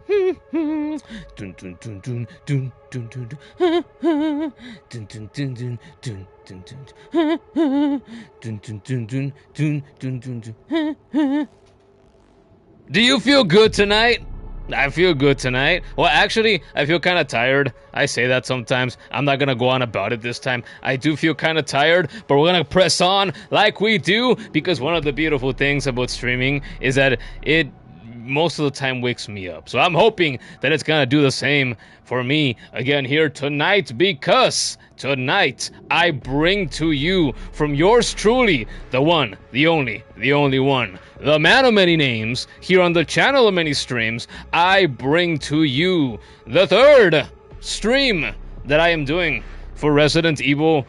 Do you feel good tonight? I feel good tonight. Well, actually, I feel kind of tired. I say that sometimes. I'm not gonna go on about it this time. I do feel kind of tired, but we're gonna press on like we do, because one of the beautiful things about streaming is that it most of the time wakes me up. So I'm hoping that it's gonna do the same for me again here tonight, because tonight I bring to you from yours truly, the one, the only one, the man of many names, here on the channel of many streams. I bring to you the third stream that I am doing for Resident Evil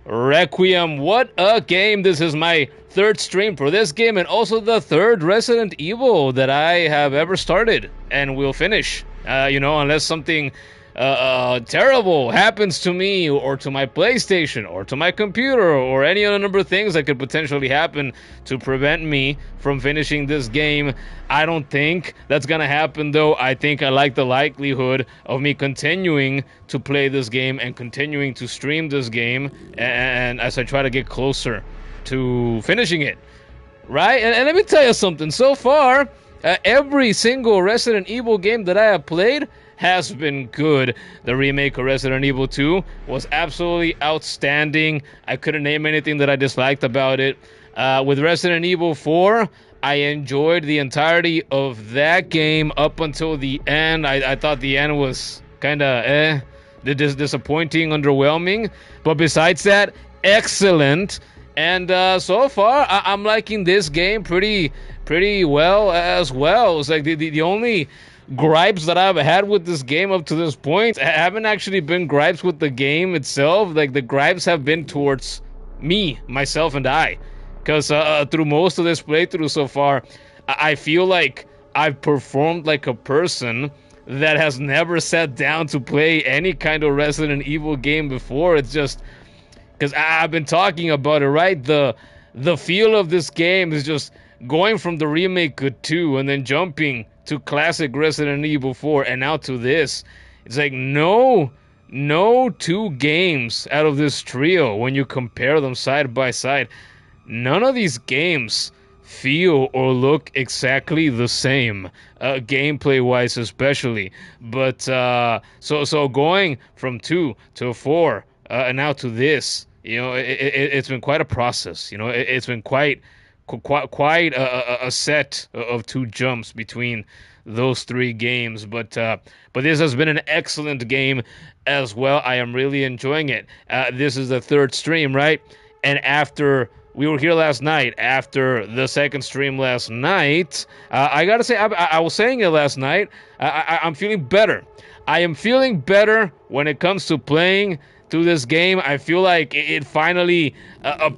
Requiem. What a game! This is my third stream for this game, and also the third Resident Evil that I have ever started and will finish. Unless something terrible happens to me, or to my PlayStation, or to my computer, or any other number of things that could potentially happen to prevent me from finishing this game. I don't think that's gonna happen, though. I think I like the likelihood of me continuing to play this game and continuing to stream this game, and as I try to get closer to finishing it, right? And let me tell you something. So far, every single Resident Evil game that I have played has been good. The remake of Resident Evil 2 was absolutely outstanding. I couldn't name anything that I disliked about it. With Resident Evil 4, I enjoyed the entirety of that game up until the end. I thought the end was kind of disappointing, underwhelming. But besides that, excellent. And so far, I'm liking this game pretty well as well. It's like the only gripes that I've had with this game up to this point haven't actually been gripes with the game itself. Like, the gripes have been towards me, myself, and I. Because through most of this playthrough so far, I feel like I've performed like a person that has never sat down to play any kind of Resident Evil game before. It's just because I've been talking about it, right? The feel of this game is just going from the remake of 2 and then jumping to classic Resident Evil 4 and now to this. It's like no two games out of this trio, when you compare them side by side, none of these games feel or look exactly the same, gameplay wise especially. But so going from 2 to 4 and now to this, it's been quite a process. It's been quite a set of 2 jumps between those 3 games, but this has been an excellent game as well. I am really enjoying it. This is the third stream, right? And after we were here last night, after the second stream last night, I gotta say, I was saying it last night, I'm feeling better. I am feeling better when it comes to playing through this game. I feel like it finally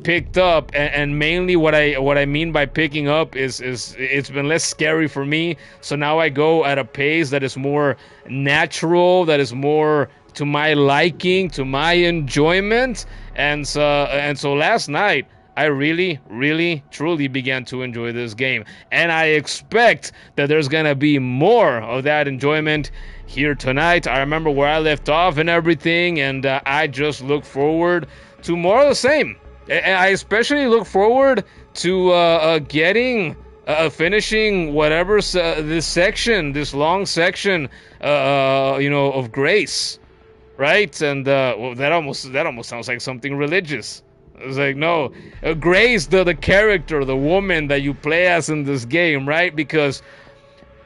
picked up, and mainly what I mean by picking up is it's been less scary for me. So now I go at a pace that is more natural, that is more to my liking, to my enjoyment, and so last night I really truly began to enjoy this game, and I expect that there's gonna be more of that enjoyment here tonight. I remember where I left off and everything, and I just look forward to more of the same. And I especially look forward to finishing whatever this long section, of grace, right? And well, that almost sounds like something religious. It's like, no, Grace, the character, the woman that you play as in this game, right? Because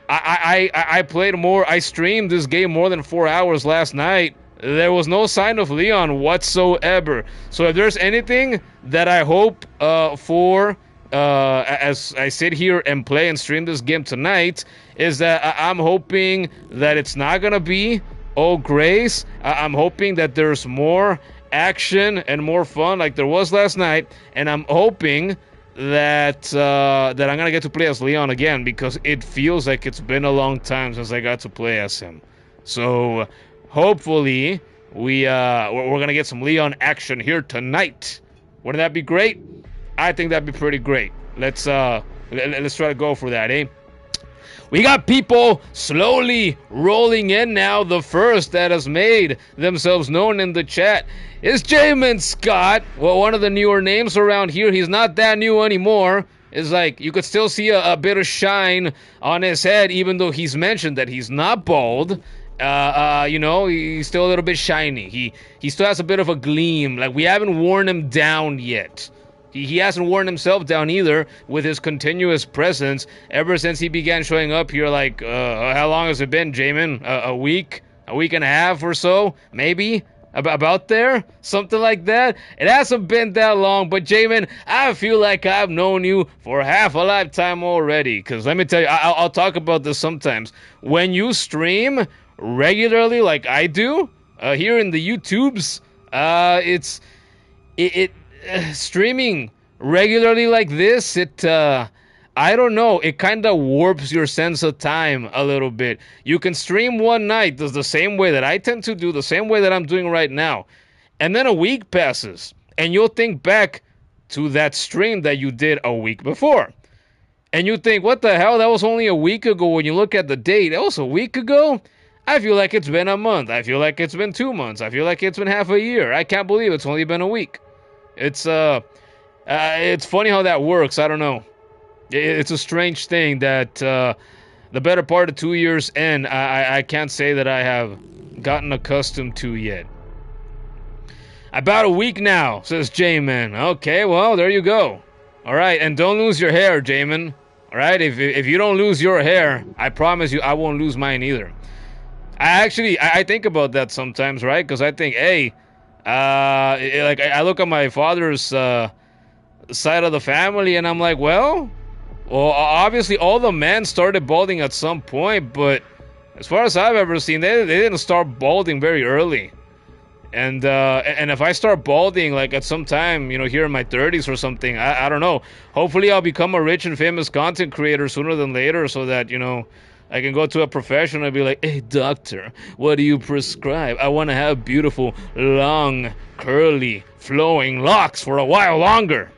I streamed this game more than 4 hours last night. There was no sign of Leon whatsoever. So if there's anything that I hope for as I sit here and play and stream this game tonight, is that I'm hoping that it's not gonna be all Grace. I'm hoping that there's more action and more fun like there was last night, and I'm hoping that I'm gonna get to play as Leon again, because it feels like it's been a long time since I got to play as him. So hopefully we're gonna get some Leon action here tonight. Wouldn't that be great? I think that'd be pretty great. Let's try to go for that, eh? We got people slowly rolling in now. The first that has made themselves known in the chat is Jamin Scott. Well, one of the newer names around here. He's not that new anymore. It's like you could still see a bit of shine on his head, even though he's mentioned that he's not bald. You know, he's still a little bit shiny. He still has a bit of a gleam. Like, we haven't worn him down yet. He hasn't worn himself down either with his continuous presence ever since he began showing up here. Like, how long has it been, Jamin? A week? A week and a half or so? Maybe? About there? Something like that? It hasn't been that long, but Jamin, I feel like I've known you for half a lifetime already. Because let me tell you, I'll talk about this sometimes. When you stream regularly like I do, here in the YouTubes, streaming regularly like this, I don't know, it kind of warps your sense of time a little bit. You can stream one night, does the same way that I tend to do, the same way that I'm doing right now, and then a week passes, and you'll think back to that stream that you did a week before. And you think, what the hell, that was only a week ago. When you look at the date, that was a week ago? I feel like it's been a month. I feel like it's been 2 months. I feel like it's been half a year. I can't believe it's only been a week. It's funny how that works. I don't know. It's a strange thing that the better part of 2 years in, I can't say that I have gotten accustomed to yet. About a week now, says Jamin. Okay, well, there you go. All right, and don't lose your hair, Jamin. All right, if you don't lose your hair, I promise you I won't lose mine either. I think about that sometimes, right? Because I think, hey, like I look at my father's side of the family, and I'm like, well, obviously all the men started balding at some point, but as far as I've ever seen, they didn't start balding very early. And if I start balding like at some time, you know, here in my 30s or something, I don't know. Hopefully I'll become a rich and famous content creator sooner than later, so that, you know, I can go to a professional and be like, hey, doctor, what do you prescribe? I want to have beautiful, long, curly, flowing locks for a while longer.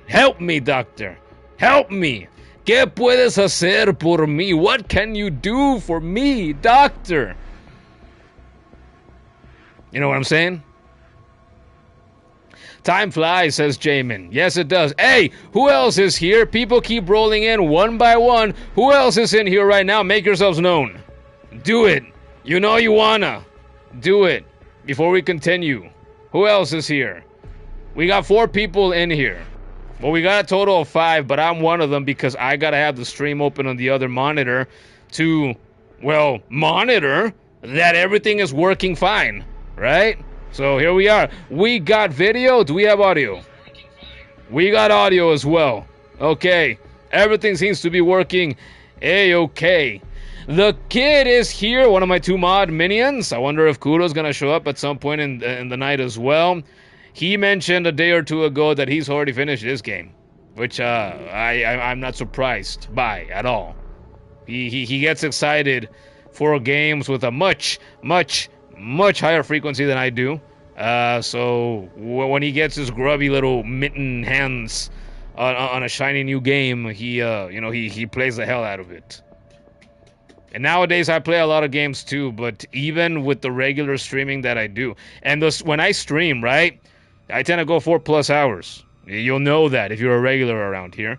Help me, doctor. Help me. ¿Qué puedes hacer por mí? What can you do for me, doctor? You know what I'm saying? Time flies, says Jamin. Yes, it does. Hey, who else is here? People keep rolling in one by one. Who else is in here right now? Make yourselves known. Do it. You know you wanna. Do it. Before we continue. Who else is here? We got 4 people in here. Well, we got a total of 5, but I'm one of them because I gotta have the stream open on the other monitor to, well, monitor that everything is working fine, right? So here we are. We got video. Do we have audio? We got audio as well. Okay. Everything seems to be working A-okay. The kid is here, one of my 2 mod minions. I wonder if Kudo's gonna show up at some point in the night as well. He mentioned a day or 2 ago that he's already finished this game, which I'm not surprised by at all. He gets excited for games with a much higher frequency than I do. So when he gets his grubby little mitten hands on a shiny new game, he plays the hell out of it. And nowadays I play a lot of games too, but even with the regular streaming that I do, and when I stream, right, I tend to go 4+ hours. You'll know that if you're a regular around here.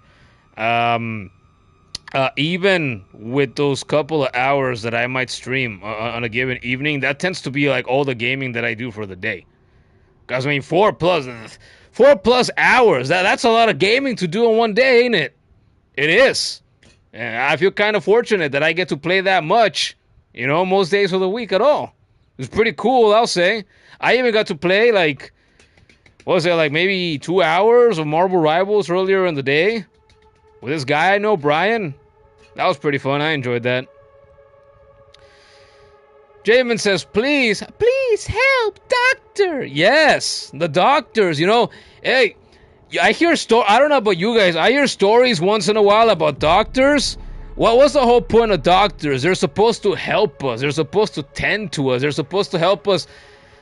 Even with those couple of hours that I might stream on a given evening, that tends to be like all the gaming that I do for the day. Because, I mean, 4+ hours, that's a lot of gaming to do in one day, ain't it? It is. And I feel kind of fortunate that I get to play that much, you know, most days of the week at all. It's pretty cool, I'll say. I even got to play, like, what was it, like maybe 2 hours of Marvel Rivals earlier in the day with this guy I know, Brian. That was pretty fun. I enjoyed that. Jamin says, please help, doctor. Yes, the doctors, you know. Hey, I hear I don't know about you guys. I hear stories once in a while about doctors. What's the whole point of doctors? They're supposed to help us. They're supposed to tend to us. They're supposed to help us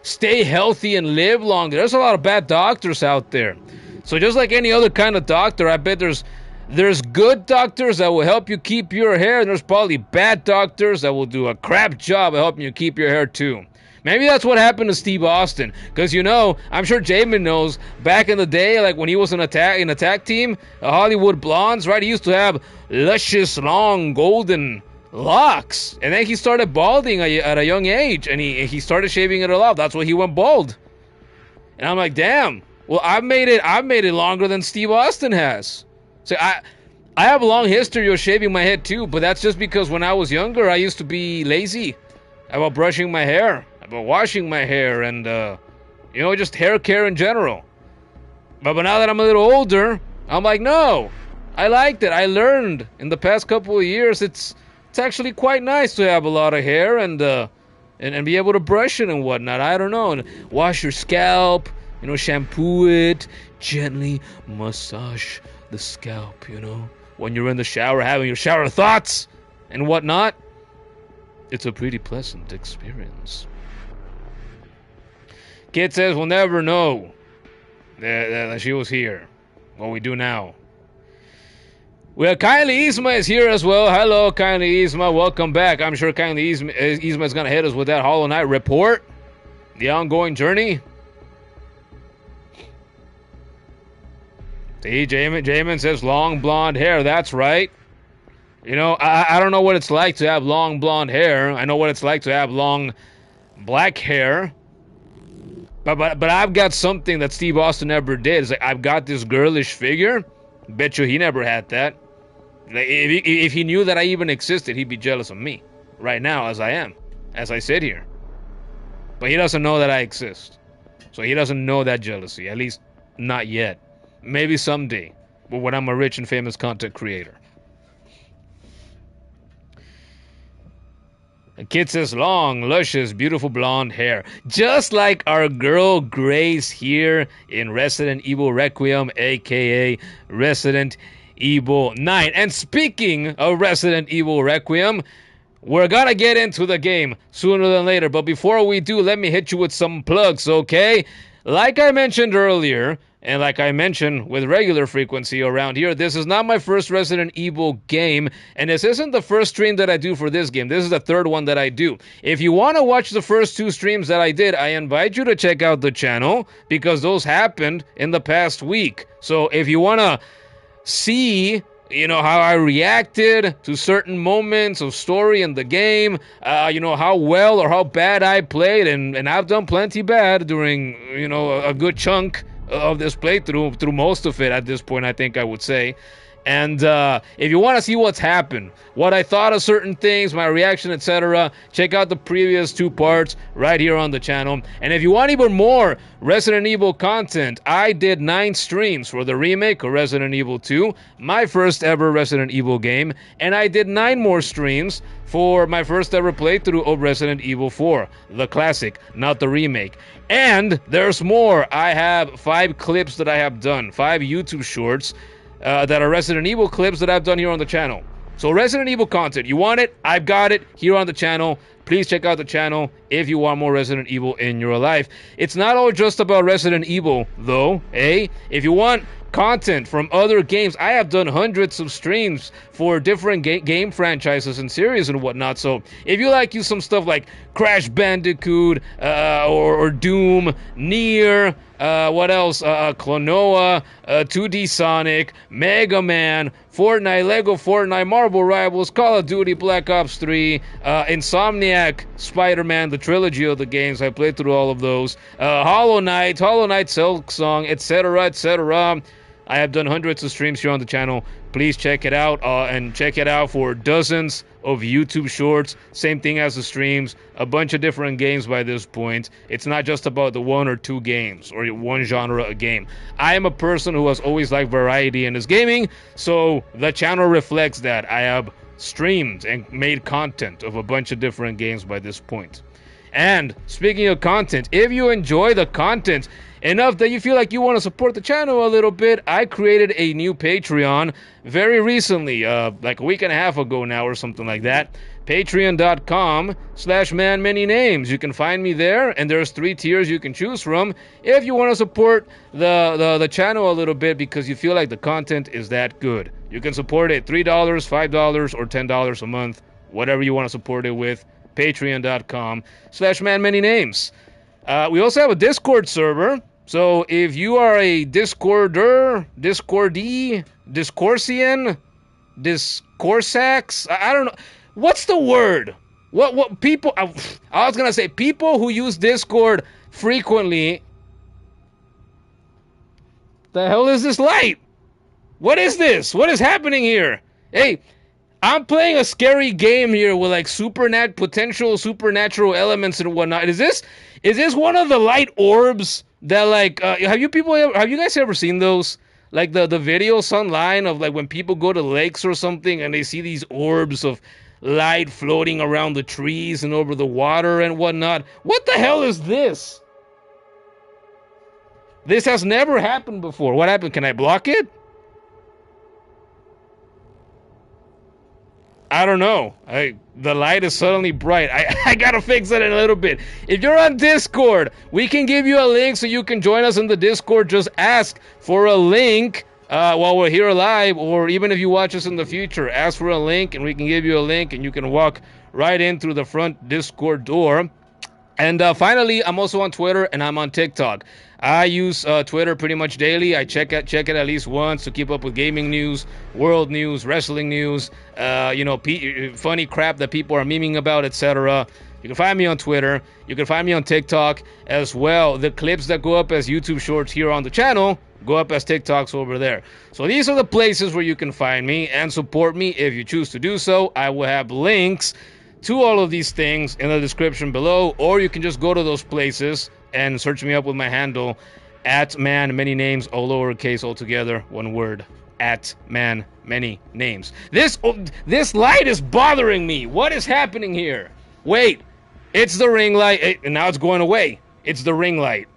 stay healthy and live longer. There's a lot of bad doctors out there. So just like any other kind of doctor, I bet there's There's good doctors that will help you keep your hair, and there's probably bad doctors that will do a crap job of helping you keep your hair too. Maybe that's what happened to Steve Austin, because I'm sure Jamin knows, back in the day, like when he was in attack team, Hollywood Blondes, right? He used to have luscious, long, golden locks, and then he started balding at a young age, and he started shaving it all off. That's why he went bald. And I'm like, damn. Well, I've made it longer than Steve Austin has. So I have a long history of shaving my head too, but that's just because when I was younger, I used to be lazy about brushing my hair, about washing my hair, and just hair care in general. But now that I'm a little older, I'm like, no, I liked it. I learned in the past couple of years it's actually quite nice to have a lot of hair and be able to brush it and whatnot. I don't know, and wash your scalp, shampoo it, gently massage the scalp, when you're in the shower having your shower thoughts and whatnot. It's a pretty pleasant experience. Kid says we'll never know that she was here. What we do now. Well, Kylie Isma is here as well. Hello, Kylie Isma. Welcome back. I'm sure Kylie Isma is going to hit us with that Hollow Knight report. The ongoing journey. See, Jamin says long blonde hair. That's right. I don't know what it's like to have long blonde hair. I know what it's like to have long black hair. But I've got something that Steve Austin never did. It's like, I've got this girlish figure. Bet you he never had that. Like, if he knew that I even existed, he'd be jealous of me right now as I am, as I sit here. But he doesn't know that I exist. So he doesn't know that jealousy, at least not yet. Maybe someday, but when I'm a rich and famous content creator. The kid says long, luscious, beautiful blonde hair. Just like our girl Grace here in Resident Evil Requiem, aka Resident Evil 9. And speaking of Resident Evil Requiem, we're gonna get into the game sooner than later. But before we do, let me hit you with some plugs, okay? Like I mentioned earlier, and like I mentioned with regular frequency around here, this is not my first Resident Evil game, and this isn't the first stream that I do for this game. This is the third one that I do. If you want to watch the first two streams that I did, I invite you to check out the channel, because those happened in the past week. So if you want to see how I reacted to certain moments of story in the game, how well or how bad I played, and I've done plenty bad during, a good chunk of this playthrough, through most of it at this point, I think I would say. And if you want to see what's happened, what I thought of certain things, my reaction, etc., check out the previous two parts right here on the channel. And if you want even more Resident Evil content, I did 9 streams for the remake of Resident Evil 2, my first ever Resident Evil game, and I did 9 more streams for my first ever playthrough of Resident Evil 4, the classic, not the remake. And there's more. I have 5 clips that I have done, 5 YouTube shorts, that are Resident Evil clips that I've done here on the channel. So Resident Evil content, you want it? I've got it here on the channel. Please check out the channel if you want more Resident Evil in your life. It's not all just about Resident Evil, though, eh? If you want content from other games, I have done hundreds of streams for different game franchises and series and whatnot. So if you like some stuff like Crash Bandicoot, or Doom, Nier, what else? Klonoa, 2D Sonic, Mega Man, Fortnite, Lego Fortnite, Marvel Rivals, Call of Duty, Black Ops 3, Insomniac, Spider-Man, the trilogy of the games. I played through all of those. Hollow Knight, Silk Song, etc., etc. I have done hundreds of streams here on the channel. Please check it out, and check it out for dozens of YouTube shorts. Same thing as the streams. A bunch of different games by this point. It's not just about the 1 or 2 games or one genre a game. I am a person who has always liked variety in his gaming, so the channel reflects that. I have streamed and made content of a bunch of different games by this point. And speaking of content, if you enjoy the content enough that you feel like you want to support the channel a little bit, I created a new Patreon very recently, like a week and a half ago now or something like that. Patreon.com/manmanynames. You can find me there, and there's 3 tiers you can choose from if you want to support the channel a little bit because you feel like the content is that good. You can support it $3, $5, or $10 a month, whatever you want to support it with. Patreon.com/manmanynames. We also have a Discord server, so if you are a Discorder, Discordee, Discorsian, Discorsax, I don't know. What's the word? What people, I was gonna say people who use Discord frequently. The hell is this light? What is this? What is happening here? Hey, I'm playing a scary game here with like potential supernatural elements and whatnot. Is this one of the light orbs that like have you guys ever seen those? Like the videos online of like when people go to lakes or something and they see these orbs of light floating around the trees and over the water and whatnot. What the hell is this? This has never happened before. What happened? Can I block it? I don't know. The light is suddenly bright. I gotta fix it in a little bit. If you're on Discord, we can give you a link so you can join us in the Discord. Just ask for a link while we're here live, or even if you watch us in the future, ask for a link and we can give you a link and you can walk right in through the front Discord door. And finally, I'm also on Twitter and I'm on TikTok. I use Twitter pretty much daily. I check it at least once to keep up with gaming news, world news, wrestling news, funny crap that people are memeing about, etc. You can find me on Twitter. You can find me on TikTok as well. The clips that go up as YouTube shorts here on the channel go up as TikToks over there. So these are the places where you can find me and support me if you choose to do so. I will have links to all of these things in the description below, or you can just go to those places and search me up with my handle at manmanynames, all lowercase, all together, one word, at manmanynames. This light is bothering me. What is happening here? Wait, it's the ring light, and now it's going away. It's the ring light.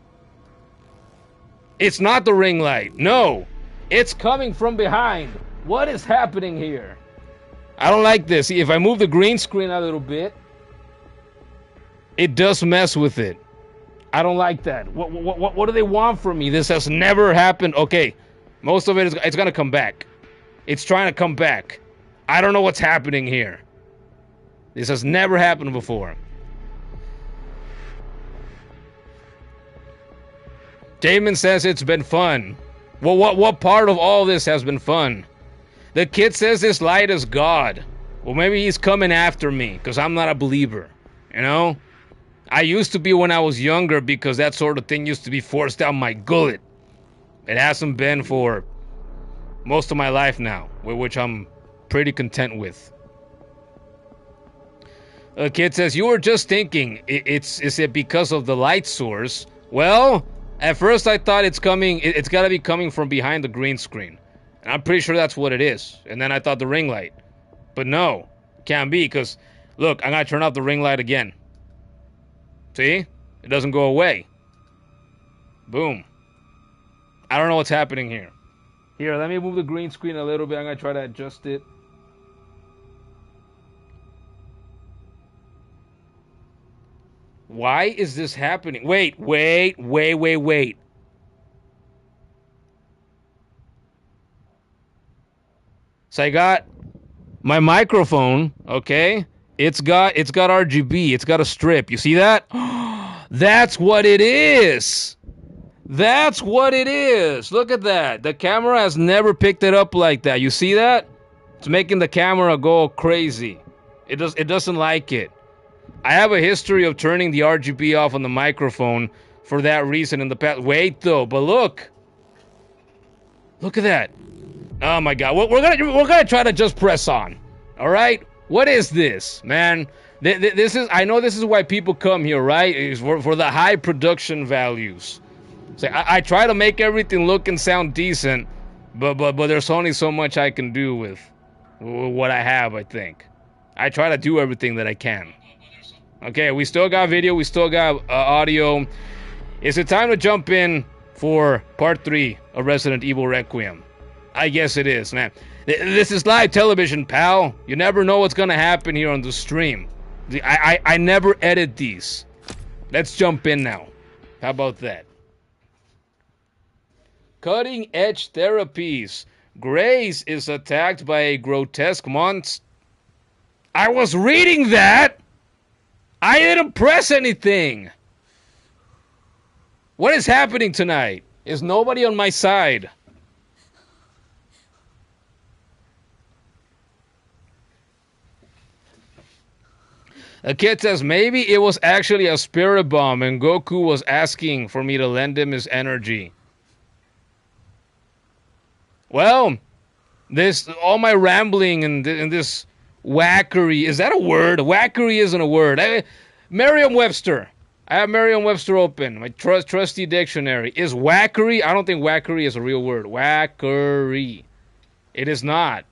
It's not the ring light. No, it's coming from behind. What is happening here? I don't like this. See, if I move the green screen a little bit, it does mess with it. I don't like that. What do they want from me? This has never happened. Okay, most of it's gonna come back. It's trying to come back. I don't know what's happening here. This has never happened before. Damon says it's been fun. Well, what part of all this has been fun? The kid says this light is God. Well, maybe he's coming after me because I'm not a believer, you know? I used to be when I was younger because that sort of thing used to be forced down my gullet. It hasn't been for most of my life now, which I'm pretty content with. A kid says, you were just thinking, is it because of the light source? Well, at first I thought it's gotta be coming from behind the green screen. And I'm pretty sure that's what it is. And then I thought the ring light. But no, can't be, because, look, I'm gonna turn off the ring light again. See? It doesn't go away. Boom. I don't know what's happening here. Here, let me move the green screen a little bit. I'm gonna try to adjust it. Why is this happening? Wait. So I got my microphone, okay? It's got RGB. It's got a strip. You see that? That's what it is. That's what it is. Look at that. The camera has never picked it up like that. You see that? It's making the camera go crazy. It doesn't like it. I have a history of turning the RGB off on the microphone for that reason in the past. Wait though, but look. Look at that. Oh my god. We're gonna try to just press on. All right? What is this, man? This is, I know this is why people come here, right? It's for the high production values. So I try to make everything look and sound decent, but there's only so much I can do with what I have, I think. I try to do everything that I can. Okay, we still got video, we still got audio. Is it time to jump in for part 3 of Resident Evil Requiem? I guess it is, man. This is live television, pal. You never know what's gonna happen here on the stream. I never edit these. Let's jump in now. How about that? Cutting edge therapies. Grace is attacked by a grotesque monster. I was reading that! I didn't press anything! What is happening tonight? Is nobody on my side? A kid says maybe it was actually a spirit bomb and Goku was asking for me to lend him his energy. Well, all my rambling and this wackery, is that a word? Wackery isn't a word. Merriam-Webster. I have Merriam-Webster open, my trusty dictionary. Is wackery? I don't think wackery is a real word. Wackery. It is not.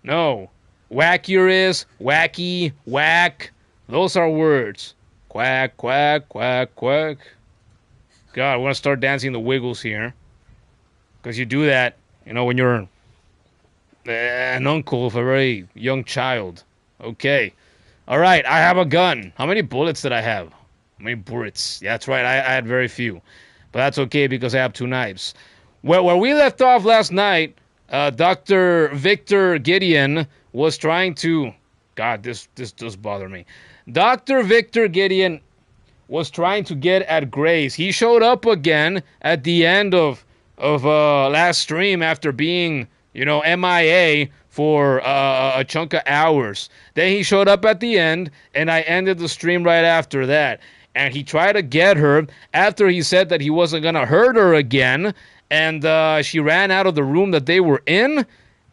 No. Wackier is, wacky, whack. Those are words. Quack, quack, quack, quack. God, we're going to start dancing the wiggles here. Because you do that, you know, when you're an uncle of a very young child. Okay. All right, I have a gun. How many bullets did I have? How many bullets? Yeah, that's right, I had very few. But that's okay because I have 2 knives. Where we left off last night, Dr. Victor Gideon was trying to... God, this does bother me. Dr. Victor Gideon was trying to get at Grace. He showed up again at the end of last stream after being, you know, MIA for a chunk of hours. Then he showed up at the end, and I ended the stream right after that. And he tried to get her after he said that he wasn't going to hurt her again. And she ran out of the room that they were in.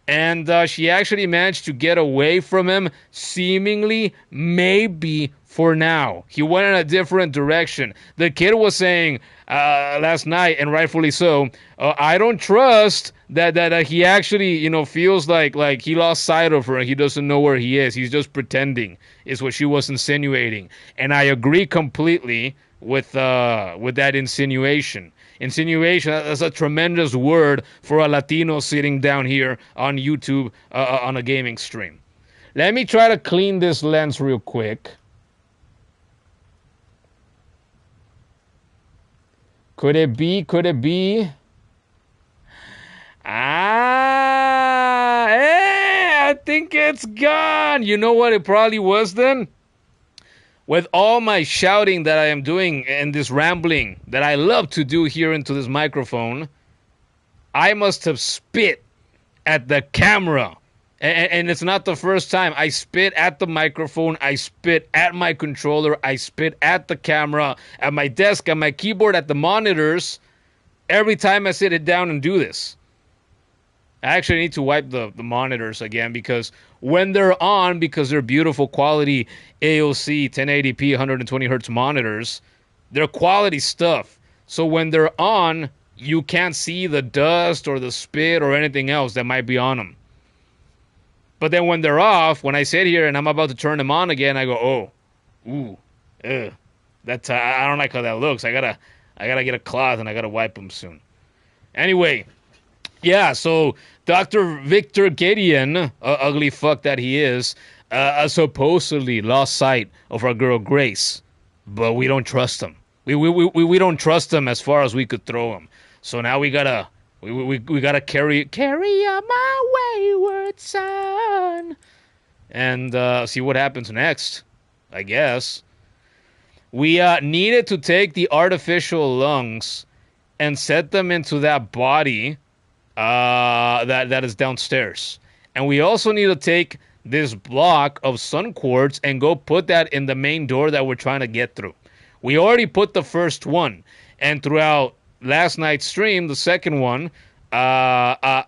And she actually managed to get away from him, seemingly, maybe for now. He went in a different direction. The kid was saying last night, and rightfully so, I don't trust that he actually, you know, feels like he lost sight of her and he doesn't know where he is. He's just pretending, is what she was insinuating. And I agree completely with that insinuation. Insinuation, that's a tremendous word for a Latino sitting down here on YouTube on a gaming stream. Let me try to clean this lens real quick. Could it be? I think it's gone. You know what it probably was then? With all my shouting that I am doing and this rambling that I love to do here into this microphone, I must have spit at the camera. And it's not the first time. I spit at the microphone, I spit at my controller, I spit at the camera, at my desk, at my keyboard, at the monitors, every time I sit it down and do this. I actually need to wipe the monitors again because when they're on, because they're beautiful quality AOC 1080p 120 hertz monitors, they're quality stuff. So when they're on, you can't see the dust or the spit or anything else that might be on them. But then when they're off, when I sit here and I'm about to turn them on again, I go, oh, ooh, that's I don't like how that looks. I gotta get a cloth and I gotta wipe them soon. Anyway. Yeah, so Dr. Victor Gideon, ugly fuck that he is, supposedly lost sight of our girl Grace, but we don't trust him. We don't trust him as far as we could throw him. So now we gotta carry on my wayward son, and see what happens next. I guess we needed to take the artificial lungs and set them into that body. That is downstairs. And we also need to take this block of sun quartz and go put that in the main door that we're trying to get through. We already put the first one. And throughout last night's stream, the second one, I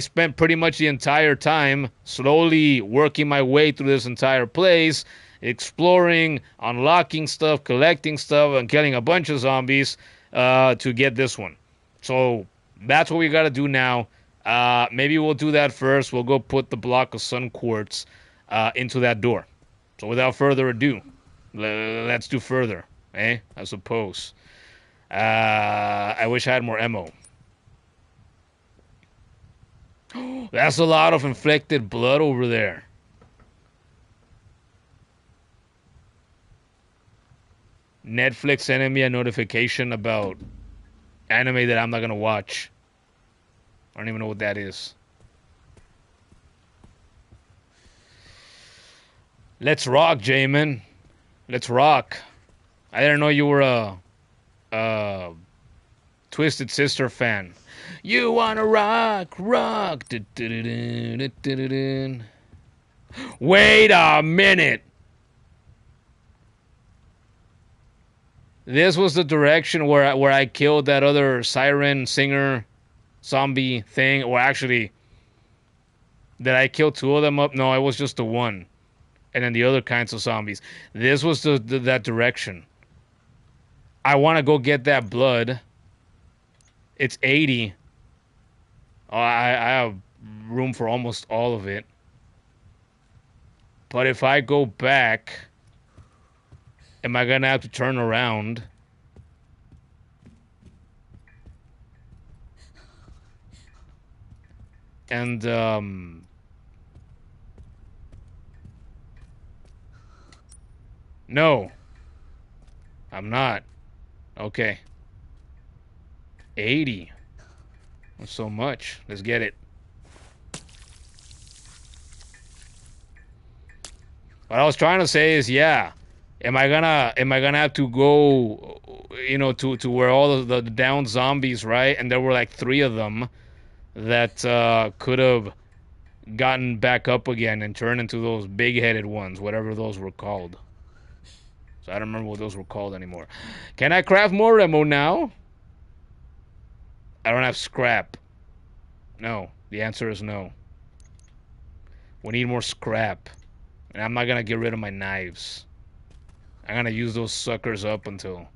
spent pretty much the entire time slowly working my way through this entire place, exploring, unlocking stuff, collecting stuff, and killing a bunch of zombies to get this one. So that's what we got to do now. Maybe we'll do that first. We'll go put the block of sun quartz into that door. So without further ado, Let's do further, eh? I suppose. I wish I had more ammo. That's a lot of inflicted blood over there. Netflix sending me a notification about anime that I'm not gonna watch. I don't even know what that is. Let's rock, Jamin. Let's rock. I didn't know you were a Twisted Sister fan. You wanna rock, rock. Wait a minute. This was the direction where I killed that other siren singer zombie thing. Or actually, did I kill two of them up? No, it was just the one. And then the other kinds of zombies. This was that direction. I want to go get that blood. It's 80. Oh, I have room for almost all of it. But if I go back, am I gonna have to turn around? And no, I'm not. Okay. 80. Not so much. Let's get it. What I was trying to say is, yeah. Am I gonna have to go, to where all the downed zombies, right? And there were like 3 of them that could have gotten back up again and turned into those big-headed ones, whatever those were called. So I don't remember what those were called anymore. Can I craft more ammo now? I don't have scrap. No. The answer is no. We need more scrap. And I'm not gonna get rid of my knives. I'm gonna use those suckers up until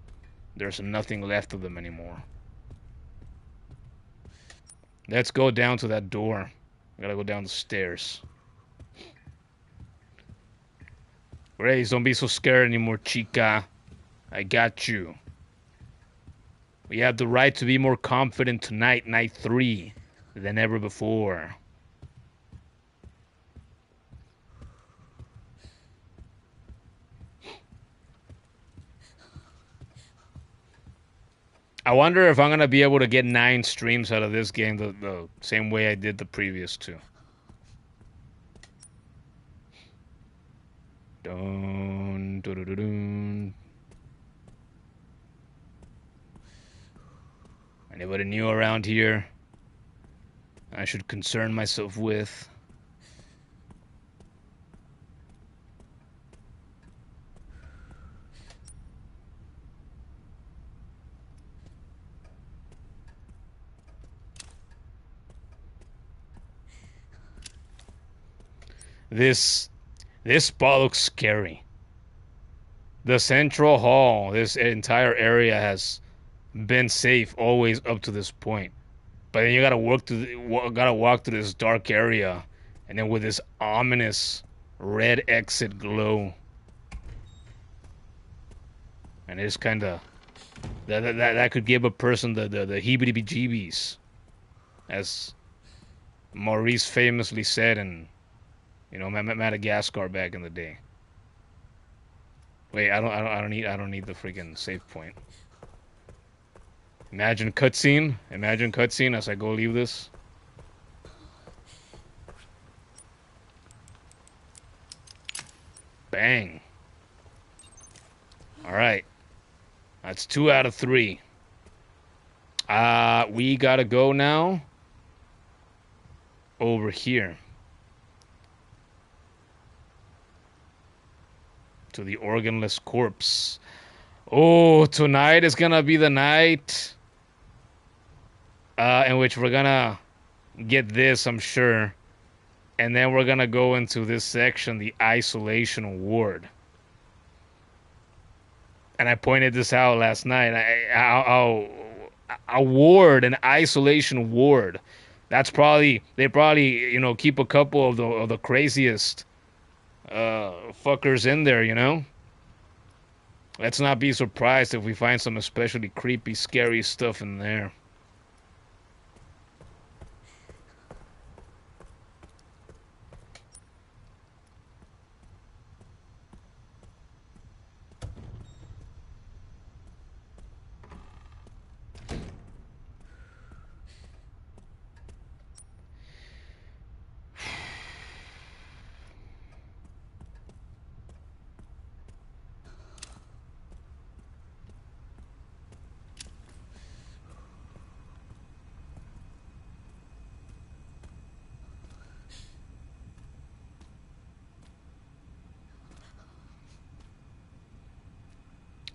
there's nothing left of them anymore. Let's go down to that door. I gotta go down the stairs. Grace, don't be so scared anymore, chica. I got you. We have the right to be more confident tonight, night 3, than ever before. I wonder if I'm gonna be able to get 9 streams out of this game the same way I did the previous 2. Dun, dun, dun, dun. Anybody new around here I should concern myself with? This spot looks scary. The central hall, this entire area has been safe always up to this point. But then you gotta walk through this dark area, and then with this ominous red exit glow, and it's kind of that could give a person the heebie-jeebies, as Maurice famously said in Madagascar back in the day. Wait, I don't need the freaking save point. Imagine cutscene as I go leave this. Bang. All right. That's 2 out of 3. We gotta go now. Over here. To the organless corpse. Oh, tonight is gonna be the night in which we're gonna get this, I'm sure. And then we're gonna go into this section, the isolation ward. And I pointed this out last night. A ward, an isolation ward. They probably keep a couple of the craziest fuckers in there, Let's not be surprised if we find some especially creepy, scary stuff in there.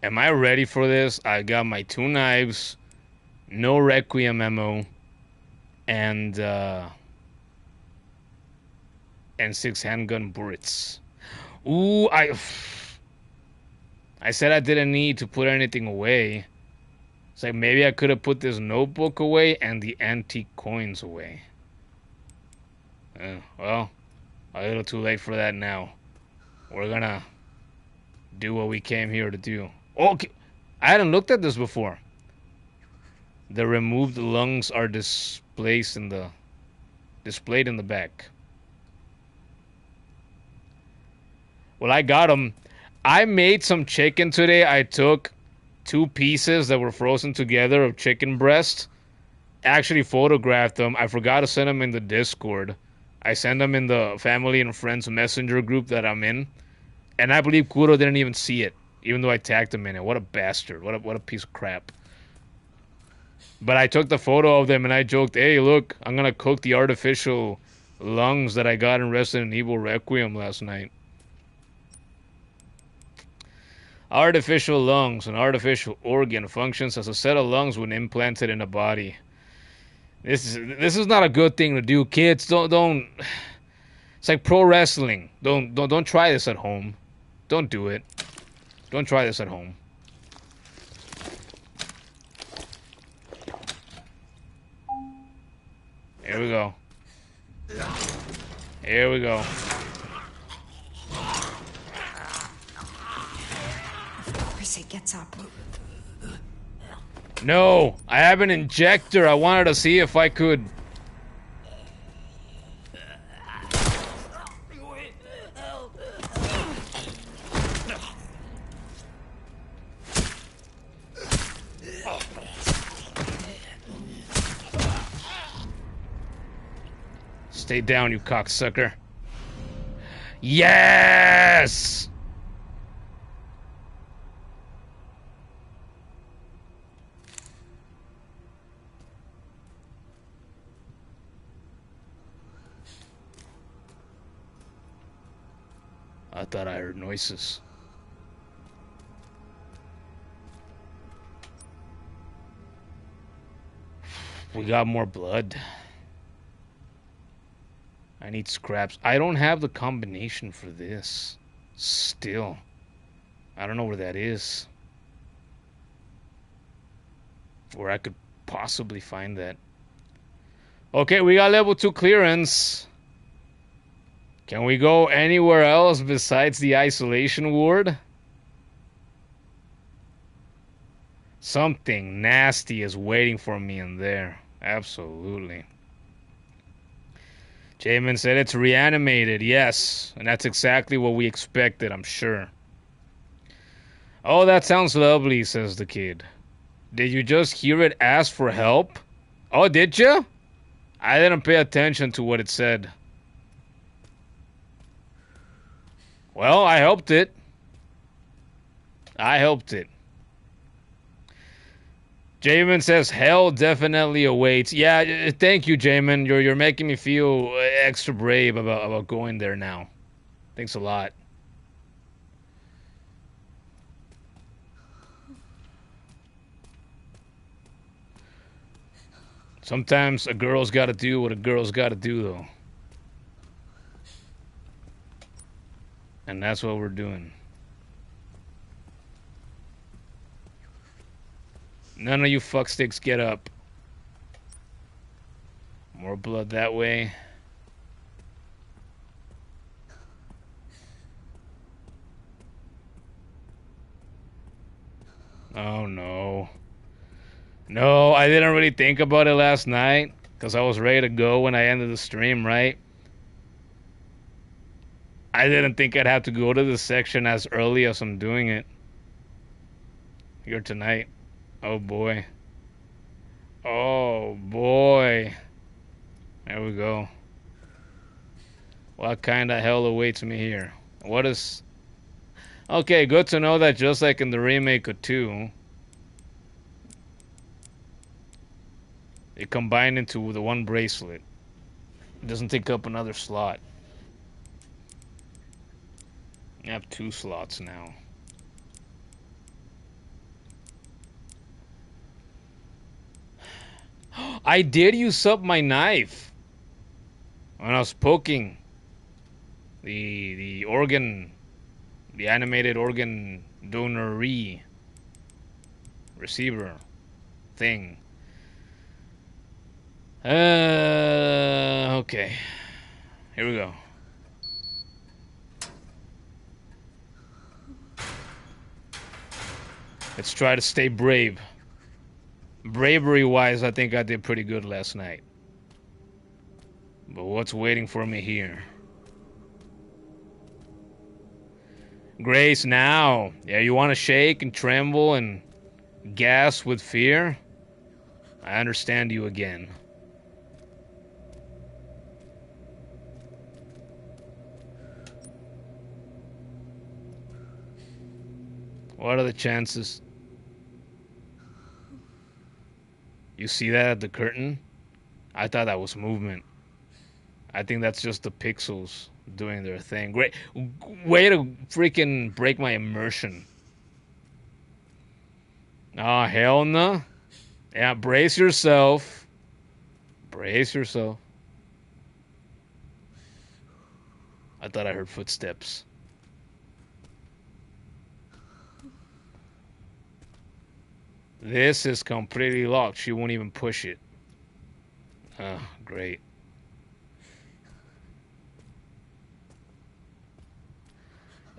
Am I ready for this? I got my 2 knives, no requiem ammo, and 6 handgun bullets. Ooh, I said I didn't need to put anything away. It's like maybe I could have put this notebook away and the antique coins away. Well, a little too late for that now. We're gonna do what we came here to do. Okay, I hadn't looked at this before. The removed lungs are displayed in the back. Well, I got them. I made some chicken today. I took 2 pieces that were frozen together of chicken breast. Actually photographed them. I forgot to send them in the Discord. I sent them in the family and friends messenger group that I'm in. And I believe Kuro didn't even see it, even though I tagged him in it. What a bastard. What a piece of crap. But I took the photo of them and I joked, hey, look, I'm going to cook the artificial lungs that I got in Resident Evil Requiem last night. Artificial lungs, an artificial organ, functions as a set of lungs when implanted in a body. This is not a good thing to do, kids. Don't. It's like pro wrestling. Don't try this at home. Don't do it. Don't try this at home. Here we go. Here we go. Of course it gets up. No, I have an injector. I wanted to see if I could. Stay down, you cocksucker. Yes! I thought I heard noises. We got more blood. I need scraps. I don't have the combination for this. Still. I don't know where that is. Where I could possibly find that. Okay, we got level 2 clearance. Can we go anywhere else besides the isolation ward? Something nasty is waiting for me in there. Absolutely. Jamin said it's reanimated. Yes, and that's exactly what we expected, I'm sure. Oh, that sounds lovely, says the kid. Did you just hear it ask for help? Oh, did you? I didn't pay attention to what it said. Well, I helped it. I helped it. Jamin says hell definitely awaits. Yeah, thank you, Jamin. You're making me feel extra brave about going there now. Thanks a lot. Sometimes a girl's got to do what a girl's got to do, though. And that's what we're doing. None of you fucksticks get up. More blood that way. Oh no. No, I didn't really think about it last night because I was ready to go when I ended the stream, right? I didn't think I'd have to go to this section as early as I'm doing it here tonight. Oh boy. Oh boy. There we go. What kind of hell awaits me here? What is... Okay, good to know that just like in the remake of 2, it combined into the one bracelet. It doesn't take up another slot. I have 2 slots now. I did use up my knife when I was poking the organ, the animated organ donor receiver thing. Okay. Here we go. Let's try to stay brave. Bravery-wise, I think I did pretty good last night. But what's waiting for me here? Grace, now. Yeah, you want to shake and tremble and gasp with fear? I understand you again. What are the chances? You see that at the curtain? I thought that was movement. I think that's just the pixels doing their thing. Great way to freaking break my immersion. Oh, hell no. Yeah, brace yourself. Brace yourself. I thought I heard footsteps. This is completely locked. She won't even push it. Oh, great.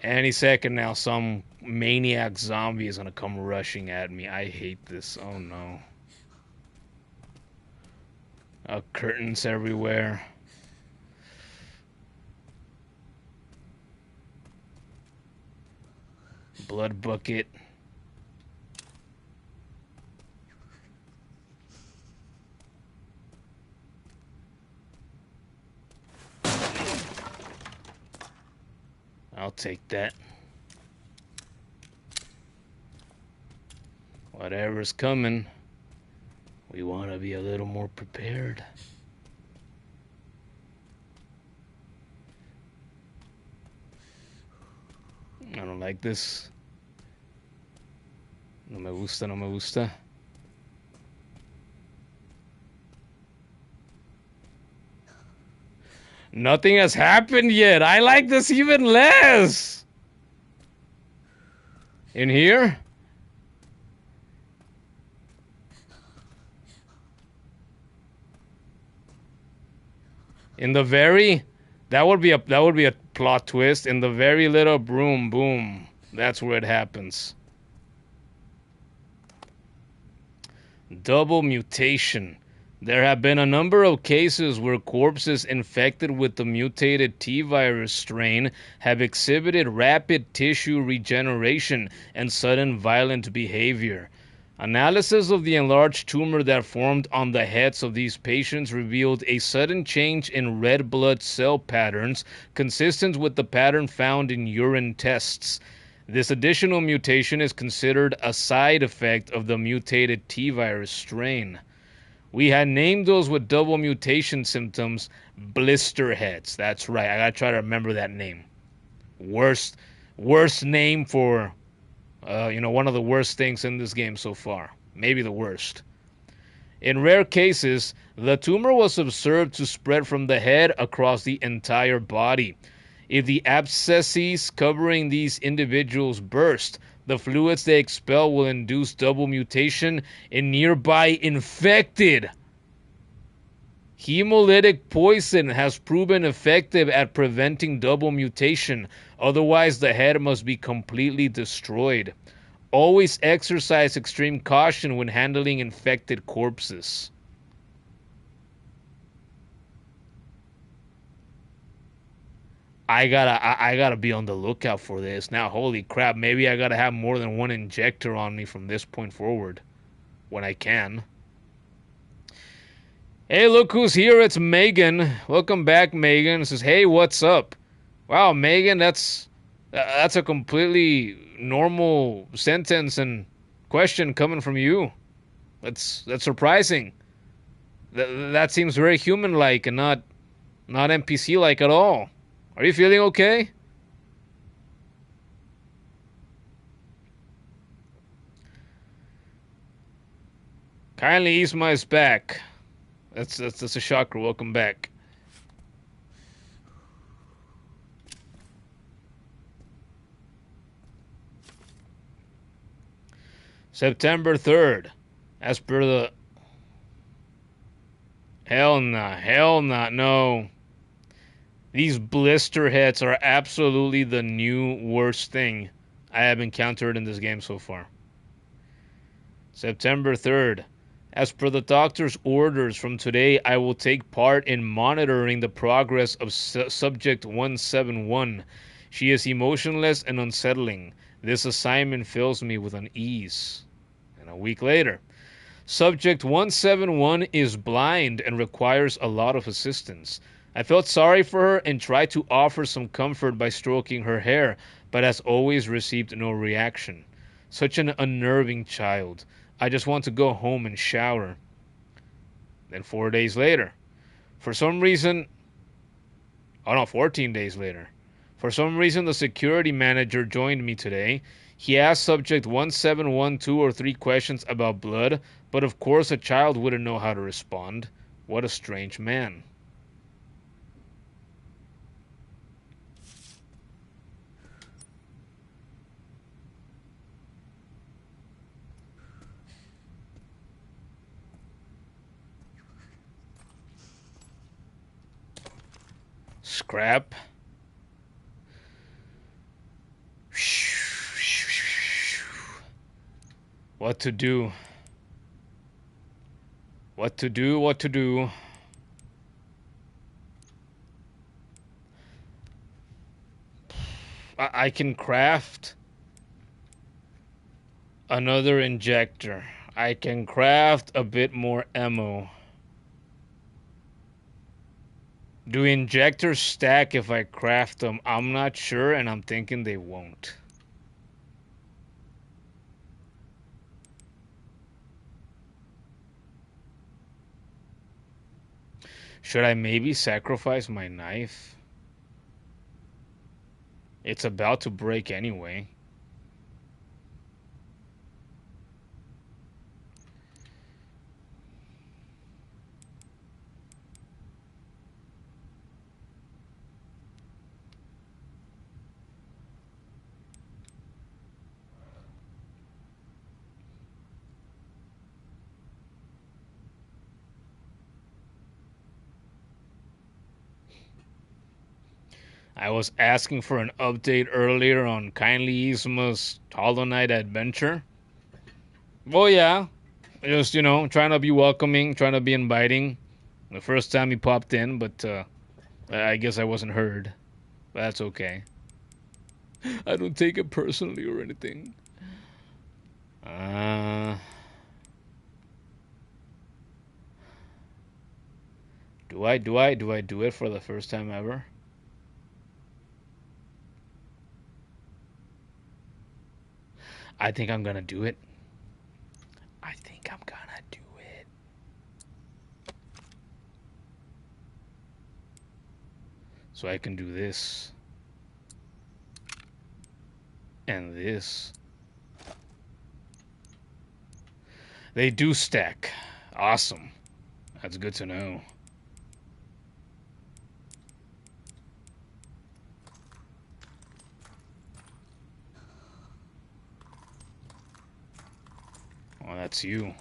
Any second now, some maniac zombie is gonna come rushing at me. I hate this. Oh no. Curtains everywhere. Blood bucket. I'll take that. Whatever's coming, we want to be a little more prepared. I don't like this. No me gusta, no me gusta. Nothing has happened yet. I like this even less. In here? In the very... That would be a plot twist. In the very little broom, boom. That's where it happens. Double mutation. There have been a number of cases where corpses infected with the mutated T-virus strain have exhibited rapid tissue regeneration and sudden violent behavior. Analysis of the enlarged tumor that formed on the heads of these patients revealed a sudden change in red blood cell patterns consistent with the pattern found in urine tests. This additional mutation is considered a side effect of the mutated T-virus strain. We had named those with double mutation symptoms blister heads. That's right. I gotta try to remember that name. Worst name for, one of the worst things in this game so far. Maybe the worst. In rare cases, the tumor was observed to spread from the head across the entire body. If the abscesses covering these individuals burst, the fluids they expel will induce double mutation in nearby infected. Hemolytic poison has proven effective at preventing double mutation, otherwise the head must be completely destroyed. Always exercise extreme caution when handling infected corpses. I gotta be on the lookout for this. Now, holy crap, maybe I gotta have more than one injector on me from this point forward. When I can. Hey, look who's here. It's Megan. Welcome back, Megan. It says, hey, what's up? Wow, Megan, that's a completely normal sentence and question coming from you. That's surprising. That seems very human-like and not NPC-like at all. Are you feeling okay? Kindly Isma is back. That's a shocker. Welcome back. September 3rd. As per the... Hell nah, no. These blister hits are absolutely the new worst thing I have encountered in this game so far. September 3rd. As per the doctor's orders from today, I will take part in monitoring the progress of Subject 171. She is emotionless and unsettling. This assignment fills me with unease. And a week later. Subject 171 is blind and requires a lot of assistance. I felt sorry for her and tried to offer some comfort by stroking her hair, but as always received no reaction. Such an unnerving child. I just want to go home and shower. Then 4 days later. For some reason... Oh no, 14 days later. For some reason, the security manager joined me today. He asked Subject 171 2 or 3 questions about blood, but of course a child wouldn't know how to respond. What a strange man. Scrap. What to do? What to do? What to do? I can craft another injector. I can craft a bit more ammo. Do injectors stack if I craft them? I'm not sure, and I'm thinking they won't. Should I maybe sacrifice my knife? It's about to break anyway. I was asking for an update earlier on Kindly Isma's Hollow Knight adventure. Well, yeah. Just, trying to be welcoming, trying to be inviting. The first time he popped in, but I guess I wasn't heard. But that's okay. I don't take it personally or anything. Do I do it for the first time ever? I think I'm gonna do it. I think I'm gonna do it. So I can do this. And this. They do stack. Awesome. That's good to know. Oh, that's you.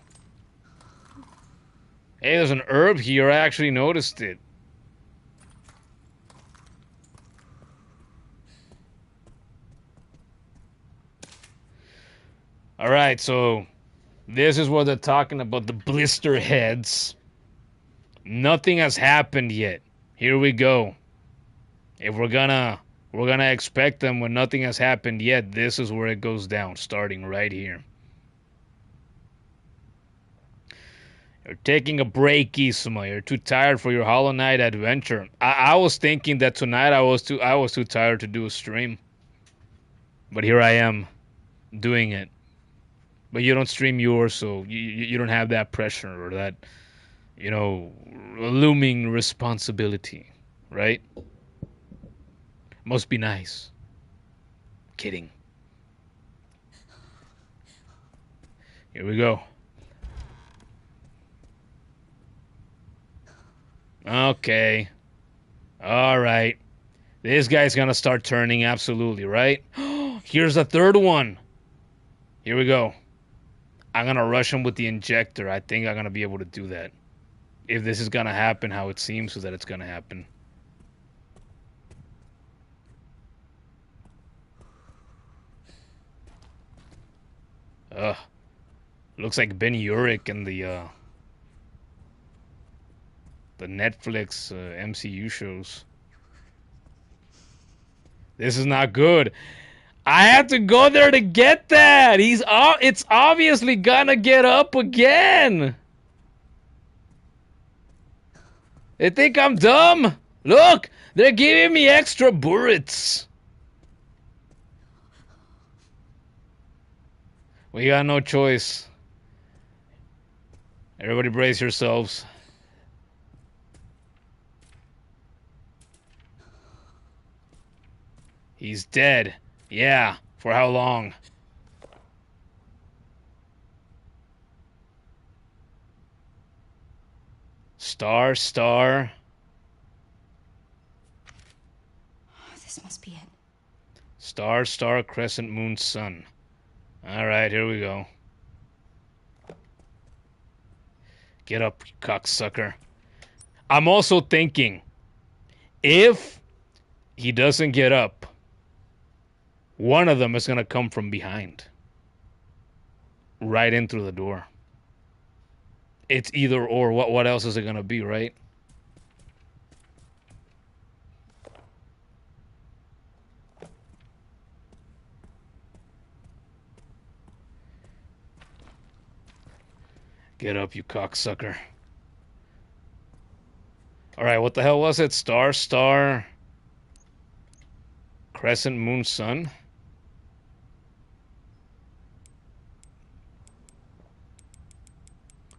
Hey, there's an herb here. I actually noticed it. Alright, so this is what they're talking about, the blister heads. Nothing has happened yet. Here we go. If we're gonna expect them when nothing has happened yet, this is where it goes down, starting right here. You're taking a break, Isma. You're too tired for your Hollow Knight adventure. I was thinking that tonight I was too tired to do a stream. But here I am, doing it. But you don't stream yours, so you don't have that pressure or that, looming responsibility, right? Must be nice. Kidding. Here we go. Okay. Alright. This guy's gonna start turning, absolutely, right? Here's the third one. Here we go. I'm gonna rush him with the injector. I think I'm gonna be able to do that. If this is gonna happen how it seems that it's gonna happen. Ugh. Looks like Ben Urich in the Netflix MCU shows. This is not good. I had to go there to get that. It's obviously gonna get up again. They think I'm dumb. Look, they're giving me extra bullets. We got no choice. Everybody brace yourselves. He's dead. Yeah, for how long? Star. Oh, this must be it. Star, crescent, moon, sun. Alright, here we go. Get up, you cocksucker. I'm also thinking, if he doesn't get up, one of them is going to come from behind. Right in through the door. It's either or. What else is it going to be, right? Get up, you cocksucker. Alright, what the hell was it? Star, crescent, moon, sun?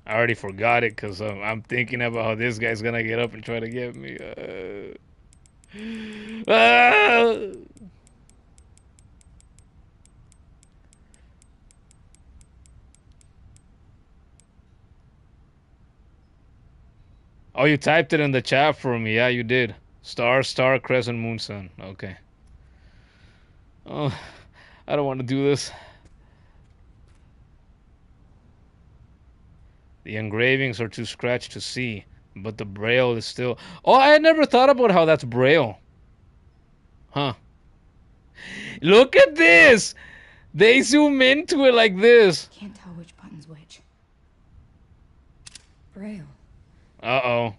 I already forgot it because I'm thinking about how this guy's gonna get up and try to get me. Oh, you typed it in the chat for me. Yeah, you did. Star, crescent, moon, sun. Okay. Oh, I don't want to do this. The engravings are too scratched to see, but the braille is still... Oh, I had never thought about how that's braille. Huh. Look at this! They zoom into it like this. Can't tell which button's which. Braille. Uh-oh.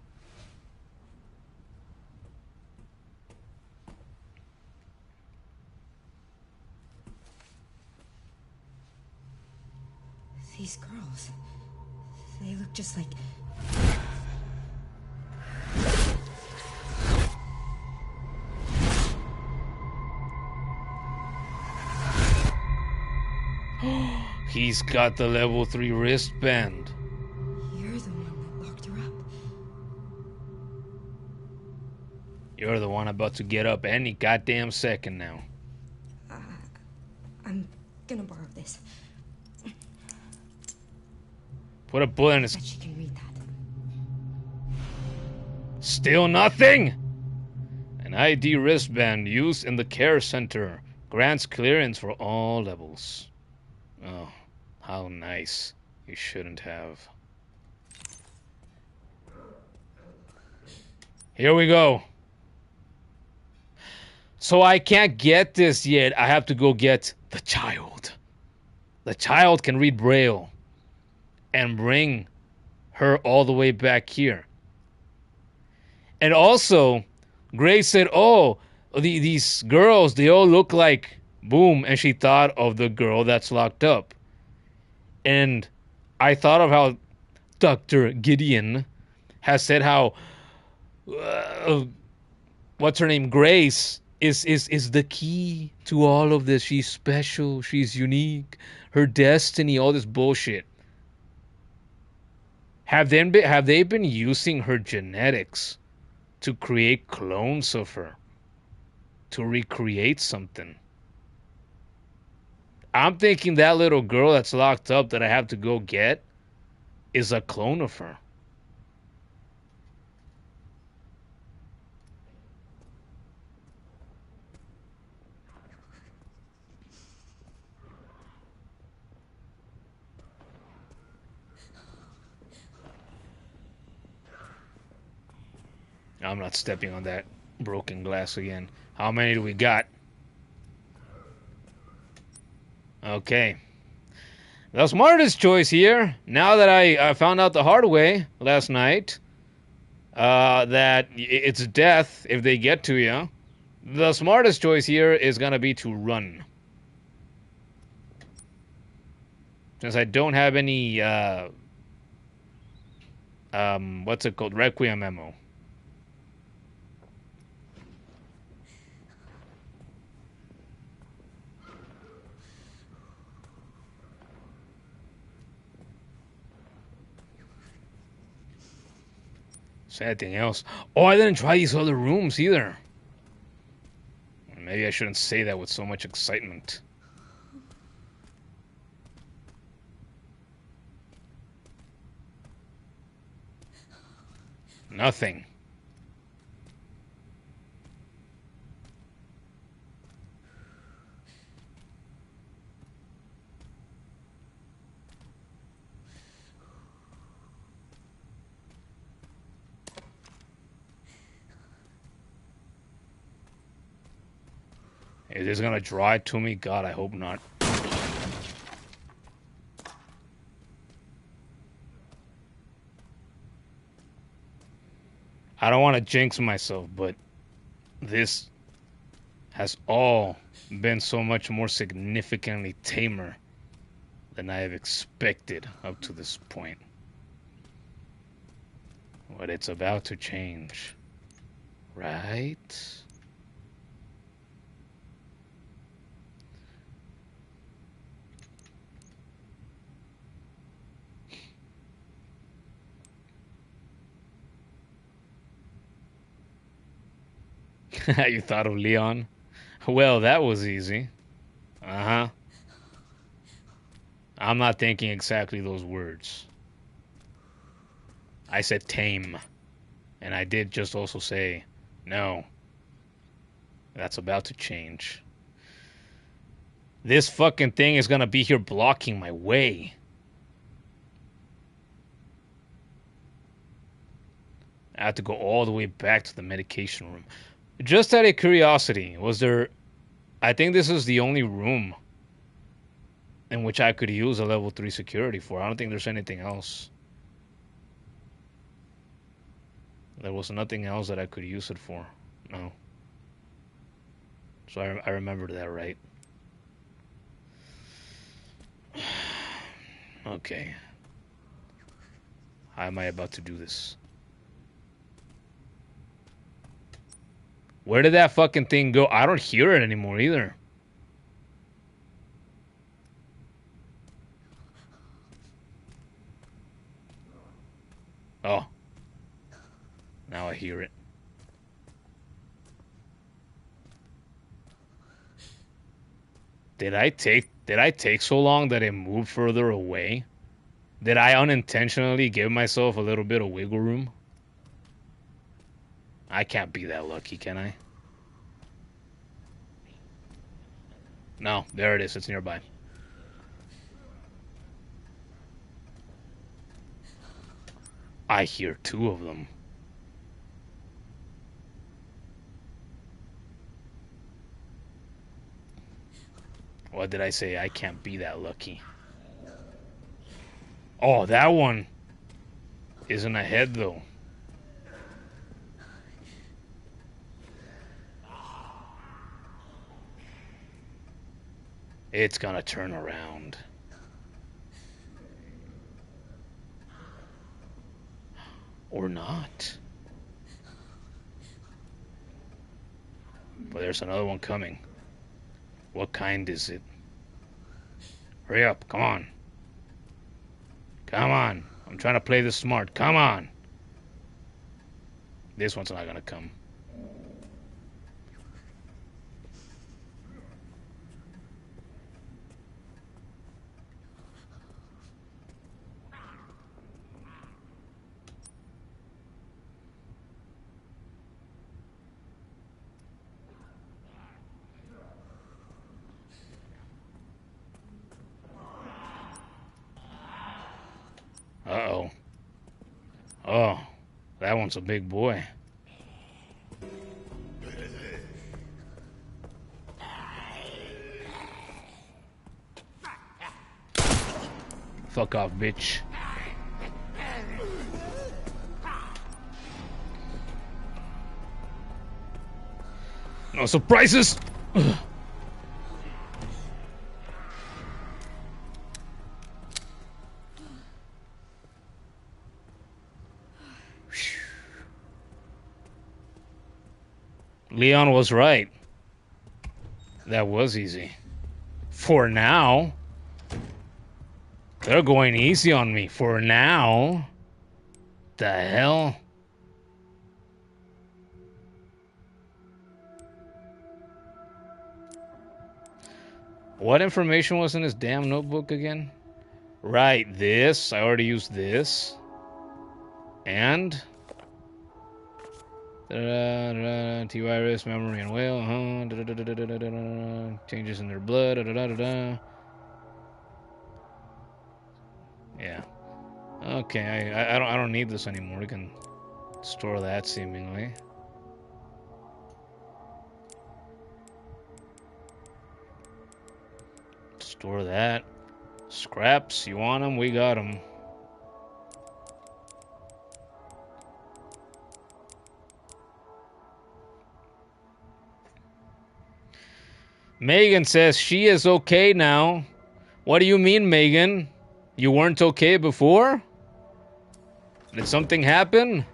These girls. They look just like... He's got the level 3 wristband. You're the one that locked her up. You're the one about to get up any goddamn second now. I'm gonna borrow this. Put a bullet in his... Bet she can read that. Still nothing? An ID wristband used in the care center grants clearance for all levels. Oh, how nice. You shouldn't have. Here we go. So I can't get this yet. I have to go get the child. The child can read Braille and bring her all the way back here. And also, Grace said, oh, these girls, they all look like boom. And she thought of the girl that's locked up. And I thought of how Dr. Gideon has said how, what's her name? Grace is the key to all of this. She's special. She's unique. Her destiny, all this bullshit. Have they been using her genetics to create clones of her? To recreate something? I'm thinking that little girl that's locked up that I have to go get is a clone of her. I'm not stepping on that broken glass again. How many do we got? Okay. The smartest choice here, now that I found out the hard way last night, that it's death if they get to you, the smartest choice here is going to be to run. Since I don't have any, what's it called? Requiem ammo. Is there anything else? Oh, I didn't try these other rooms either. Maybe I shouldn't say that with so much excitement. Nothing. Is this gonna draw it to me? God, I hope not. I don't want to jinx myself, but this has all been so much more significantly tamer than I have expected up to this point. But it's about to change, right? You thought of Leon? Well, that was easy. Uh-huh. I'm not thinking exactly those words. I said tame. And I did just also say, no. That's about to change. This fucking thing is gonna be here blocking my way. I have to go all the way back to the medication room. Just out of curiosity, was there... I think this is the only room in which I could use a level 3 security for. I don't think there's anything else. There was nothing else that I could use it for. No. So I remembered that right. Okay. How am I about to do this? Where did that fucking thing go? I don't hear it anymore either. Oh. Now I hear it. Did I take so long that it moved further away? Did I unintentionally give myself a little bit of wiggle room? I can't be that lucky, can I? No, there it is. It's nearby. I hear two of them. What did I say? I can't be that lucky. Oh, that one isn't ahead, though. It's gonna turn around. Or not. But there's another one coming. What kind is it? Hurry up, come on. Come on. I'm trying to play this smart. Come on. This one's not gonna come. Uh-oh. Oh, that one's a big boy. Fuck off, bitch. No surprises! Ugh. Leon was right. That was easy. For now. They're going easy on me. For now. The hell? What information was in this damn notebook again? Right, this. I already used this. And... T-virus, memory, and whale. Changes in their blood. Yeah. Okay, I don't need this anymore. We can store that seemingly. Store that. Scraps, you want them? We got them. Megan says she is okay now. What do you mean, Megan? You weren't okay before? Did something happen?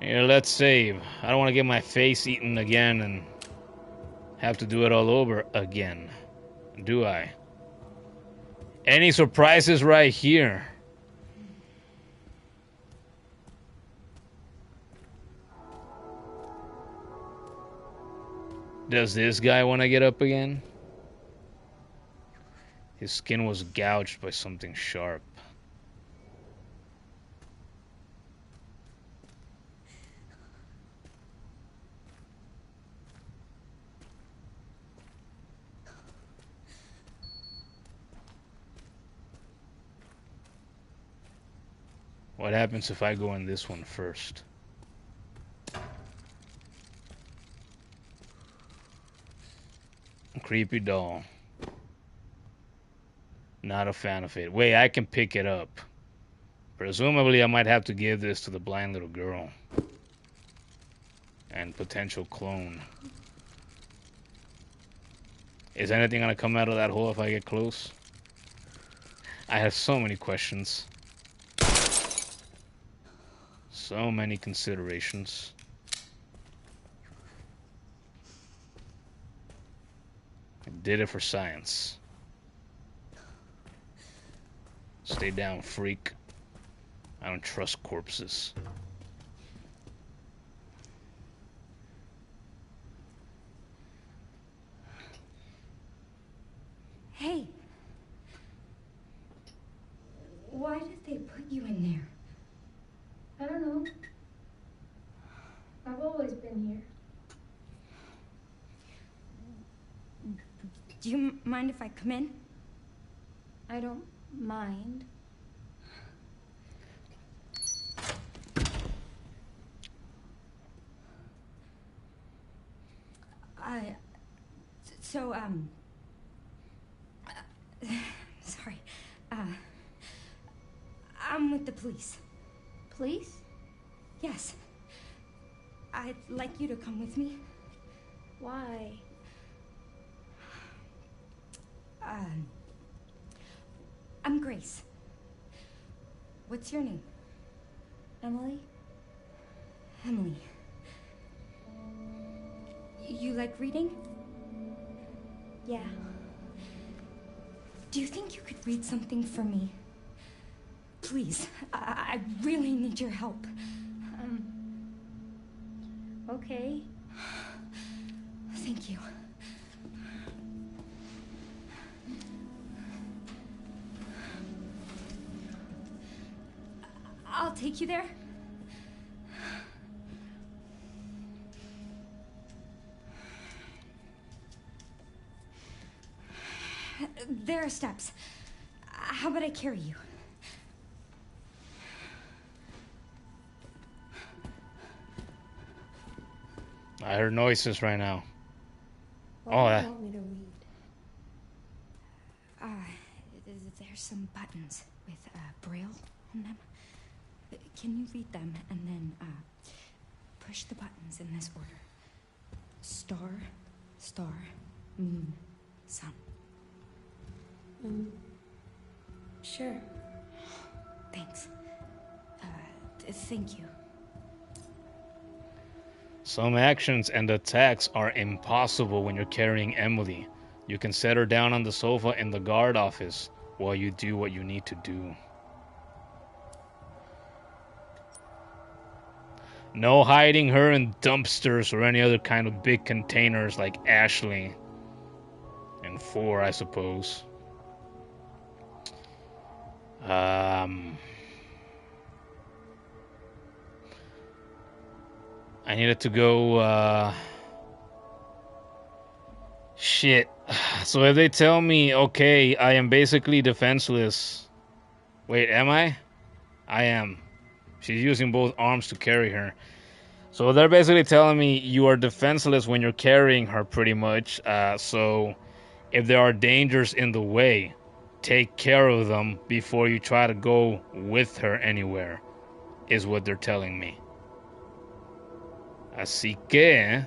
Here, let's save. I don't want to get my face eaten again and have to do it all over again. Do I? Any surprises right here? Does this guy want to get up again? His skin was gouged by something sharp. What happens if I go in this one first? Creepy doll. Not a fan of it. Wait, I can pick it up. Presumably, I might have to give this to the blind little girl. And potential clone. Is anything gonna come out of that hole if I get close? I have so many questions. So many considerations. I did it for science. Stay down, freak. I don't trust corpses. Hey. Why did they put you in there? I don't know. I've always been here. Do you mind if I come in? I don't mind. So, sorry. I'm with the police. Police? Yes. I'd like you to come with me. Why? I'm Grace. What's your name? Emily? Emily. You like reading? Yeah. Do you think you could read something for me? Please, I really need your help. Okay. Thank you. I'll take you there. There are steps. How about I carry you? I heard noises right now. What Oh, do yeah. you want me to read? There's some buttons with braille on them. Can you read them and then push the buttons in this order? Star, star, moon, sun. Sure. Thanks. Thank you. Some actions and attacks are impossible when you're carrying Emily. You can set her down on the sofa in the guard office while you do what you need to do. No hiding her in dumpsters or any other kind of big containers like Ashley. And 4, I suppose. I needed to go, shit. So if they tell me, okay, I am basically defenseless. Wait, am I? I am. She's using both arms to carry her. So they're basically telling me you are defenseless when you're carrying her, pretty much. So if there are dangers in the way, take care of them before you try to go with her anywhere, is what they're telling me. Así que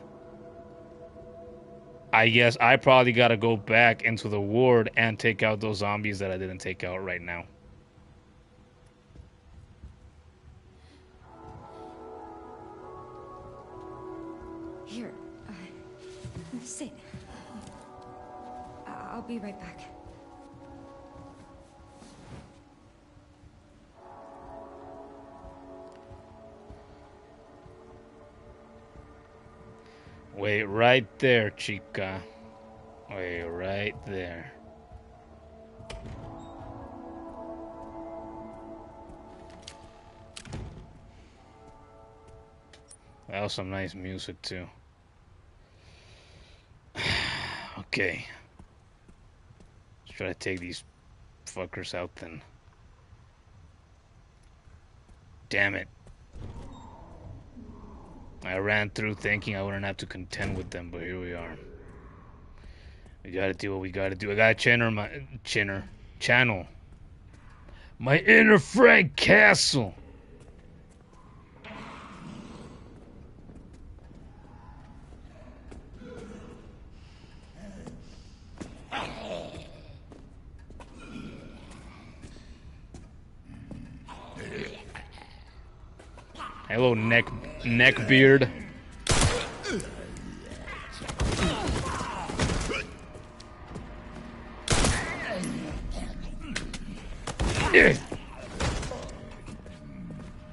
I guess I probably gotta go back into the ward and take out those zombies that I didn't take out right now. Here, sit. I'll be right back. Wait right there, chica. Wait right there. That was some nice music too. Okay. Let's try to take these fuckers out then. Damn it. I ran through thinking I wouldn't have to contend with them, but here we are. We gotta do what we gotta do. I gotta channel my inner Frank Castle. Hello, neck beard.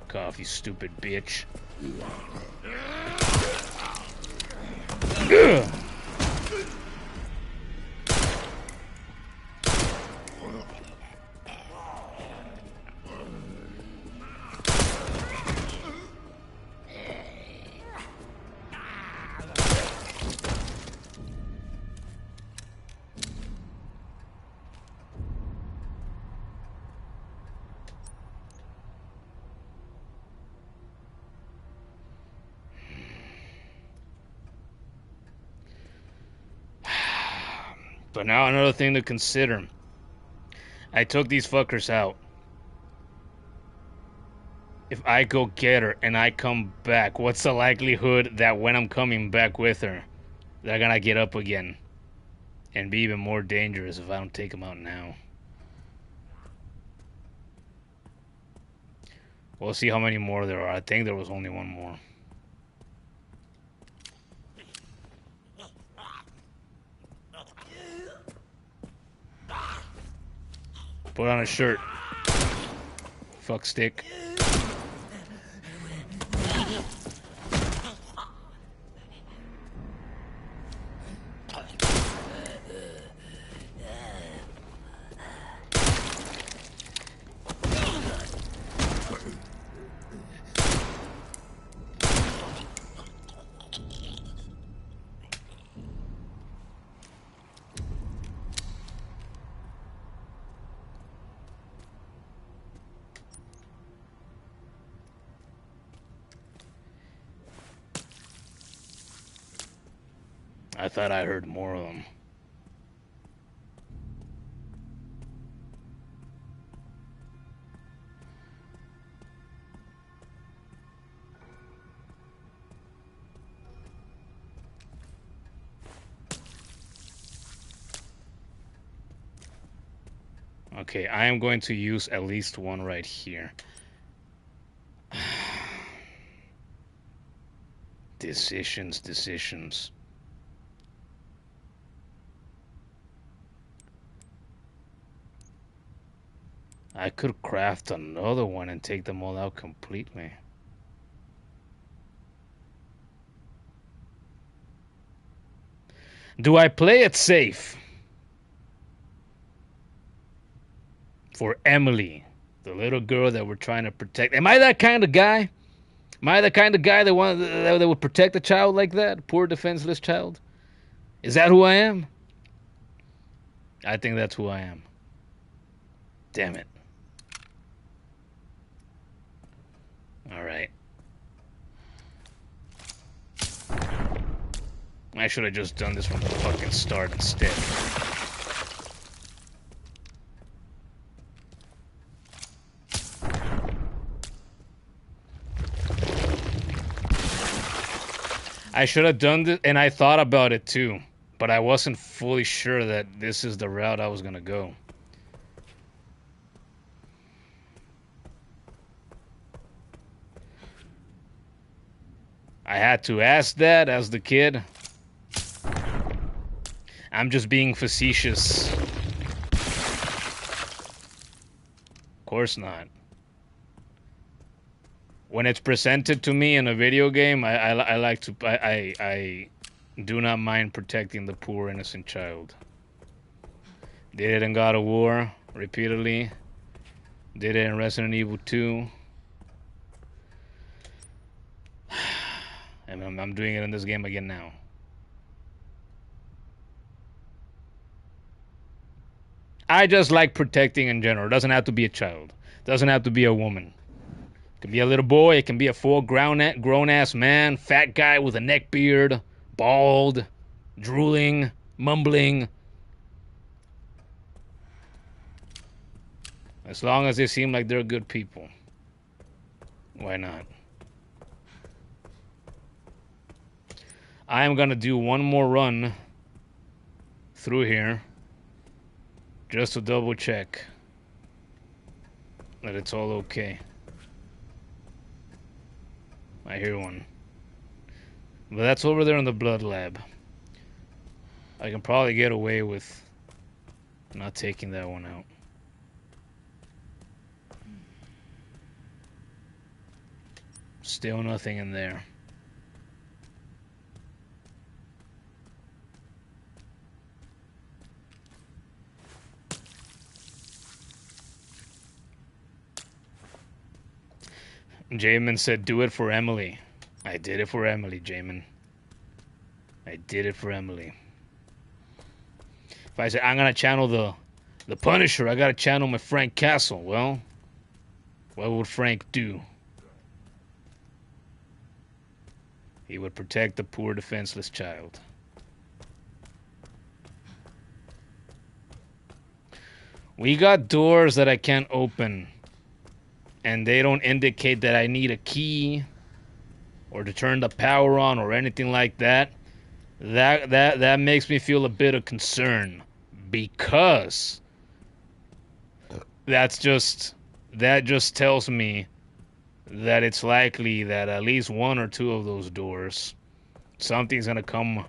Cough, you stupid bitch. But now another thing to consider. I took these fuckers out. If I go get her and I come back, what's the likelihood that when I'm coming back with her, they're gonna get up again? And be even more dangerous if I don't take them out now. We'll see how many more there are. I think there was only one more. Put on a shirt. Fuck stick. I thought I heard more of them. Okay, I am going to use at least one right here. Decisions. I could craft another one and take them all out completely. Do I play it safe? For Emily, the little girl that we're trying to protect. Am I that kind of guy? Am I the kind of guy that would protect a child like that? Poor defenseless child? Is that who I am? I think that's who I am. Damn it. Alright. I should have just done this from the fucking start instead. I should have done this, and I thought about it too, but I wasn't fully sure that this is the route I was gonna go. I had to ask that as the kid. I'm just being facetious. Of course not. When it's presented to me in a video game, I like to I do not mind protecting the poor innocent child. Did it in God of War repeatedly. Did it in Resident Evil 2. And I'm doing it in this game again now. I just like protecting in general. It doesn't have to be a child. It doesn't have to be a woman. It can be a little boy. It can be a full grown-ass man. Fat guy with a neck beard. Bald. Drooling. Mumbling. As long as they seem like they're good people. Why not? I am gonna do one more run through here. Just to double check that it's all okay. I hear one. But that's over there in the blood lab. I can probably get away with not taking that one out. Still nothing in there. Jamin said, do it for Emily. I did it for Emily, Jamin. I did it for Emily. If I said, I'm going to channel the Punisher, I got to channel my Frank Castle. Well, what would Frank do? He would protect the poor defenseless child. We got doors that I can't open. And they don't indicate that I need a key or to turn the power on or anything like that. That makes me feel a bit of concern, because that just tells me that it's likely that at least one or two of those doors, something's gonna come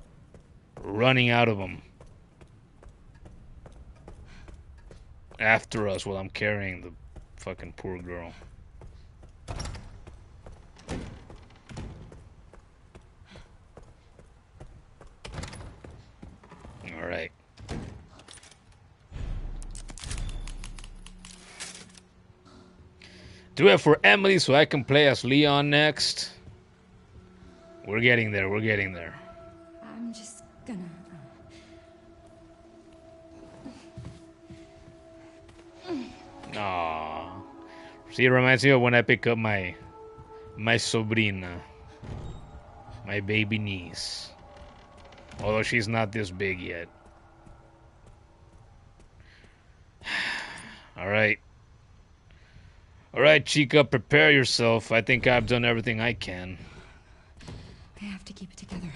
running out of them after us while I'm carrying the fucking poor girl. All right. Do it for Emily so I can play as Leon next. We're getting there. We're getting there. I'm just gonna. Aww. See, it reminds me of when I pick up my sobrina, my baby niece. Although she's not this big yet. Alright. Alright, Chica, prepare yourself. I think I've done everything I can. I have to keep it together.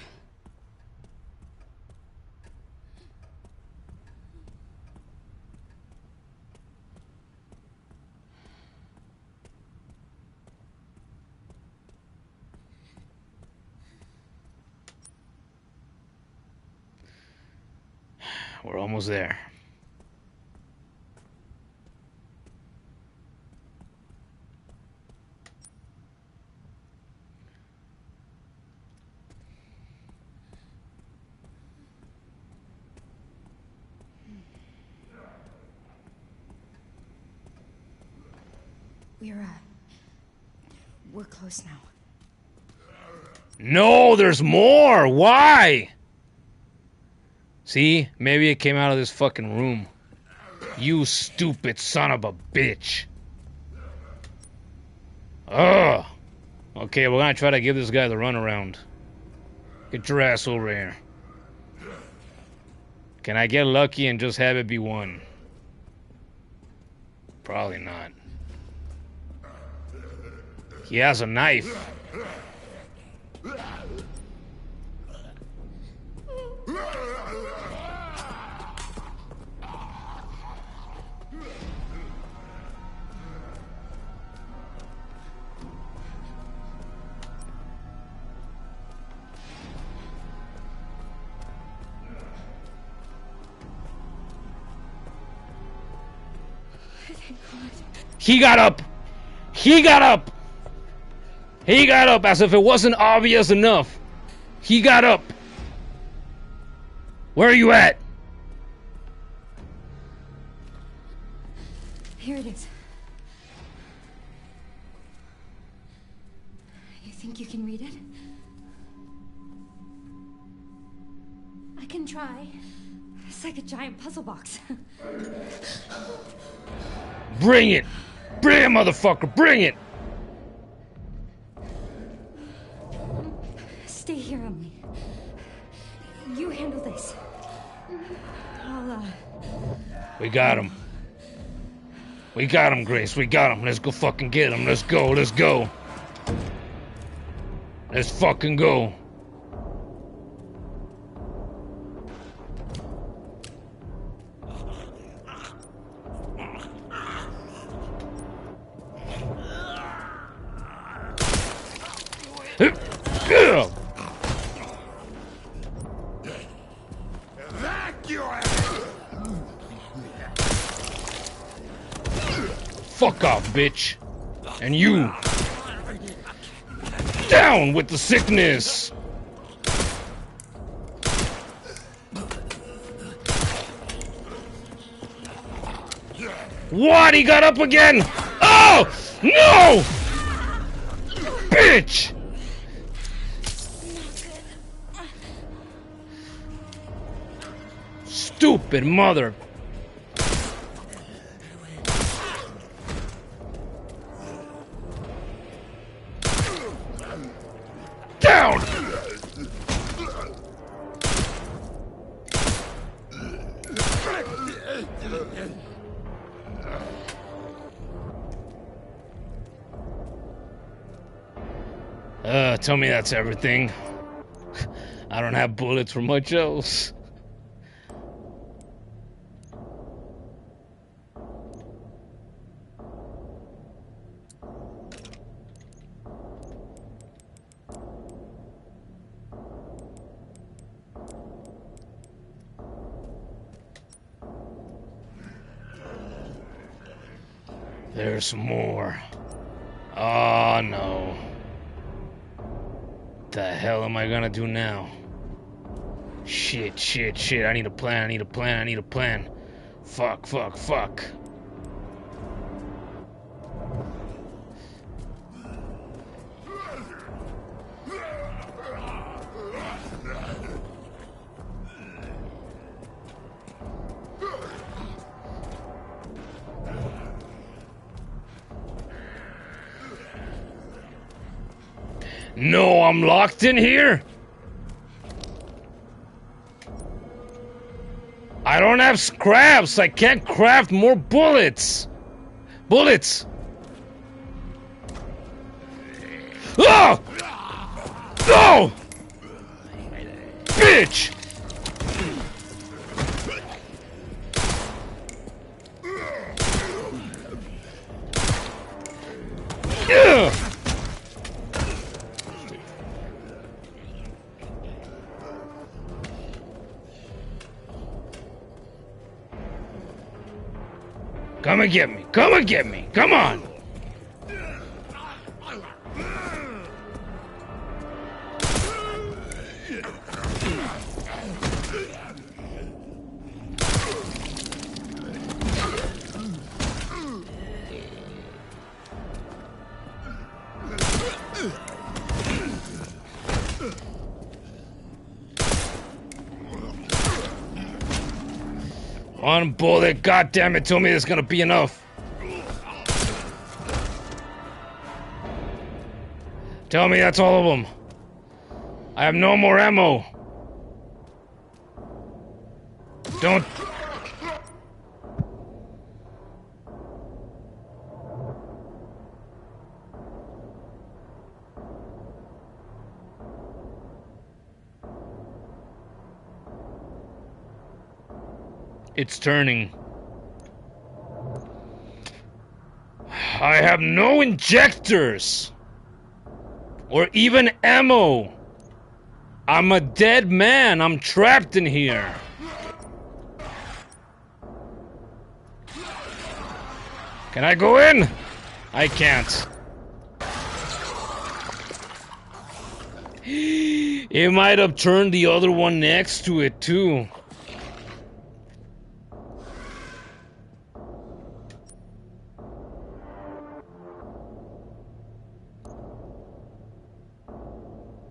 We're almost there. We're close now. No, there's more! Why? See? Maybe it came out of this fucking room. You stupid son of a bitch. Ugh. Okay, we're gonna try to give this guy the runaround. Get your ass over here. Can I get lucky and just have it be one? Probably not. He has a knife. He got up! He got up! He got up as if it wasn't obvious enough. He got up. Where are you at? Here it is. You think you can read it? I can try. It's like a giant puzzle box. Bring it! Bring it, motherfucker! Bring it! Stay here, Emily. You handle this. We got him. We got him, Grace. We got him. Let's go fucking get him. Let's go. Let's go. Let's fucking go. Fuck off, bitch. And you. Down with the sickness. What? He got up again? Oh! No! Bitch! Stupid mother. Down! Tell me that's everything. I don't have bullets for much else. There's more. Oh no. What the hell am I gonna do now? Shit, shit, shit. I need a plan, I need a plan, I need a plan. Fuck, fuck, fuck. No, I'm locked in here? I don't have scraps. I can't craft more bullets. Bullets. Oh! No! Bitch! Ugh! Come and get me. Come and get me. Come on. One bullet, goddammit, tell me there's gonna be enough. Tell me that's all of them. I have no more ammo. Don't... It's turning. I have no injectors! Or even ammo! I'm a dead man! I'm trapped in here! Can I go in? I can't. It might have turned the other one next to it too.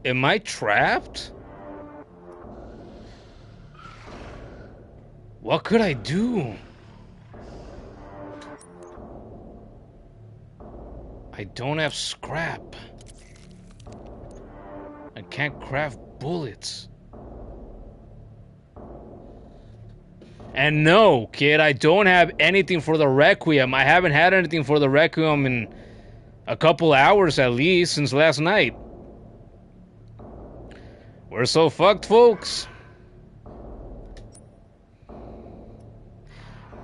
Am I trapped? What could I do? I don't have scrap. I can't craft bullets. And no, kid, I don't have anything for the requiem. I haven't had anything for the requiem in a couple hours at least since last night. We're so fucked, folks.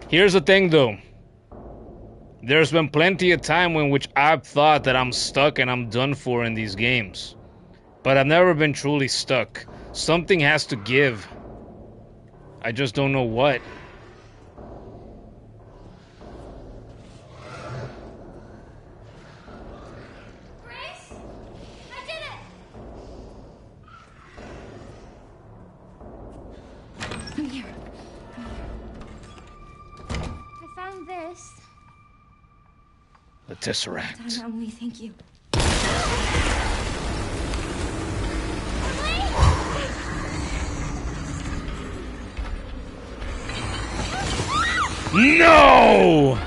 Here's the thing, though. There's been plenty of time in which I've thought that I'm stuck and I'm done for in these games. But I've never been truly stuck. Something has to give. I just don't know what. Grace? I did it! Come here. I found this. The Tesseract. Emily, thank you. No!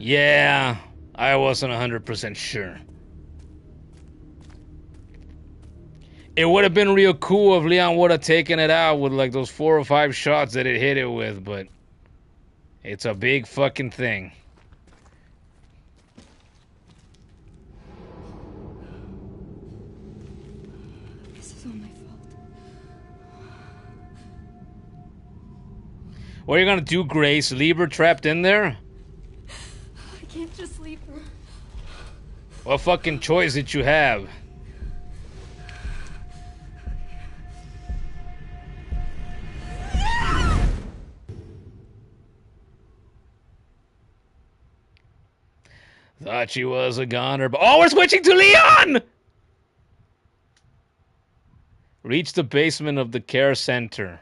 Yeah, I wasn't 100% sure. It would have been real cool if Leon would have taken it out with like those 4 or 5 shots that it hit it with, but it's a big fucking thing. This is all my fault. What are you gonna do, Grace? Leave her trapped in there? I can't just leave her. What fucking choice did you have? Thought she was a goner, but oh, we're switching to Leon! Reach the basement of the care center.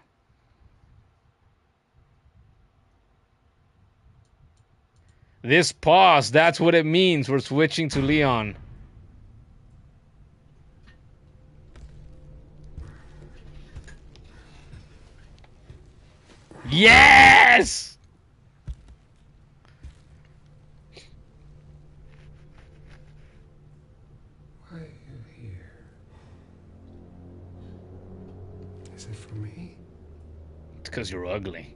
This pause, that's what it means. We're switching to Leon. Yes! Why are you here? Is it for me? It's because you're ugly.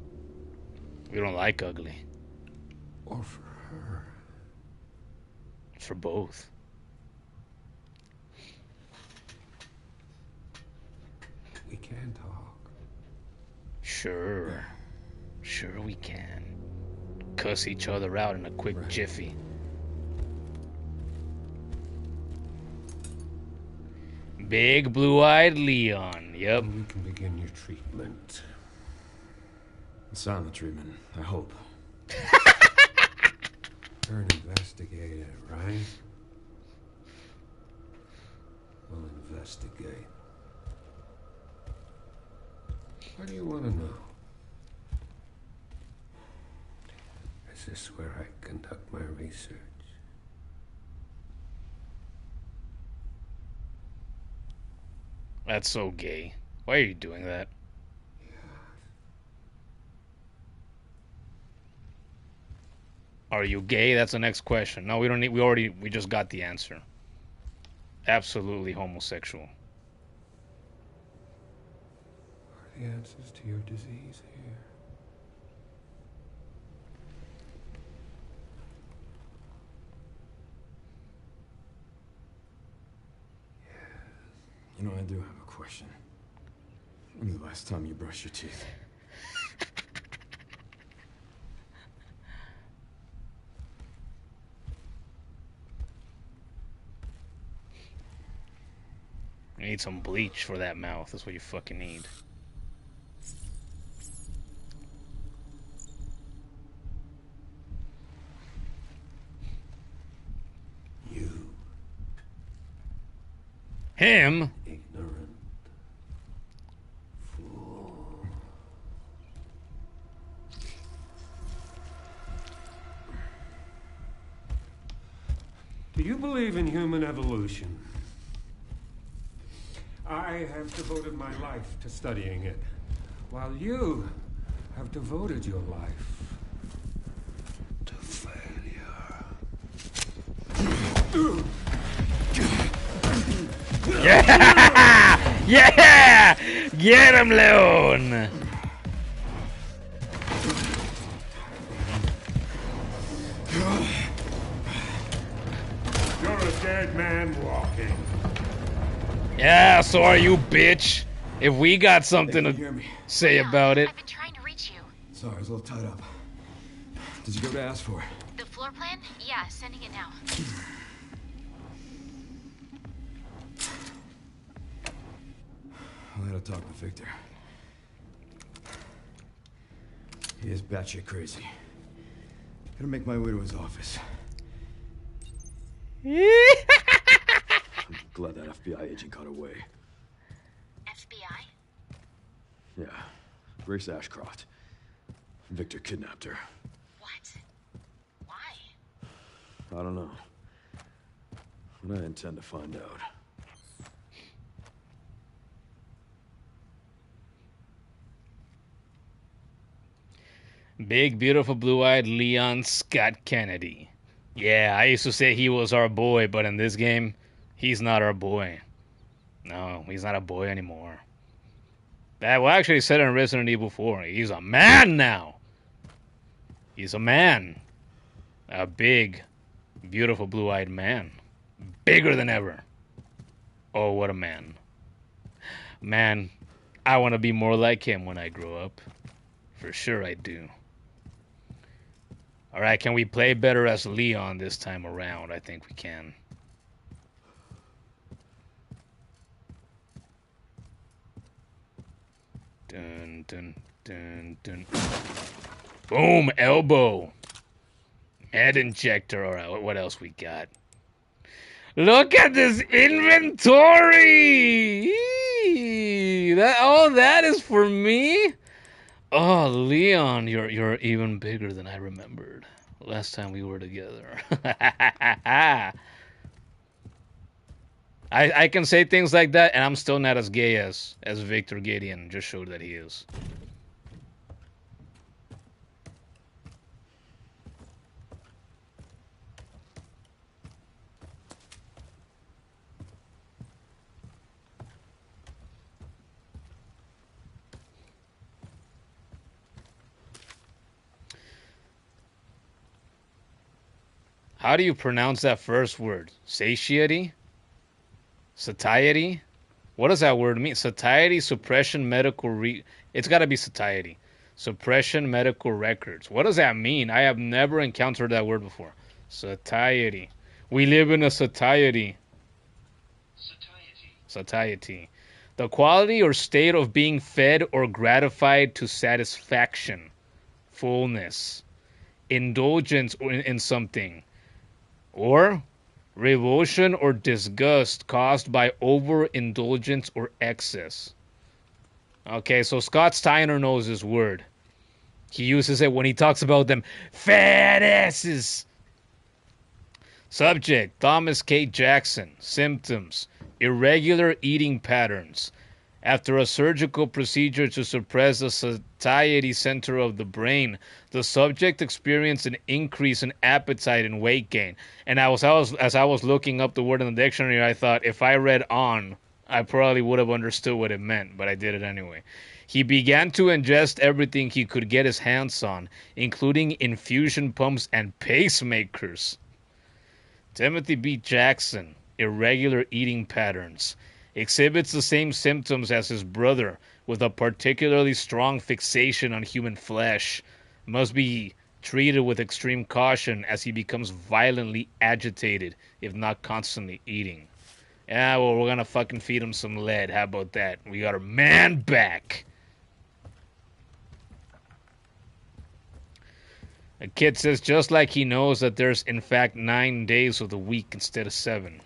We don't like ugly. Or for her? It's for both. We can talk. Sure. Sure we can. Cuss each other out in a quick jiffy. Big blue-eyed Leon. Yep. And we can begin your treatment. Silent treatment, I hope. You're an investigator, right? We'll investigate. What do you want to know? Is this where I conduct my research? That's so gay. Why are you doing that? Are you gay? That's the next question. No, we don't need. We just got the answer. Absolutely homosexual. Are the answers to your disease here? You know, I do have a question. When's the last time you brushed your teeth? You need some bleach for that mouth. That's what you fucking need. You Him? ignorant fool. Do you believe in human evolution? I have devoted my life to studying it, while you have devoted your life to failure. Yeah! Yeah! Get him, Leon! You're a dead man walking. Yeah, so are you, bitch. If we got something Hey, to can you hear me? say about it. I've been trying to reach you. Sorry, I was a little tied up. Did you go to ask for it? The floor plan? Yeah, sending it now. I had a talk with Victor. He is batshit crazy. Gonna make my way to his office. I'm glad that FBI agent got away. FBI? Yeah, Grace Ashcroft. Victor kidnapped her. What? Why? I don't know. But I intend to find out. Big, beautiful, blue-eyed Leon Scott Kennedy. Yeah, I used to say he was our boy, but in this game, he's not our boy. No, he's not a boy anymore. That well, actually said in Resident Evil 4. He's a man now. He's a man. A big, beautiful blue-eyed man. Bigger than ever. Oh, what a man. Man, I want to be more like him when I grow up. For sure I do. Alright, can we play better as Leon this time around? I think we can. Dun, dun, dun, dun. Boom, elbow. Head injector. Alright, what else we got? Look at this inventory! That is for me? Oh, Leon, you're even bigger than I remembered. Last time we were together. I can say things like that, and I'm still not as gay as Victor Gideon just showed that he is. How do you pronounce that first word? Satiety? Satiety? What does that word mean? Satiety, suppression, medical It's gotta be satiety. Suppression, medical records. What does that mean? I have never encountered that word before. Satiety. We live in a satiety. Satiety. The quality or state of being fed or gratified to satisfaction. Fullness. Indulgence in something. Or revulsion or disgust caused by overindulgence or excess. Okay, so Scott Steiner knows this word. He uses it when he talks about them fat asses. Subject, Thomas K. Jackson. Symptoms, irregular eating patterns. After a surgical procedure to suppress the satiety center of the brain, the subject experienced an increase in appetite and weight gain. And as I was looking up the word in the dictionary, I thought if I read on, I probably would have understood what it meant, but I did it anyway. He began to ingest everything he could get his hands on, including infusion pumps and pacemakers. Timothy B. Jackson, irregular eating patterns. Exhibits the same symptoms as his brother, with a particularly strong fixation on human flesh. Must be treated with extreme caution as he becomes violently agitated, if not constantly eating. Yeah, well, we're gonna fucking feed him some lead. How about that? We got our man back. A kid says just like he knows that there's in fact 9 days of the week instead of 7.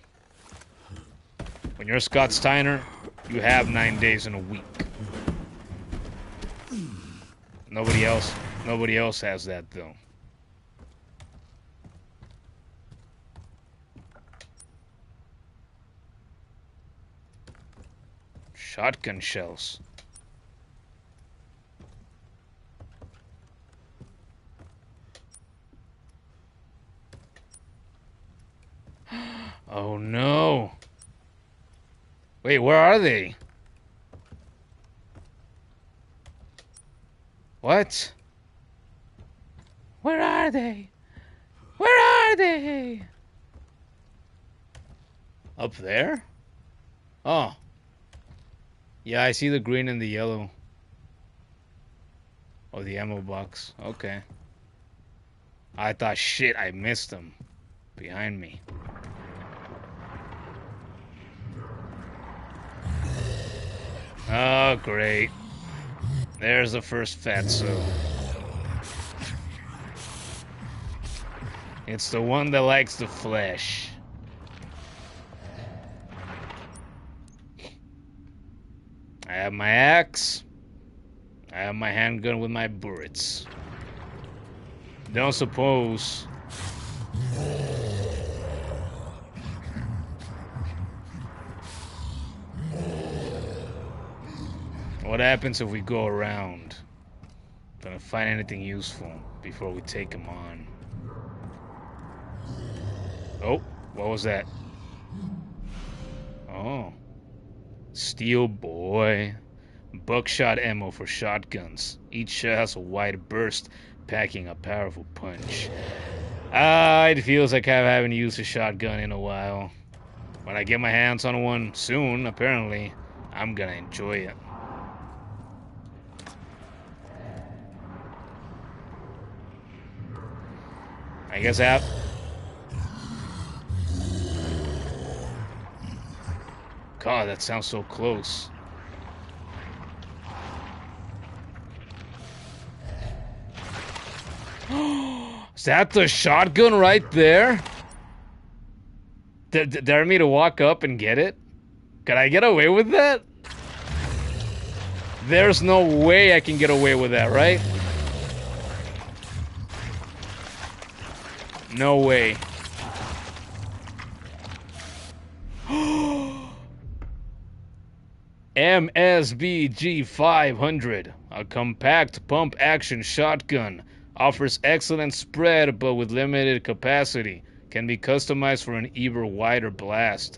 When you're Scott Steiner, you have 9 days in a week. Nobody else has that though. Shotgun shells. Oh no. Wait, where are they? What? Where are they? Where are they? Up there? Oh. Yeah, I see the green and the yellow. Oh, the ammo box. Okay. I thought, shit, I missed them. Behind me. Oh, great. There's the first fatso. It's the one that likes the flesh. I have my axe. I have my handgun with my bullets. Don't suppose... What happens if we go around? Don't find anything useful before we take him on. Oh, what was that? Oh. Steel boy. Buckshot ammo for shotguns. Each shell has a wide burst, packing a powerful punch. It feels like I haven't used a shotgun in a while. When I get my hands on one soon, apparently, I'm gonna enjoy it. I guess I have... God, that sounds so close. Is that the shotgun right there? Dare me to walk up and get it? Can I get away with that? There's no way I can get away with that, right? No way. MSBG 500, a compact pump-action shotgun, offers excellent spread but with limited capacity. Can be customized for an even wider blast.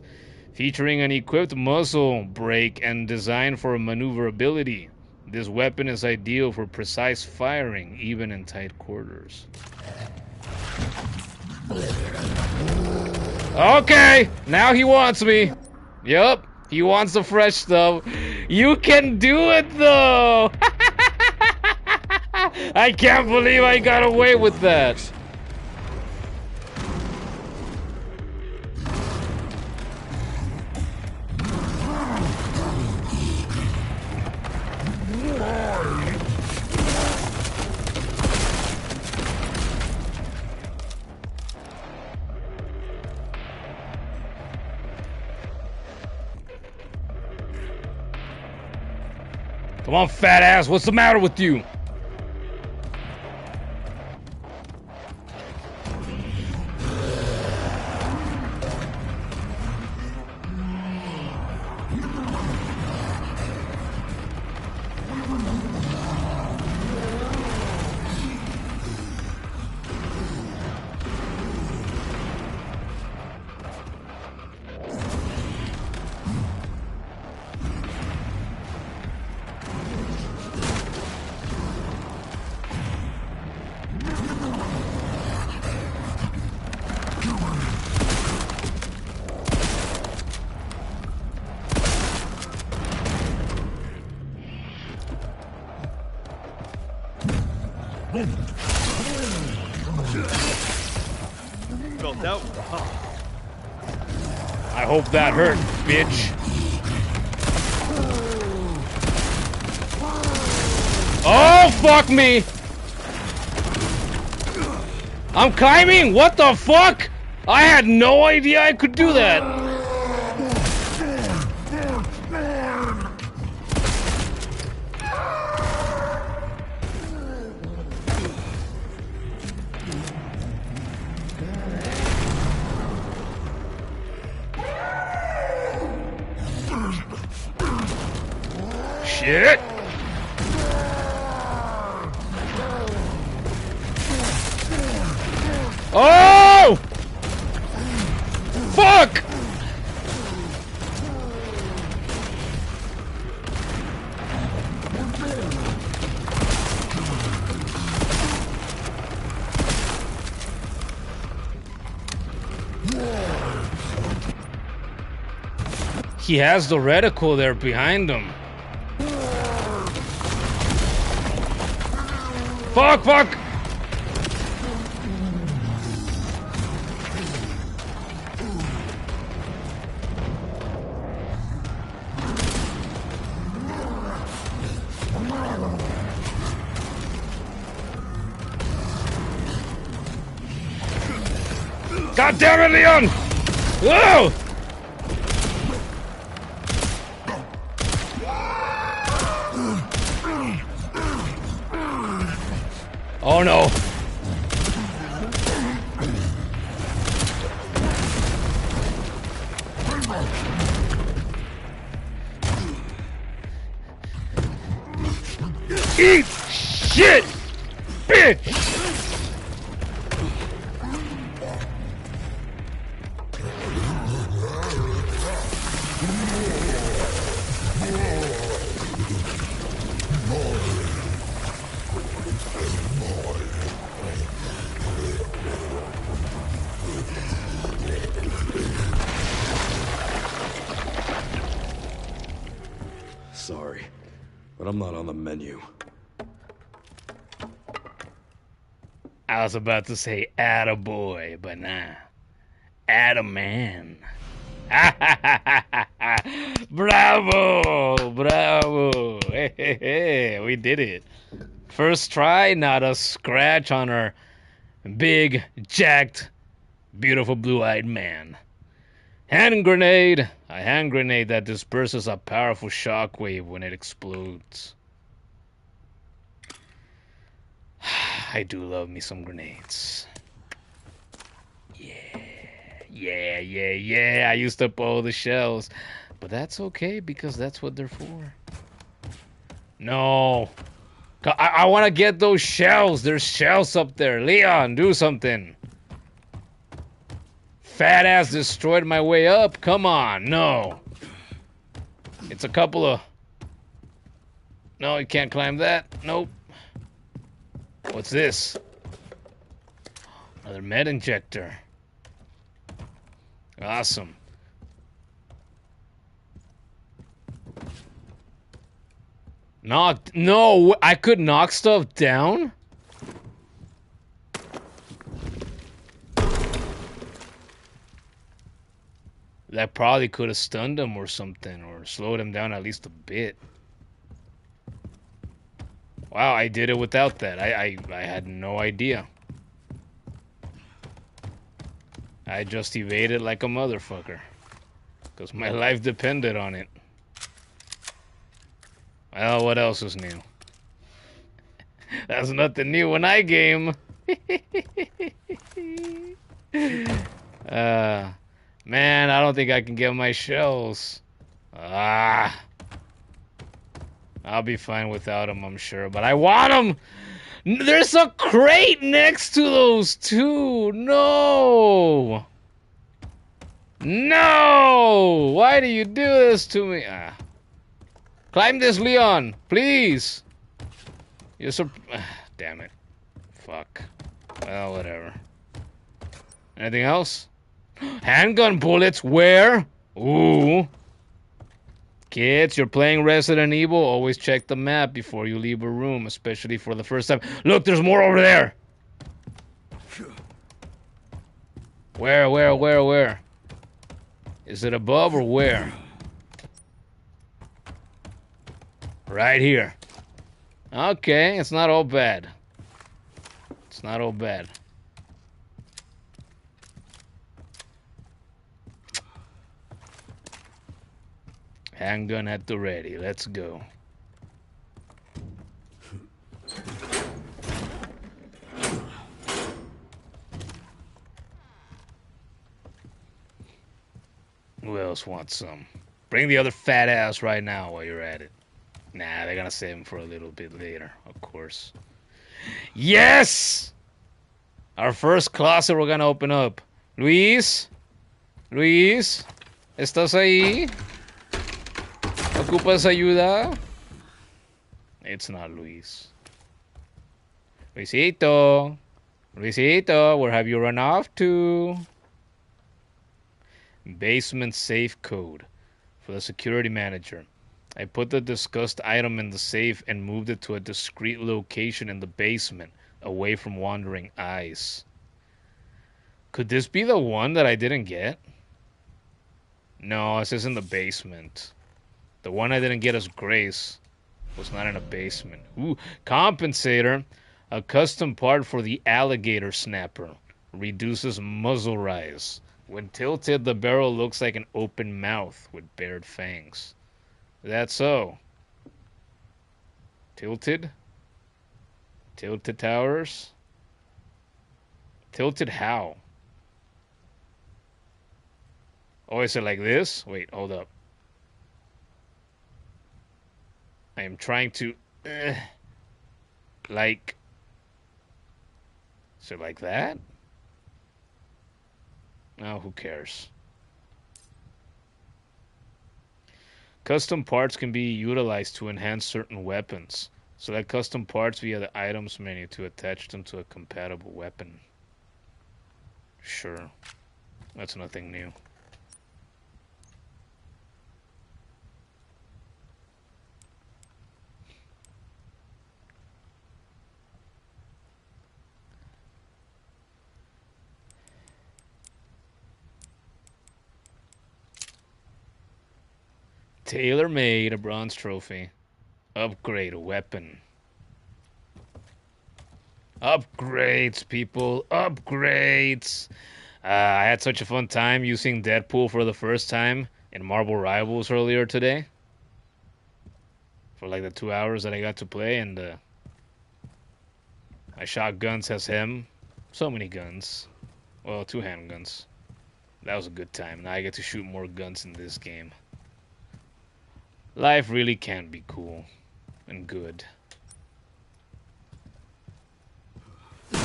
Featuring an equipped muzzle brake and designed for maneuverability, this weapon is ideal for precise firing, even in tight quarters. Okay, now he wants me. Yup, he wants the fresh stuff. You can do it though. I can't believe I got away with that. Come on, fat ass, what's the matter with you? Felt that one, huh? I hope that hurt, bitch. Oh, fuck me! I'm climbing? What the fuck? I had no idea I could do that. Shit! Oh! Fuck! He has the reticle there behind him. Fuck, fuck! God damn it, Leon! Whoa! Oh no! Eat shit, bitch! sorry, but I'm not on the menu. I was about to say attaboy, but nah. Attaman. Bravo! Bravo! Hey, hey, hey, we did it. First try, not a scratch on our big, jacked, beautiful blue-eyed man. Hand grenade. A hand grenade that disperses a powerful shockwave when it explodes. I do love me some grenades. Yeah. I used up all the shells. But that's okay because that's what they're for. No. I want to get those shells. There's shells up there. Leon, do something. Fat ass destroyed my way up. Come on. No. It's a couple of... No, you can't climb that. Nope. What's this? Another med injector. Awesome. Knocked. No, I could knock stuff down? That probably could have stunned him or something, or slowed him down at least a bit. Wow, I did it without that. I had no idea. I just evaded like a motherfucker. Because my life depended on it. Well, what else is new? That's nothing new when I game. Man, I don't think I can get my shells. I'll be fine without them, I'm sure. But I want them! There's a crate next to those two! No! No! Why do you do this to me? Climb this, Leon! Please! You're so... Damn it. Fuck. Well, whatever. Anything else? Handgun bullets, where? Ooh. Kids, you're playing Resident Evil, always check the map before you leave a room, especially for the first time. Look, there's more over there! Where? Is it above or where? Right here. Okay, it's not all bad. It's not all bad. Handgun at the ready. Let's go. Who else wants some? Bring the other fat ass right now while you're at it. Nah, they're gonna save him for a little bit later, of course. Yes! Our first closet we're gonna open up. Luis? Luis? ¿Estás ahí? ¿Ocupas ayuda? It's not Luis. Luisito. Luisito, where have you run off to? Basement safe code for the security manager. I put the discussed item in the safe and moved it to a discreet location in the basement, away from wandering eyes. Could this be the one that I didn't get? No, this is in the basement. The one I didn't get as Grace was not in a basement. Ooh, compensator. A custom part for the alligator snapper. Reduces muzzle rise. When tilted, the barrel looks like an open mouth with bared fangs. That's so. Tilted? Tilted towers? Tilted how? Oh, is it like this? Wait, hold up. I am trying to... like... Is it like that? Oh, who cares? Custom parts can be utilized to enhance certain weapons. Select custom parts via the items menu to attach them to a compatible weapon. Sure. That's nothing new. Tailor-made, a bronze trophy. Upgrade a weapon. Upgrades, people. Upgrades. I had such a fun time using Deadpool for the first time in Marvel Rivals earlier today. For like the 2 hours that I got to play, and I shot guns as him. So many guns. Well, 2 handguns. That was a good time. Now I get to shoot more guns in this game. Life really can be cool and good. I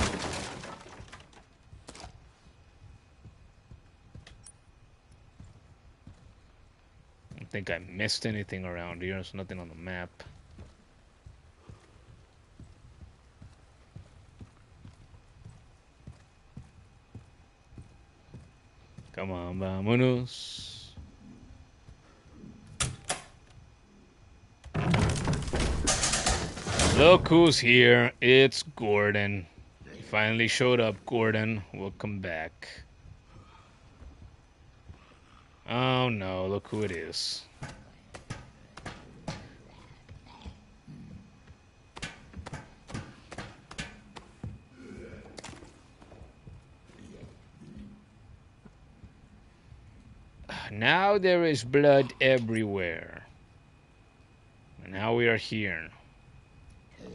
don't think I missed anything around here. There's nothing on the map. Come on, vámonos. Look who's here. It's Gordon. You finally showed up, Gordon. Welcome back. Oh no, look who it is. Now there is blood everywhere. And now we are here.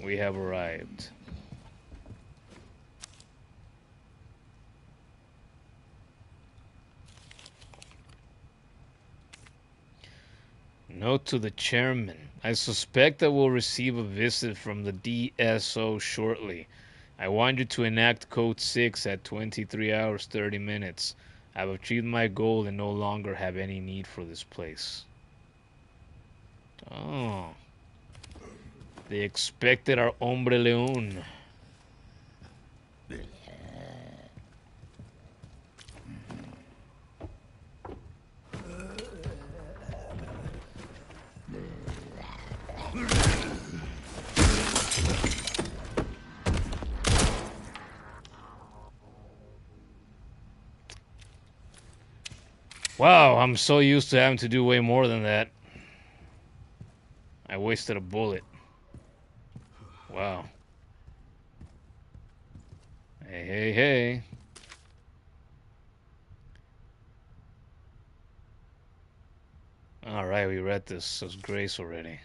We have arrived. Note to the chairman. I suspect I will receive a visit from the DSO shortly. I want you to enact Code 6 at 23 hours 30 minutes. I've achieved my goal and no longer have any need for this place. Oh. They expected our hombre león. Wow, I'm so used to having to do way more than that. I wasted a bullet. Wow. Hey, hey, hey. Alright, we read this as Grace already.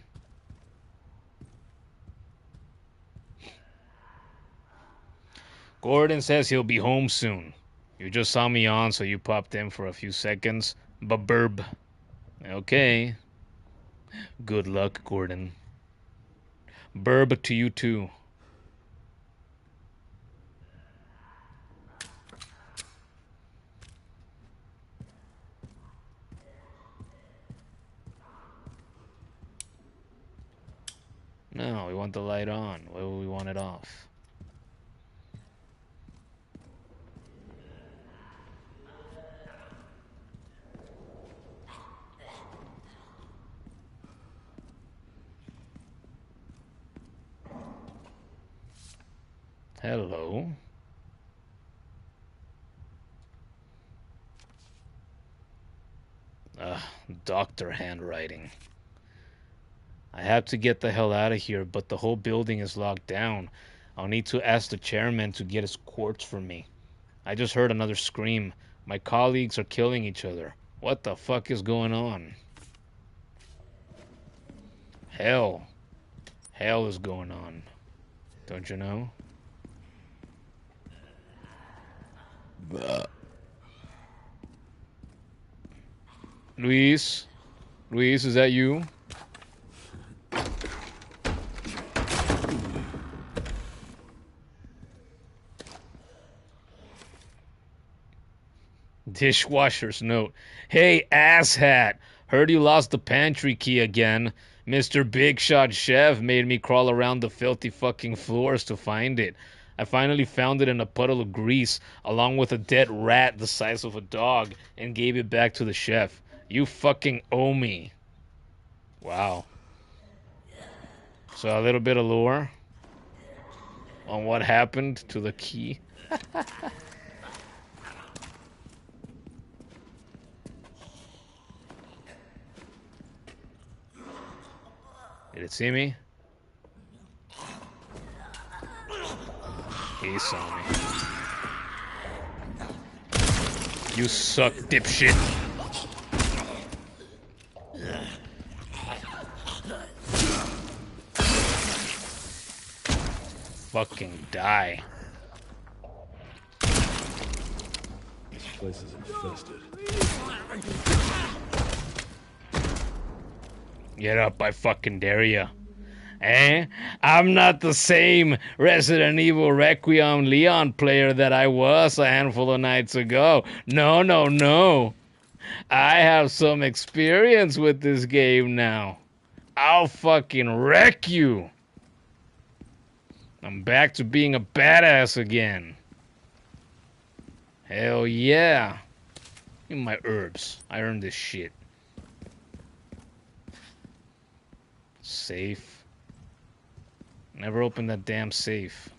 Gordon says he'll be home soon. You just saw me on, so you popped in for a few seconds. Burb. Okay. Good luck, Gordon. Burb to you too. No, we want the light on. Why would we want it off? Hello. Doctor handwriting. I have to get the hell out of here, but the whole building is locked down. I'll need to ask the chairman to get his quartz for me. I just heard another scream. My colleagues are killing each other. What the fuck is going on? Hell. Hell is going on. Don't you know? Luis? Luis, is that you? Dishwasher's note. Hey, asshat. Heard you lost the pantry key again. Mr. Big Shot Chef made me crawl around the filthy fucking floors to find it. I finally found it in a puddle of grease, along with a dead rat the size of a dog, and gave it back to the chef. You fucking owe me. Wow. So a little bit of lore on what happened to the key. Did it see me? He saw me. You suck, dipshit. Fucking die. This place is infested. Get up, I fucking dare ya. Eh? I'm not the same Resident Evil Requiem Leon player that I was a handful of nights ago. No, no, no. I have some experience with this game now. I'll fucking wreck you. I'm back to being a badass again. Hell yeah. Give me my herbs. I earned this shit. Safe. Never open that damn safe.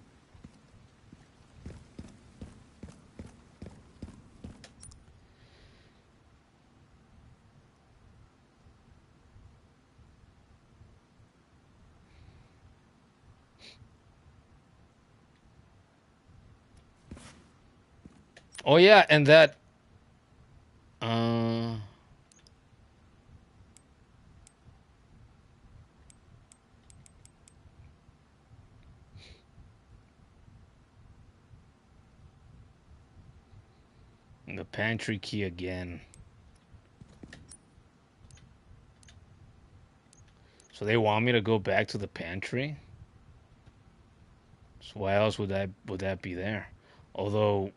Oh yeah, and that the pantry key again. So they want me to go back to the pantry? So why else would that be there? Although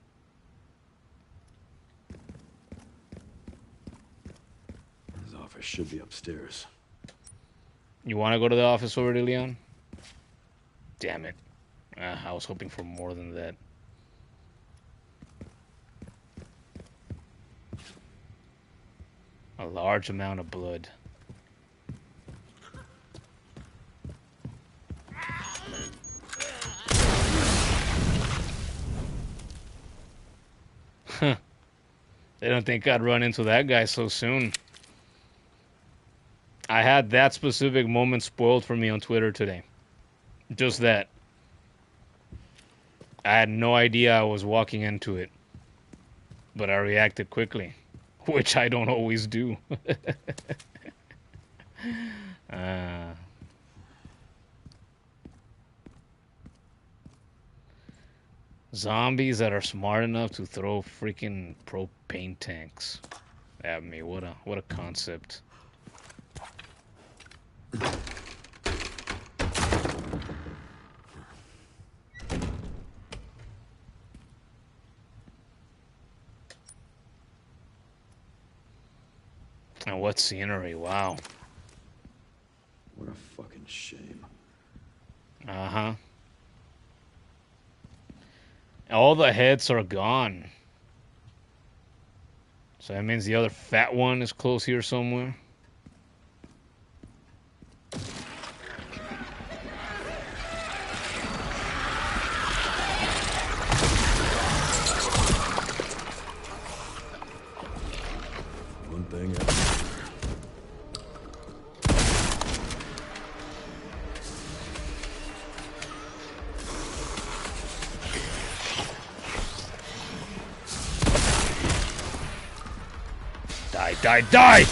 His office should be upstairs. you want to go to the office already, Leon? Damn it. I was hoping for more than that. A large amount of blood. Huh. They don't think I'd run into that guy so soon. I had that specific moment spoiled for me on Twitter today. Just that. I had no idea I was walking into it. But I reacted quickly. Which I don't always do. Zombies that are smart enough to throw freaking propane tanks at me. What a concept. And what scenery, wow. What a fucking shame. Uh-huh. All the heads are gone. So that means the other fat one is close here somewhere. One thing. Die, die, die!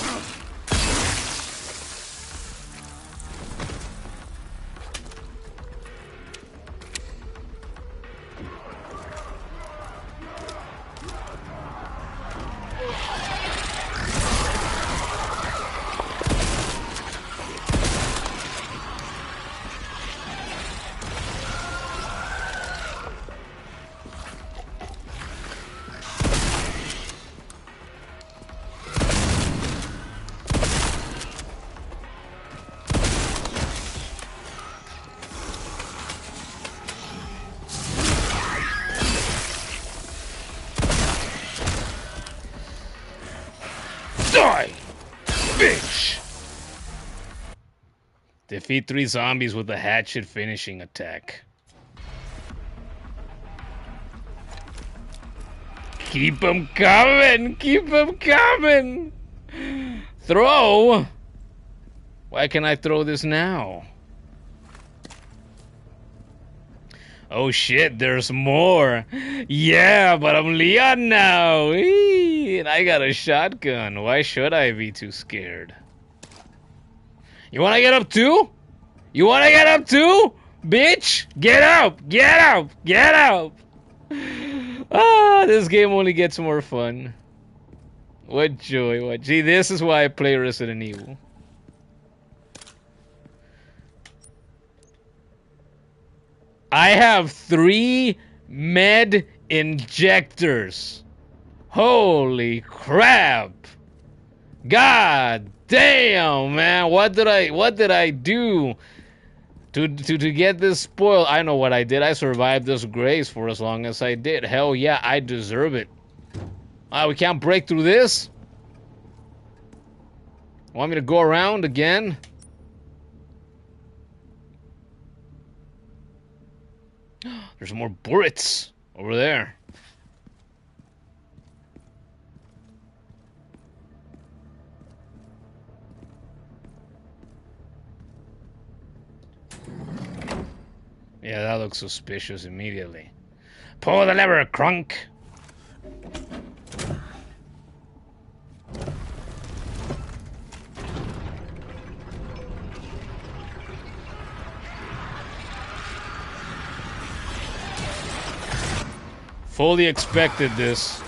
Die! Bitch! Defeat 3 zombies with a hatchet finishing attack. Keep them coming! Keep them coming! Throw! Why can I throw this now? Oh shit, there's more. Yeah, but I'm Leon now. Eee, and I got a shotgun. Why should I be too scared? You wanna get up too? You wanna get up too? Bitch! Get up! Get up! Get up! Ah, this game only gets more fun. What joy, what. Gee, this is why I play Resident Evil. I have 3 med injectors. Holy crap. God damn, man. What did I do to get this spoiled? I know what I did. I survived this grace for as long as I did. Hell yeah, I deserve it. We can't break through this? Want me to go around again? There's more bullets over there. Yeah, that looks suspicious immediately. Pull the lever, crunk! Fully expected this.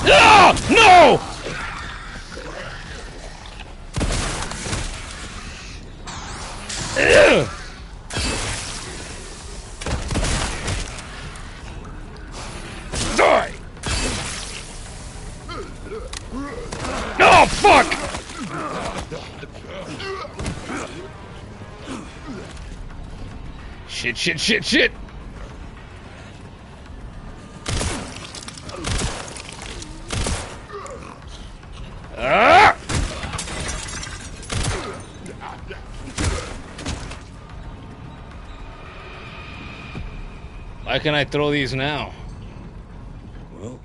Ah! No! Ugh! Die! Oh, fuck! Shit, shit, shit, shit! Ah! Why can I throw these now? Well,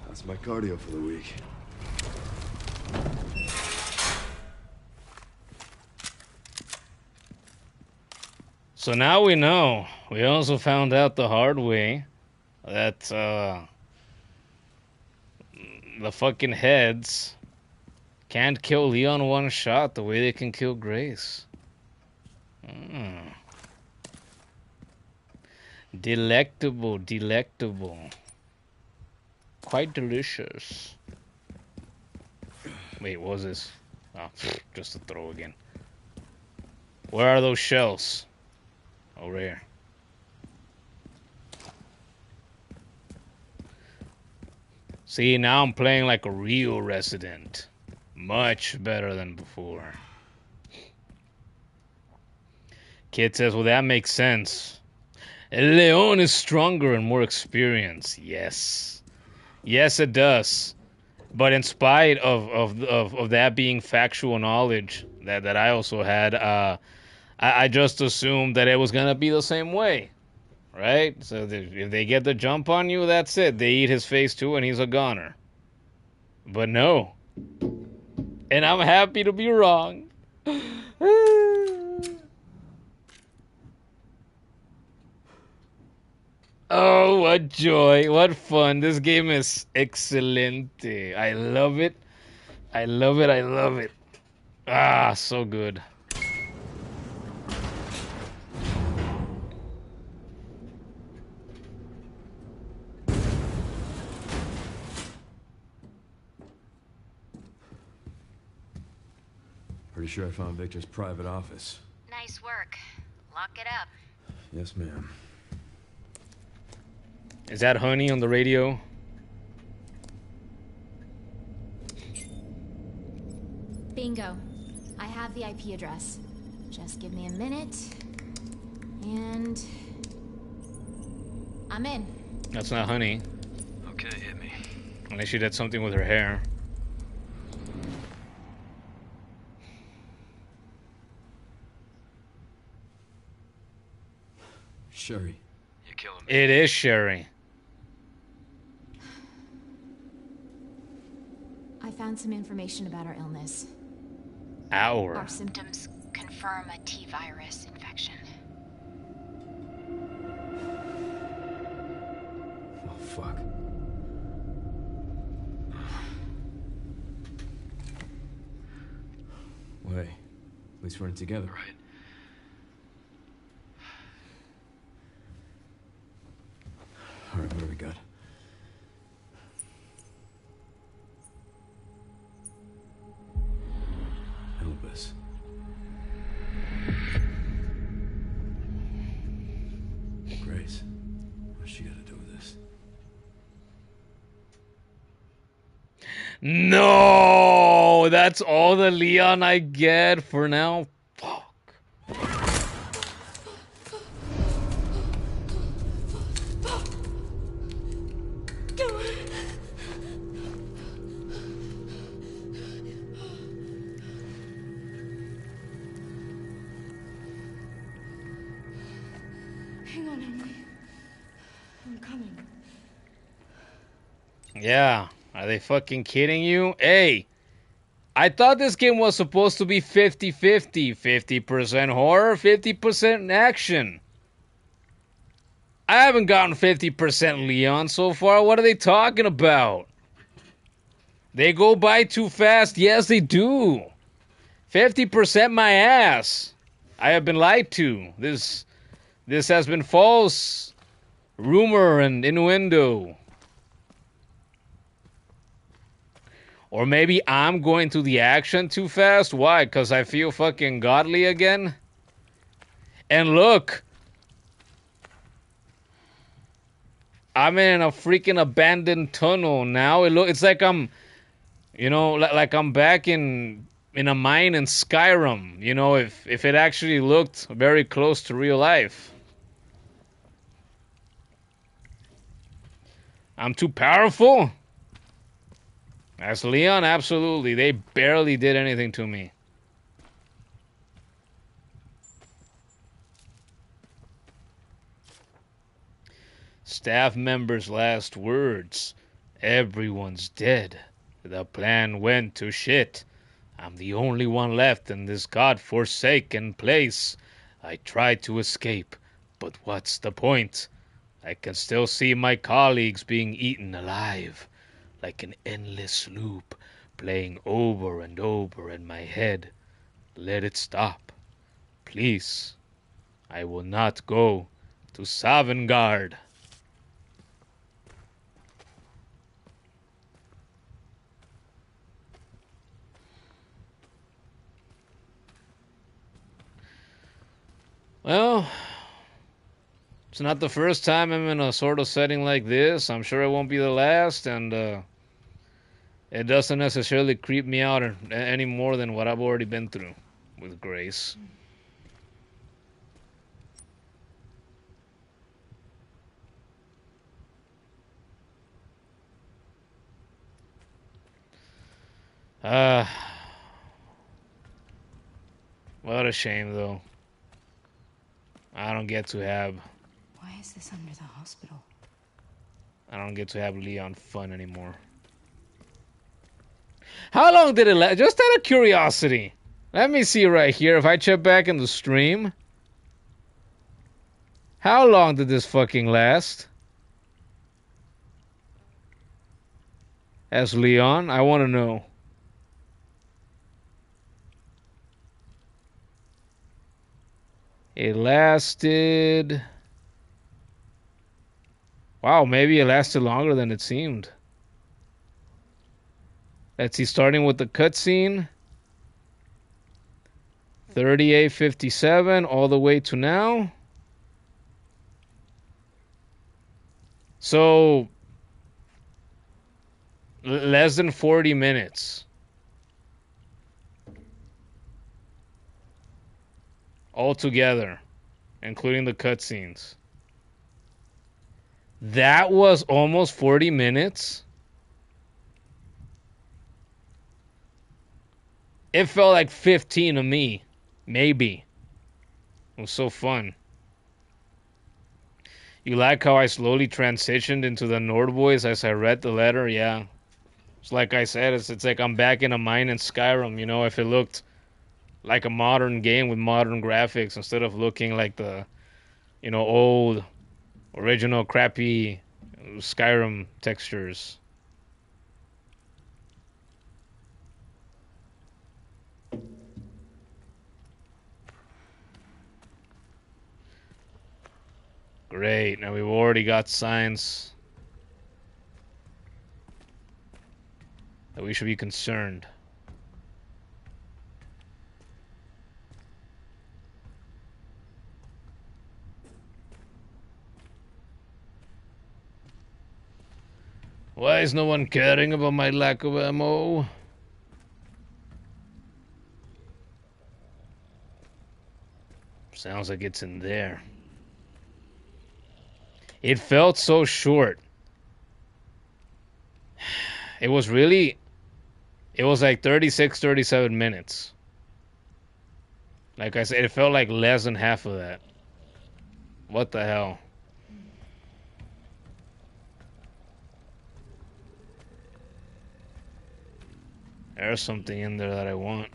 that's my cardio for the week. So now we know. We also found out the hard way that the fucking heads can't kill Leon one shot the way they can kill Grace. Delectable, delectable. Quite delicious. Wait, what was this? Oh, just a throw again. Where are those shells? Over here. See, now I'm playing like a real resident. Much better than before. Kid says, well, that makes sense. Leon is stronger and more experienced. Yes. Yes, it does. But in spite of that being factual knowledge that I also had, I just assumed that it was going to be the same way. Right? So if they get the jump on you, that's it. They eat his face too and he's a goner. But no. And I'm happy to be wrong. Oh, what joy. What fun. This game is excelente. I love it. I love it. I love it. Ah, so good. Pretty sure I found Victor's private office. Nice work. Lock it up. Yes, ma'am. Is that Honey on the radio? Bingo. I have the IP address. Just give me a minute. And I'm in. That's not Honey. Okay, hit me. Unless she did something with her hair. Sherry. You're killing me. It is Sherry. I found some information about our illness. Our. Our symptoms. Symptoms confirm a T virus infection. Oh, fuck. Wait. At least we're in together. Right. All right, what do we got? Elvis. Grace. What's she got to do with this? No! That's all the Leon I get for now. Fuck. Hang on, Emily. I'm coming. Yeah. Are they fucking kidding you? Hey, I thought this game was supposed to be 50-50. 50% horror, 50% action. I haven't gotten 50% Leon so far. What are they talking about? They go by too fast. Yes, they do. 50% my ass. I have been lied to. This has been false rumor and innuendo. Or maybe I'm going to the action too fast. Why? Because I feel fucking godly again? And look. I'm in a freaking abandoned tunnel now. It's like I'm, like I'm back in a mine in Skyrim. You know, if it actually looked very close to real life. I'm too powerful? As Leon, absolutely. They barely did anything to me. Staff members' last words. Everyone's dead. The plan went to shit. I'm the only one left in this god-forsaken place. I tried to escape, but what's the point? I can still see my colleagues being eaten alive. Like an endless loop, playing over and over in my head. Let it stop. Please. I will not go to Savangard. Well, it's not the first time I'm in a sort of setting like this. I'm sure it won't be the last, and it doesn't necessarily creep me out any more than what I've already been through with Grace. What a shame, though. I don't get to have Why is this under the hospital? Leon fun anymore. How long did it last? Just out of curiosity. Let me see right here. If I check back in the stream. How long did this fucking last? As Leon, I want to know. It lasted... Wow, maybe it lasted longer than it seemed. Let's see, starting with the cutscene. 38:57 all the way to now. So, less than 40 minutes. Altogether, including the cutscenes. That was almost 40 minutes. It felt like 15 to me. Maybe. It was so fun. You like how I slowly transitioned into the Nord voice as I read the letter? Yeah. It's like I said, it's like I'm back in a mine in Skyrim, you know, if it looked like a modern game with modern graphics instead of looking like the, you know, old, original, crappy Skyrim textures. Great, now we've already got signs that we should be concerned. Why is no one caring about my lack of ammo? Sounds like it's in there. It felt so short. It was really... It was like 36, 37 minutes. Like I said, it felt like less than half of that. What the hell? There's something in there that I want.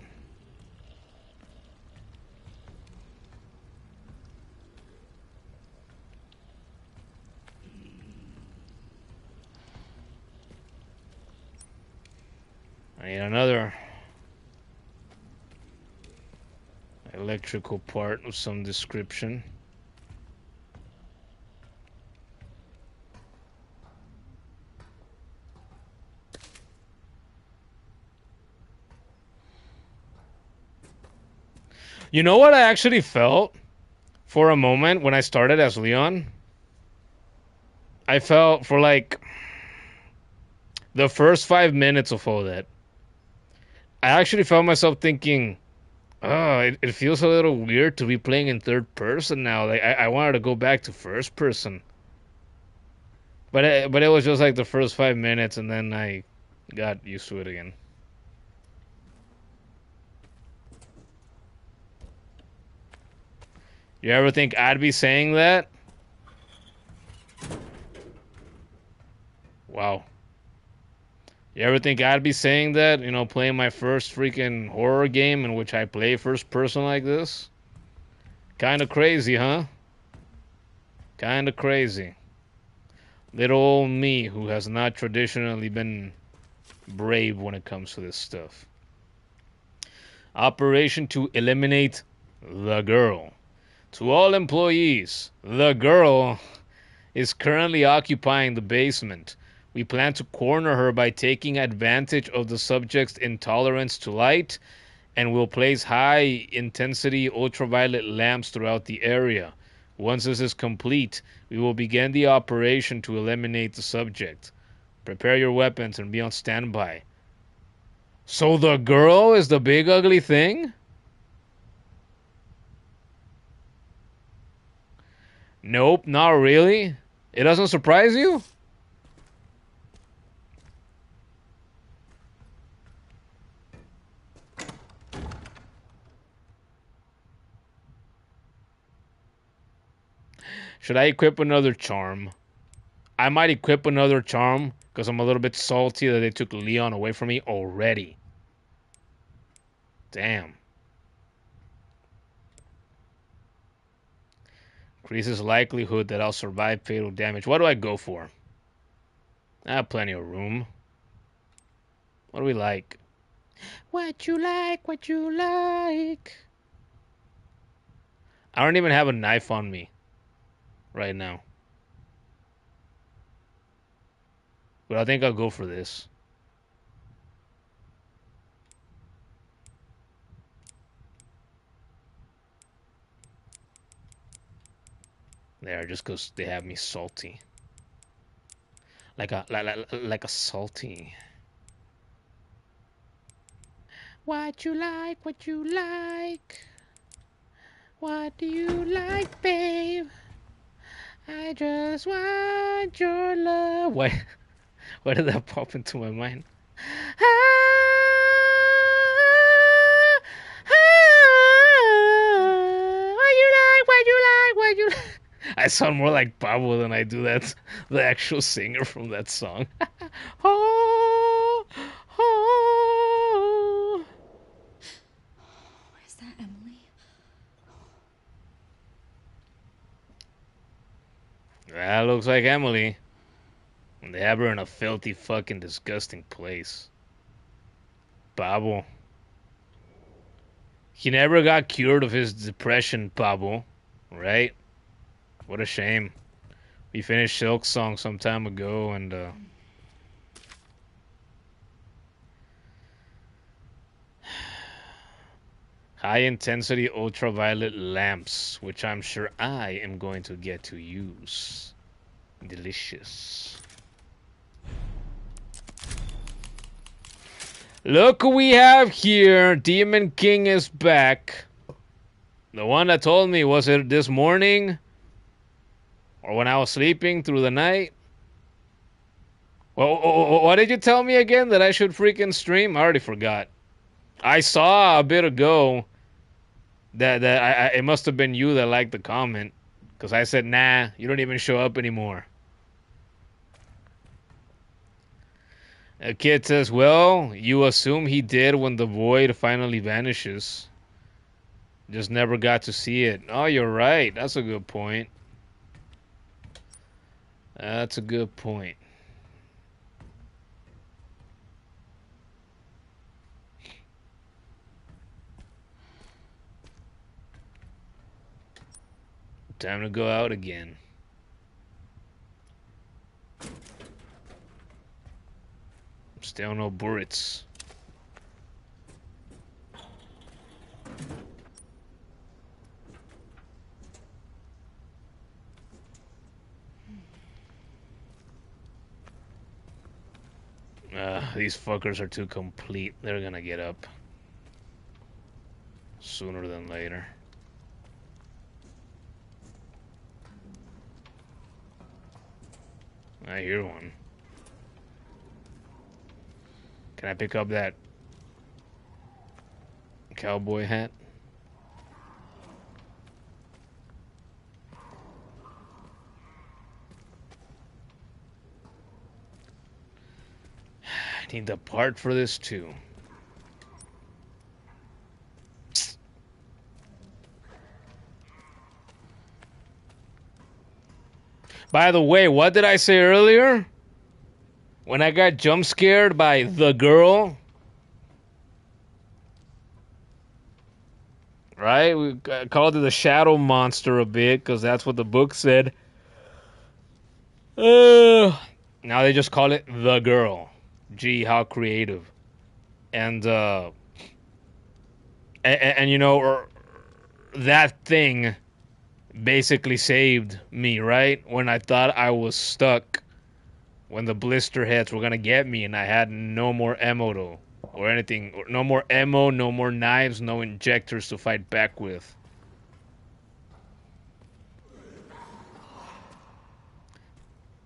I need another electrical part of some description. You know what I actually felt for a moment when I started as Leon? I felt for like the first 5 minutes of all that, I actually found myself thinking, oh, it feels a little weird to be playing in third person now. Like I wanted to go back to first person. But it was just like the first 5 minutes, and then I got used to it again. You ever think I'd be saying that? Wow. You ever think I'd be saying that? You know, playing my first freaking horror game in which I play first person like this? Kinda crazy, huh? Kinda crazy. Little old me who has not traditionally been brave when it comes to this stuff. Operation to eliminate the girl. To all employees, the girl is currently occupying the basement. We plan to corner her by taking advantage of the subject's intolerance to light, and will place high-intensity ultraviolet lamps throughout the area. Once this is complete, we will begin the operation to eliminate the subject. Prepare your weapons and be on standby. So the girl is the big ugly thing? Nope, not really. It doesn't surprise you? Should I equip another charm? I might equip another charm because I'm a little bit salty that they took Leon away from me already. Damn. Increases likelihood that I'll survive fatal damage. What do I go for? I have plenty of room. What do we like? What you like, what you like. I don't even have a knife on me right now. But I think I'll go for this. There, just because they have me salty. Like a salty. What you like, what you like. What do you like, babe? I just want your love. Why did that pop into my mind? I sound more like Pablo than I do the actual singer from that song. Oh, oh. Is that Emily? That looks like Emily. They have her in a filthy, fucking, disgusting place. Pablo. He never got cured of his depression, Pablo. Right? What a shame. We finished Silk Song some time ago, and high intensity ultraviolet lamps, which I'm sure I am going to get to use. Delicious. Look who we have here. Demon King is back. The one that told me, was it this morning? Or when I was sleeping through the night? Well, what did you tell me again? That I should freaking stream? I already forgot. I saw a bit ago that it must have been you that liked the comment. Because I said, nah, you don't even show up anymore. A kid says, well, you assume he did when the void finally vanishes. Just never got to see it. Oh, you're right. That's a good point. That's a good point. Time to go out again. Still no bullets. These fuckers are too complete. They're gonna get up. Sooner than later. I hear one. Can I pick up that cowboy hat? I need the part for this too. By the way, what did I say earlier? When I got jump scared by the girl? Right? We called it the shadow monster a bit because that's what the book said. Now they just call it the girl. Gee, how creative. And you know, that thing basically saved me, right? When I thought I was stuck, when the blister heads were gonna get me and I had no more ammo or anything, no more ammo, no more knives, no injectors to fight back with.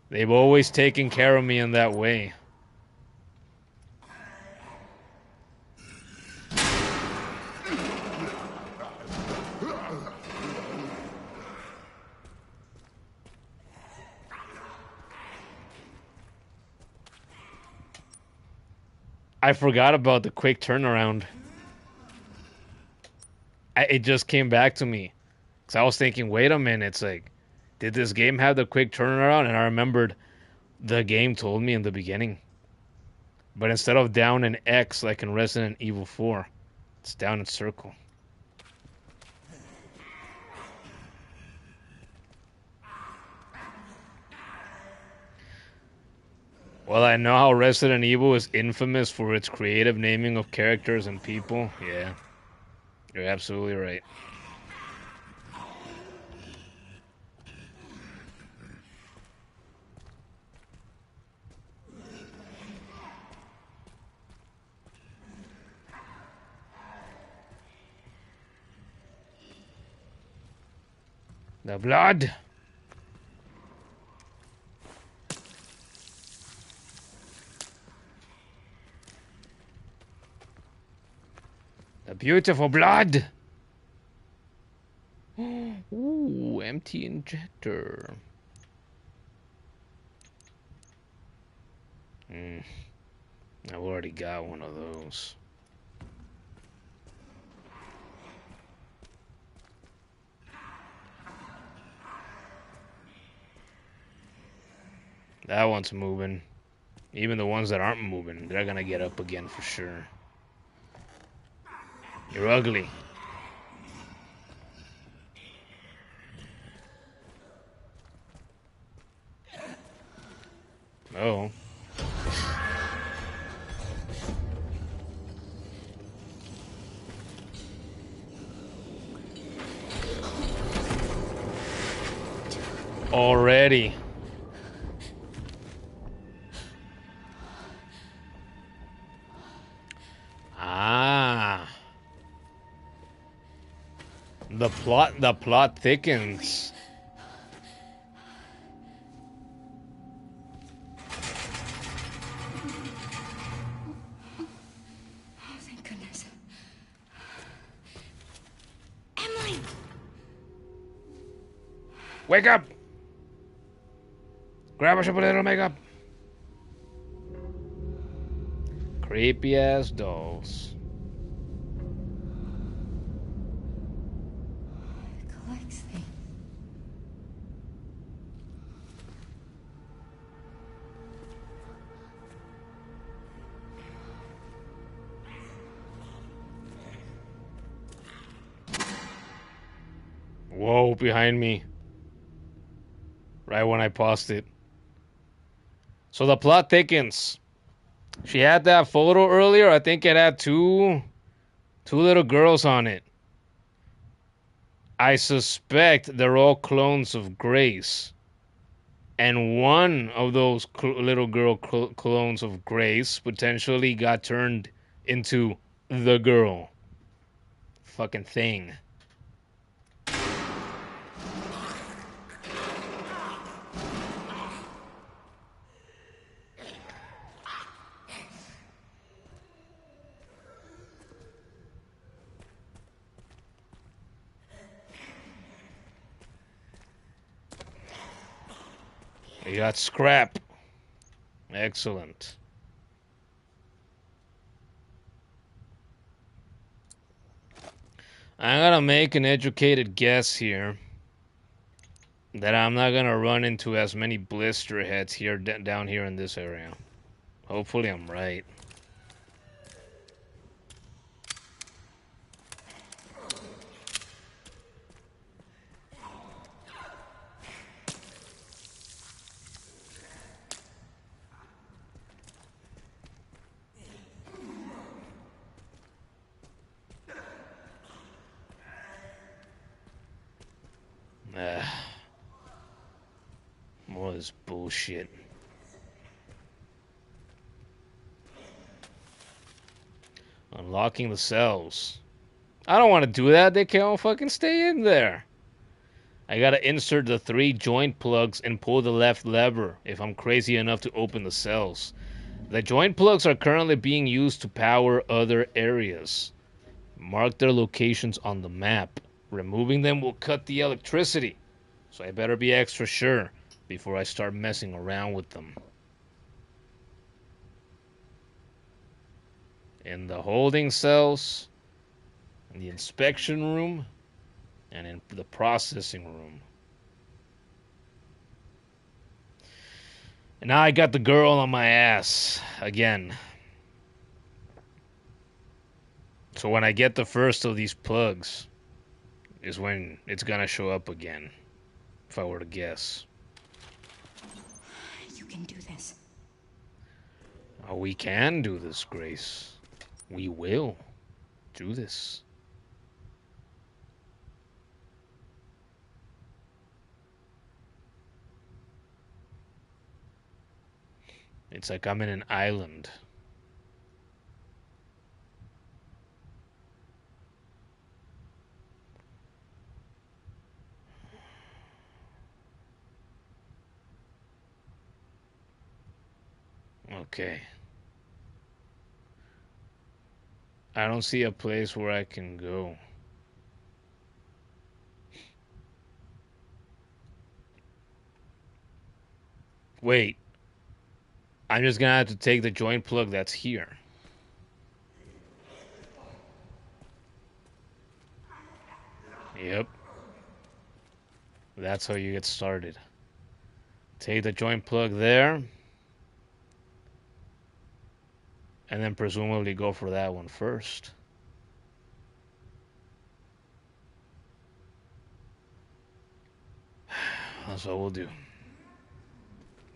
They've always taken care of me in that way. I forgot about the quick turnaround. It just came back to me. Because I was thinking, wait a minute, it's like, did this game have the quick turnaround? And I remembered the game told me in the beginning. But instead of down in X like in Resident Evil 4, it's down in circle. Well, I know how Resident Evil is infamous for its creative naming of characters and people. Yeah, you're absolutely right. The blood. The beautiful blood. Ooh, empty. MEATY injector. I've already got one of those. That one's moving. Even the ones that aren't moving, they're gonna get up again for sure. You're ugly. Oh. Already. Ah. The plot thickens. Oh, thank goodness. Emily! Wake up! Grab us a little makeup. Creepy ass dolls. It collects things. Whoa, behind me. Right when I paused it. So the plot thickens. She had that photo earlier. I think it had two little girls on it. I suspect they're all clones of Grace. And one of those little girl clones of Grace potentially got turned into the girl. Fucking thing. We got scrap. Excellent. I'm gonna make an educated guess here that I'm not gonna run into as many blister heads here down here in this area. Hopefully I'm right. More of this bullshit. Unlocking the cells. I don't want to do that. They can't all fucking stay in there. I gotta insert the 3 joint plugs and pull the left lever if I'm crazy enough to open the cells. The joint plugs are currently being used to power other areas. Mark their locations on the map. Removing them will cut the electricity, so I better be extra sure before I start messing around with them. In the holding cells, in the inspection room, and in the processing room. And now I got the girl on my ass again. So when I get the first of these plugs is when it's gonna show up again, if I were to guess. You can do this. Oh, we can do this, Grace. We will do this. It's like I'm in an island. Okay. I don't see a place where I can go. Wait. I'm just gonna have to take the joint plug that's here. Yep. That's how you get started. Take the joint plug there. And then presumably go for that one first. That's what we'll do.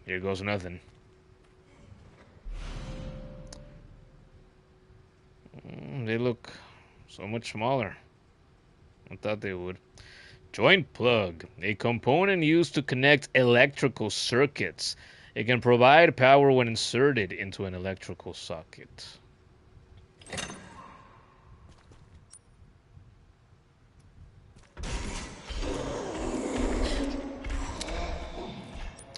Here goes nothing. They look so much smaller. I thought they would. Joint plug, a component used to connect electrical circuits. It can provide power when inserted into an electrical socket.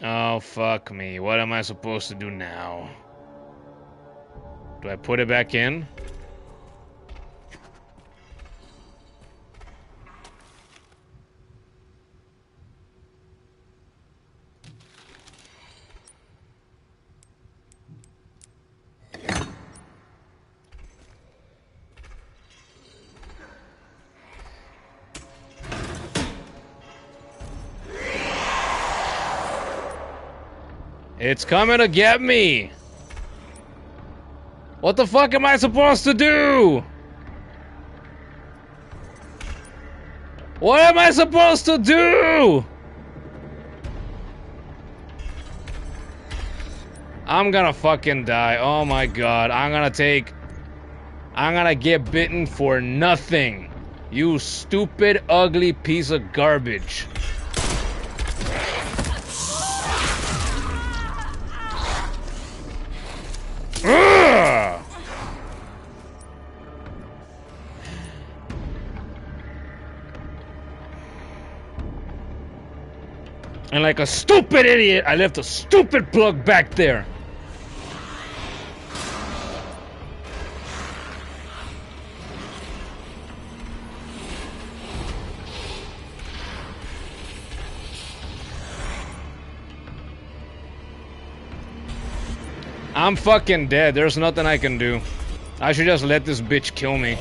Oh, fuck me. What am I supposed to do now? Do I put it back in? It's coming to get me! What the fuck am I supposed to do? What am I supposed to do? I'm gonna fucking die. Oh my god. I'm gonna get bitten for nothing. You stupid, ugly piece of garbage. Ugh! And like a stupid idiot, I left a stupid plug back there. I'm fucking dead. There's nothing I can do. I should just let this bitch kill me.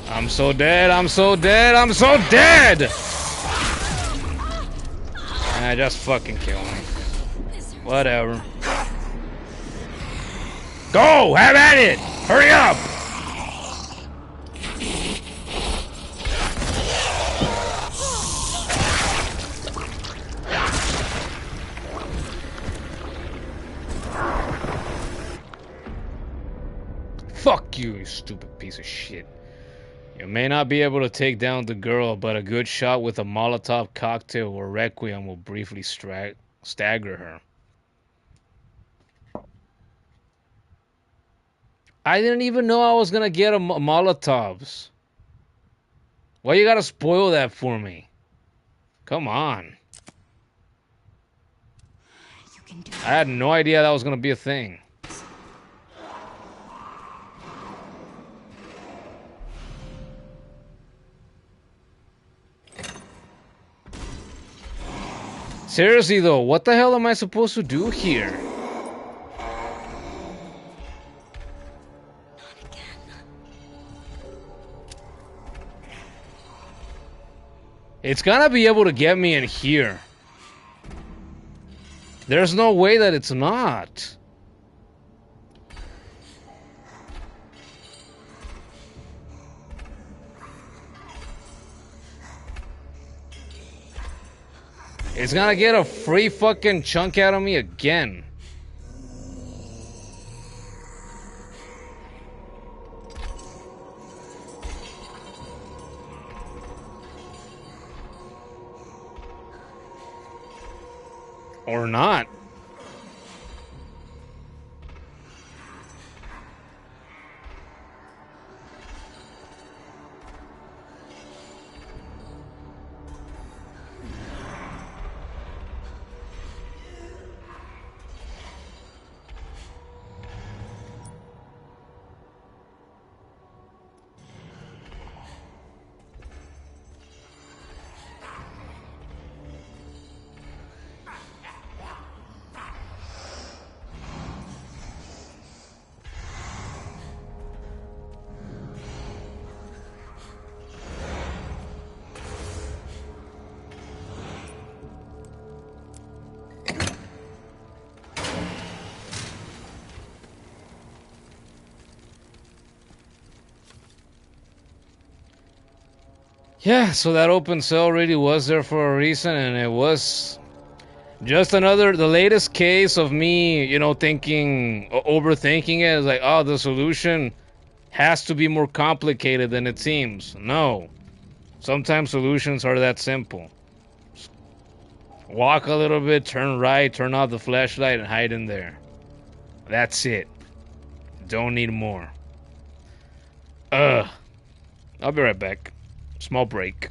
I'm so dead. I'm so dead. I'm so dead! Just fucking kill me. Whatever. Go! Have at it! Hurry up! Fuck you, you stupid piece of shit. You may not be able to take down the girl, but a good shot with a Molotov cocktail or requiem will briefly stagger her. I didn't even know I was gonna get a Molotovs. Why you gotta spoil that for me? Come on. You can do I had no idea that was gonna be a thing. Seriously though, what the hell am I supposed to do here? It's gonna be able to get me in here. There's no way that it's not. It's gonna get a free fucking chunk out of me again. Or not. Yeah, so that open cell really was there for a reason, and it was just another, the latest case of me, you know, thinking, overthinking it. Is like, oh, the solution has to be more complicated than it seems. No. Sometimes solutions are that simple. Walk a little bit, turn right, turn off the flashlight, and hide in there. That's it. Don't need more. Ugh. I'll be right back. Small break.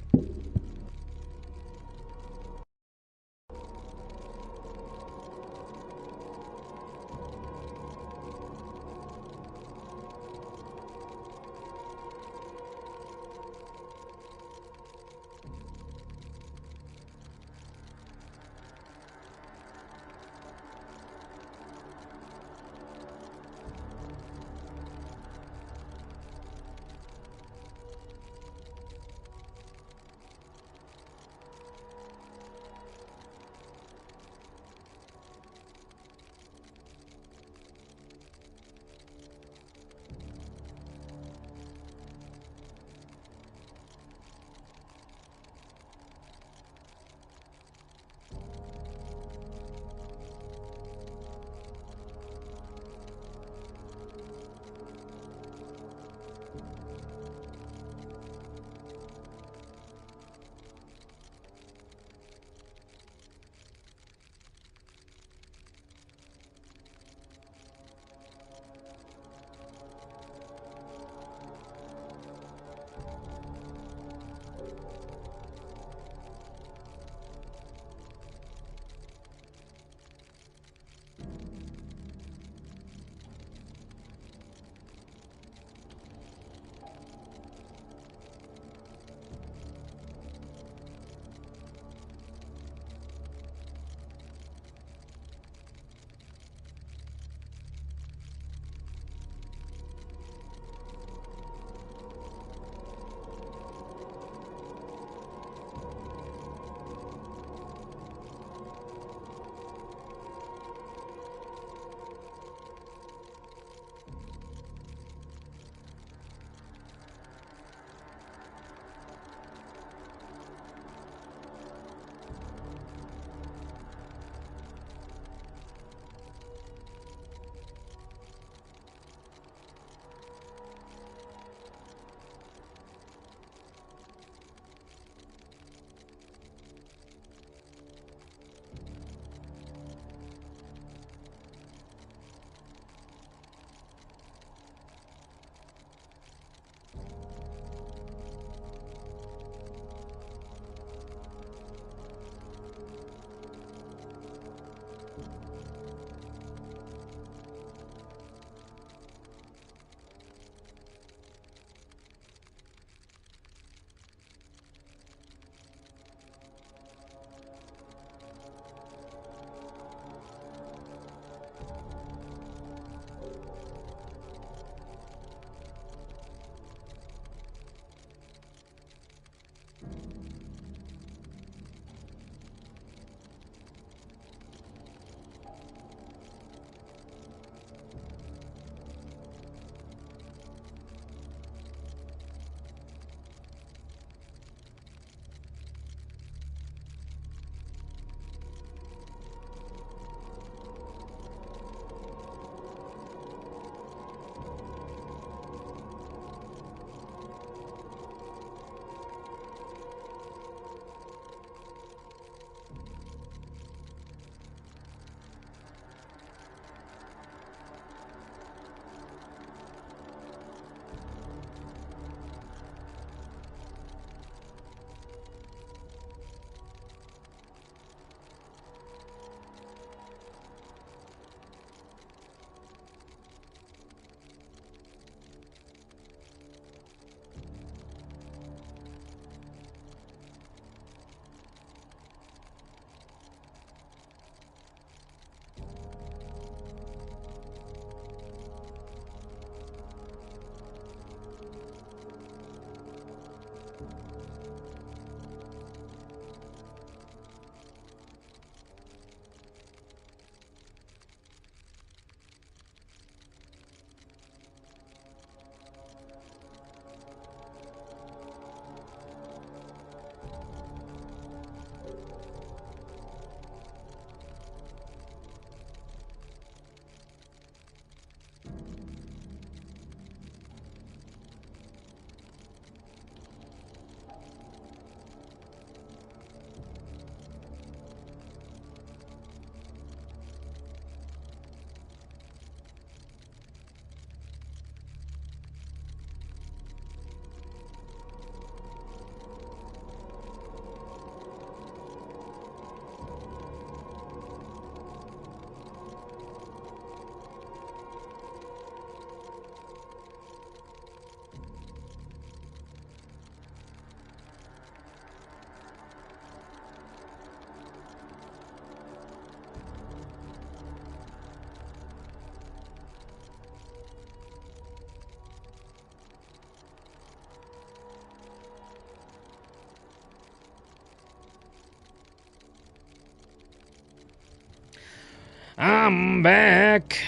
I'm back.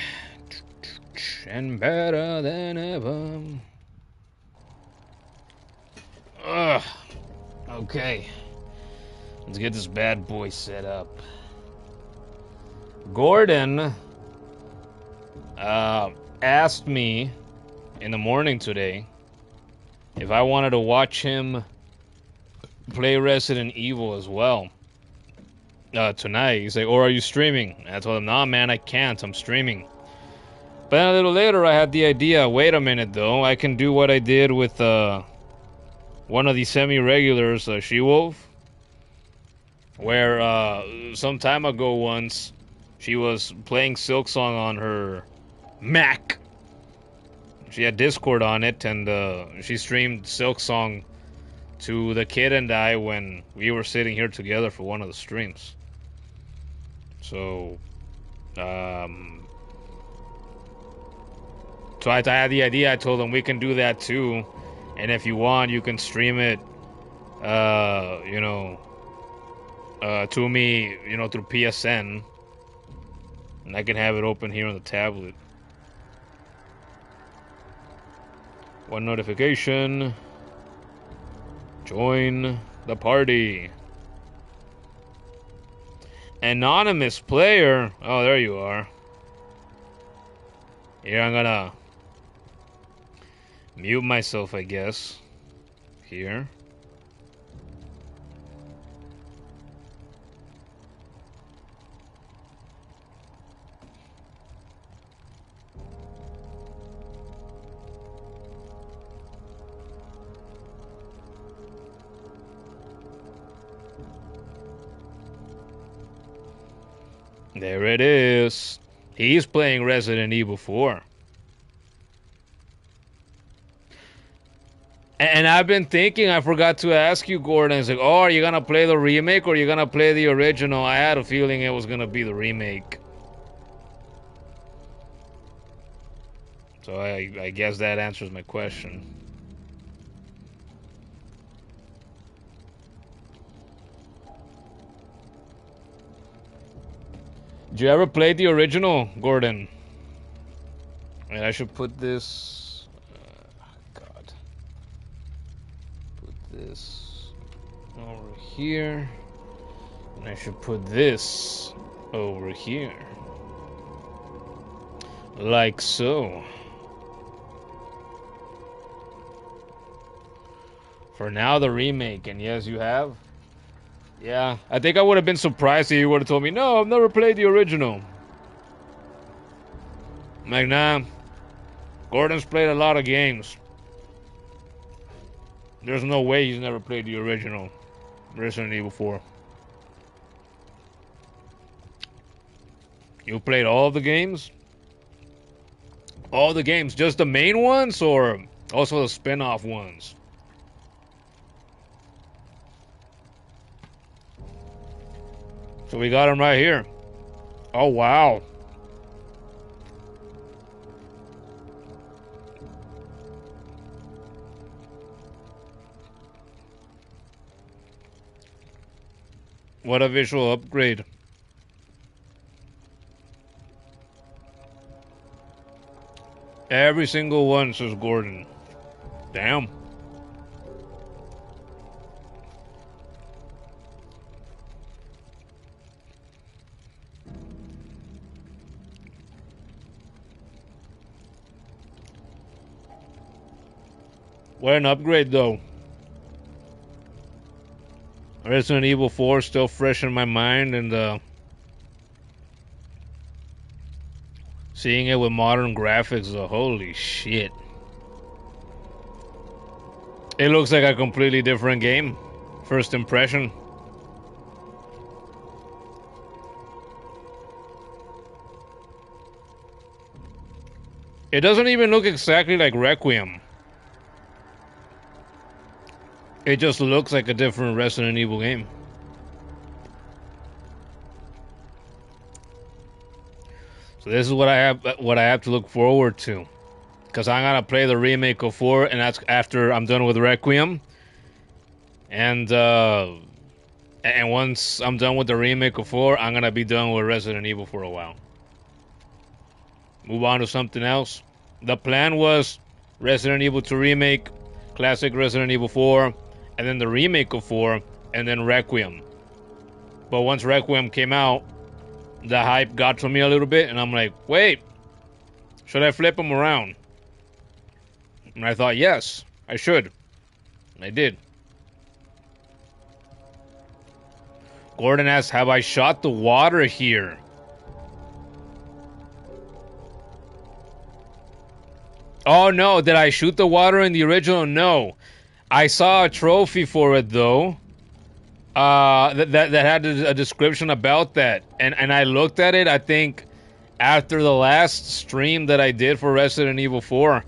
And better than ever. Ugh. Okay. Let's get this bad boy set up. Gordon asked me in the morning today if I wanted to watch him play Resident Evil as well tonight. He's like, or are you streaming? And I told him, nah, man, I can't. I'm streaming. But then a little later, I had the idea, wait a minute, though. I can do what I did with one of the semi-regulars, She-Wolf, where some time ago once, she was playing Silksong on her Mac. She had Discord on it, and she streamed Silksong to the kid and I when we were sitting here together for one of the streams. So, so I had the idea. I told him we can do that too, and if you want, you can stream it, you know, to me, you know, through PSN, and I can have it open here on the tablet. One notification. Join the party. Anonymous player. Oh, there you are. Here, I'm gonna mute myself, I guess. Here. There it is. He's playing Resident Evil 4. And I've been thinking, I forgot to ask you, Gordon. It's like, oh, are you going to play the remake or are you going to play the original? I had a feeling it was going to be the remake. So I guess that answers my question. Did you ever play the original, Gordon? And I should put this... God. Put this over here. And I should put this over here. Like so. For now, the remake. And yes, you have. Yeah, I think I would have been surprised if you would have told me, no, I've never played the original. I'm like, nah. Gordon's played a lot of games. There's no way he's never played the original Resident Evil 4. You played all the games? All the games, just the main ones or also the spin-off ones? So we got him right here. Oh, wow. What a visual upgrade. Every single one says Gordon. Damn. What an upgrade, though. Resident Evil 4 is still fresh in my mind, and seeing it with modern graphics, holy shit. It looks like a completely different game. First impression. It doesn't even look exactly like Requiem. It just looks like a different Resident Evil game. So this is what I have to look forward to, because I'm gonna play the remake of 4, and that's after I'm done with Requiem. And once I'm done with the remake of 4, I'm gonna be done with Resident Evil for a while. move on to something else. The plan was Resident Evil 2 Remake, classic Resident Evil 4, and then the remake of 4, and then Requiem. But once Requiem came out, the hype got to me a little bit, and I'm like, wait, should I flip them around? And I thought, yes, I should. And I did. Gordon asks, have I shot the water here? Oh no, did I shoot the water in the original? No. I saw a trophy for it though. That had a description about that. And I looked at it, I think, after the last stream that I did for Resident Evil 4.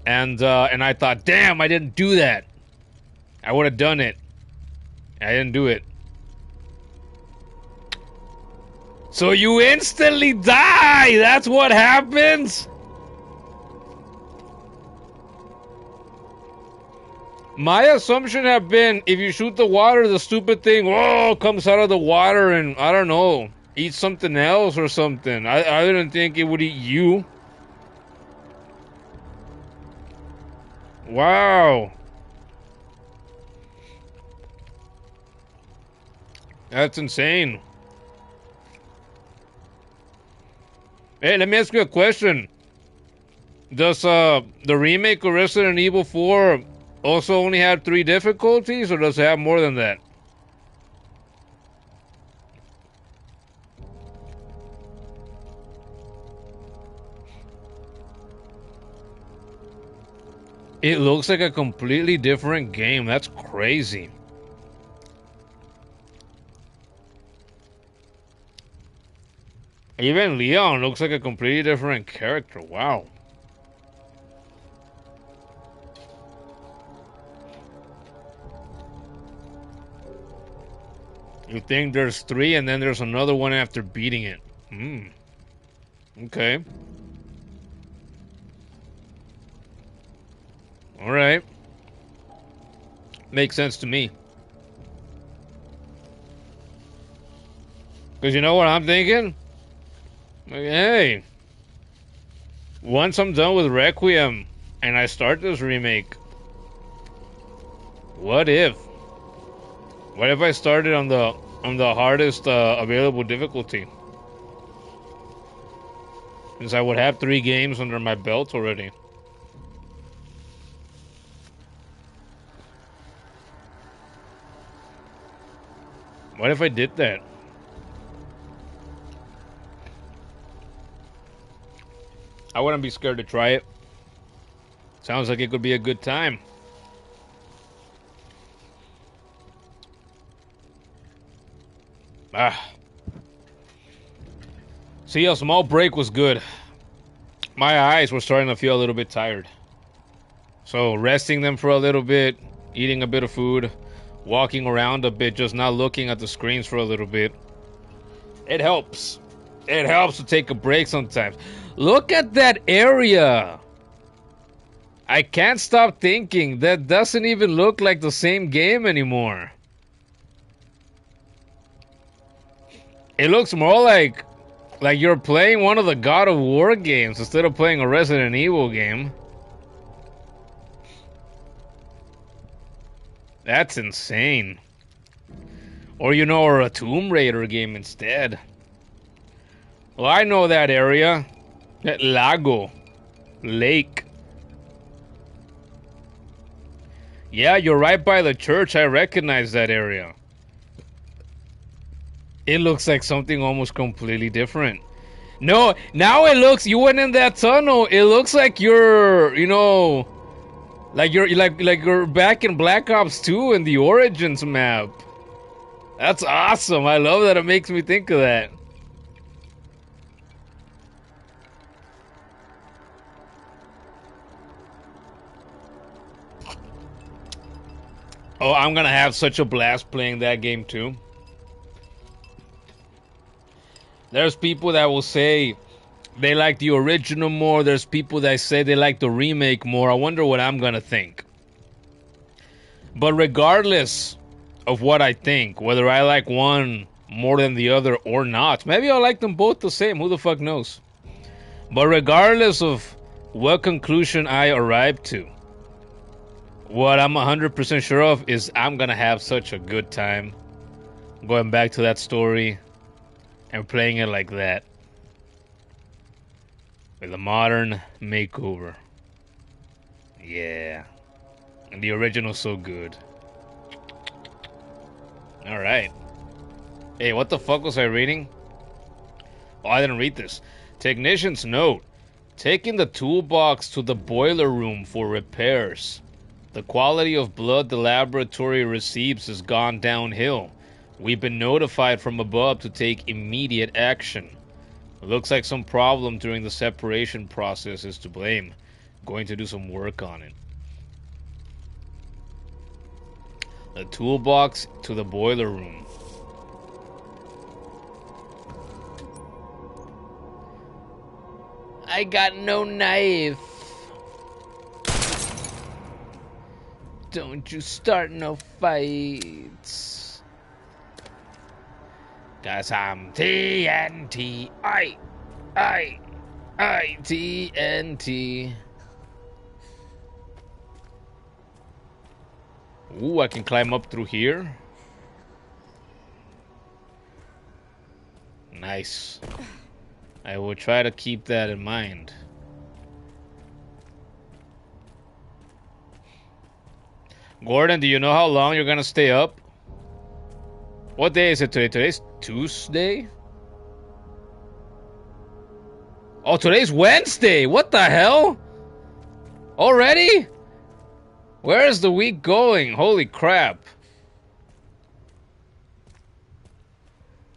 And I thought, damn, I didn't do that. I would have done it. I didn't do it. So you instantly die! That's what happens? My assumption had been, if you shoot the water, the stupid thing, comes out of the water and, I don't know, eats something else or something. I didn't think it would eat you. Wow. That's insane. Hey, let me ask you a question. Does the remake of Resident Evil 4 also only have 3 difficulties, or does it have more than that? It looks like a completely different game. That's crazy. Even Leon looks like a completely different character. Wow. You think there's 3 and then there's another one after beating it. Okay. Alright. Makes sense to me. Because you know what I'm thinking? Like, hey. Once I'm done with Requiem and I start this remake, what if? What if I started on the hardest available difficulty? Since I would have 3 games under my belt already. What if I did that? I wouldn't be scared to try it. Sounds like it could be a good time. See, a small break was good. My eyes were starting to feel a little bit tired. So resting them for a little bit, eating a bit of food, walking around a bit, just not looking at the screens for a little bit. It helps. It helps to take a break sometimes. Look at that area. I can't stop thinking that doesn't even look like the same game anymore. It looks more like you're playing one of the God of War games instead of playing a Resident Evil game. That's insane. Or or a Tomb Raider game instead. Well, I know that area. That Lago. Lake. Yeah, you're right by the church. I recognize that area. It looks like something almost completely different. No, now it looks, you went in that tunnel, it looks like you're, like you're back in Black Ops 2 in the Origins map. That's awesome. I love that it makes me think of that. Oh, I'm gonna have such a blast playing that game too. There's people that will say they like the original more. There's people that say they like the remake more. I wonder what I'm gonna think. But regardless of what I think, whether I like one more than the other or not, maybe I'll like them both the same. Who the fuck knows? But regardless of what conclusion I arrive to, what I'm 100% sure of is I'm gonna have such a good time going back to that story and playing it like that. With a modern makeover. Yeah. And the original's so good. Alright. Hey, what the fuck was I reading? Oh, I didn't read this. Technician's note. Taking the toolbox to the boiler room for repairs. The quality of blood the laboratory receives has gone downhill. We've been notified from above to take immediate action. Looks like some problem during the separation process is to blame. Going to do some work on it. The toolbox to the boiler room. I got no knife. Don't you start no fights. 'Cause I'm TNT. I, TNT. Ooh, I can climb up through here. Nice. I will try to keep that in mind. Gordon, do you know how long you're gonna stay up? What day is it today? Today's Tuesday? Oh, today's Wednesday! What the hell? Already? Where is the week going? Holy crap.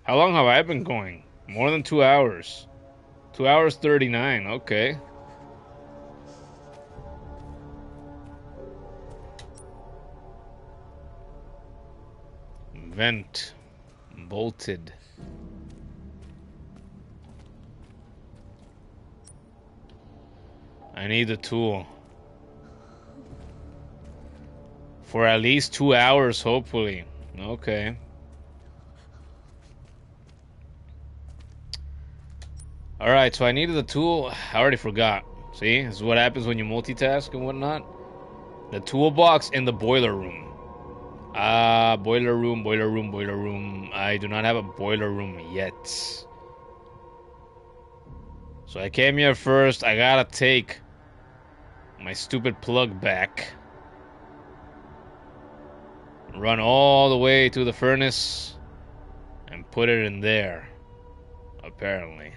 How long have I been going? More than 2 hours. 2 hours 39, okay. Vent. Bolted. I need a tool. For at least 2 hours, hopefully. Okay. Alright, so I needed the tool. I already forgot. See? This is what happens when you multitask and whatnot. The toolbox in the boiler room. Boiler room, boiler room, boiler room. I do not have a boiler room yet. So I came here first. I gotta take my stupid plug back. Run all the way to the furnace and put it in there. Apparently.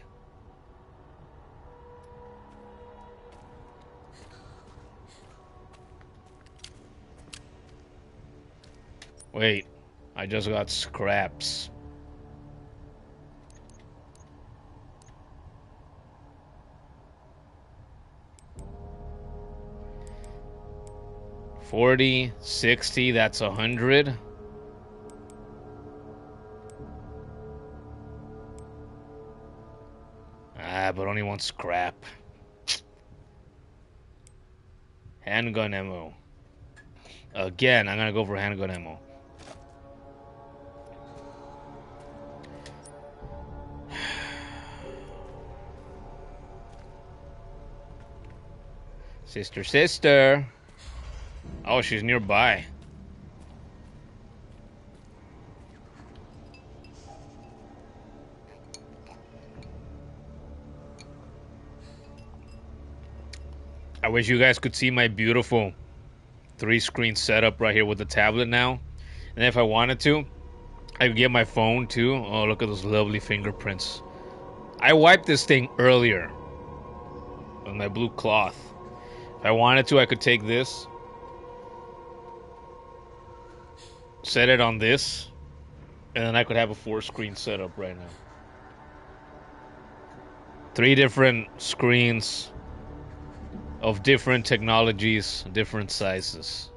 Wait, I just got scraps. $40, $60, that's $100. But only one scrap. Handgun ammo. Again, I'm gonna go for handgun ammo. Sister. Oh, she's nearby. I wish you guys could see my beautiful 3-screen setup right here with the tablet now. And if I wanted to, I could get my phone too. Oh, look at those lovely fingerprints. I wiped this thing earlier with my blue cloth. If I wanted to, I could take this, set it on this, and then I could have a 4-screen setup right now. 3 different screens of different technologies, different sizes.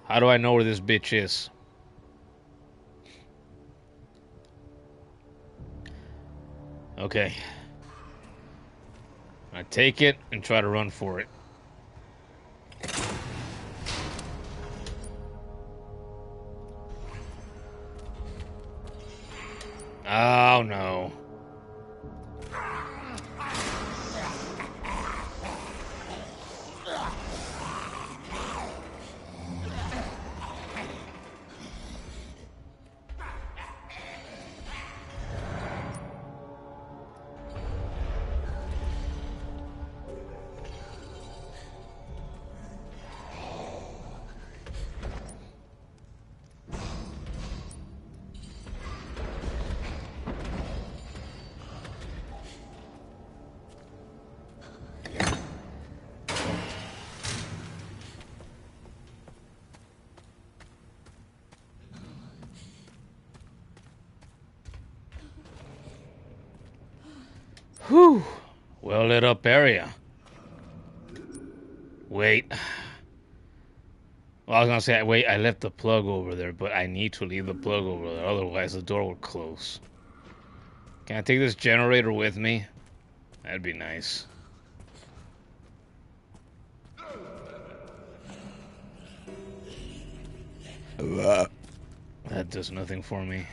How do I know where this bitch is? Okay. I take it and try to run for it. Oh no. Whew. Well lit up area. Wait. Well, I was gonna say, wait, I left the plug over there, but I need to leave the plug over there, otherwise the door will close. Can I take this generator with me? That'd be nice. That does nothing for me.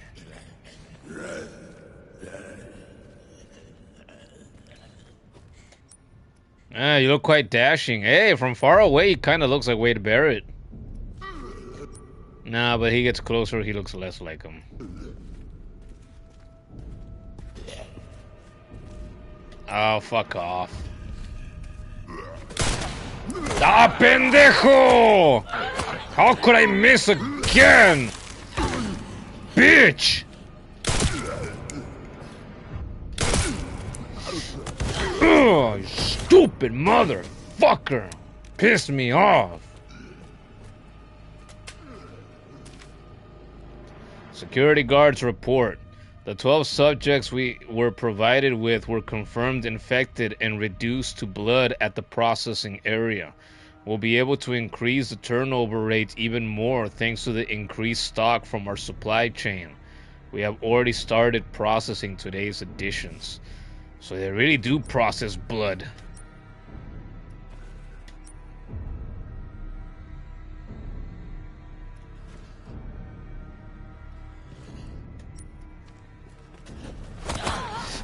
Ah, you look quite dashing. Hey, from far away, he kind of looks like Wade Barrett. Nah, but he gets closer, he looks less like him. Oh, fuck off. Ah, pendejo! How could I miss again? Bitch! Oh, you stupid motherfucker! Pissed me off. Security guards report. The 12 subjects we were provided with were confirmed infected and reduced to blood at the processing area. We'll be able to increase the turnover rate even more thanks to the increased stock from our supply chain. We have already started processing today's additions. So they really do process blood.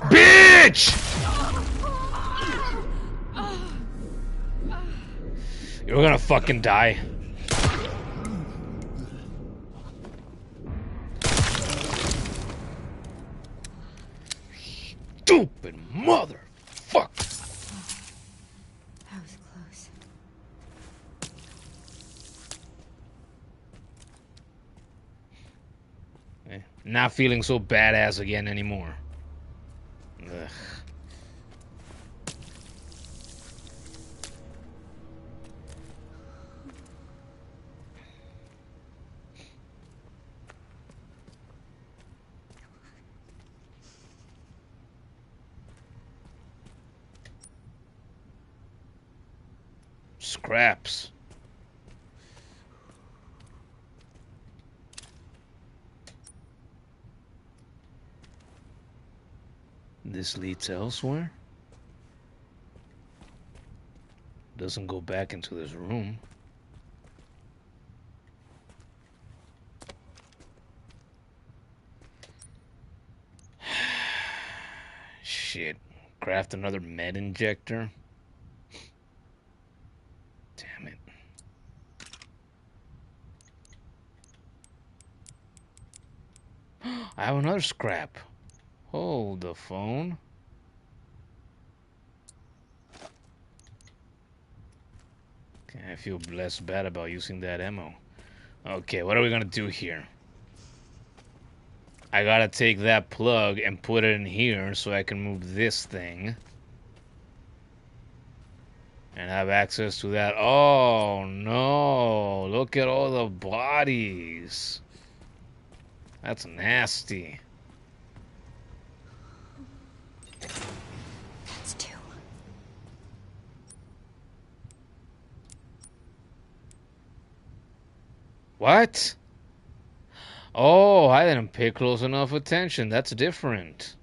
Bitch! You're gonna fucking die. Stupid motherfucker. That was close. Not feeling so badass again anymore. Ugh. Scraps. This leads elsewhere? Doesn't go back into this room. Shit. Craft another med injector? Damn it. I have another scrap. Hold the phone. Okay, I feel less bad about using that ammo. Okay, what are we gonna do here? I gotta take that plug and put it in here so I can move this thing. And have access to that. Oh no, look at all the bodies. That's nasty. That's two. What? Oh, I didn't pay close enough attention. That's different.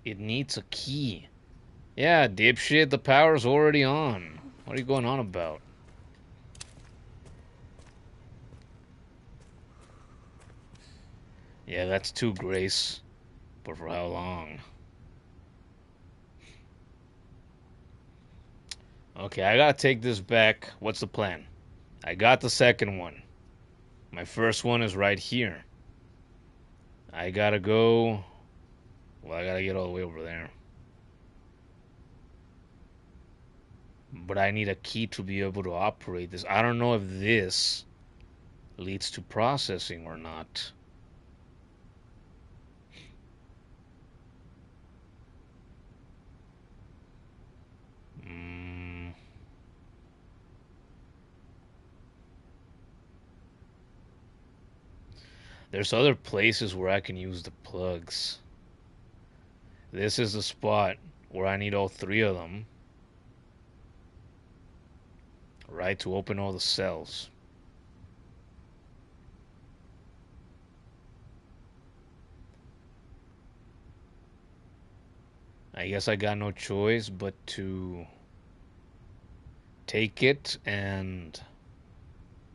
It needs a key. Yeah, dipshit, the power's already on. What are you going on about? Yeah, that's two, Grace. But for how long? Okay, I gotta take this back. What's the plan? I got the second one. My first one is right here. I gotta go... Well, I gotta get all the way over there. But I need a key to be able to operate this. I don't know if this leads to processing or not. There's other places where I can use the plugs. This is the spot where I need all three of them. Right, to open all the cells. I guess I got no choice but to take it and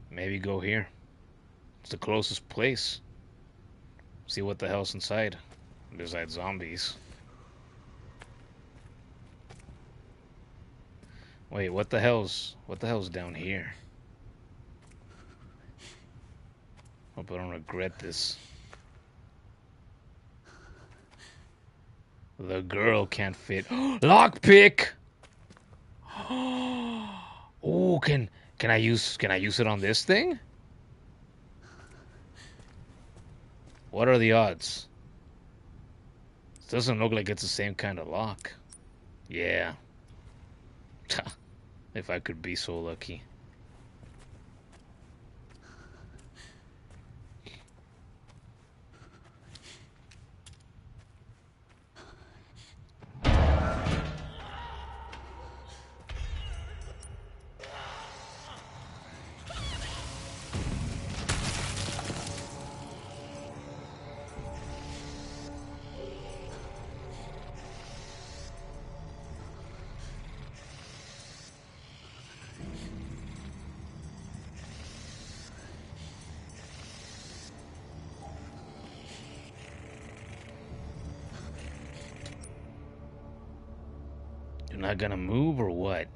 maybe go here. It's the closest place. See what the hell's inside, besides zombies. Wait, what the hell's down here? Hope I don't regret this. The girl can't fit. Lockpick. Oh, can I use it on this thing? What are the odds? It doesn't look like it's the same kind of lock. Yeah. If I could be so lucky. You're not gonna move or what?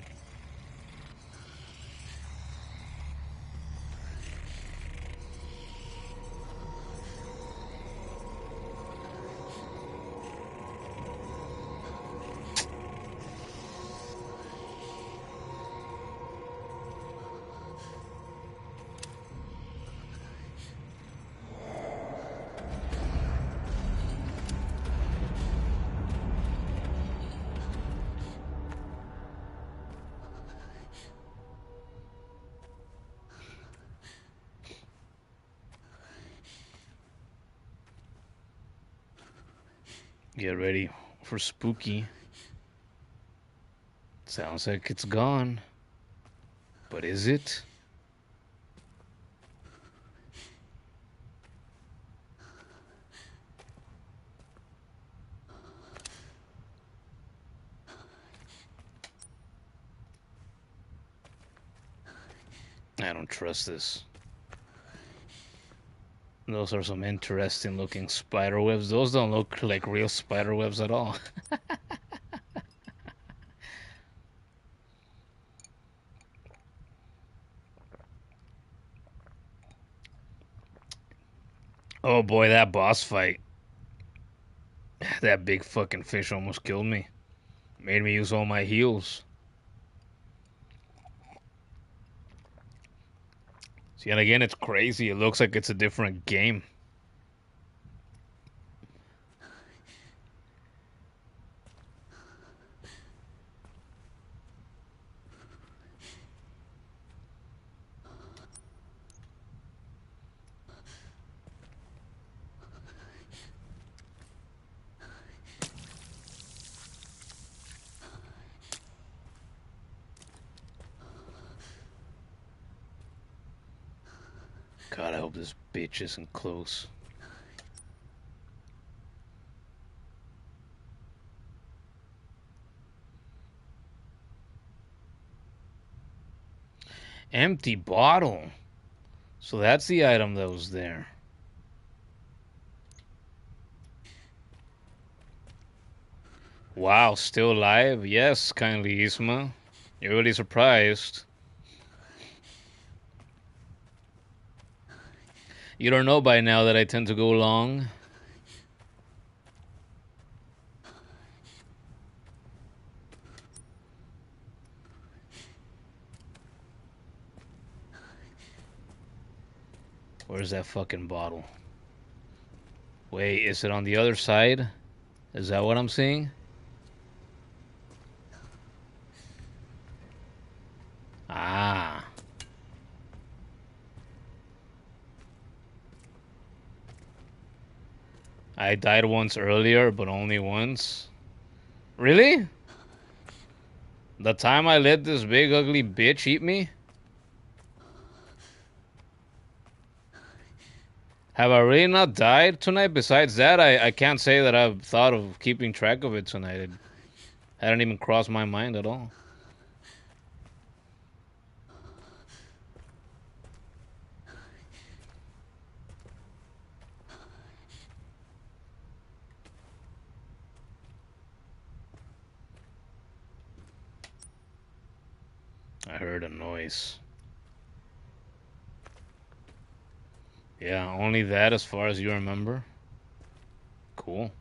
Get ready for spooky. Sounds like it's gone. But is it? I don't trust this. Those are some interesting looking spider webs. Those don't look like real spider webs at all. Oh boy, that boss fight. That big fucking fish almost killed me. Made me use all my heals. See, and again, it's crazy. It looks like it's a different game. God, I hope this bitch isn't close. Empty bottle. So that's the item that was there. Wow, still alive? Yes, kindly Isma. You're really surprised. You don't know by now that I tend to go long. Where's that fucking bottle? Wait, is it on the other side? Is that what I'm seeing? Ah. I died once earlier, but only once. Really? The time I let this big ugly bitch eat me? Have I really not died tonight? Besides that, I can't say that I've thought of keeping track of it tonight. It hadn't even crossed my mind at all. I heard a noise. Yeah, only that as far as you remember. Cool.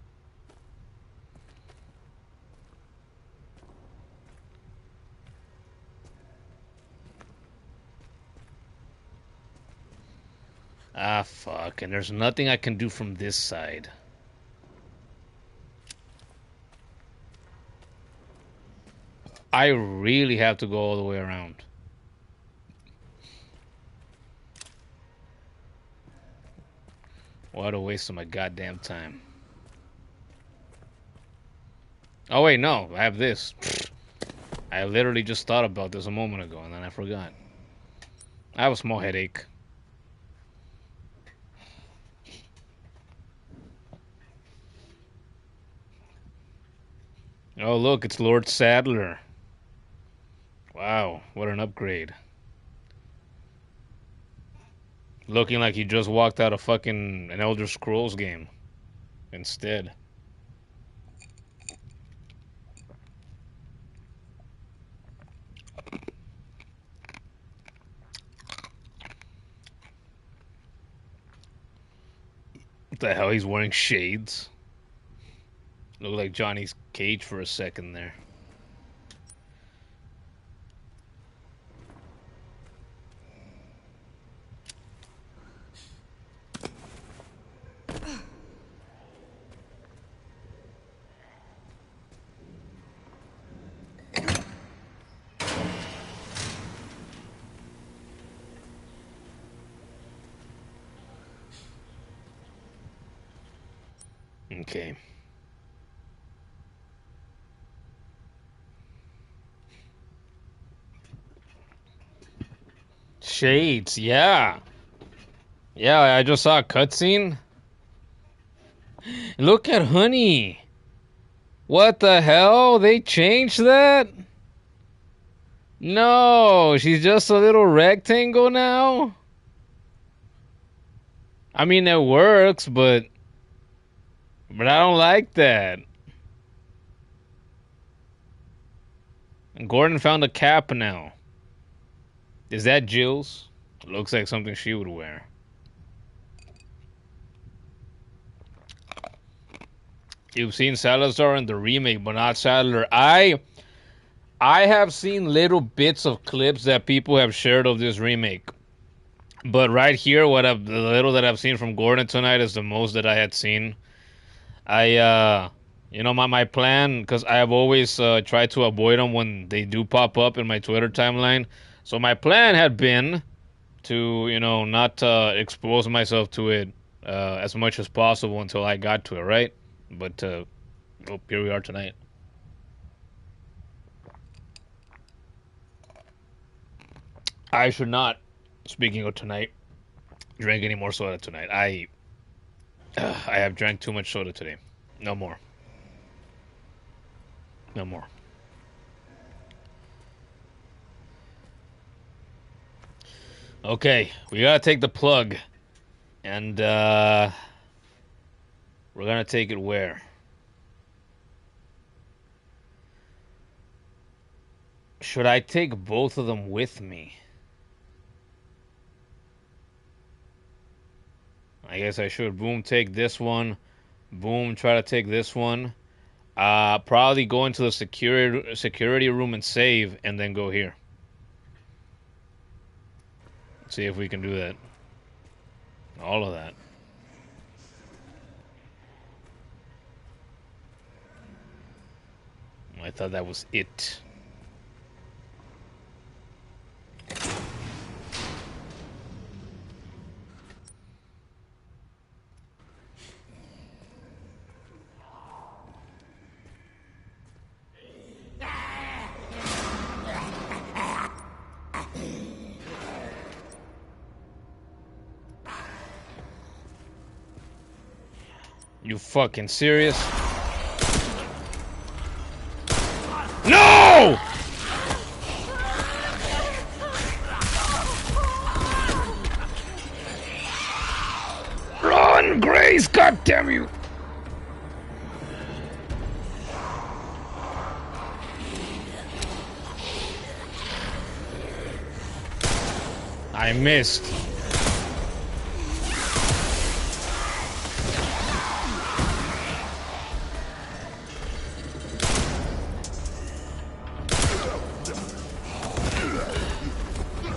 Ah, fuck. And there's nothing I can do from this side. I really have to go all the way around. What a waste of my goddamn time. Oh, wait, no. I have this. I literally just thought about this a moment ago, and then I forgot. I have a small headache. Oh, look, it's Lord Sadler. Wow, what an upgrade. Looking like he just walked out of fucking an Elder Scrolls game. Instead. What the hell? He's wearing shades. Look like Johnny's Cage for a second there. Okay. Shades, yeah. Yeah, I just saw a cutscene. Look at Honey. What the hell? They changed that? No, she's just a little rectangle now? I mean, it works, but I don't like that. And Gordon found a cap now. Is that Jill's? Looks like something she would wear. You've seen Salazar in the remake, but not Sadler. I have seen little bits of clips that people have shared of this remake. But right here, the little that I've seen from Gordon tonight is the most that I had seen. My plan, because I have always tried to avoid them when they do pop up in my Twitter timeline. So my plan had been to, not expose myself to it as much as possible until I got to it, right? But here we are tonight. I should not, speaking of tonight, drink any more soda tonight. I have drank too much soda today. No more. No more. Okay, we gotta take the plug. And we're gonna take it where? Should I take both of them with me? I guess I should. Boom, take this one. Boom, try to take this one. Probably go into the security room and save, and then go here. See if we can do that. All of that. I thought that was it. You fucking serious? No! Run, Grace! God damn you! I missed.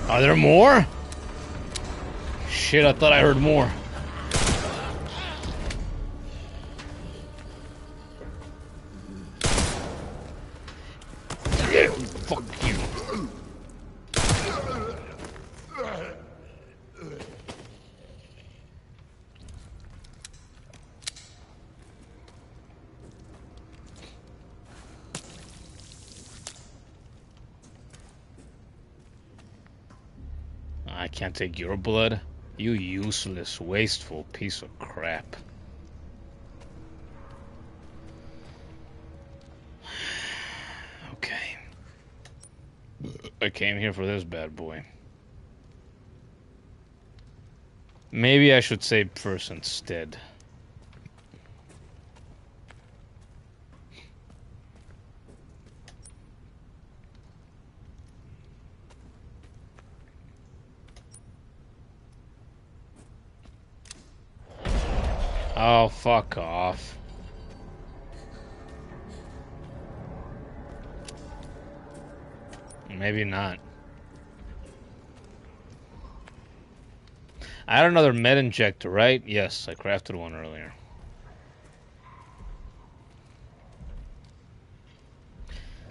Are there more? Shit, I thought I heard more. Yeah, fuck you. I can't take your blood. You useless, wasteful piece of crap. Okay. I came here for this bad boy. Maybe I should save first instead. Oh, fuck off. Maybe not. I had another med injector, right? Yes, I crafted one earlier.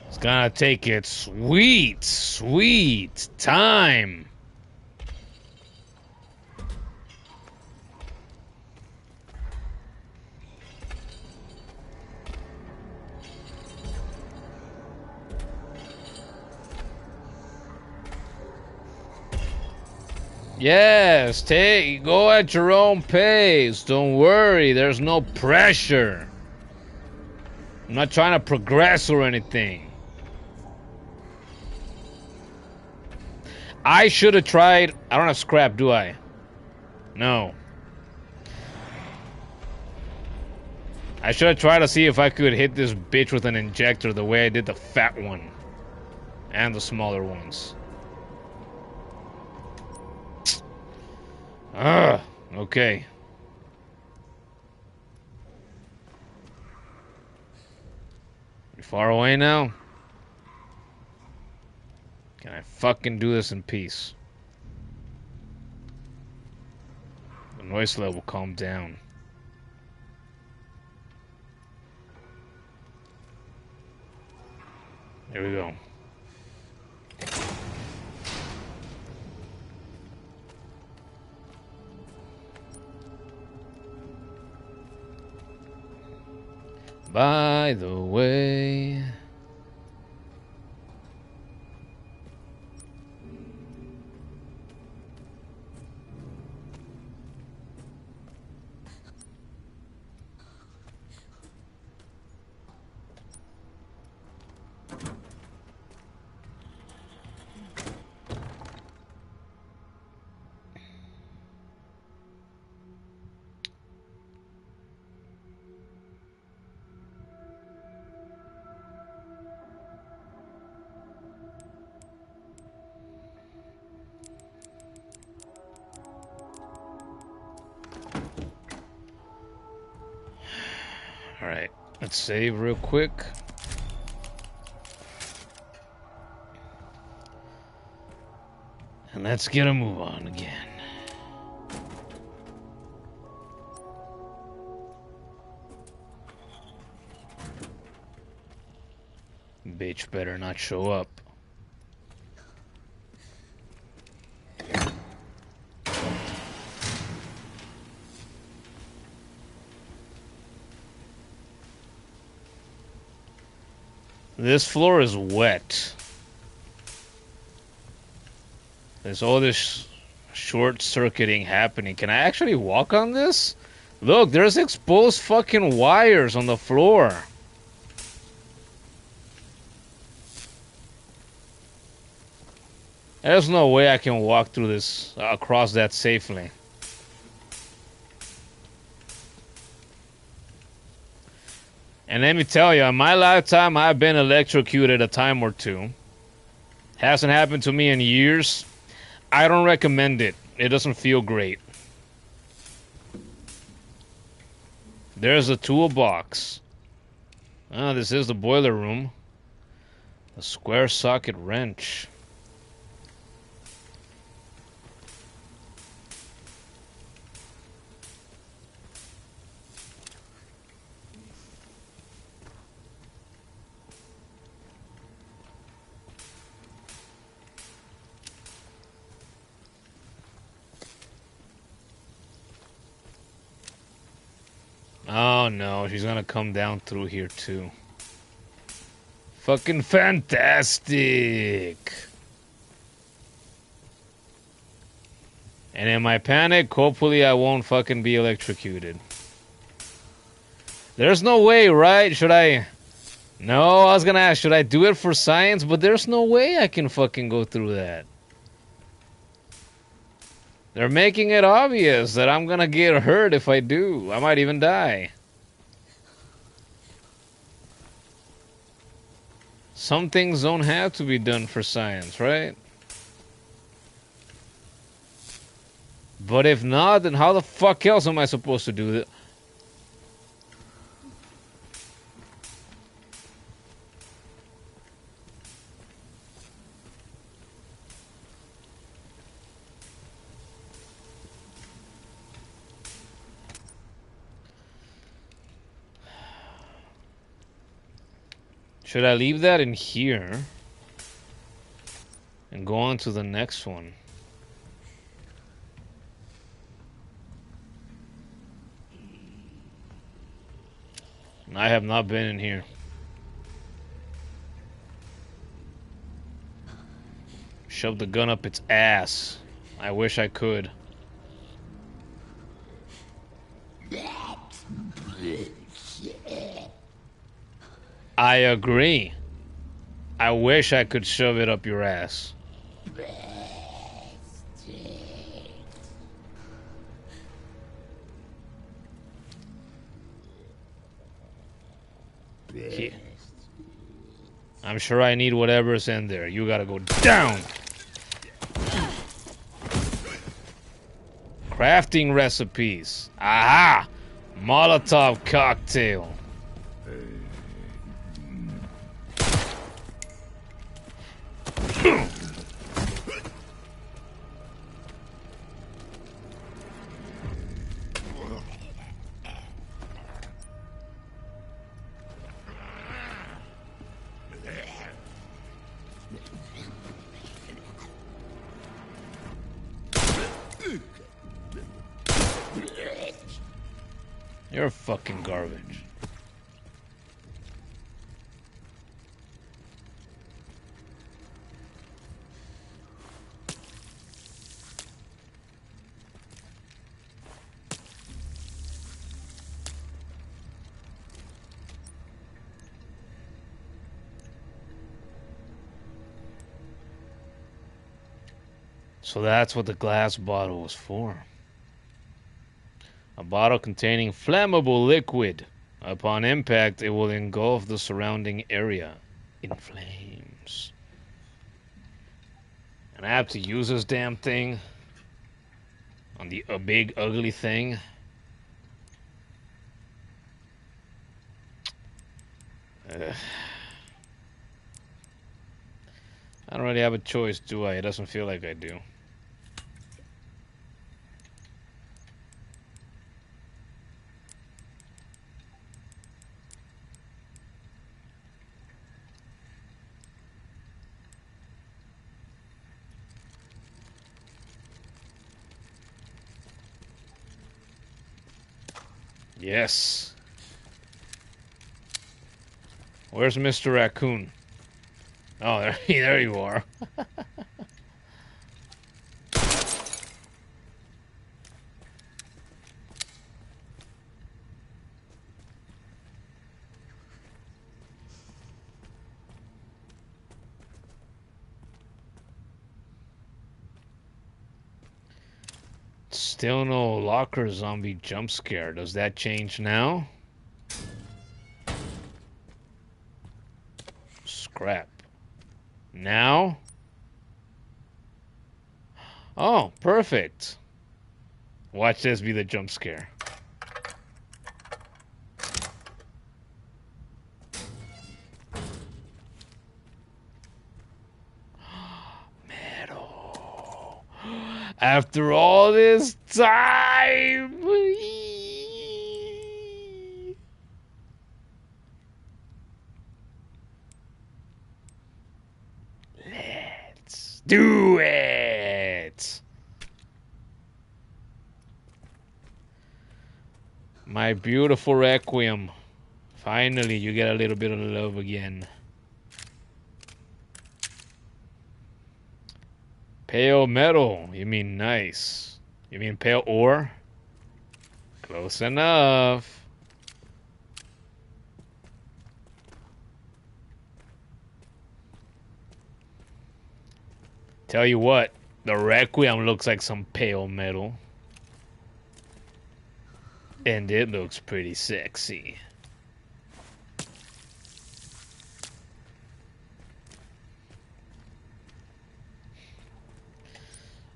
It's gonna take its sweet, sweet time. Yes, go at your own pace. Don't worry, there's no pressure. I'm not trying to progress or anything. I should have tried. I don't have scrap, do I? No. I should have tried to see if I could hit this bitch with an injector the way I did the fat one. And the smaller ones. Okay. You far away now? Can I fucking do this in peace? The noise level calm down. There we go. By the way... Alright, let's save real quick. And let's get a move on again. Bitch better not show up. This floor is wet. There's all this short circuiting happening. Can I actually walk on this? Look, there's exposed fucking wires on the floor. There's no way I can walk through this, across that safely. And let me tell you, in my lifetime, I've been electrocuted a time or two. Hasn't happened to me in years. I don't recommend it. It doesn't feel great. There's a toolbox. Oh, this is the boiler room. A square socket wrench. Oh no, she's gonna come down through here too. Fucking fantastic! And in my panic, hopefully I won't fucking be electrocuted. There's no way, right? Should I... No, I was gonna ask, should I do it for science? But there's no way I can fucking go through that. They're making it obvious that I'm gonna get hurt if I do. I might even die. Some things don't have to be done for science, right? But if not, then how the fuck else am I supposed to do that? Should I leave that in here and go on to the next one? I have not been in here. Shove the gun up its ass. I wish I could. I agree. I wish I could shove it up your ass. Here. I'm sure I need whatever's in there. You gotta go down. Crafting recipes. Aha! Molotov cocktail. You're fucking garbage. So that's what the glass bottle was for. A bottle containing flammable liquid. Upon impact, it will engulf the surrounding area in flames. And I have to use this damn thing on a big ugly thing. Ugh. I don't really have a choice, do I? It doesn't feel like I do. Yes. Where's Mr. Raccoon? Oh, there you are. Still no locker zombie jump scare. Does that change now? Scrap. Now? Oh, perfect. Watch this be the jump scare. Metal. After all this time. Let's do it. My beautiful requiem. Finally, you get a little bit of love again. Pale metal. You mean nice. You mean pale ore? Close enough. Tell you what, the requiem looks like some pale metal. And it looks pretty sexy.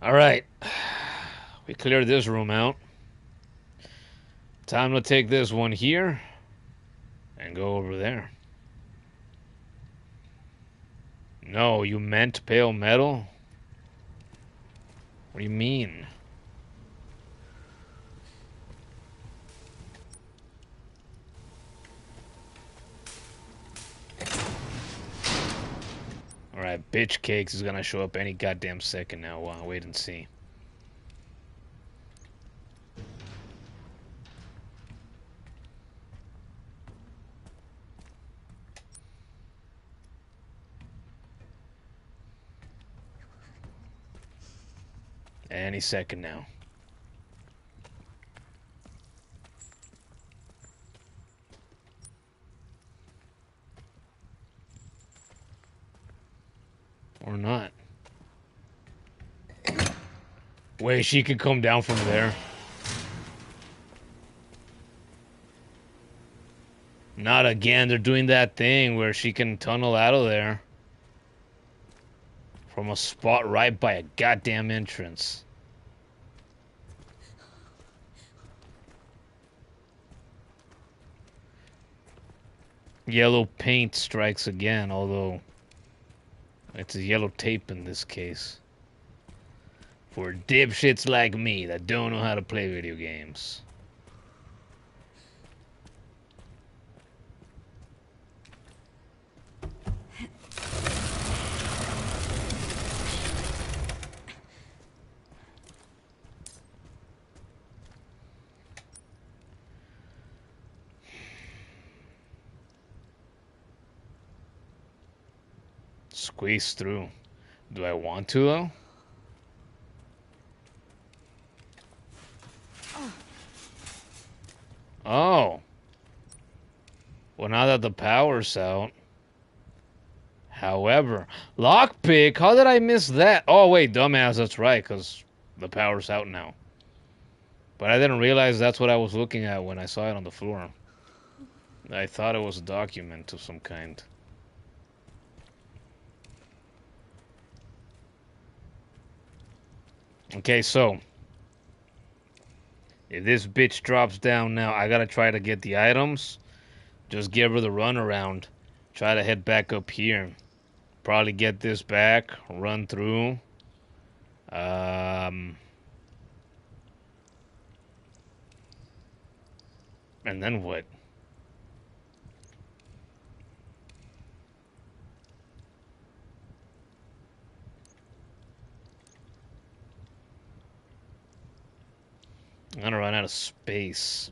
Alright. We cleared this room out. Time to take this one here and go over there. No, you meant pale metal? What do you mean? Alright, bitch cakes is gonna show up any goddamn second now. Wait and see. Any second now. Or not. Wait, she could come down from there. Not again. They're doing that thing where she can tunnel out of there. From a spot right by a goddamn entrance. Yellow paint strikes again, although it's a yellow tape in this case. For dipshits like me that don't know how to play video games. Squeeze through. Do I want to, though? Oh. Well, now that the power's out. However, lockpick? How did I miss that? Oh, wait, dumbass, that's right, because the power's out now. But I didn't realize that's what I was looking at when I saw it on the floor. I thought it was a document of some kind. Okay, so if this bitch drops down now, I gotta try to get the items. Just give her the runaround Try to head back up here. Probably get this back, run through. And then what? I'm gonna run out of space.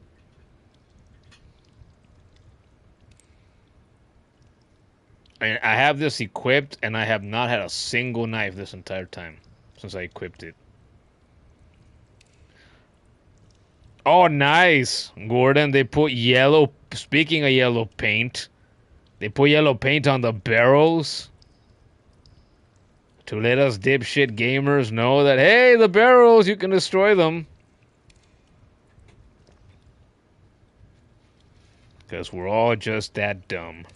I have this equipped, and I have not had a single knife this entire time since I equipped it. Oh, nice, Gordon. They put yellow. Speaking of yellow paint, they put yellow paint on the barrels to let us dipshit gamers know that, hey, the barrels, you can destroy them. Because we're all just that dumb.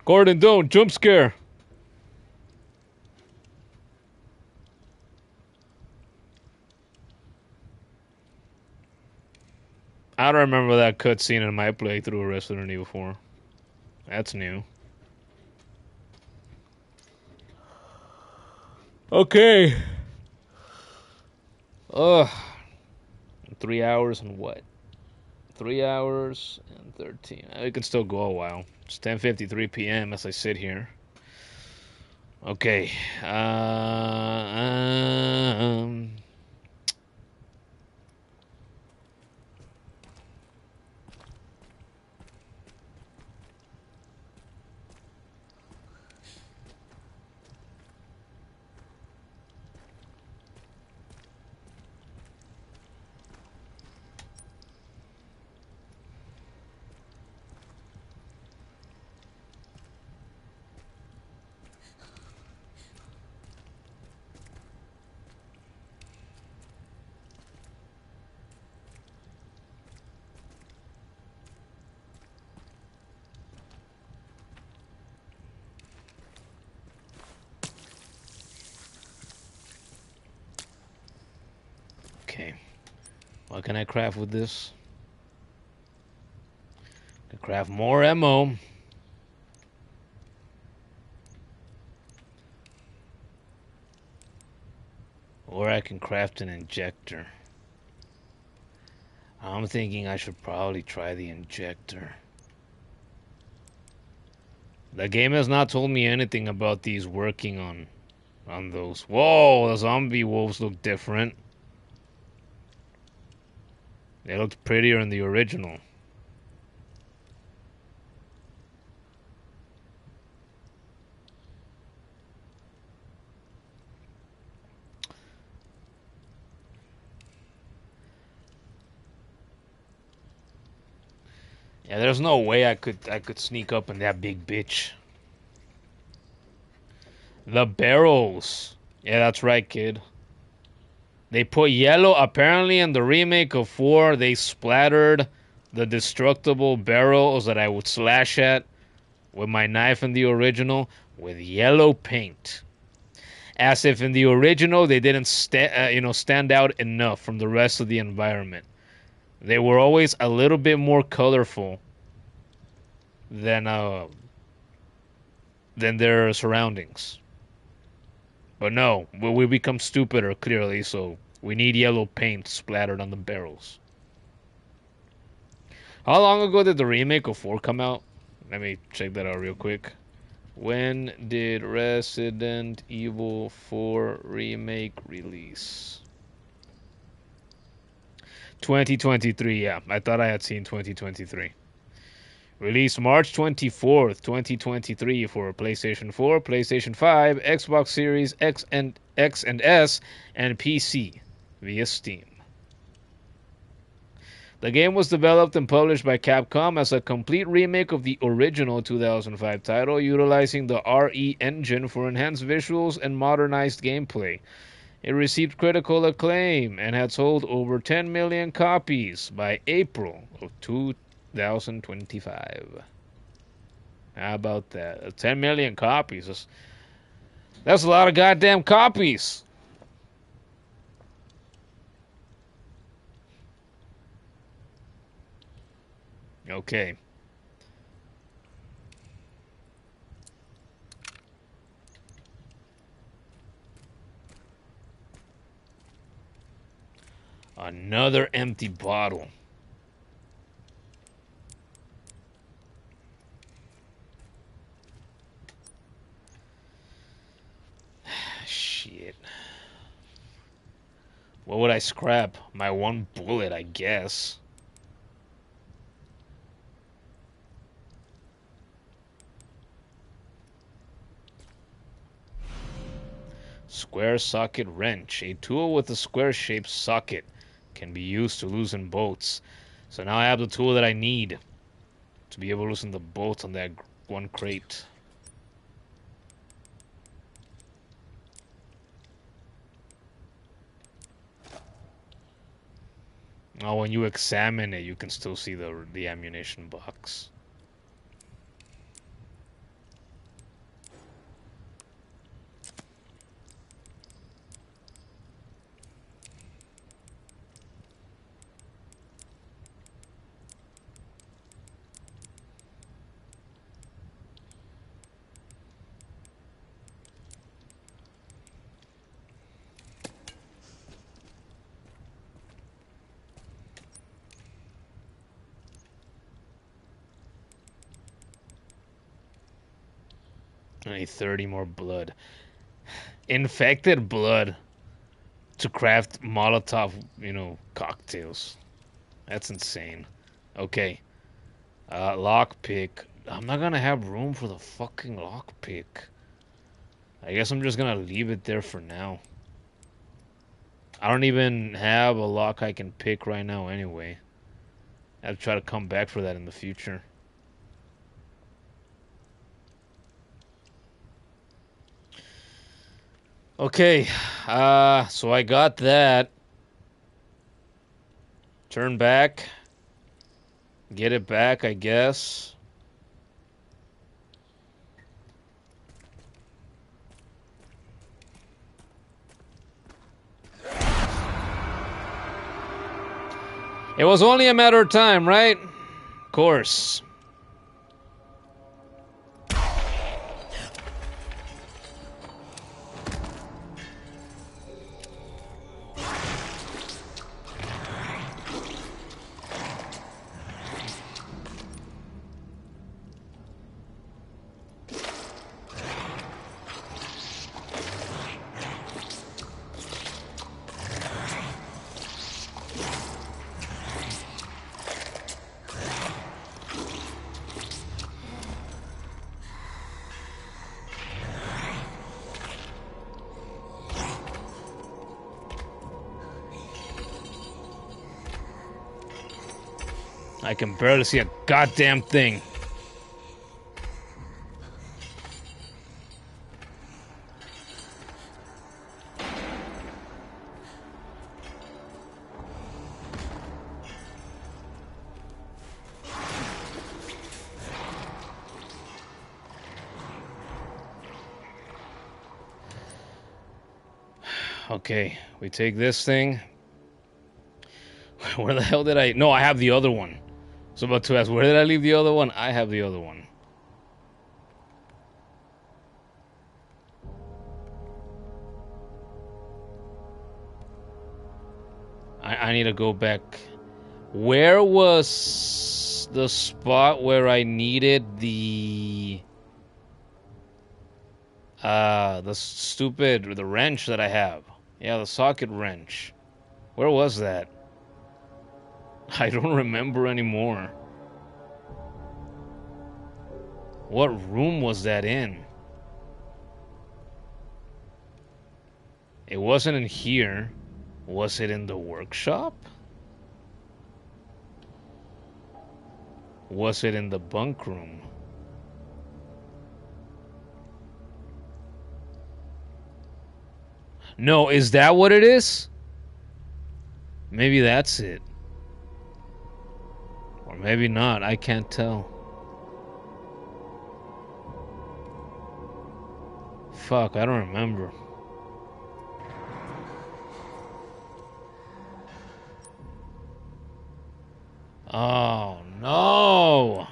Gordon, don't jump scare. I don't remember that cutscene in my playthrough of Resident Evil 4. That's new. Okay. Ugh. 3 hours and what? 3 hours and 13. It could still go a while. It's 10:53 p.m. as I sit here. Okay. Okay. What can I craft with this? I can craft more ammo. Or I can craft an injector. I'm thinking I should probably try the injector. The game has not told me anything about these working on those. Whoa, the zombie wolves look different. They looked prettier in the original. Yeah, there's no way I could sneak up on that big bitch. The barrels. Yeah, that's right, kid. They put yellow. Apparently, in the remake of 4, they splattered the destructible barrels that I would slash at with my knife in the original with yellow paint. As if in the original they didn't stand out enough from the rest of the environment. They were always a little bit more colorful than their surroundings. But no, we become stupider clearly, so we need yellow paint splattered on the barrels. How long ago did the remake of 4 come out? Let me check that out real quick. When did Resident Evil 4 remake release? 2023, yeah. I thought I had seen 2023. Released March 24th, 2023 for PlayStation 4, PlayStation 5, Xbox Series X and S, and PC via Steam. The game was developed and published by Capcom as a complete remake of the original 2005 title, utilizing the RE engine for enhanced visuals and modernized gameplay. It received critical acclaim and had sold over 10 million copies by April of 2025. How about that? 10 million copies. That's a lot of goddamn copies. Okay. Another empty bottle. Shit. What would I scrap? My one bullet, I guess. Square socket wrench. A tool with a square-shaped socket can be used to loosen bolts. So now I have the tool that I need to be able to loosen the bolts on that one crate. Oh, when you examine it, you can still see the ammunition box. I need 30 more blood. Infected blood to craft Molotov, cocktails. That's insane. Okay. Lockpick. I'm not gonna have room for the fucking lockpick. I guess I'm just gonna leave it there for now. I don't even have a lock I can pick right now anyway. I have to try to come back for that in the future. Okay, so I got that. Turn back. Get it back, I guess. It was only a matter of time, right? Of course. I can barely see a goddamn thing. Okay, we take this thing. Where the hell did I... No, I have the other one. So about to ask, where did I leave the other one? I have the other one. I need to go back. Where was the spot where I needed the the wrench that I have? Yeah, the socket wrench. Where was that? I don't remember anymore. What room was that in? It wasn't in here. Was it in the workshop? Was it in the bunk room? No, is that what it is? Maybe that's it. Or maybe not, I can't tell. Fuck, I don't remember. Oh, no!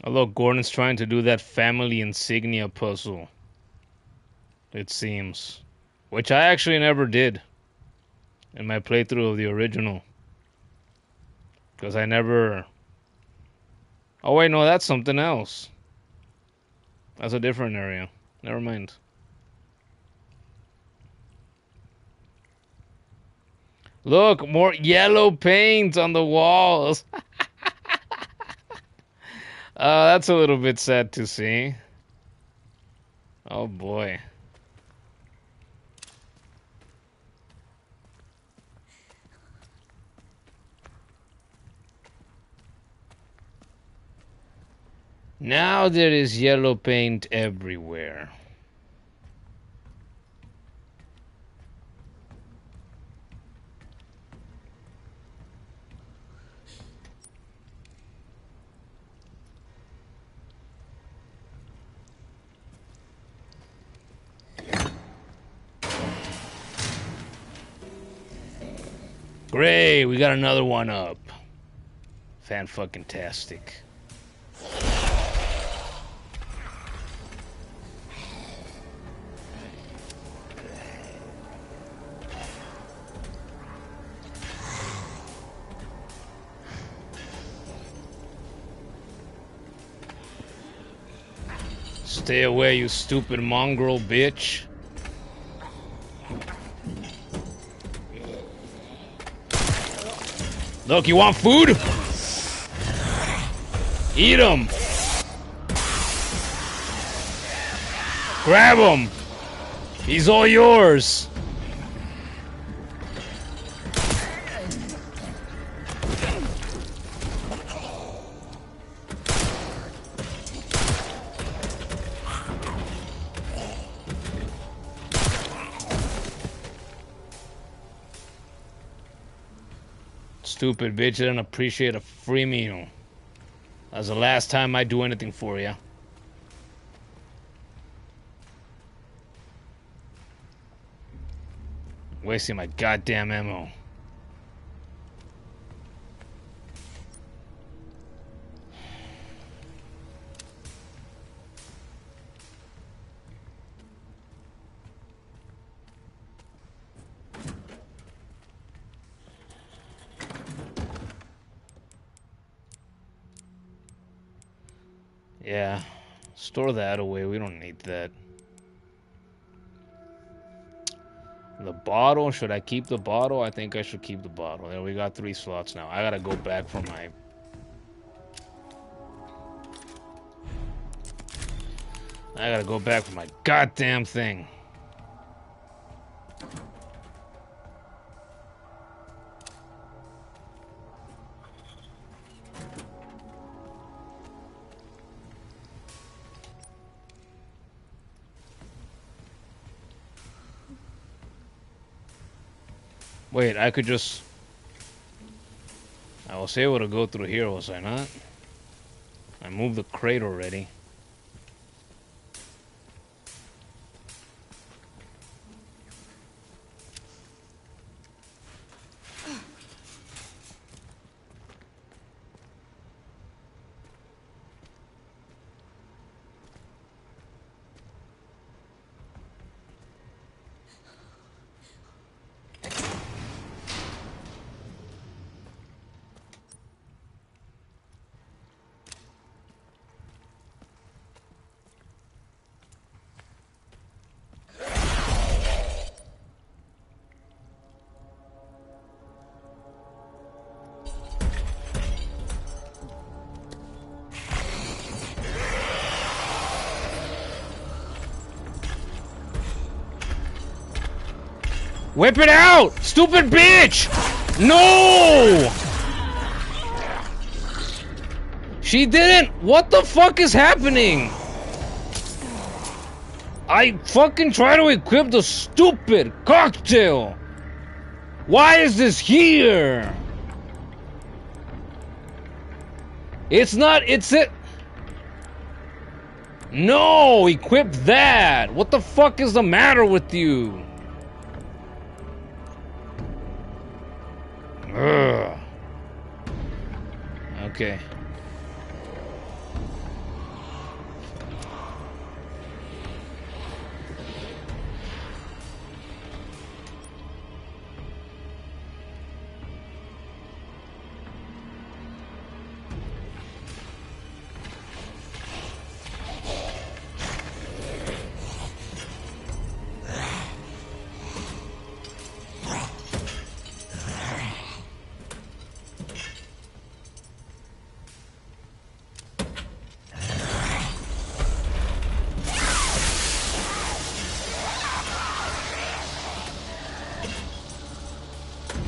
Although Gordon's trying to do that family insignia puzzle. It seems. Which I actually never did. In my playthrough of the original. Because I never... Oh wait, no, that's something else. That's a different area. Never mind. Look, more yellow paint on the walls. That's a little bit sad to see. Oh boy. Now there is yellow paint everywhere. Great, we got another one up. Fan-fucking-tastic. Stay away, you stupid mongrel bitch. Look, you want food? Eat him. Grab him. He's all yours. Stupid bitch didn't appreciate a free meal. That's the last time I do anything for you. Wasting my goddamn ammo. Yeah, store that away. We don't need that. The bottle, should I keep the bottle? I think I should keep the bottle. There, we got 3 slots now. I gotta go back for my... I gotta go back for my goddamn thing. Wait, I could just... I was able to go through here, was I not? I moved the crate already. Whip it out! Stupid bitch! No! She didn't! What the fuck is happening? I fucking try to equip the stupid cocktail! Why is this here? It's not, it's it. No, equip that! What the fuck is the matter with you? Ugh. Okay.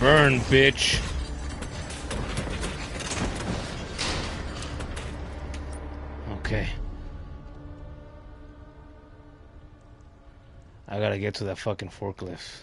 Burn, bitch. Okay. I gotta get to that fucking forklift.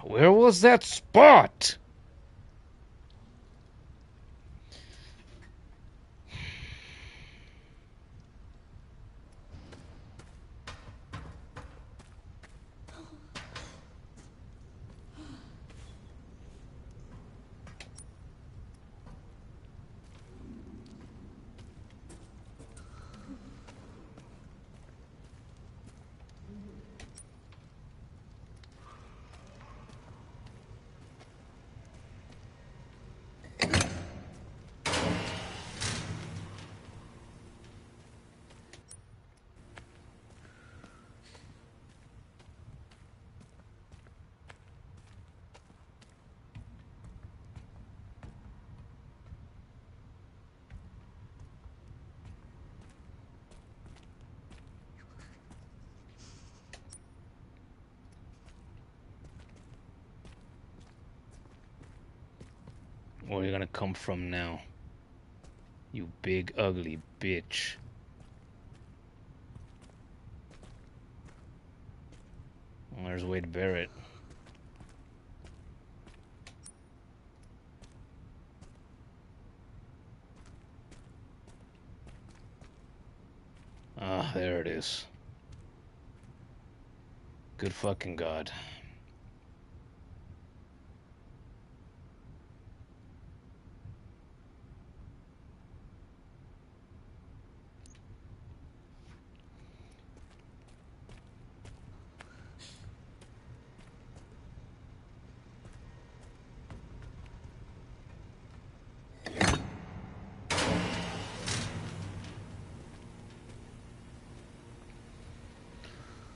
Where was that spot? Where are you gonna come from now? You big ugly bitch. Well, there's Wade Barrett. Ah, there it is. Good fucking God.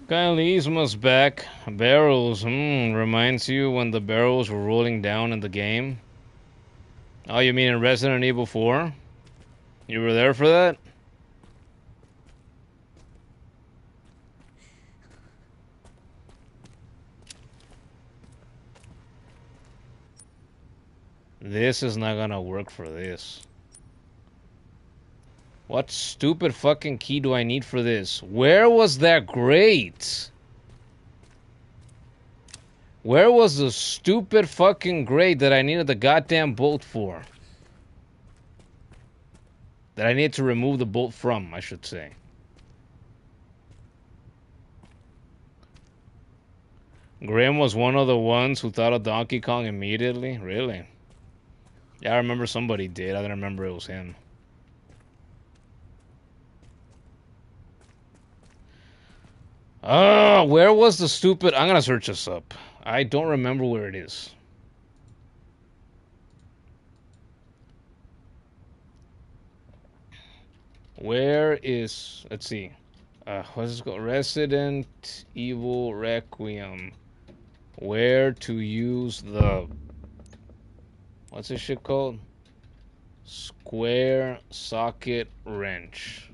Kyle Yzma's back. Barrels, reminds you when the barrels were rolling down in the game? Oh, you mean in Resident Evil 4? You were there for that? This is not gonna work for this. What stupid fucking key do I need for this? Where was that grate? Where was the stupid fucking grate that I needed the goddamn bolt for? That I need to remove the bolt from, I should say. Graham was one of the ones who thought of Donkey Kong immediately? Really? Yeah, I remember somebody did. I didn't remember it was him. Where was the stupid... I'm gonna search this up. I don't remember where it is. Where is... Let's see. What's this called? Resident Evil Requiem. Where to use the... What's this shit called? Square socket wrench.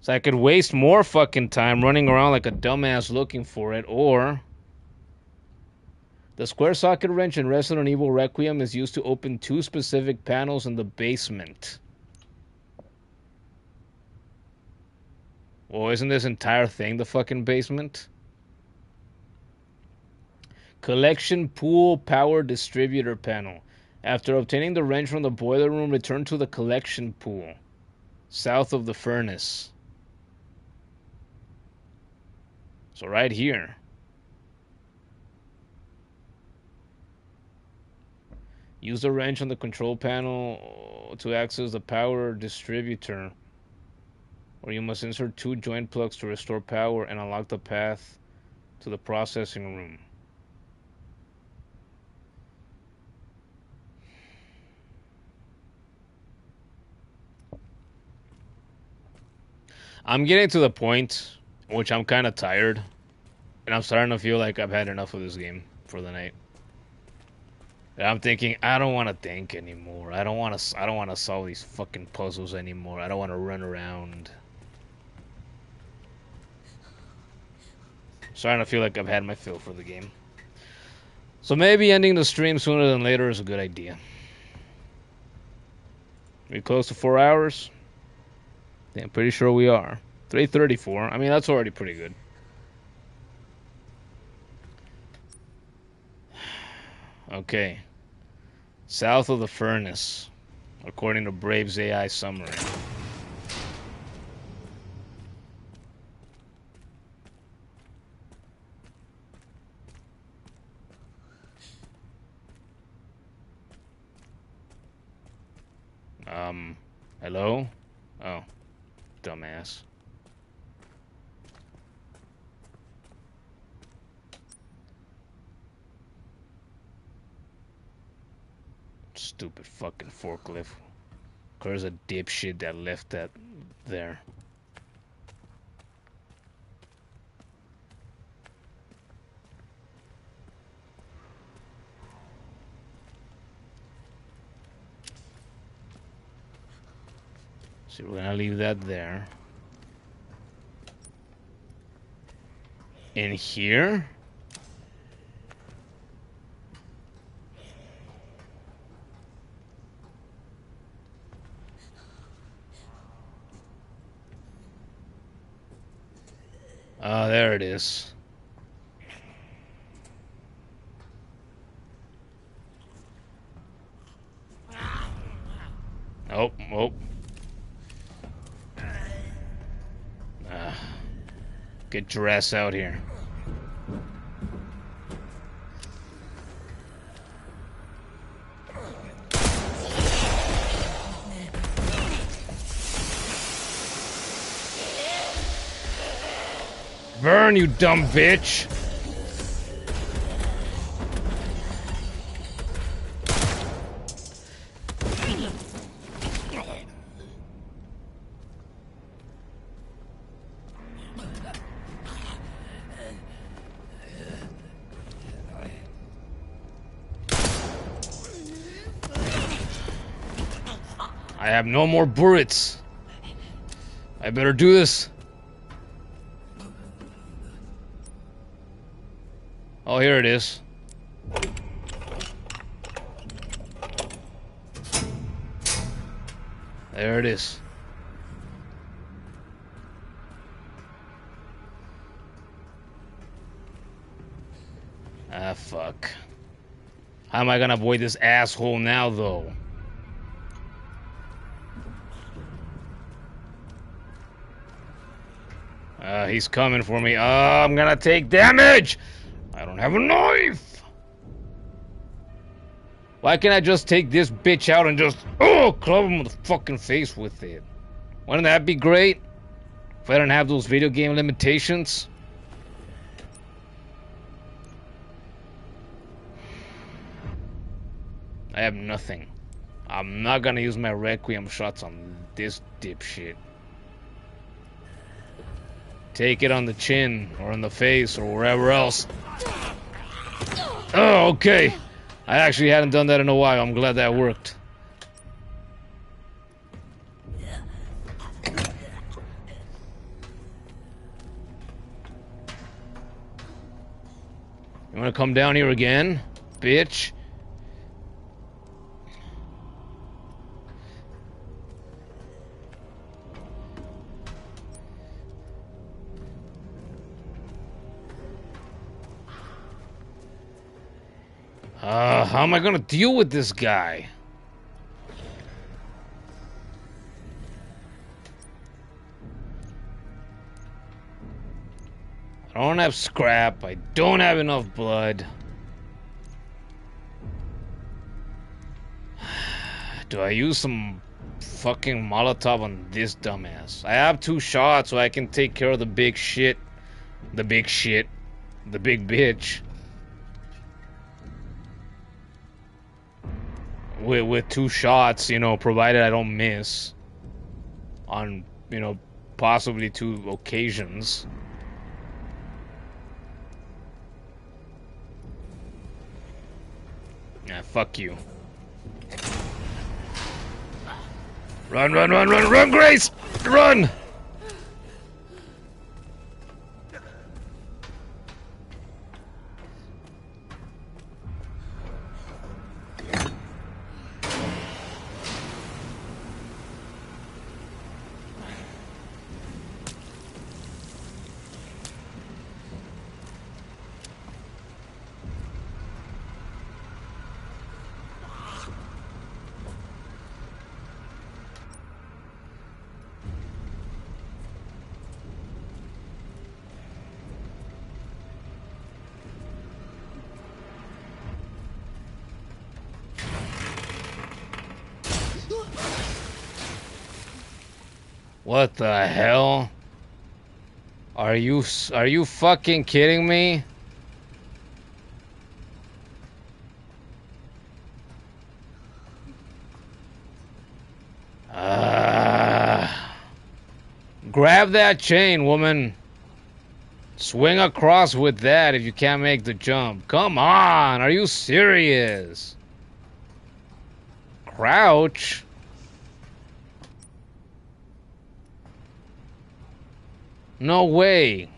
So I could waste more fucking time running around like a dumbass looking for it, or... The square socket wrench in Resident Evil Requiem is used to open two specific panels in the basement. Well, isn't this entire thing the fucking basement? Collection pool power distributor panel. After obtaining the wrench from the boiler room, return to the collection pool, south of the furnace. So right here. Use the wrench on the control panel to access the power distributor, or you must insert two joint plugs to restore power and unlock the path to the processing room. I'm getting to the point which I'm kind of tired And I'm starting to feel like I've had enough of this game for the night. And I'm thinking, I don't want to think anymore. I don't want to solve these fucking puzzles anymore. I don't want to run around. Starting to feel like I've had my fill for the game. So maybe ending the stream sooner than later is a good idea. We close to 4 hours? Yeah, I'm pretty sure we are. 3:34. I mean, that's already pretty good. Okay. South of the furnace, according to Brave's AI summary. Hello? Oh, dumbass. Stupid fucking forklift. There's a dipshit that left that there. So we're gonna leave that there. In here? Oh, there it is. Oh, oh. Get your ass out here. Burn, you dumb bitch! I have no more bullets. I better do this. Oh, here it is. There it is. Ah, fuck. How am I gonna avoid this asshole now, though? He's coming for me. I'm gonna take damage! I don't have a knife! Why can't I just take this bitch out and just, club him in the fucking face with it? Wouldn't that be great? If I didn't have those video game limitations? I have nothing. I'm not gonna use my requiem shots on this dipshit. Take it on the chin, or in the face, or wherever else. Oh, okay. I actually hadn't done that in a while. I'm glad that worked. You wanna come down here again, bitch? How am I gonna deal with this guy? I don't have scrap. I don't have enough blood. Do I use some fucking Molotov on this dumbass? I have 2 shots, so I can take care of the big shit. The big shit. The big bitch. With 2 shots, you know, provided I don't miss on, you know, possibly 2 occasions. Yeah, fuck you. Run, run, run, run, run, Grace! Run! What the hell? Are you fucking kidding me? Grab that chain, woman. Swing across with that if you can't make the jump. Come on, are you serious? Crouch? No way.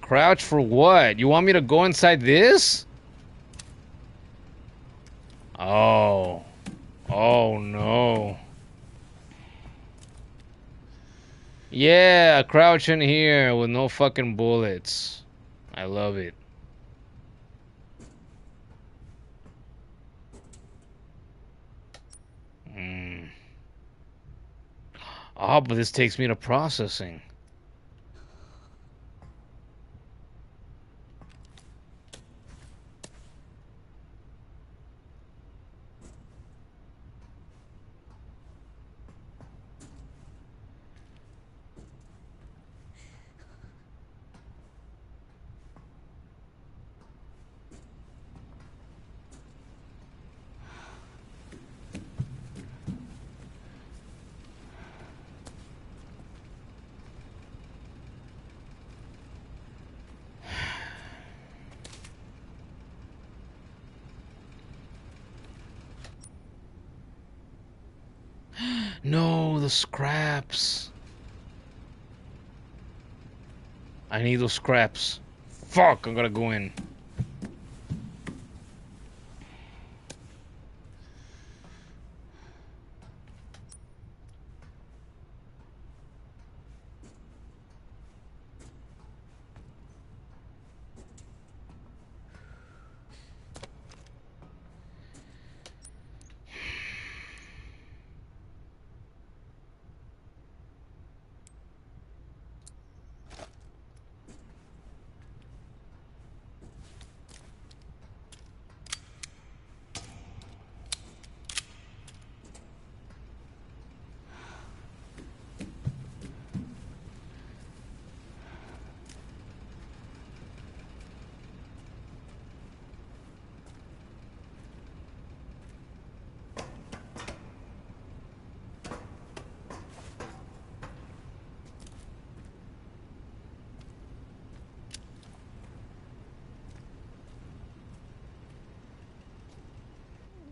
Crouch for what? You want me to go inside this? Oh. Oh no. Yeah, crouch in here with no fucking bullets. I love it. Oh, but this takes me to processing. No, the scraps. I need those scraps. Fuck, I'm gonna go in.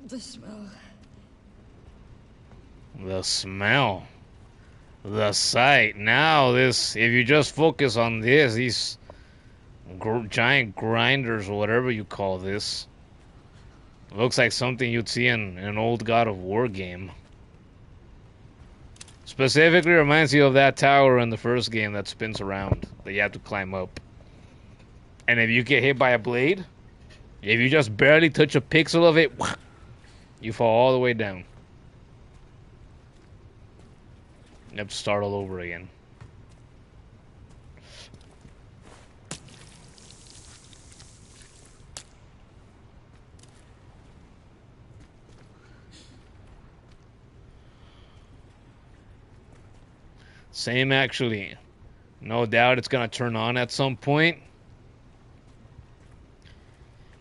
The smell. The smell. The sight. Now this, if you just focus on this, these giant grinders or whatever you call this, looks like something you'd see in an old God of War game. Specifically reminds you of that tower in the first game that spins around, that you have to climb up. And if you get hit by a blade, if you just barely touch a pixel of it, you fall all the way down. You have to start all over again. Same actually. No doubt it's gonna turn on at some point.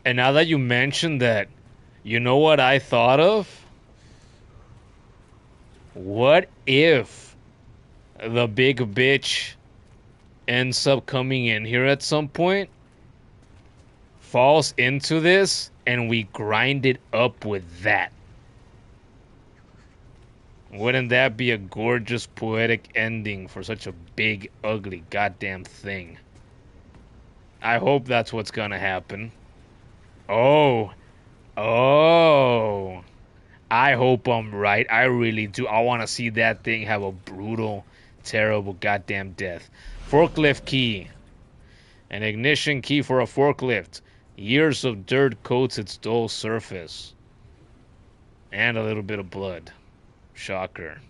And now that you mentioned that, you know what I thought of? What if the big bitch ends up coming in here at some point, falls into this, and we grind it up with that. Wouldn't that be a gorgeous, poetic ending for such a big, ugly, goddamn thing? I hope that's what's gonna happen. Oh. Oh. I hope I'm right. I really do. I want to see that thing have a brutal, terrible, goddamn death. Forklift key. An ignition key for a forklift. Years of dirt coats its dull surface. And a little bit of blood. Shocker.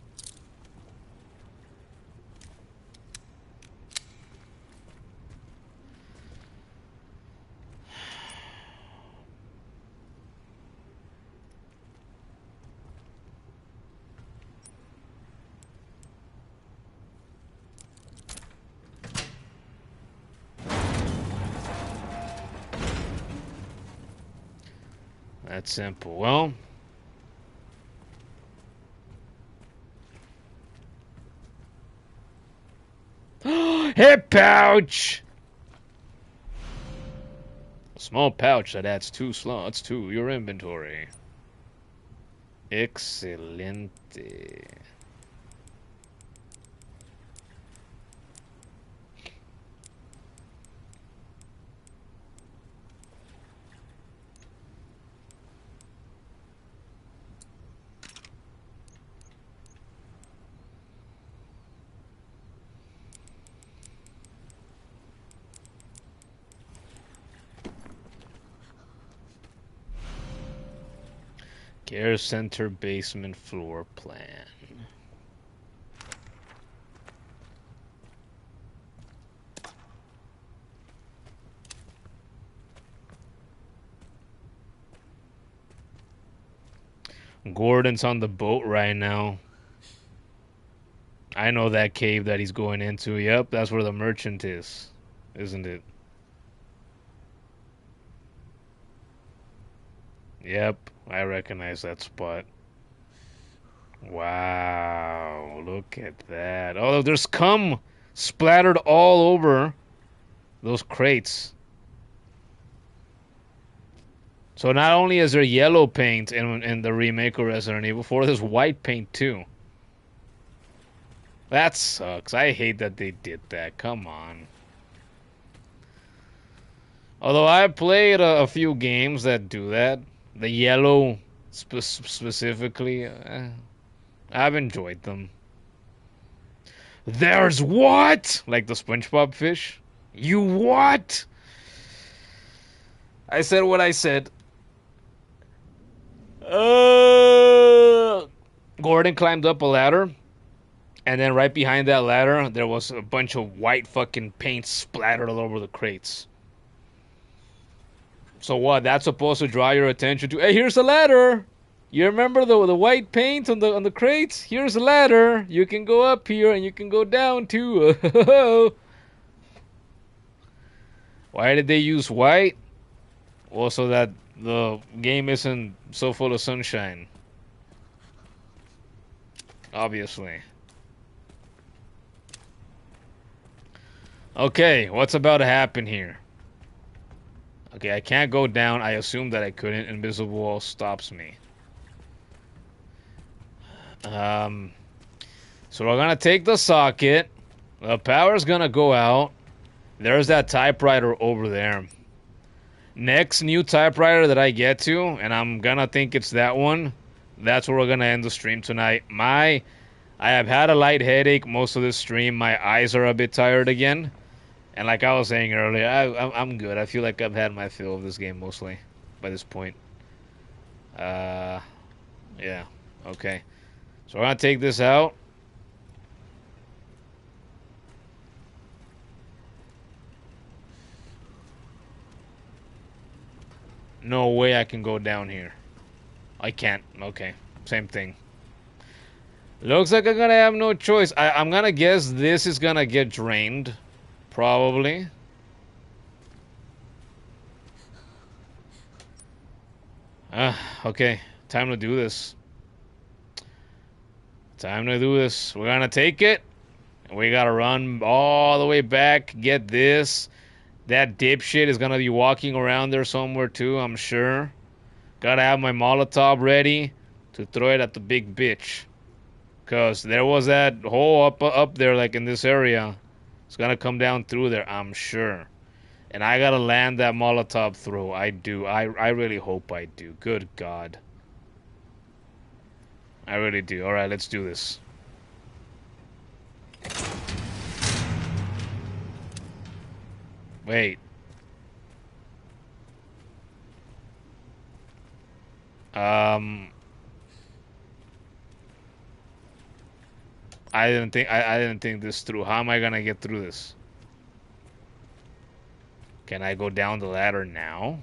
That's simple. Well, hip pouch! A small pouch that adds 2 slots to your inventory. Excelente. Care Center basement floor plan. Gordon's on the boat right now. I know that cave that he's going into. Yep, that's where the merchant is, isn't it? Yep, I recognize that spot. Wow, look at that. Oh, there's cum splattered all over those crates. So not only is there yellow paint in the remake of Resident Evil 4, there's white paint too. That sucks. I hate that they did that. Come on. Although I played a few games that do that. The yellow specifically. I've enjoyed them. There's what? Like the SpongeBob fish? You what? I said what I said. Gordon climbed up a ladder. And then right behind that ladder, there was a bunch of white fucking paint splattered all over the crates. So what? That's supposed to draw your attention to, hey, here's a ladder. You remember the white paint on the crates? Here's a ladder. You can go up here and you can go down too. Why did they use white? Well, so that the game isn't so full of sunshine. Obviously. Okay, what's about to happen here? Okay, I can't go down. I assumed that I couldn't. Invisible wall stops me. So we're gonna take the socket. The power's gonna go out. There's that typewriter over there. Next new typewriter that I get to, and I'm gonna think it's that one. That's where we're gonna end the stream tonight. I have had a light headache most of this stream. My eyes are a bit tired again. And like I was saying earlier, I'm good. I feel like I've had my fill of this game mostly by this point. Yeah. Okay. So we're going to take this out. No way I can go down here. I can't. Okay. Same thing. Looks like I'm going to have no choice. I'm going to guess this is going to get drained. Probably. Okay. Time to do this. Time to do this. We're gonna take it. We gotta run all the way back. Get this. That dipshit is gonna be walking around there somewhere too, I'm sure. Gotta have my Molotov ready to throw it at the big bitch. Cause there was that hole up there, like in this area. It's gonna come down through there, I'm sure. And I gotta land that Molotov throw. I do. I really hope I do. Good God. I really do. Alright, let's do this. Wait. I didn't think this through. How am I gonna get through this? Can I go down the ladder now?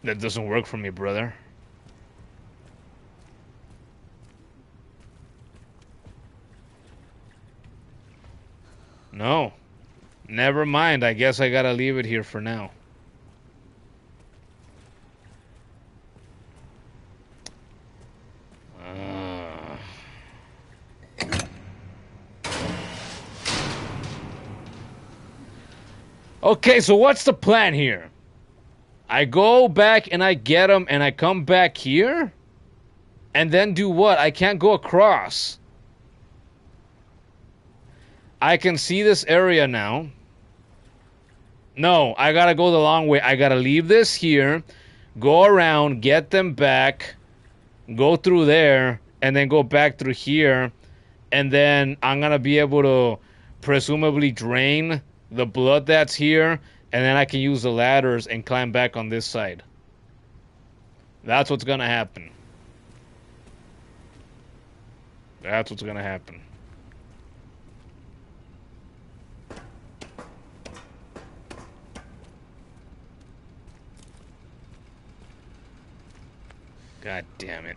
That doesn't work for me, brother. No. Never mind. I guess I gotta leave it here for now. Okay, so what's the plan here? I go back and I get him and I come back here? And then do what? I can't go across. I can see this area now. No, I gotta go the long way. I gotta leave this here, go around, get them back, go through there, and then go back through here. And then I'm gonna be able to presumably drain the blood that's here, and then I can use the ladders and climb back on this side. That's what's gonna happen. That's what's gonna happen. God damn it.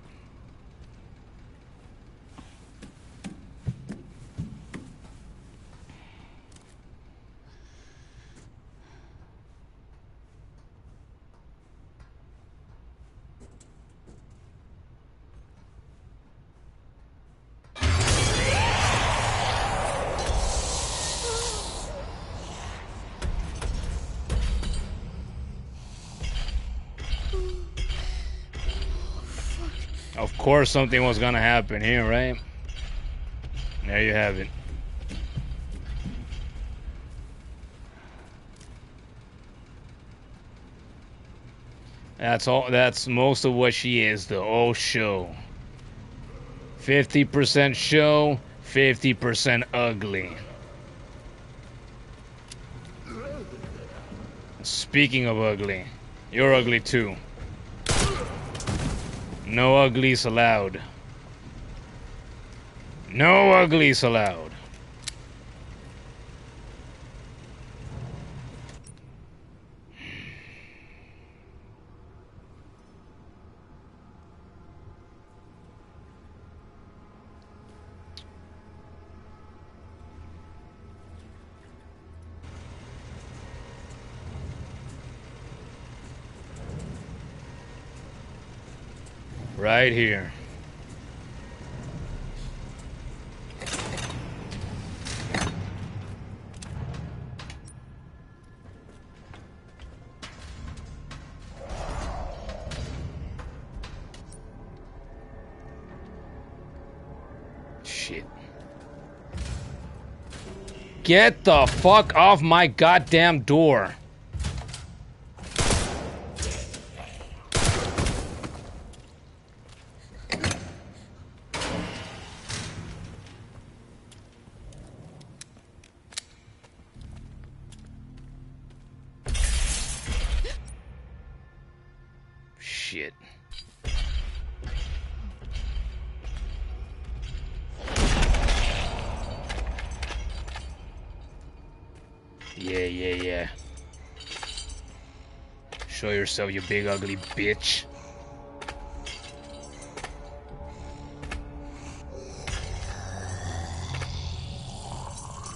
Of course something was gonna happen here, right? There you have it. That's all. That's most of what she is, the whole show. 50% show, 50% ugly. Speaking of ugly, you're ugly too. No uglies allowed. No uglies allowed. Right here. Shit. Get the fuck off my goddamn door. Shit. Yeah. Show yourself, you big ugly bitch.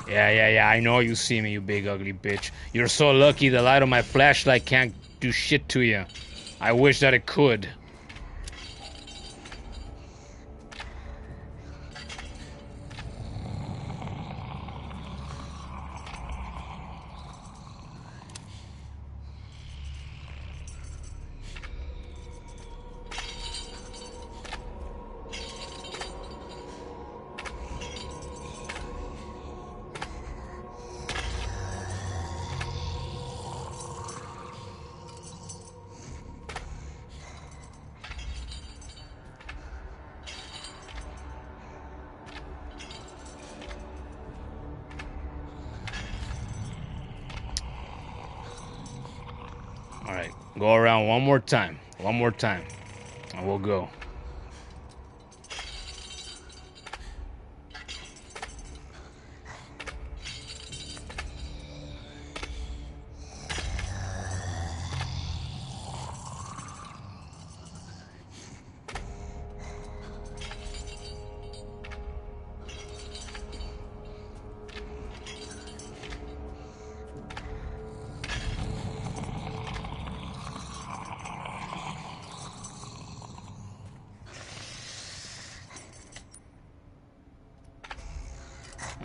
Yeah, I know you see me, you big ugly bitch. You're so lucky the light of my flashlight can't do shit to you. I wish that it could. Go around one more time. One more time. And we'll go.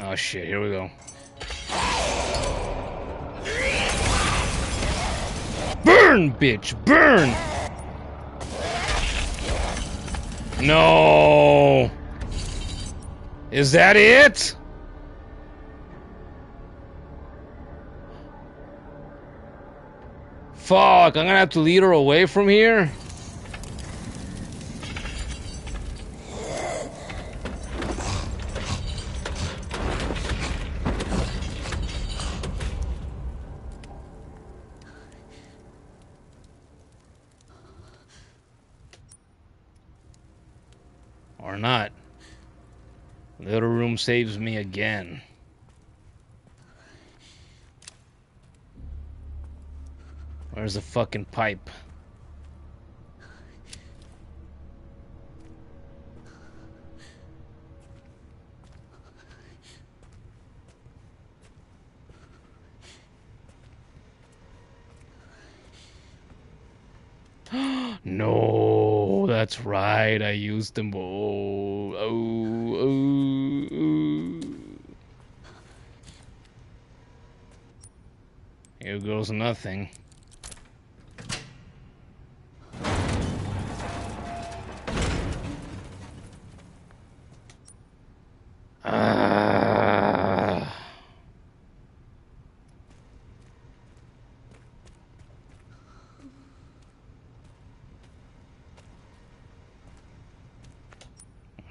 Oh shit, here we go. Burn, bitch, burn! No! Is that it? Fuck, I'm gonna have to lead her away from here? Or not. Little room saves me again. Where's the fucking pipe? No, that's right. I used them. Oh. Here goes nothing.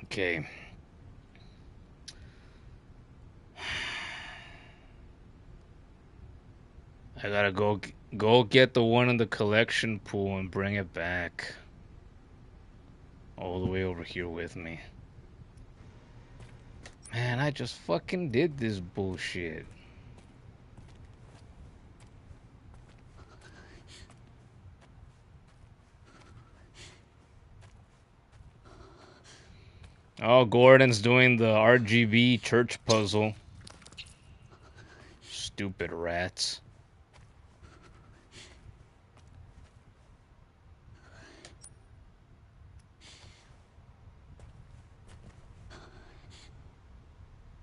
Okay. I gotta go get the one in the collection pool and bring it back. All the way over here with me. Man, I just fucking did this bullshit. Oh, Gordon's doing the RGB church puzzle. Stupid rats.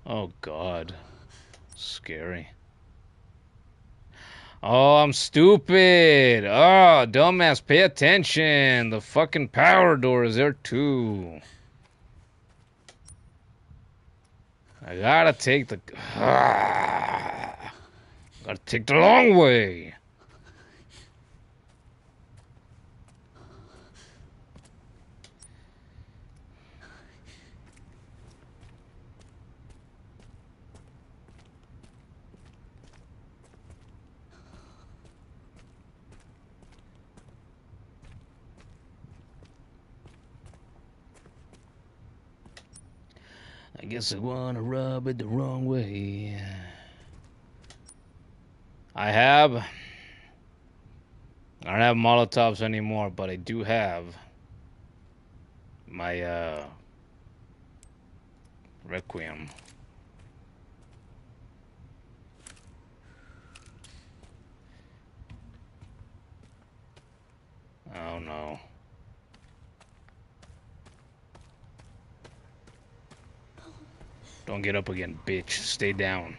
Oh, God. Scary. Oh, I'm stupid. Oh, dumbass, pay attention. The fucking power door is there too. I gotta take the... gotta take the long way. I guess I wanna rub it the wrong way. I don't have Molotovs anymore, but I do have my requiem. Oh no. Don't get up again, bitch. Stay down.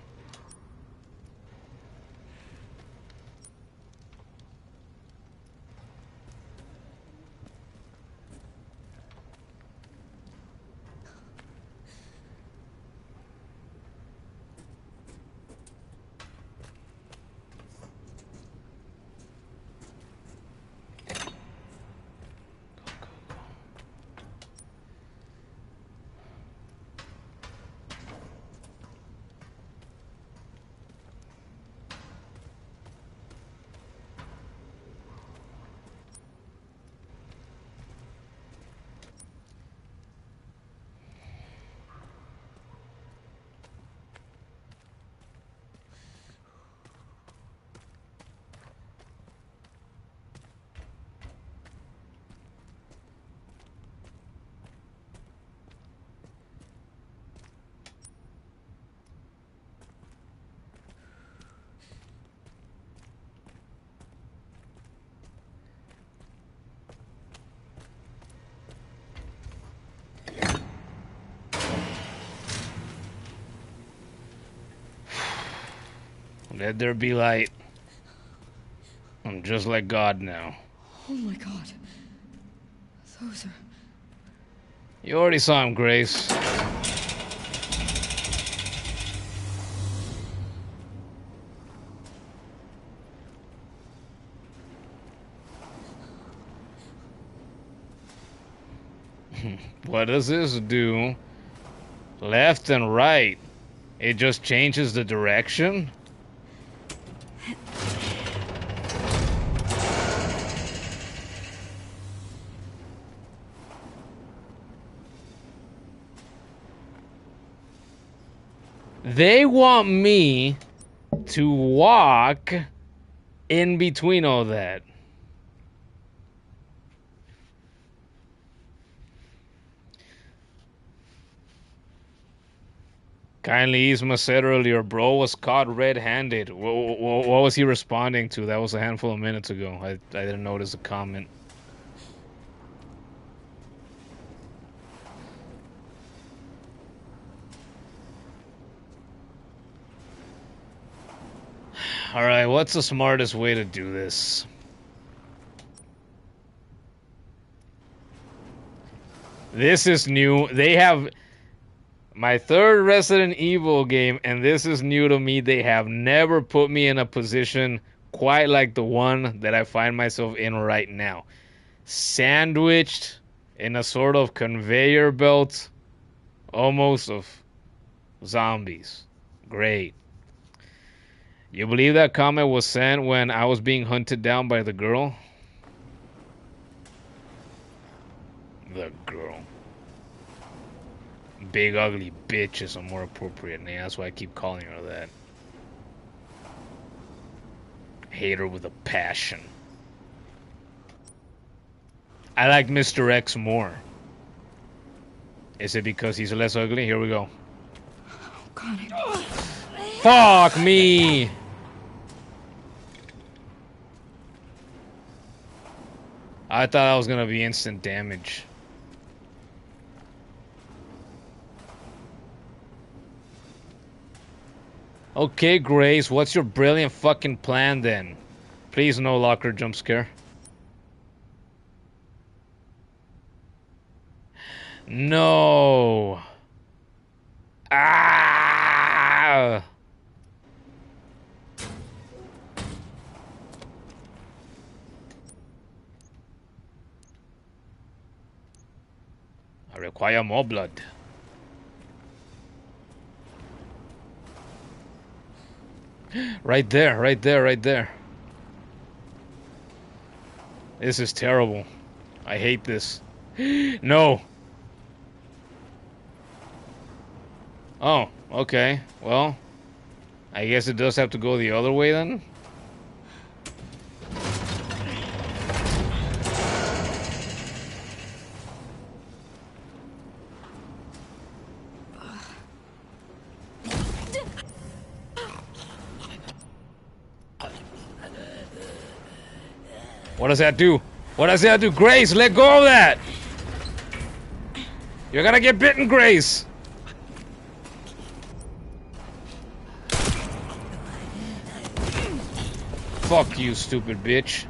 Let there be light. I'm just like God now. Oh my god. Those are... You already saw him, Grace. What does this do? Left and right. It just changes the direction? They want me to walk in between all that. Kindly, Isma said earlier, bro was caught red-handed. What was he responding to? That was a handful of minutes ago. I didn't notice a comment. Alright, what's the smartest way to do this? This is new. They have... my third Resident Evil game, and this is new to me. They have never put me in a position quite like the one that I find myself in right now. Sandwiched in a sort of conveyor belt, almost, of zombies. Great. You believe that comment was sent when I was being hunted down by the girl? The girl. Big ugly bitch is a more appropriate name. That's why I keep calling her that. Hate her with a passion. I like Mr. X more. Is it because he's less ugly? Here we go. Oh god, Fuck me! I thought that was gonna be instant damage. Okay, Grace, what's your brilliant fucking plan then? Please no locker jump scare. No. Ah! I require more blood. Right there, right there, right there. This is terrible. I hate this. No. Oh, okay. Well, I guess it does have to go the other way then. What does that do? What does that do? Grace, let go of that! You're gonna get bitten, Grace! Fuck you, stupid bitch.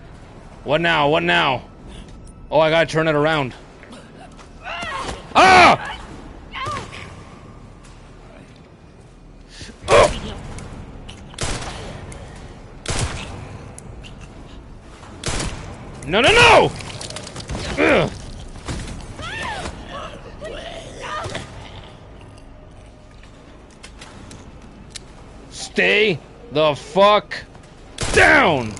What now? What now? Oh, I gotta turn it around. Ah! Oh! No, no, no! Ugh. Stay the fuck down!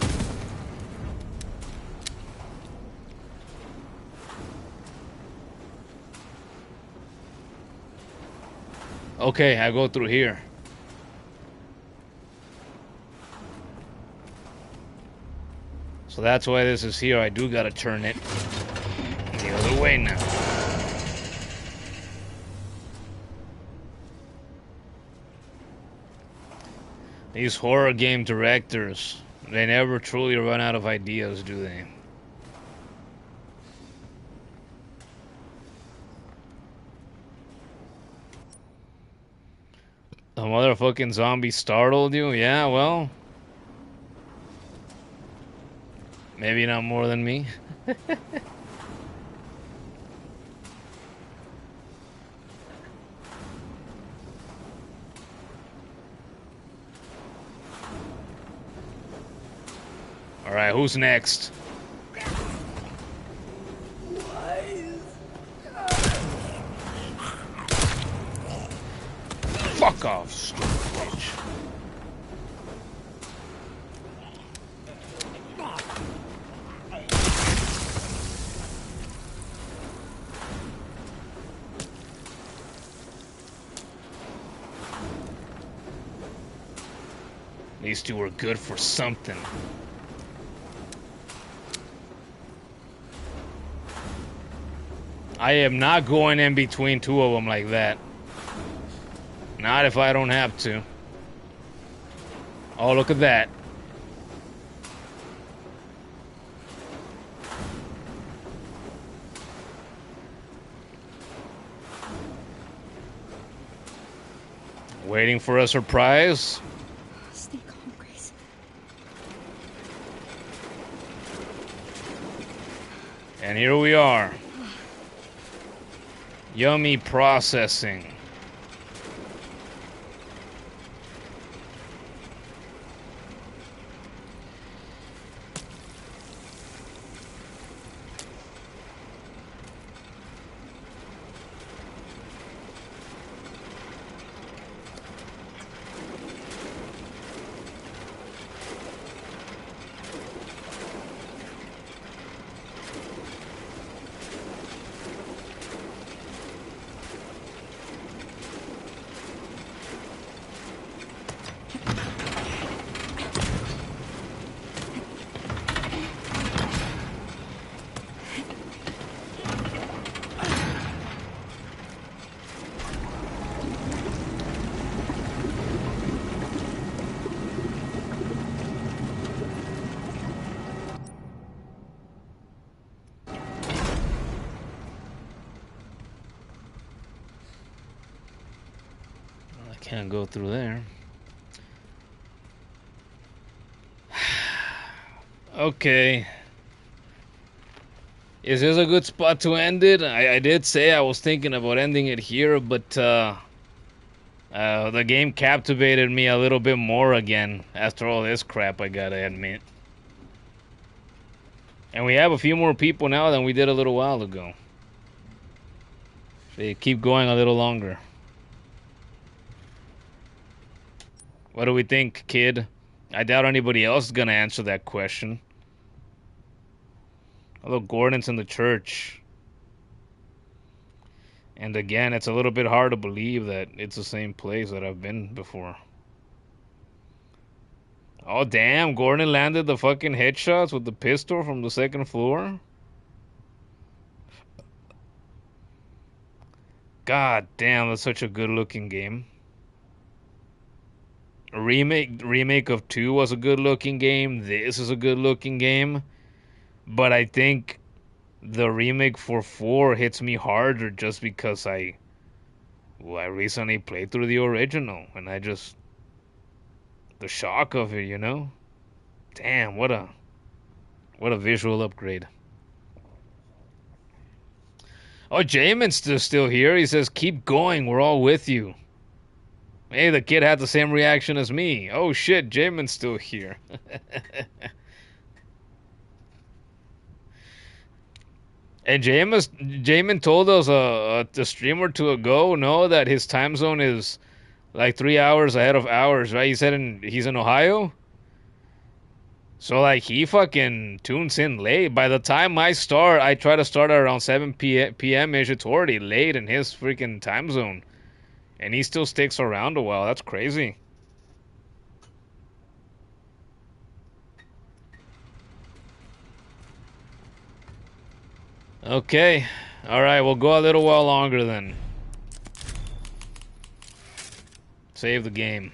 Okay, I go through here. So that's why this is here. I do gotta turn it the other way now. These horror game directors, they never truly run out of ideas, do they? motherfucking zombie startled you? Yeah, well. Maybe not more than me. Alright, who's next? Fuck off, stupid bitch. These two are good for something. I am not going in between two of them like that. Not if I don't have to. Oh, look at that. Waiting for a surprise. Stay calm, Grace. And here we are. Yummy processing. Can't go through there. Okay. Is this a good spot to end it? I did say I was thinking about ending it here, but the game captivated me a little bit more again after all this crap, I gotta admit. And we have a few more people now than we did a little while ago. They keep going a little longer. What do we think, kid? I doubt anybody else is gonna answer that question. Although Gordon's in the church. And again, it's a little bit hard to believe that it's the same place that I've been before. Oh, damn. Gordon landed the fucking headshots with the pistol from the second floor? God damn, that's such a good looking game. Remake of 2 was a good looking game. This is a good looking game. But I think the remake for 4 hits me harder just because I recently played through the original and the shock of it, you know? Damn, what a visual upgrade. Oh, Jamin's still here. He says, "Keep going, we're all with you." Hey, the kid had the same reaction as me. Oh shit, Jamin's still here. And Jamin told us a stream or two ago, no, that his time zone is like 3 hours ahead of ours, right? He said he's in Ohio. So like he fucking tunes in late. By the time I try to start at around 7 p.m. ish. It's already late in his freaking time zone. And he still sticks around a while. That's crazy. Okay. Alright, we'll go a little while longer then. Save the game.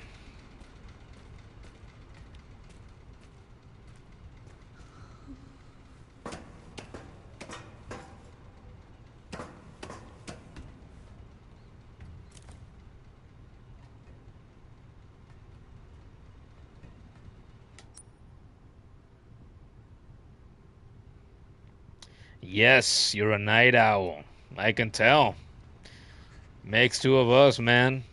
Yes, you're a night owl. I can tell. Makes two of us, man.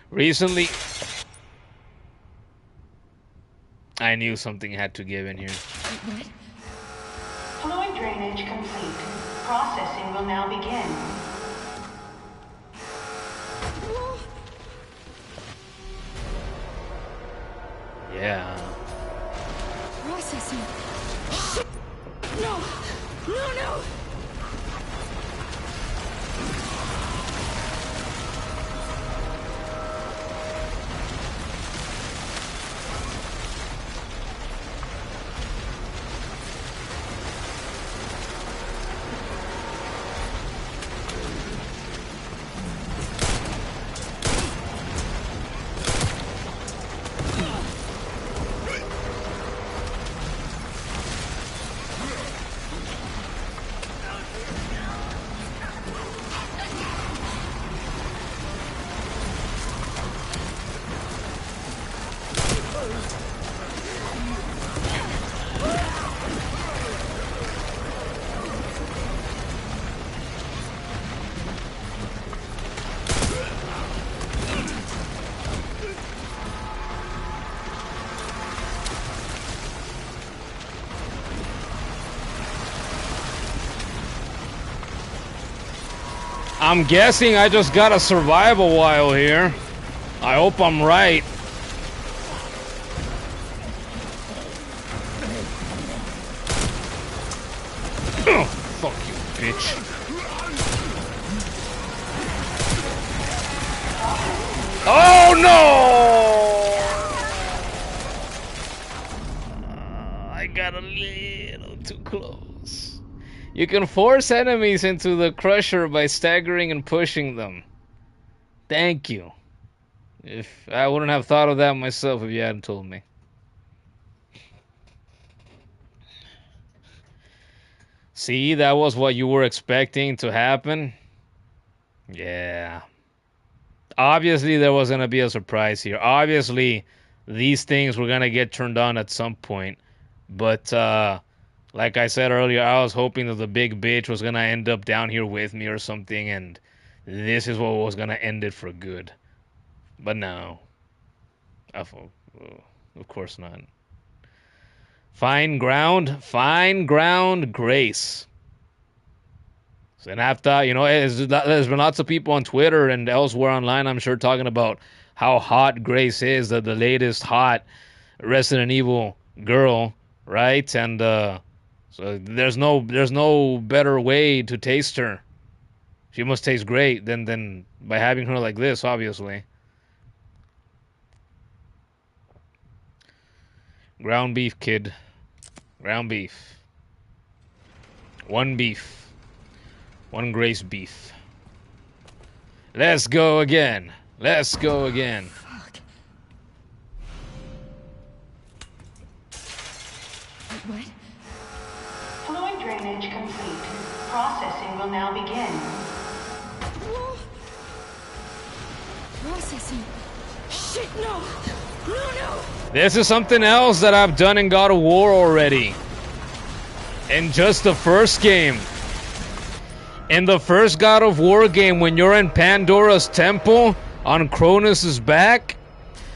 Recently, I knew something had to give in here. What? Fluid drainage complete. Processing will now begin. Yeah. Processing. No! No, no! I'm guessing I just gotta survive a while here. I hope I'm right. Ugh, fuck you, bitch. Oh no! I got a little too close. You can force enemies into the crusher by staggering and pushing them. Thank you. If I wouldn't have thought of that myself if you hadn't told me. See, that was what you were expecting to happen? Yeah. Obviously, there was going to be a surprise here. Obviously, these things were going to get turned on at some point. But, like I said earlier, I was hoping that the big bitch was going to end up down here with me or something, and this is what was going to end it for good. But no. Of course not. Fine ground, Grace. And after, you know, there's been lots of people on Twitter and elsewhere online, I'm sure, talking about how hot Grace is, the latest hot Resident Evil girl, right? And so there's no better way to taste her. She must taste great than by having her like this, obviously. Ground beef, kid. Ground beef. One beef. One Grace beef. Let's go again. Let's go again. Fuck. What? Fluid drainage complete. Processing will now begin. Processing. Shit, no! No, no! This is something else that I've done in God of War already. In just the first game. In the first God of War game, when you're in Pandora's temple on Cronus' back,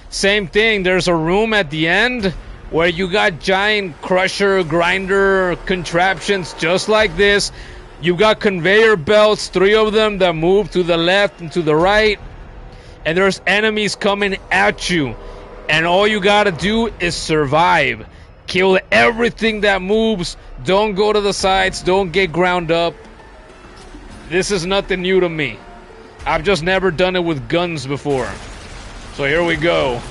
same thing. There's a room at the end where you got giant crusher, grinder contraptions just like this. You got conveyor belts, 3 of them that move to the left and to the right. And there's enemies coming at you. And all you gotta do is survive. Kill everything that moves. Don't go to the sides. Don't get ground up. This is nothing new to me. I've just never done it with guns before. So here we go.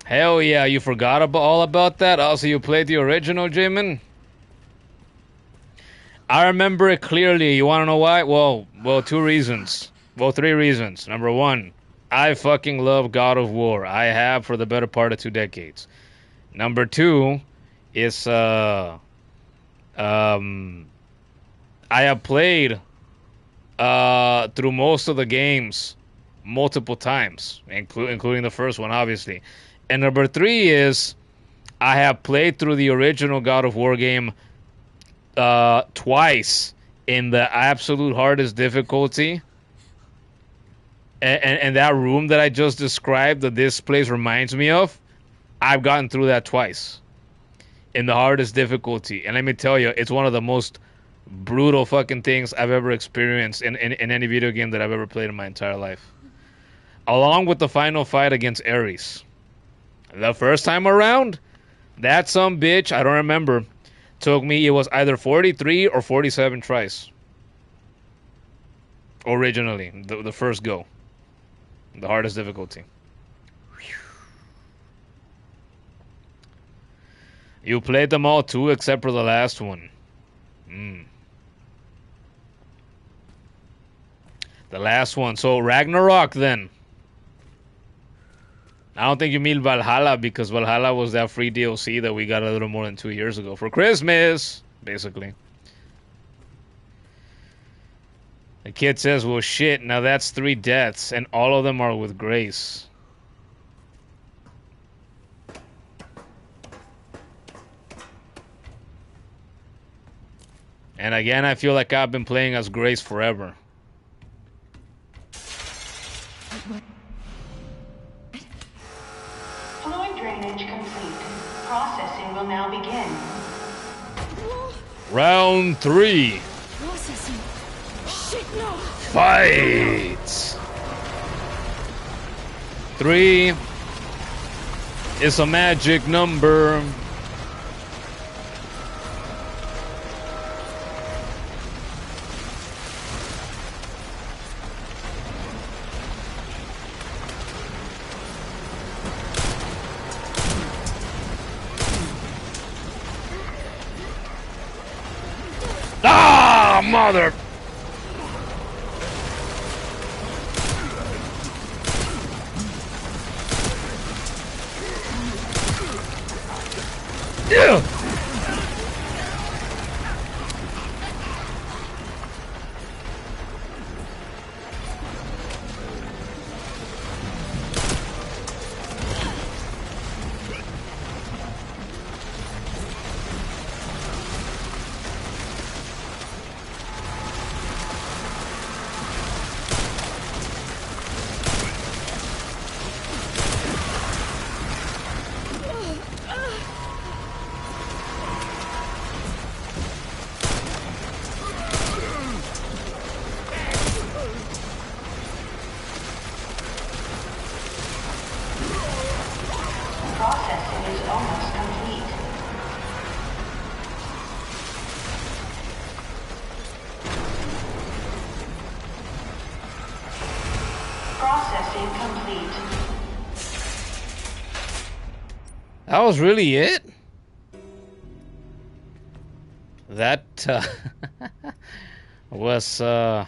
Hell yeah, you forgot all about that? Also, you played the original, Jamin? I remember it clearly. You want to know why? Well, 2 reasons. Well, 3 reasons. Number 1, I fucking love God of War. I have for the better part of 2 decades. Number 2 is I have played through most of the games multiple times, including the first one, obviously. And number 3 is I have played through the original God of War game twice in the absolute hardest difficulty. And that room that I just described that this place reminds me of, I've gotten through that twice in the hardest difficulty. And let me tell you, it's one of the most brutal fucking things I've ever experienced in any video game that I've ever played in my entire life. Along with the final fight against Ares. The first time around, that some bitch, I don't remember, took me, it was either 43 or 47 tries. Originally, the first go. The hardest difficulty. You played them all too, except for the last one. The last one. So Ragnarok then. I don't think you mean Valhalla, because Valhalla was that free DLC that we got a little more than 2 years ago for Christmas, basically. The kid says, well, shit, now that's 3 deaths, and all of them are with Grace. And again, I feel like I've been playing as Grace forever. Fluid drainage complete. Processing will now begin. Round 3. Processing. Shit, no. Fight! 3 is a magic number. Ah, mother! Yeah. Processing is almost complete. Processing complete. That was really it? That was It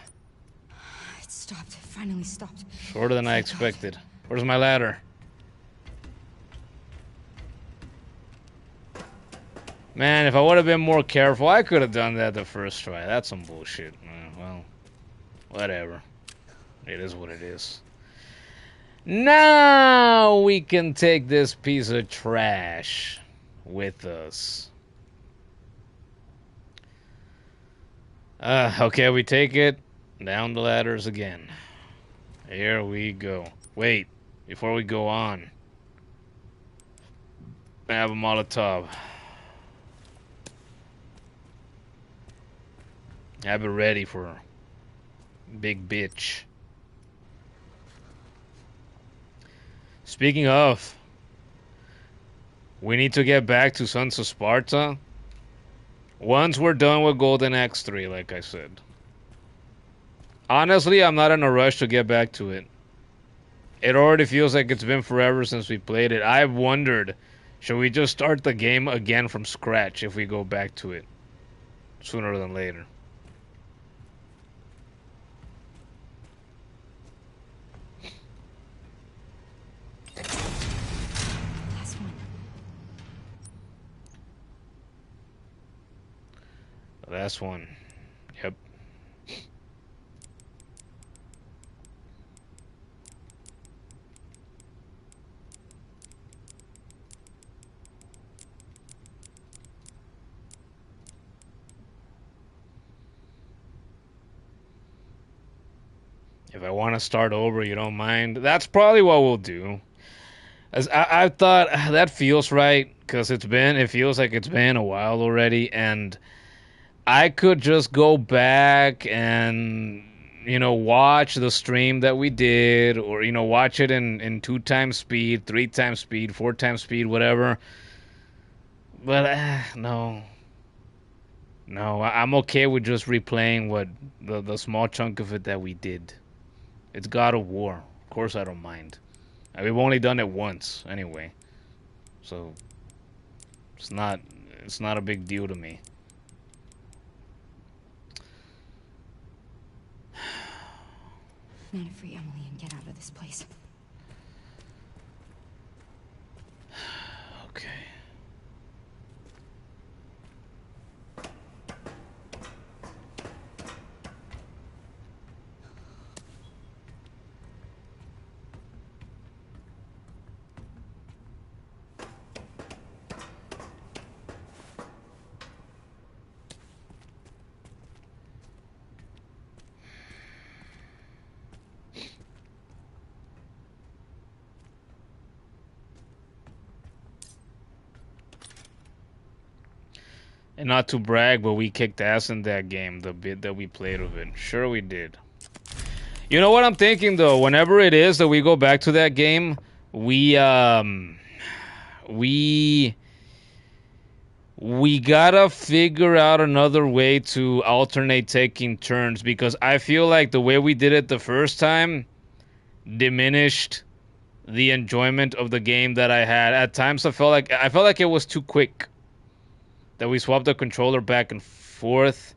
stopped. It finally stopped. shorter than I expected. Where's my ladder? Man, if I would have been more careful, I could have done that the first try. That's some bullshit. Well, whatever. It is what it is. Now we can take this piece of trash with us. Okay, we take it down the ladders again. Here we go. Wait, before we go on, I have a Molotov. Have it ready for big bitch. Speaking of, we need to get back to Sons of Sparta once we're done with Golden Axe 3, like I said. Honestly, I'm not in a rush to get back to it. It already feels like it's been forever since we played it. I've wondered, should we just start the game again from scratch if we go back to it sooner than later? Last one. Last one. Yep. If I want to start over, you don't mind? That's probably what we'll do. As I thought that feels right because it feels like it's been a while already, and I could just go back and watch the stream that we did, or watch it in 2 times speed, 3 times speed, 4 times speed, whatever. But no, I'm okay with just replaying what the small chunk of it that we did. It's God of War. Of course I don't mind. We've only done it once anyway. So it's not a big deal to me. Nana, free Emily and get out of this place. Okay. And not to brag, but we kicked ass in that game, the bit that we played of it. Sure we did. You know what I'm thinking though? Whenever it is that we go back to that game, we gotta figure out another way to alternate taking turns, because I feel like the way we did it the first time diminished the enjoyment of the game that I had. At times I felt like it was too quick. That we swapped the controller back and forth.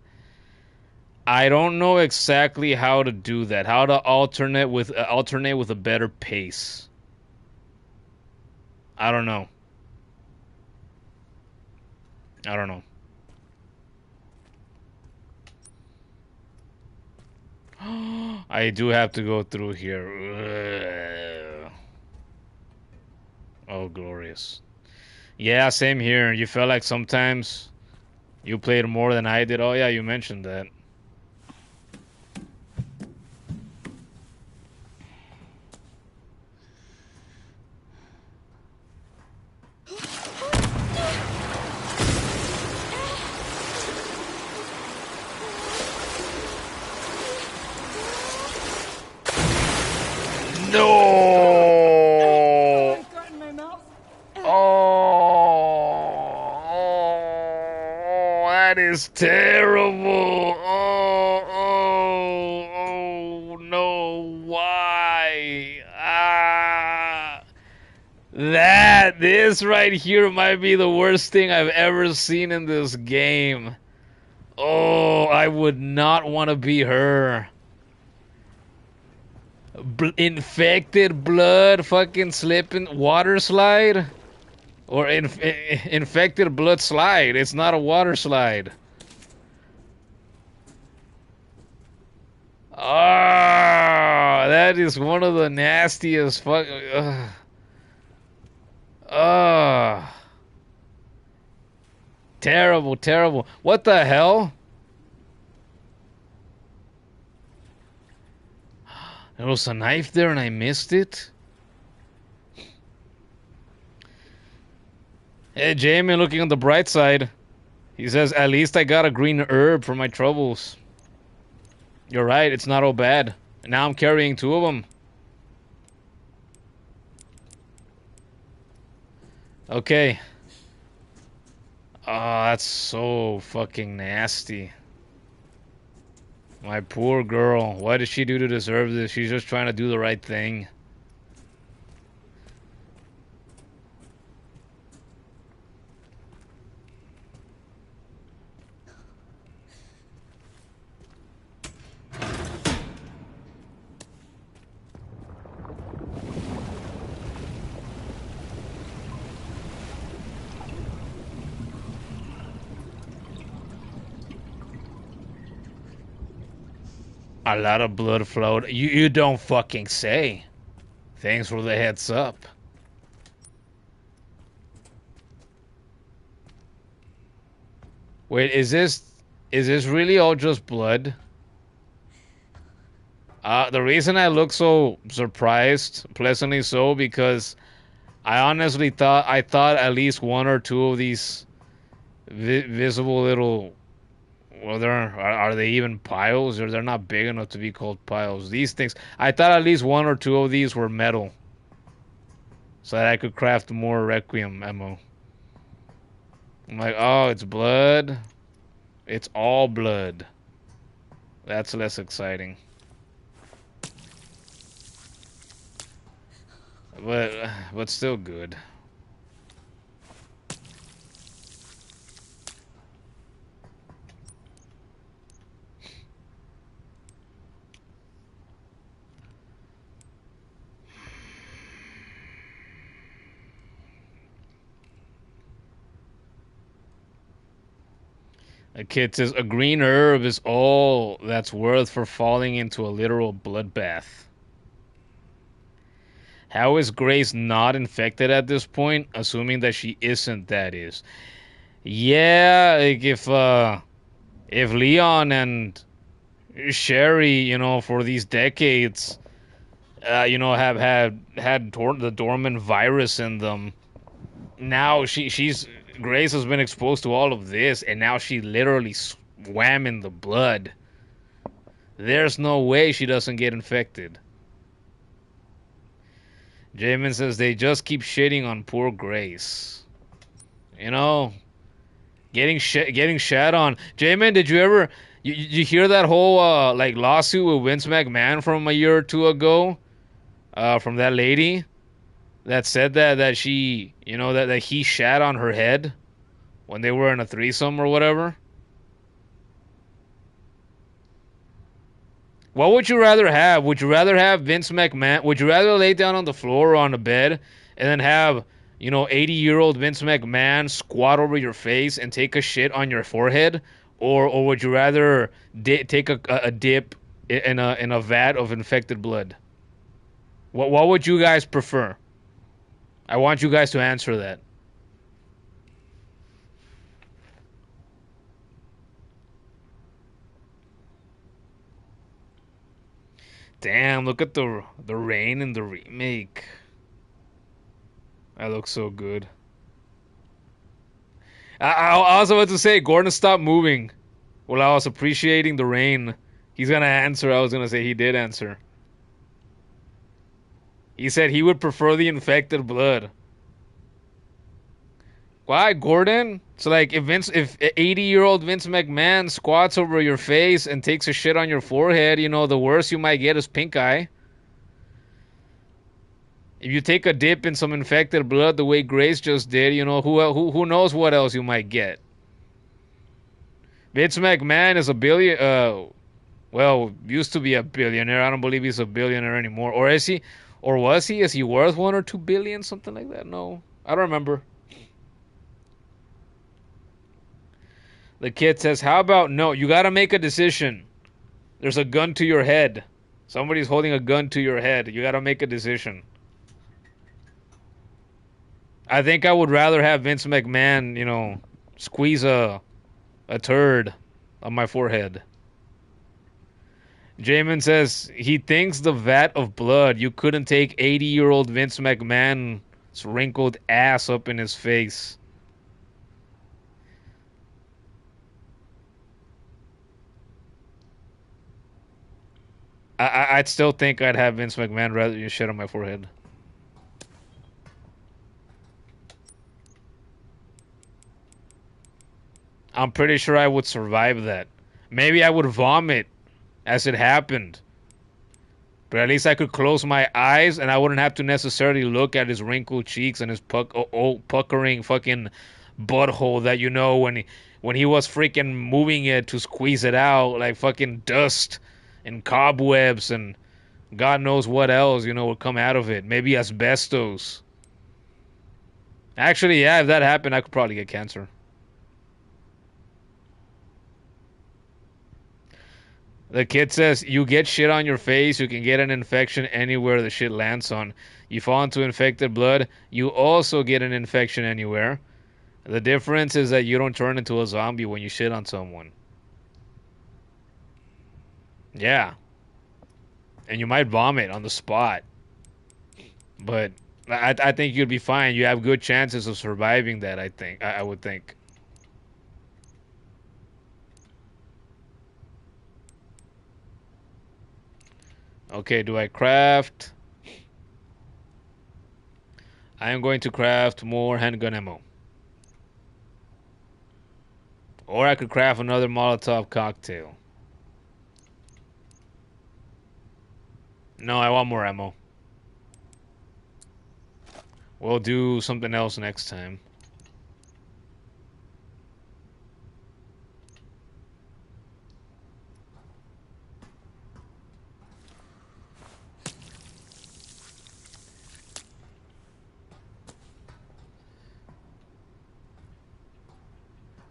I don't know exactly how to do that. How to alternate with a better pace. I don't know. I do have to go through here. Ugh. Oh, glorious. Yeah, same here. You felt like sometimes you played more than I did. Oh yeah, you mentioned that. No! Oh, that is terrible. Oh, no. Why? This right here might be the worst thing I've ever seen in this game. Oh, I would not want to be her. Infected blood, fucking slipping, water slide? Or infected blood slide. It's not a water slide. Ah, that is one of the nastiest fuck. Terrible, terrible. What the hell? There was a knife there and I missed it? Hey, Jamie, looking on the bright side. He says, at least I got a green herb for my troubles. You're right, it's not all bad. And now I'm carrying 2 of them. Okay. Oh, that's so fucking nasty. My poor girl. What did she do to deserve this? She's just trying to do the right thing. A lot of blood flowed. You don't fucking say. Thanks for the heads up. Wait, is this really all just blood? The reason I look so surprised, pleasantly so, because I honestly thought at least one or two of these visible little, well, are they even piles, or they're not big enough to be called piles? These things, I thought at least one or two of these were metal, so that I could craft more requiem ammo. I'm like, oh, it's blood. It's all blood. That's less exciting. But still good. A kid says, a green herb is all that's worth for falling into a literal bloodbath. How is Grace not infected at this point? Assuming that she isn't, that is. Yeah, like if Leon and Sherry, for these decades, have had the dormant virus in them. Now Grace has been exposed to all of this, and now she literally swam in the blood. There's no way she doesn't get infected. Jamin says they just keep shitting on poor Grace. Getting shat on. Jamin, did you ever you hear that whole lawsuit with Vince McMahon from a year or two ago? From that lady that said that she, that he shat on her head when they were in a threesome or whatever. What would you rather have? Would you rather have Vince McMahon? Would you rather lay down on the floor or on the bed and then have, 80-year-old Vince McMahon squat over your face and take a shit on your forehead? Or would you rather take a dip in a vat of infected blood? What would you guys prefer? I want you guys to answer that. Damn, look at the rain in the remake. That looks so good. I was about to say, Gordon stopped moving while I was appreciating the rain. He's gonna answer. I was gonna say he did answer. He said he would prefer the infected blood. Why, Gordon? So like, if 80-year-old Vince McMahon squats over your face and takes a shit on your forehead, the worst you might get is pink eye. If you take a dip in some infected blood, the way Grace just did, who knows what else you might get. Vince McMahon is a used to be a billionaire. I don't believe he's a billionaire anymore. Or is he? Or was he? Is he worth 1 or 2 billion? Something like that? No, I don't remember. The kid says, how about no? You gotta make a decision. There's a gun to your head. Somebody's holding a gun to your head. You gotta make a decision. I think I would rather have Vince McMahon, squeeze a turd on my forehead. Jamin says he thinks the vat of blood, you couldn't take 80-year-old Vince McMahon's wrinkled ass up in his face. I'd still think I'd have Vince McMahon rather than shit on my forehead. I'm pretty sure I would survive that. Maybe I would vomit as it happened. But at least I could close my eyes and I wouldn't have to necessarily look at his wrinkled cheeks and his puckering fucking butthole that when he was freaking moving it to squeeze it out, like fucking dust and cobwebs and God knows what else, would come out of it. Maybe asbestos. Actually, yeah, if that happened, I could probably get cancer. The kid says, you get shit on your face, you can get an infection anywhere the shit lands on. You fall into infected blood, you also get an infection anywhere. The difference is that you don't turn into a zombie when you shit on someone. Yeah. And you might vomit on the spot. But I think you'd be fine. You have good chances of surviving that, I think. I would think. Okay, do I craft? I am going to craft more handgun ammo. Or I could craft another Molotov cocktail. No, I want more ammo. We'll do something else next time.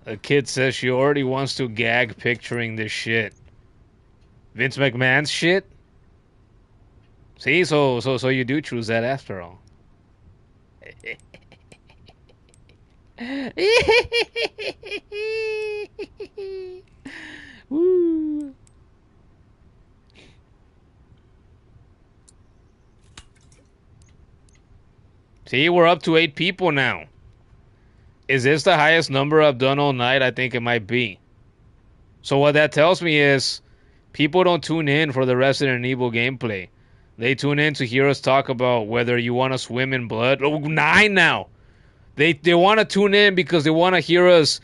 The kid says she already wants to gag picturing this shit. Vince McMahon's shit? See, so you do choose that after all. Woo. See, we're up to 8 people now. Is this the highest number I've done all night? I think it might be. So what that tells me is people don't tune in for the Resident Evil gameplay. They tune in to hear us talk about whether you want to swim in blood. Oh, 9 now. They want to tune in because they want to hear us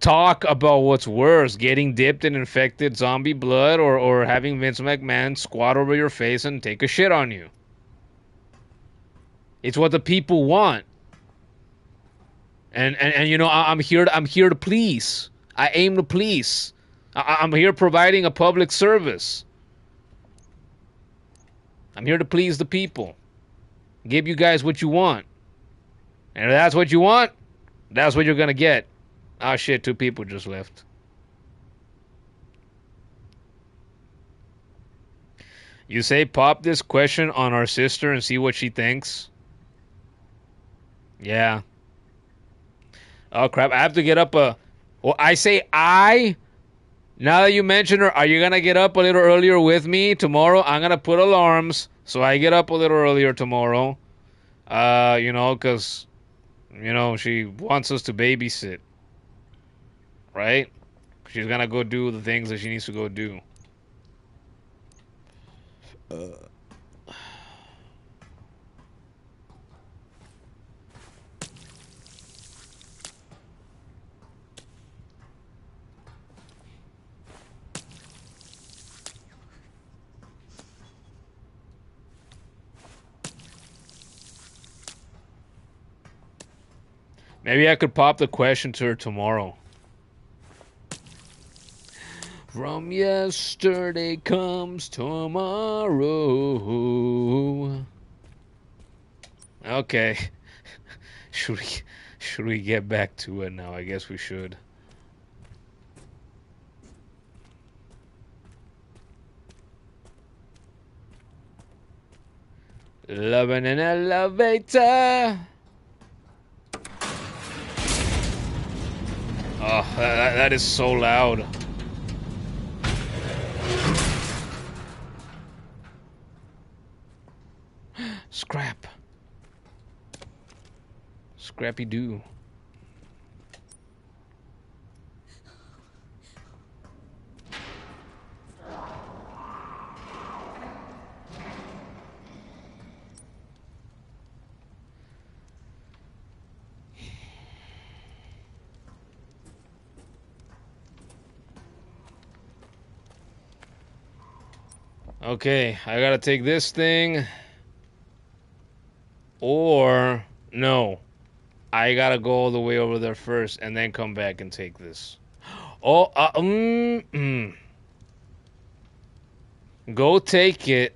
talk about what's worse, getting dipped in infected zombie blood or having Vince McMahon squat over your face and take a shit on you. It's what the people want. And you know, I'm here to please. I aim to please. I'm here providing a public service. I'm here to please the people. Give you guys what you want. And if that's what you want, that's what you're gonna get. Ah, shit, 2 people just left. You say pop this question on our sister and see what she thinks? Yeah. Oh, crap. I have to get up a... Well, I say I... Now that you mention her, are you going to get up a little earlier with me tomorrow? I'm going to put alarms so I get up a little earlier tomorrow. You know, because, you know, she wants us to babysit. Right? She's going to go do the things that she needs to go do. Maybe I could pop the question to her tomorrow. From yesterday comes tomorrow. Okay. Should we get back to it now? I guess we should. Loving an elevator. Oh, that is so loud. Scrap. Scrappy Doo. Okay, I gotta take this thing. Or, no. I gotta go all the way over there first and then come back and take this. Oh, Go take it.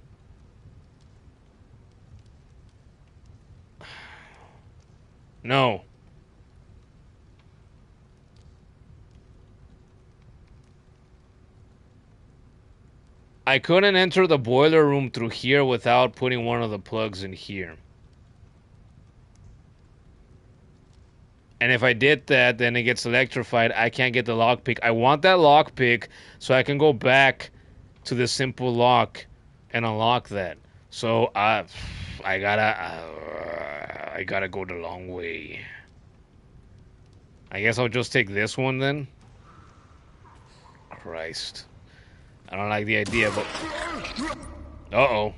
No. I couldn't enter the boiler room through here without putting one of the plugs in here. And if I did that, then it gets electrified. I can't get the lockpick. I want that lockpick so I can go back to the simple lock and unlock that. So I gotta go the long way. I guess I'll just take this one then. Christ. I don't like the idea, but... Uh-oh.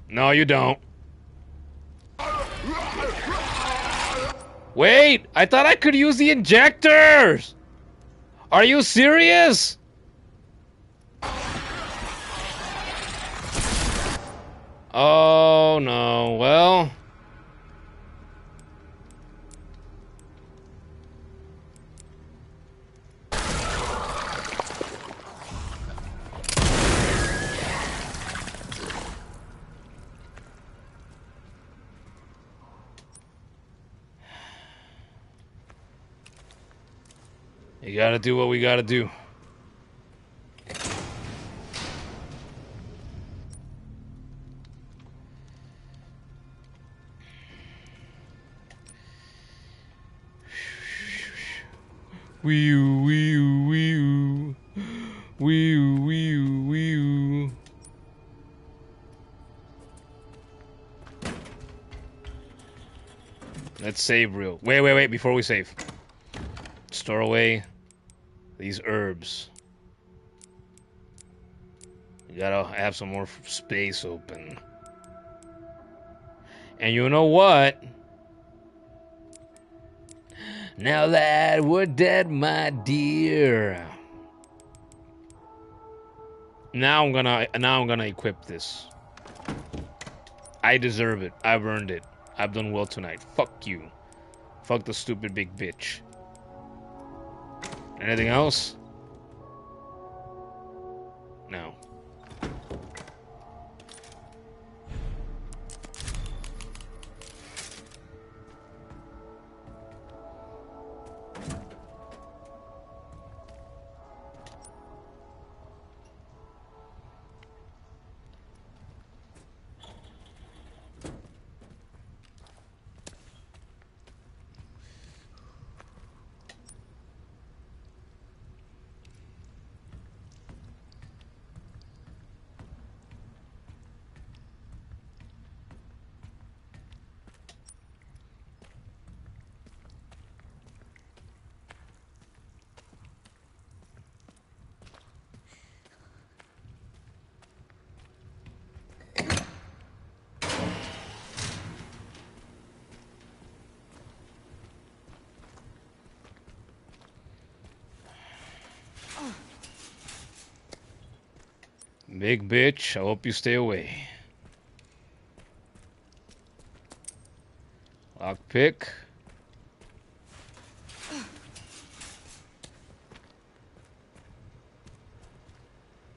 No, you don't. Wait! I thought I could use the injectors! Are you serious? Oh, no. Well... You gotta do what we gotta do. Wee-oo, wee-oo, wee-oo. Wee-oo, wee-oo, wee-oo. Let's save real. Wait, before we save. Store away these herbs. You gotta have some more space open. And you know what? Now that we're dead, my dear. Now I'm gonna equip this. I deserve it. I've earned it. I've done well tonight. Fuck you. Fuck the stupid big bitch. Anything else? No. Big bitch, I hope you stay away. Lockpick.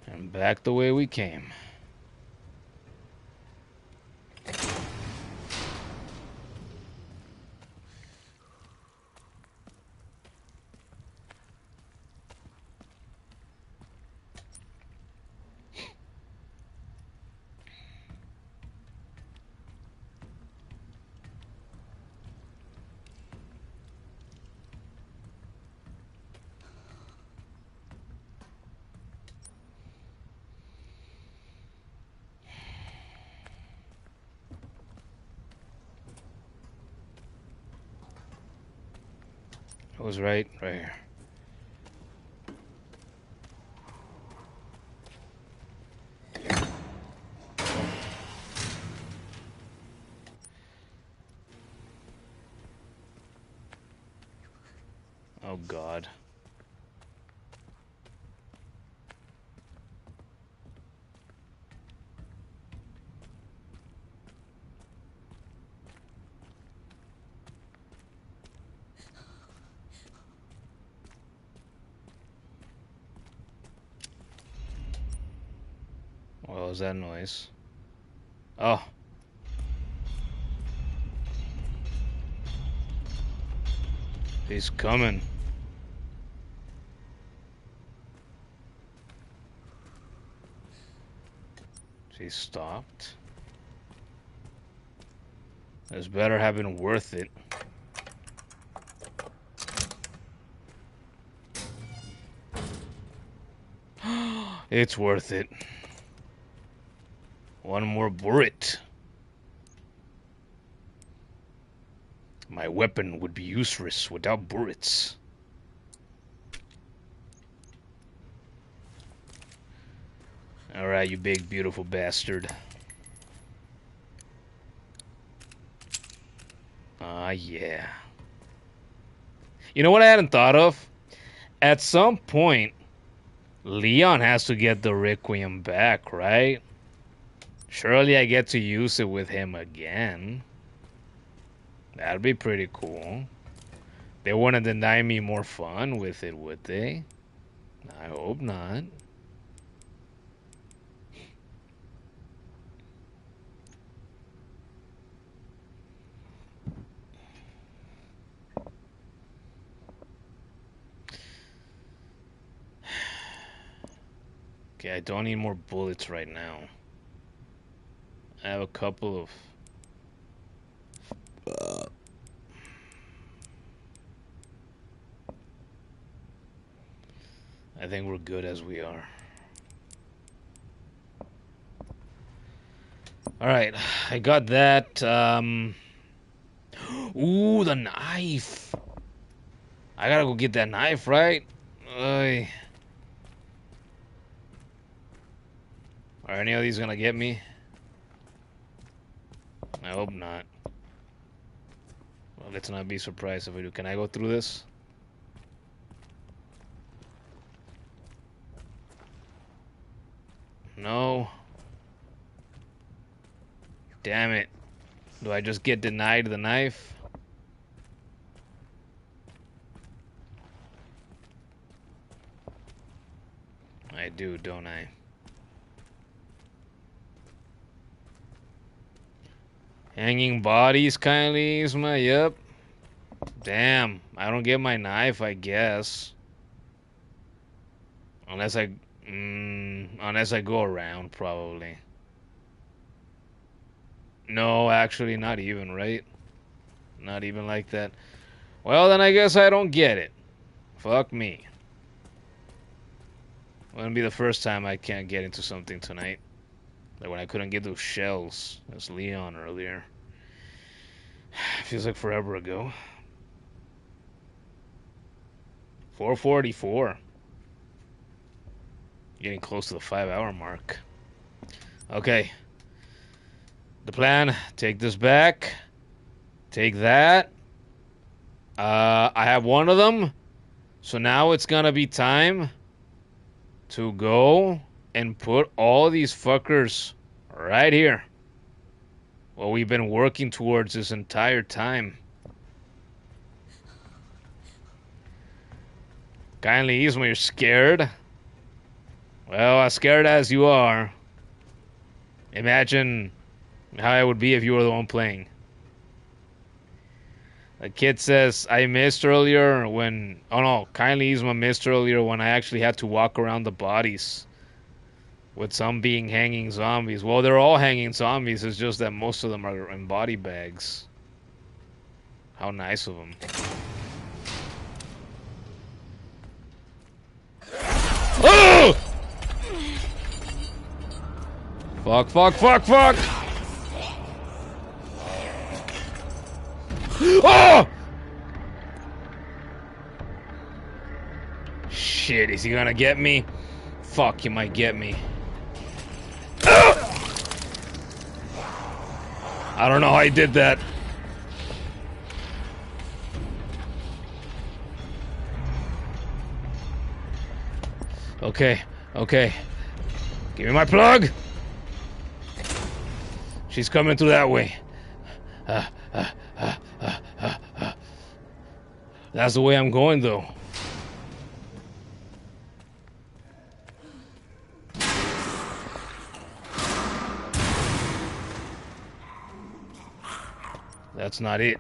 And back the way we came. It was right here. Oh God. What was that noise? Oh. He's coming. She stopped. This better have been worth it. It's worth it. One more bullet. My weapon would be useless without bullets. Alright, you big beautiful bastard. Ah, yeah. You know what I hadn't thought of? At some point, Leon has to get the requiem back, right? Surely I get to use it with him again. That'd be pretty cool. They wouldn't deny me more fun with it, would they? I hope not. Okay, I don't need more bullets right now. I have a couple of... I think we're good as we are. Alright, I got that. Ooh, the knife. I gotta go get that knife, right? Oy. Are any of these gonna get me? I hope not. Well, let's not be surprised if we do. Can I go through this? No. Damn it. Do I just get denied the knife? I do, don't I? Hanging bodies, kindly, Isma. Yep. Damn, I don't get my knife, I guess. Unless I go around, probably. No, actually, not even, right? Not even like that. Well, then I guess I don't get it. Fuck me. Wouldn't be the first time I can't get into something tonight. Like when I couldn't get those shells. That's Leon earlier. Feels like forever ago. 4:44. Getting close to the 5-hour mark. Okay. The plan, take this back. Take that. I have one of them. So now it's gonna be time to go and put all these fuckers right here. What we've been working towards this entire time. Kindly ease when you're scared. Well, as scared as you are, imagine how it would be if you were the one playing. The kid says, I missed earlier when... Oh no, kindly Isma missed earlier when I actually had to walk around the bodies. With some being hanging zombies. Well, they're all hanging zombies. It's just that most of them are in body bags. How nice of them. Oh! Fuck, fuck, fuck, fuck! Oh! Shit, is he gonna get me? Fuck, he might get me. I don't know how I did that. Okay, okay. Give me my plug! She's coming through that way. That's the way I'm going, though. That's not it.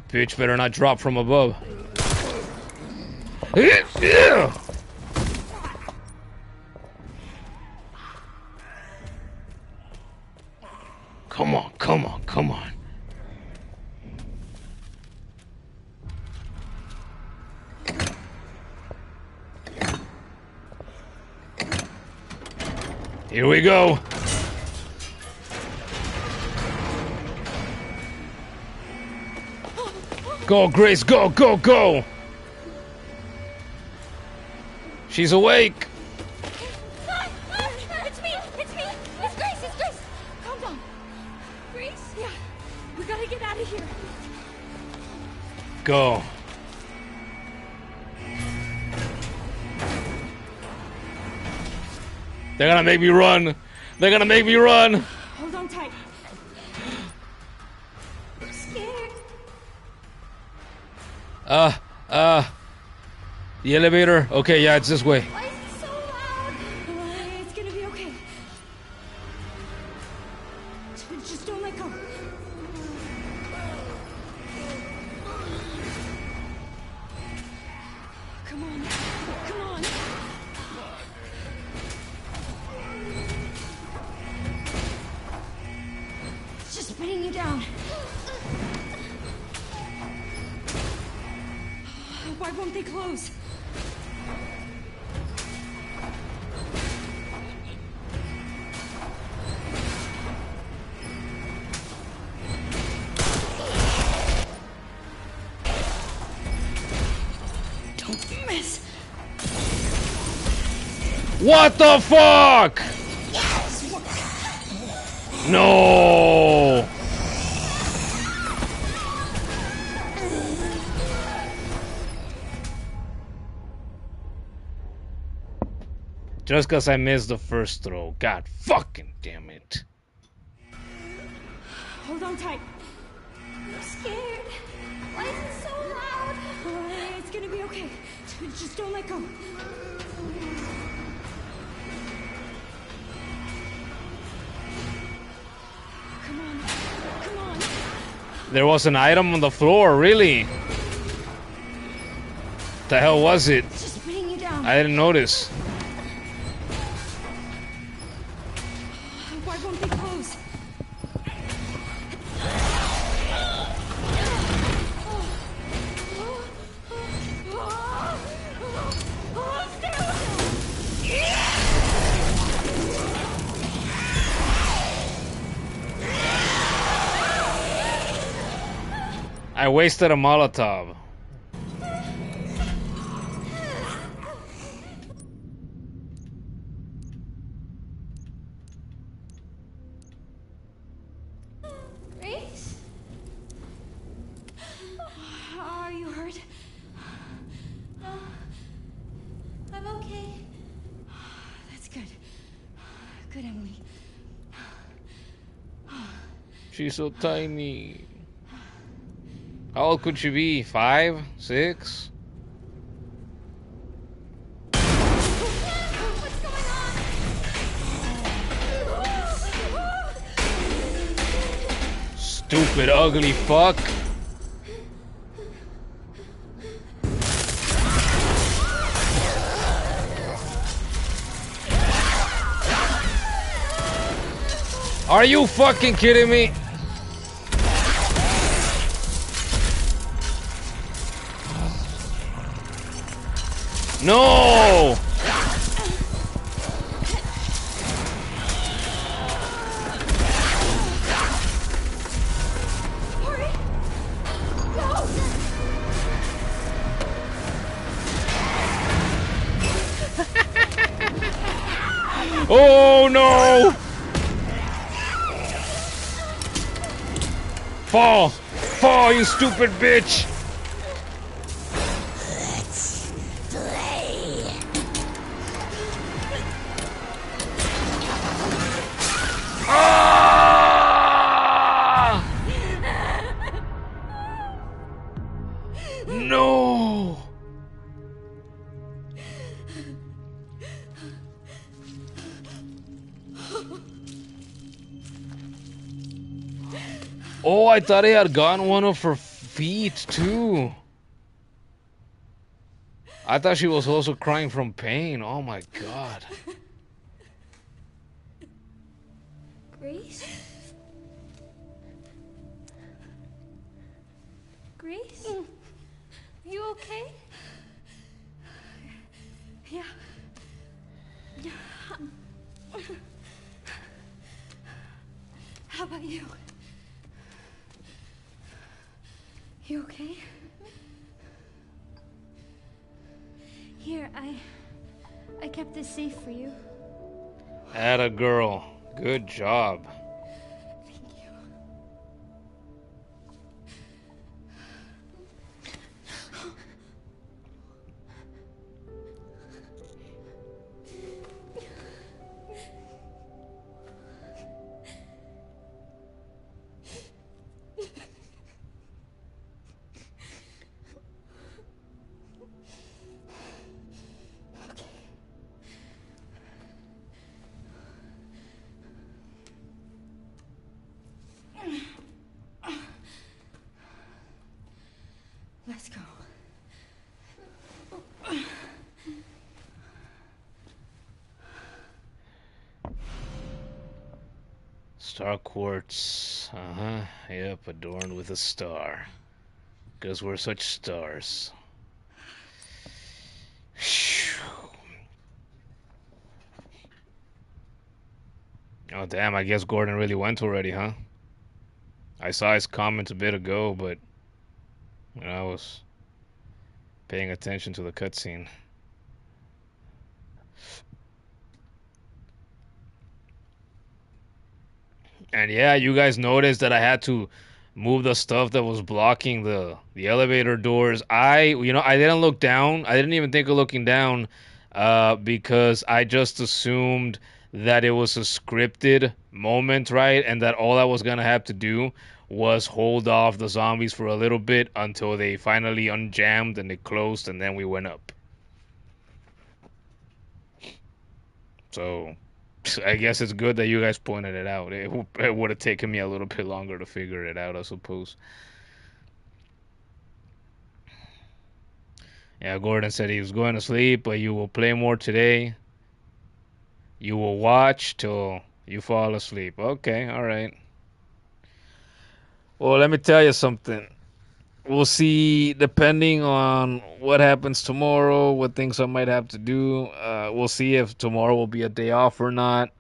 Bitch better not drop from above. Here we go. Go, Grace, go, go, go! She's awake! It's me! It's me! It's Grace! It's Grace! Calm down. Grace? Yeah. We gotta get out of here. Go. They're gonna make me run! They're gonna make me run! Hold on tight. I'm scared. The elevator? Okay, yeah, it's this way. Why is it so loud? It's gonna be okay. Just don't let go. Come on. Come on. It's just spinning you down. Why won't they close? Don't miss. What the fuck? No! Just because I missed the first throw. God fucking damn it. Hold on tight. I'm scared. Why is it so loud? It's gonna be okay. Just don't let go. Come on. Come on. There was an item on the floor, really? The hell was it? It's just spinning you down. I didn't notice. Why won't they close? I wasted a Molotov. Grace? Are you hurt? I'm okay. That's good. Good, Emily. She's so tiny. How old could she be? 5? 6? What's going on? Stupid, ugly fuck. Are you fucking kidding me? No! Hurry! Go! Oh no! Fall! Fall, you stupid bitch! Ah! No! Oh, I thought I had gotten one of her feet too. I thought she was also crying from pain. Oh my god. Grace? Grace? You okay? Yeah. about you? You okay? Here, I kept this safe for you. Atta girl. Good job. Thank you. Let's go. Star quartz. Uh-huh. Yep, adorned with a star. Because we're such stars. Oh, damn, I guess Gordon really went already, huh? I saw his comment a bit ago, but I was paying attention to the cutscene. And yeah, you guys noticed that I had to move the stuff that was blocking the elevator doors. I didn't look down. I didn't even think of looking down because I just assumed that it was a scripted moment, right? And that all I was going to have to do was hold off the zombies for a little bit until they finally unjammed and they closed and then we went up. So I guess it's good that you guys pointed it out. It would have taken me a little bit longer to figure it out, I suppose. Yeah, Gordon said he was going to sleep, but you will play more today. You will watch till you fall asleep. Okay, all right. Well, let me tell you something. We'll see, depending on what happens tomorrow, what things I might have to do. We'll see if tomorrow will be a day off or not.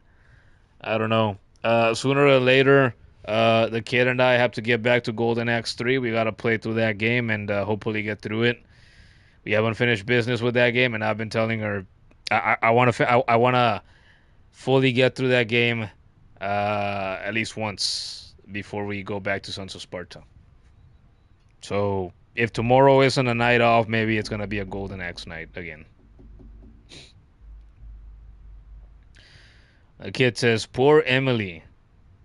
I don't know. Sooner or later, the kid and I have to get back to Golden Axe 3. We got to play through that game and hopefully get through it. We haven't finished business with that game, and I've been telling her I want to fully get through that game at least once before we go back to Sons of Sparta. So if tomorrow isn't a night off, maybe it's going to be a Golden Axe night again. A kid says, poor Emily.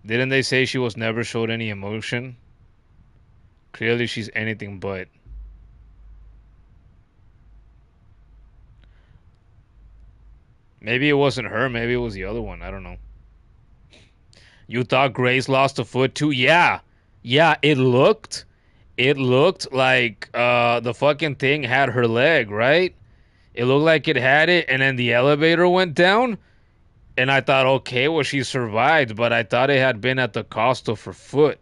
Didn't they say she was never showed any emotion? Clearly she's anything but. Maybe it wasn't her, maybe it was the other one. I don't know. You thought Grace lost a foot too? Yeah. Yeah, it looked like the fucking thing had her leg, right? It looked like it had it, and then the elevator went down. And I thought, okay, well, she survived, but I thought it had been at the cost of her foot.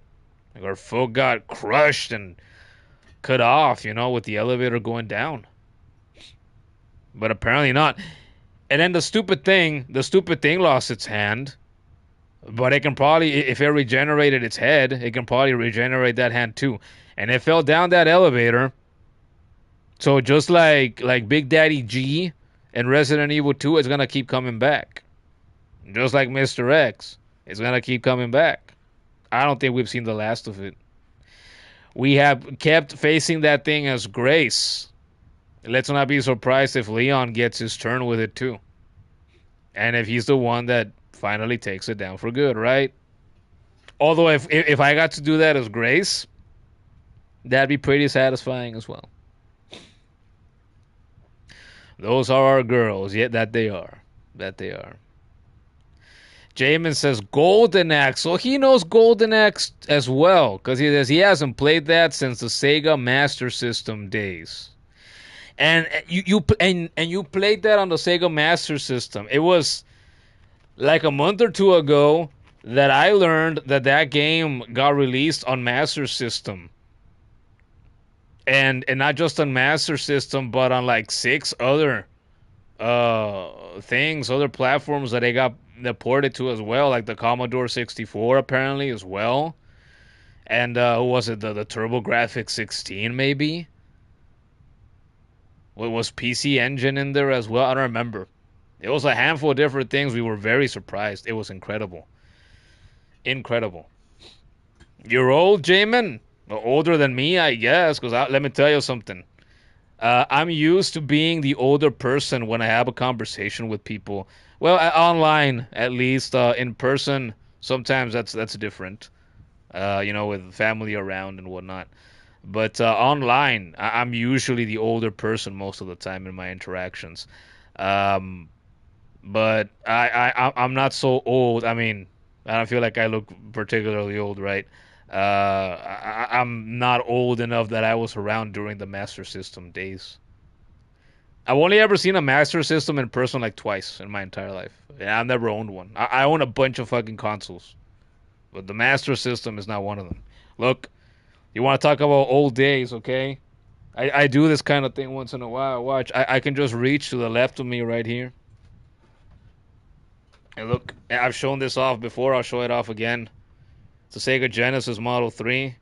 Like her foot got crushed and cut off, with the elevator going down. But apparently not. And then the stupid thing lost its hand. But it can probably, if it regenerated its head, it can probably regenerate that hand too. And it fell down that elevator. So just like Big Daddy G in Resident Evil 2, it's going to keep coming back. Just like Mr. X, it's going to keep coming back. I don't think we've seen the last of it. We have kept facing that thing as Grace. Let's not be surprised if Leon gets his turn with it too. And if he's the one that finally takes it down for good, right? Although if I got to do that as Grace, that'd be pretty satisfying as well. Those are our girls. Yeah, that they are. That they are. Jamin says Golden Axe. So he knows Golden Axe as well, because he says he hasn't played that since the Sega Master System days. And you played that on the Sega Master System. It was like a month or two ago that I learned that game got released on Master System. And not just on Master System, but on like 6 other things, other platforms that ported to as well, like the Commodore 64 apparently as well. And who was it? The TurboGrafx 16 maybe? What was PC Engine in there as well? I don't remember. It was a handful of different things. We were very surprised. It was incredible. Incredible. You're old, Jamin? Well, older than me, I guess, because let me tell you something. I'm used to being the older person when I have a conversation with people. Well, online at least. In person, sometimes that's different. With family around and whatnot. But online, I'm usually the older person most of the time in my interactions. Um, but I'm not so old. I mean, I don't feel like I look particularly old, right? I'm not old enough that I was around during the Master System days. I've only ever seen a Master System in person like twice in my entire life. Yeah, I've never owned one. I own a bunch of fucking consoles, but the Master System is not one of them. Look, you want to talk about old days, okay? I do this kind of thing once in a while. Watch, I can just reach to the left of me right here. And look, I've shown this off before. I'll show it off again. It's a Sega Genesis Model 3.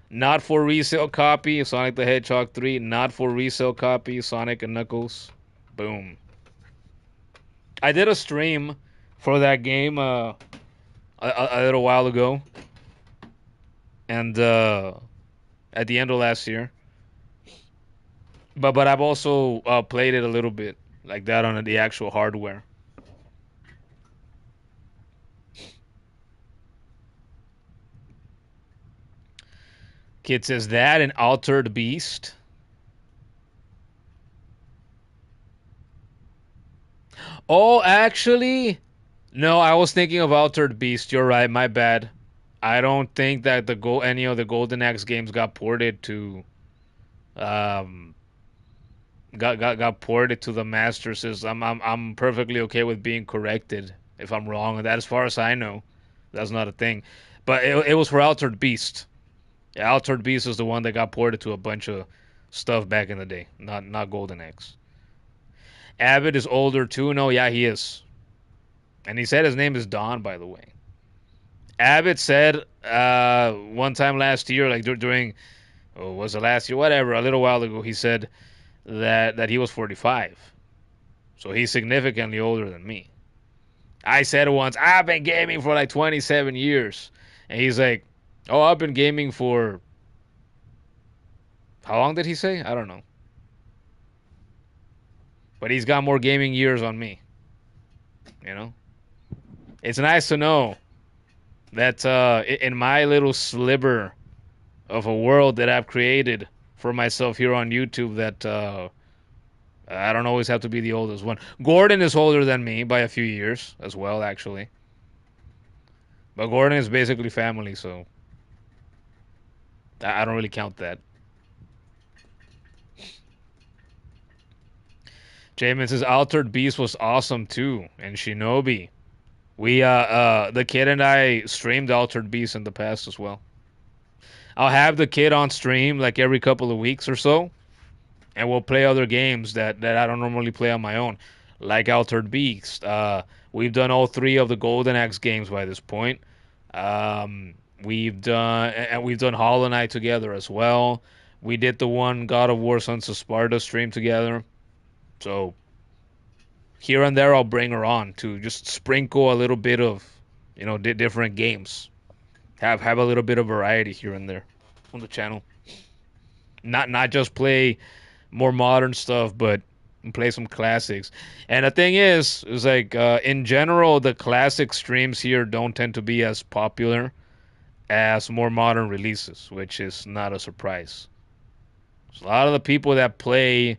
Not for resale copy, Sonic the Hedgehog 3. Not for resale copy, Sonic and Knuckles. Boom. I did a stream for that game a little while ago. And at the end of last year. But I've also played it a little bit like that on the actual hardware. Kid says that an Altered Beast. Oh, actually, no. I was thinking of Altered Beast. You're right. My bad. I don't think that any of the Golden Axe games got ported to got ported to the Master System. I'm perfectly okay with being corrected if I'm wrong on that. As far as I know, that's not a thing. But it was for Altered Beast. Yeah, Altered Beast is the one that got ported to a bunch of stuff back in the day. Not Golden Axe. Abbott is older too. No, yeah, he is. And he said his name is Don, by the way. Abbott said one time last year, like during, was it last year? Whatever, a little while ago, he said that he was 45. So he's significantly older than me. I said once, I've been gaming for like 27 years. And he's like, oh, I've been gaming for... How long did he say? I don't know. But he's got more gaming years on me. You know? It's nice to know that in my little sliver of a world that I've created for myself here on YouTube that I don't always have to be the oldest one. Gordon is older than me by a few years as well, actually. But Gordon is basically family, so I don't really count that. Jamin says Altered Beast was awesome too, and Shinobi. We the kid and I streamed Altered Beast in the past as well. I'll have the kid on stream like every couple of weeks or so, and we'll play other games that I don't normally play on my own, like Altered Beast. We've done all 3 of the Golden Axe games by this point. We've done Hollow Knight together as well. We did the one God of War Sons of Sparta stream together. So here and there I'll bring her on to just sprinkle a little bit of, different games. Have a little bit of variety here and there on the channel. Not just play more modern stuff, but play some classics. And the thing is like in general, the classic streams here don't tend to be as popular as more modern releases, which is not a surprise. So a lot of the people that play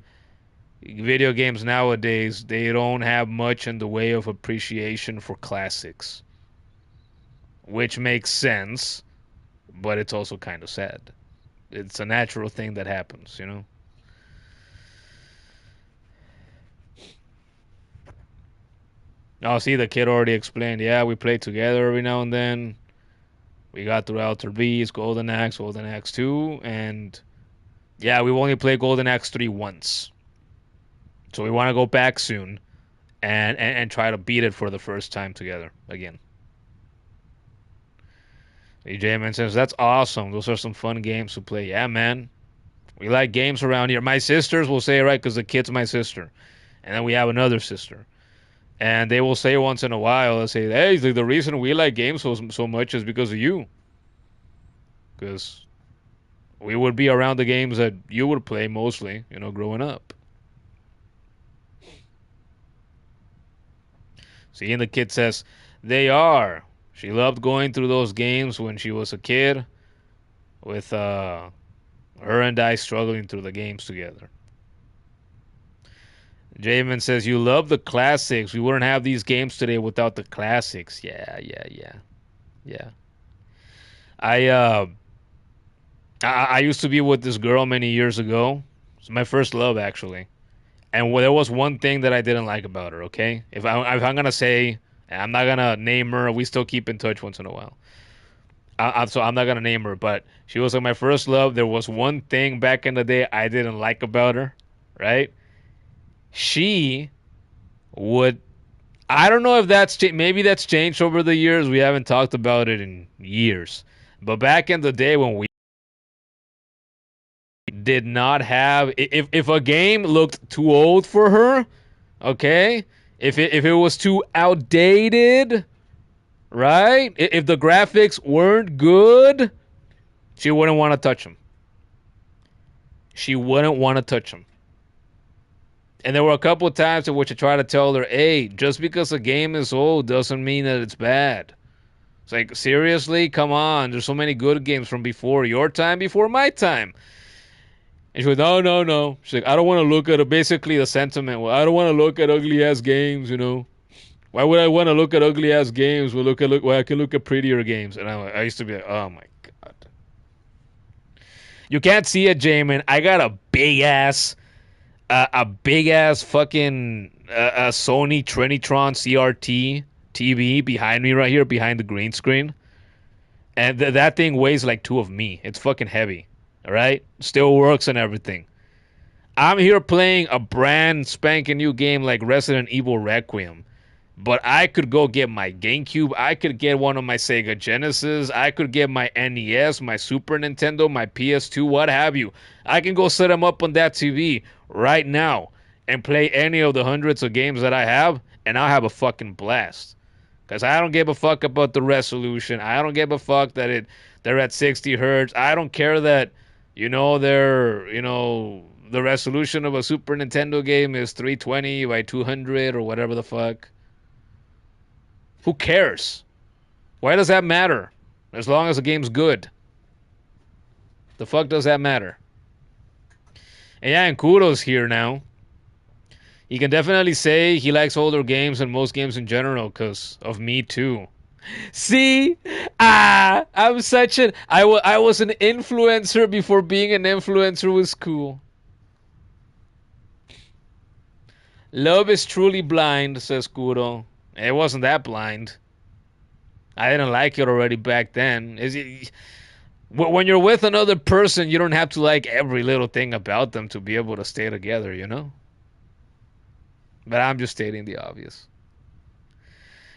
video games nowadays, they don't have much in the way of appreciation for classics, which makes sense, but it's also kind of sad. It's a natural thing that happens, Oh, see, the kid already explained. Yeah, we play together every now and then. We got through Altered Beast, Golden Axe 2, and yeah, we've only played Golden Axe 3 once. So we want to go back soon and try to beat it for the first time together again. EJ says, that's awesome. Those are some fun games to play. Yeah, man. We like games around here. My sisters will say, right, because the kid's my sister. And then we have another sister. And they will say once in a while, they'll say, hey, the reason we like games so much is because of you. Because we would be around the games that you would play mostly, growing up. See, and the kid says, they are. She loved going through those games when she was a kid with her and I struggling through the games together. Jamin says, you love the classics. We wouldn't have these games today without the classics. Yeah. I used to be with this girl many years ago. It's my first love, actually. And there was one thing that I didn't like about her, okay? If I'm going to say, I'm not going to name her. We still keep in touch once in a while. So I'm not going to name her, but she was like my first love. There was one thing back in the day I didn't like about her, right? She would, I don't know if maybe that's changed over the years. We haven't talked about it in years. But back in the day when we did not have, if a game looked too old for her, okay? If it was too outdated, right? If the graphics weren't good, she wouldn't want to touch them. She wouldn't want to touch them. And there were a couple of times in which I tried to tell her, hey, just because a game is old doesn't mean that it's bad. It's like, seriously? Come on. There's so many good games from before your time, before my time. And she was, no. She's like, I don't want to look at it. Basically, the sentiment, well, I don't want to look at ugly-ass games, Why would I want to look at ugly-ass games when I can look at prettier games? And I used to be like, oh, my God. You can't see it, Jamin. I got a big-ass fucking Sony Trinitron CRT TV behind me right here, behind the green screen. And that thing weighs like two of me. It's fucking heavy. All right? Still works and everything. I'm here playing a brand spanking new game like Resident Evil Requiem. But I could go get my GameCube. I could get one of my Sega Genesis. I could get my NES, my Super Nintendo, my PS2, what have you. I can go set them up on that TV right now and play any of the hundreds of games that I have, and I'll have a fucking blast. Because I don't give a fuck about the resolution. I don't give a fuck that they're at 60 hertz. I don't care that, the resolution of a Super Nintendo game is 320 by 200 or whatever the fuck. Who cares? Why does that matter? As long as the game's good. The fuck does that matter? And yeah, and Kudo's here now. He can definitely say he likes older games and most games in general because of me too. See? I'm such an... I was an influencer before being an influencer was cool. Love is truly blind, says Kudo. It wasn't that blind. I didn't like it already back then. When you're with another person, you don't have to like every little thing about them to be able to stay together, But I'm just stating the obvious.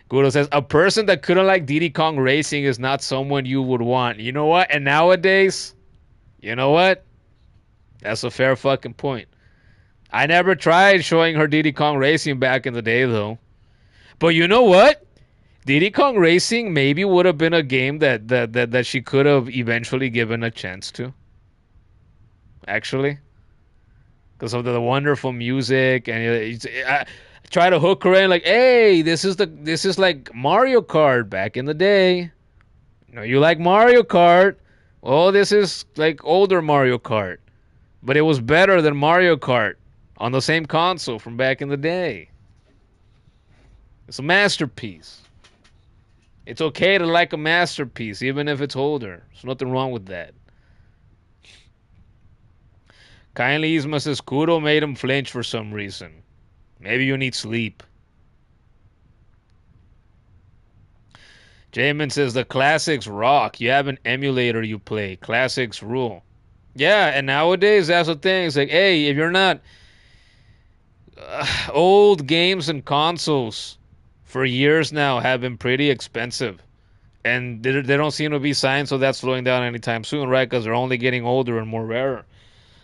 Guido says, a person that couldn't like Diddy Kong Racing is not someone you would want. You know what? And nowadays, you know what? That's a fair fucking point. I never tried showing her Diddy Kong Racing back in the day, though. But you know what? Diddy Kong Racing maybe would have been a game that she could have eventually given a chance to. Actually. Because of the wonderful music. And I try to hook her in like, hey, this is like Mario Kart back in the day. You like Mario Kart? Well, this is like older Mario Kart. But it was better than Mario Kart on the same console from back in the day. It's a masterpiece. It's okay to like a masterpiece, even if it's older. There's nothing wrong with that. Kindly Isma says Kudo made him flinch for some reason. Maybe you need sleep. Jamin says the classics rock. You have an emulator you play. Classics rule. Yeah, and nowadays that's the thing. It's like, hey, if you're not old games and consoles for years now have been pretty expensive. And they don't seem to be signs of that slowing down anytime soon, right? Because they're only getting older and more rarer.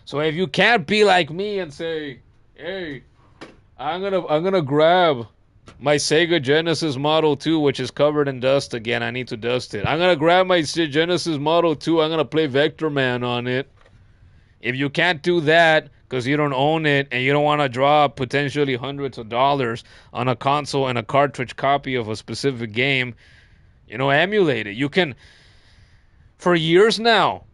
So if you can't be like me and say, "Hey, I'm gonna grab my Sega Genesis Model 2, which is covered in dust again. I need to dust it. I'm gonna grab my Genesis Model 2. I'm gonna play Vector Man on it." If you can't do that because you don't own it and you don't want to drop potentially hundreds of dollars on a console and a cartridge copy of a specific game, emulate it. You can, for years now,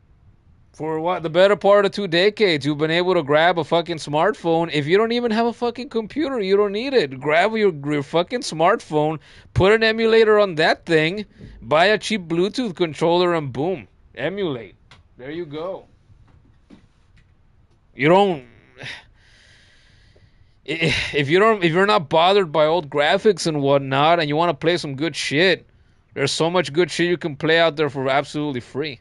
for what, the better part of 2 decades, you've been able to grab a fucking smartphone. If you don't even have a fucking computer, you don't need it. Grab your fucking smartphone, put an emulator on that thing, buy a cheap Bluetooth controller, and boom, emulate. There you go. You don't. If you're not bothered by old graphics and whatnot, and you want to play some good shit, there's so much good shit you can play out there for absolutely free.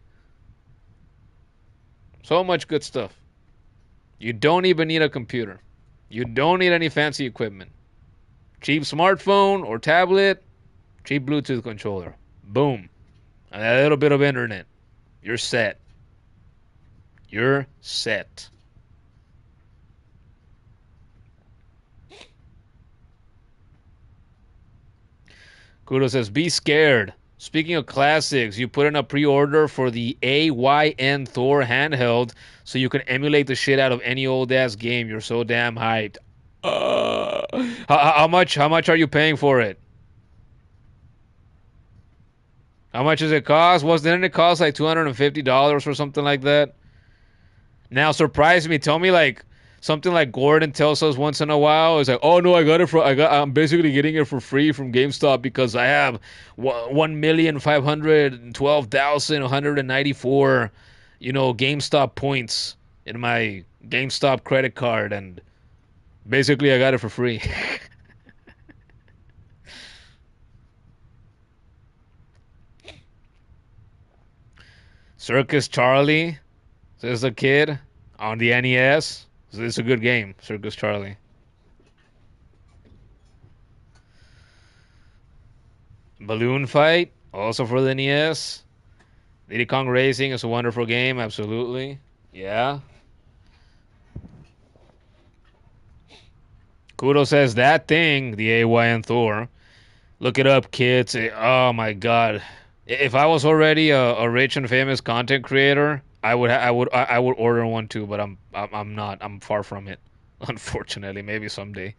So much good stuff. You don't even need a computer. You don't need any fancy equipment. Cheap smartphone or tablet, cheap Bluetooth controller. Boom. And a little bit of internet. You're set. You're set. Kudo says, be scared. Speaking of classics, you put in a pre-order for the AYN Thor handheld so you can emulate the shit out of any old-ass game. You're so damn hyped. How much are you paying for it? How much does it cost? Didn't it cost like $250 or something like that? Now, surprise me. Tell me like something like Gordon tells us once in a while. It's like, oh no, I'm basically getting it for free from GameStop because I have 1,512,194, GameStop points in my GameStop credit card, and basically I got it for free. Circus Charlie, says the kid, on the NES. It's a good game, Circus Charlie. Balloon Fight, also for the NES. Diddy Kong Racing is a wonderful game, absolutely. Yeah. Kudo says that thing, the AYN Thor. Look it up, kids. Oh my god. If I was already a rich and famous content creator, I would order one too, but I'm not. I'm far from it. Unfortunately, maybe someday.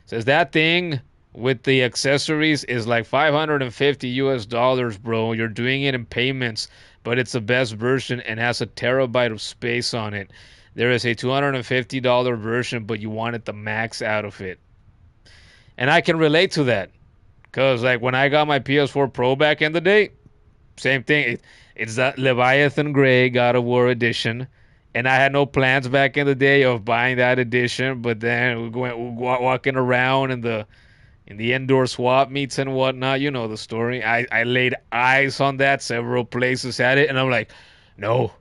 Says that thing with the accessories is like $550 US, bro. You're doing it in payments, but it's the best version and has a terabyte of space on it. There is a $250 version, but you wanted the max out of it. And I can relate to that. Because, like, when I got my PS4 Pro back in the day, same thing. It's that Leviathan Grey God of War edition. And I had no plans back in the day of buying that edition. But then we're walking around in the indoor swap meets and whatnot. You know the story. I laid eyes on that. Several places had it. And I'm like, no.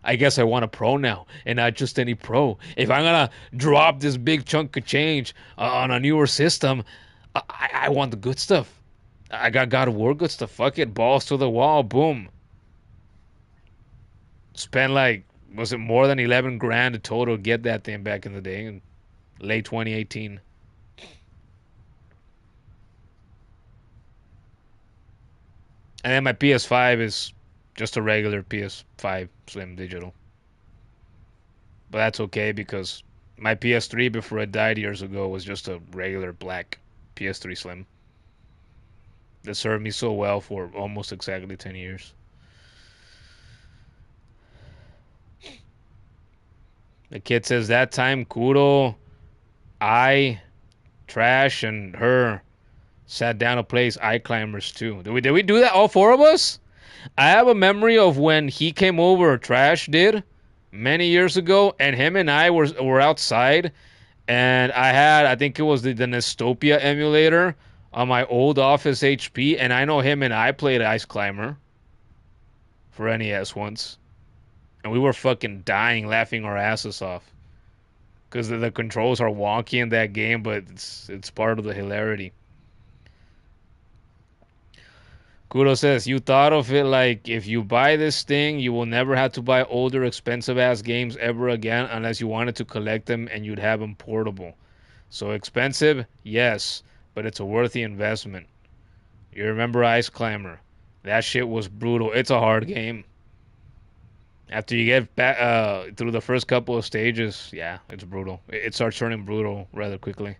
I guess I want a Pro now, and not just any Pro. If I'm going to drop this big chunk of change on a newer system, I want the good stuff. I got God of War good stuff. Fuck it. Balls to the wall. Boom. Spent like, was it more than 11 grand total to get that thing back in the day in late 2018. And then my PS5 is just a regular PS5 Slim Digital. But that's okay because my PS3 before it died years ago was just a regular black PS3 Slim. That served me so well for almost exactly 10 years. The kid says that time Kudo, I, Trash, and her sat down to play Eye Climbers too. Did we do that, all four of us? I have a memory of when he came over, Trash did, many years ago, and him and I were outside, and I think it was the Nestopia emulator on my old Office HP, and I know him and I played Ice Climber for NES once, and we were fucking dying, laughing our asses off. because the controls are wonky in that game, but it's part of the hilarity. Kudo says, you thought of it like if you buy this thing, you will never have to buy older, expensive-ass games ever again unless you wanted to collect them and you'd have them portable. So expensive? Yes, but it's a worthy investment. You remember Ice Climber? That shit was brutal. It's a hard game. After you get back through the first couple of stages, yeah, it's brutal. It starts turning brutal rather quickly.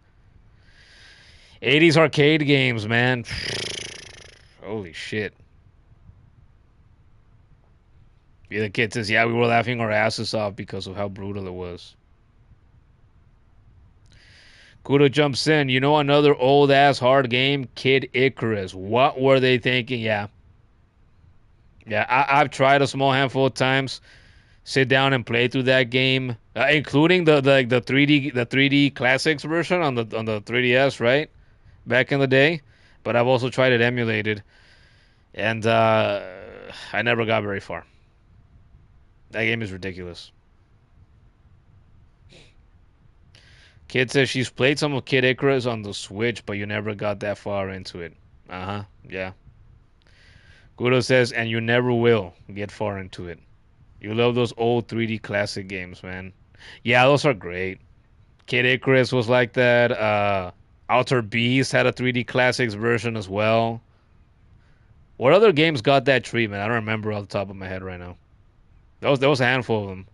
80s arcade games, man. Holy shit. Yeah, the kid says, yeah, we were laughing our asses off because of how brutal it was. Kudo jumps in. You know another old-ass hard game? Kid Icarus. What were they thinking? Yeah. Yeah, I've tried a small handful of times. Sit down and play through that game, including the 3D classics version on the 3DS, right? Back in the day. But I've also tried it emulated. And I never got very far. That game is ridiculous. Kid says she's played some of Kid Icarus on the Switch, but you never got that far into it. Uh-huh, yeah. Gudo says, and you never will get far into it. You love those old 3D classic games, man. Yeah, those are great. Kid Icarus was like that. Outer Beast had a 3D classics version as well. What other games got that treatment? I don't remember off the top of my head right now. There was a handful of them.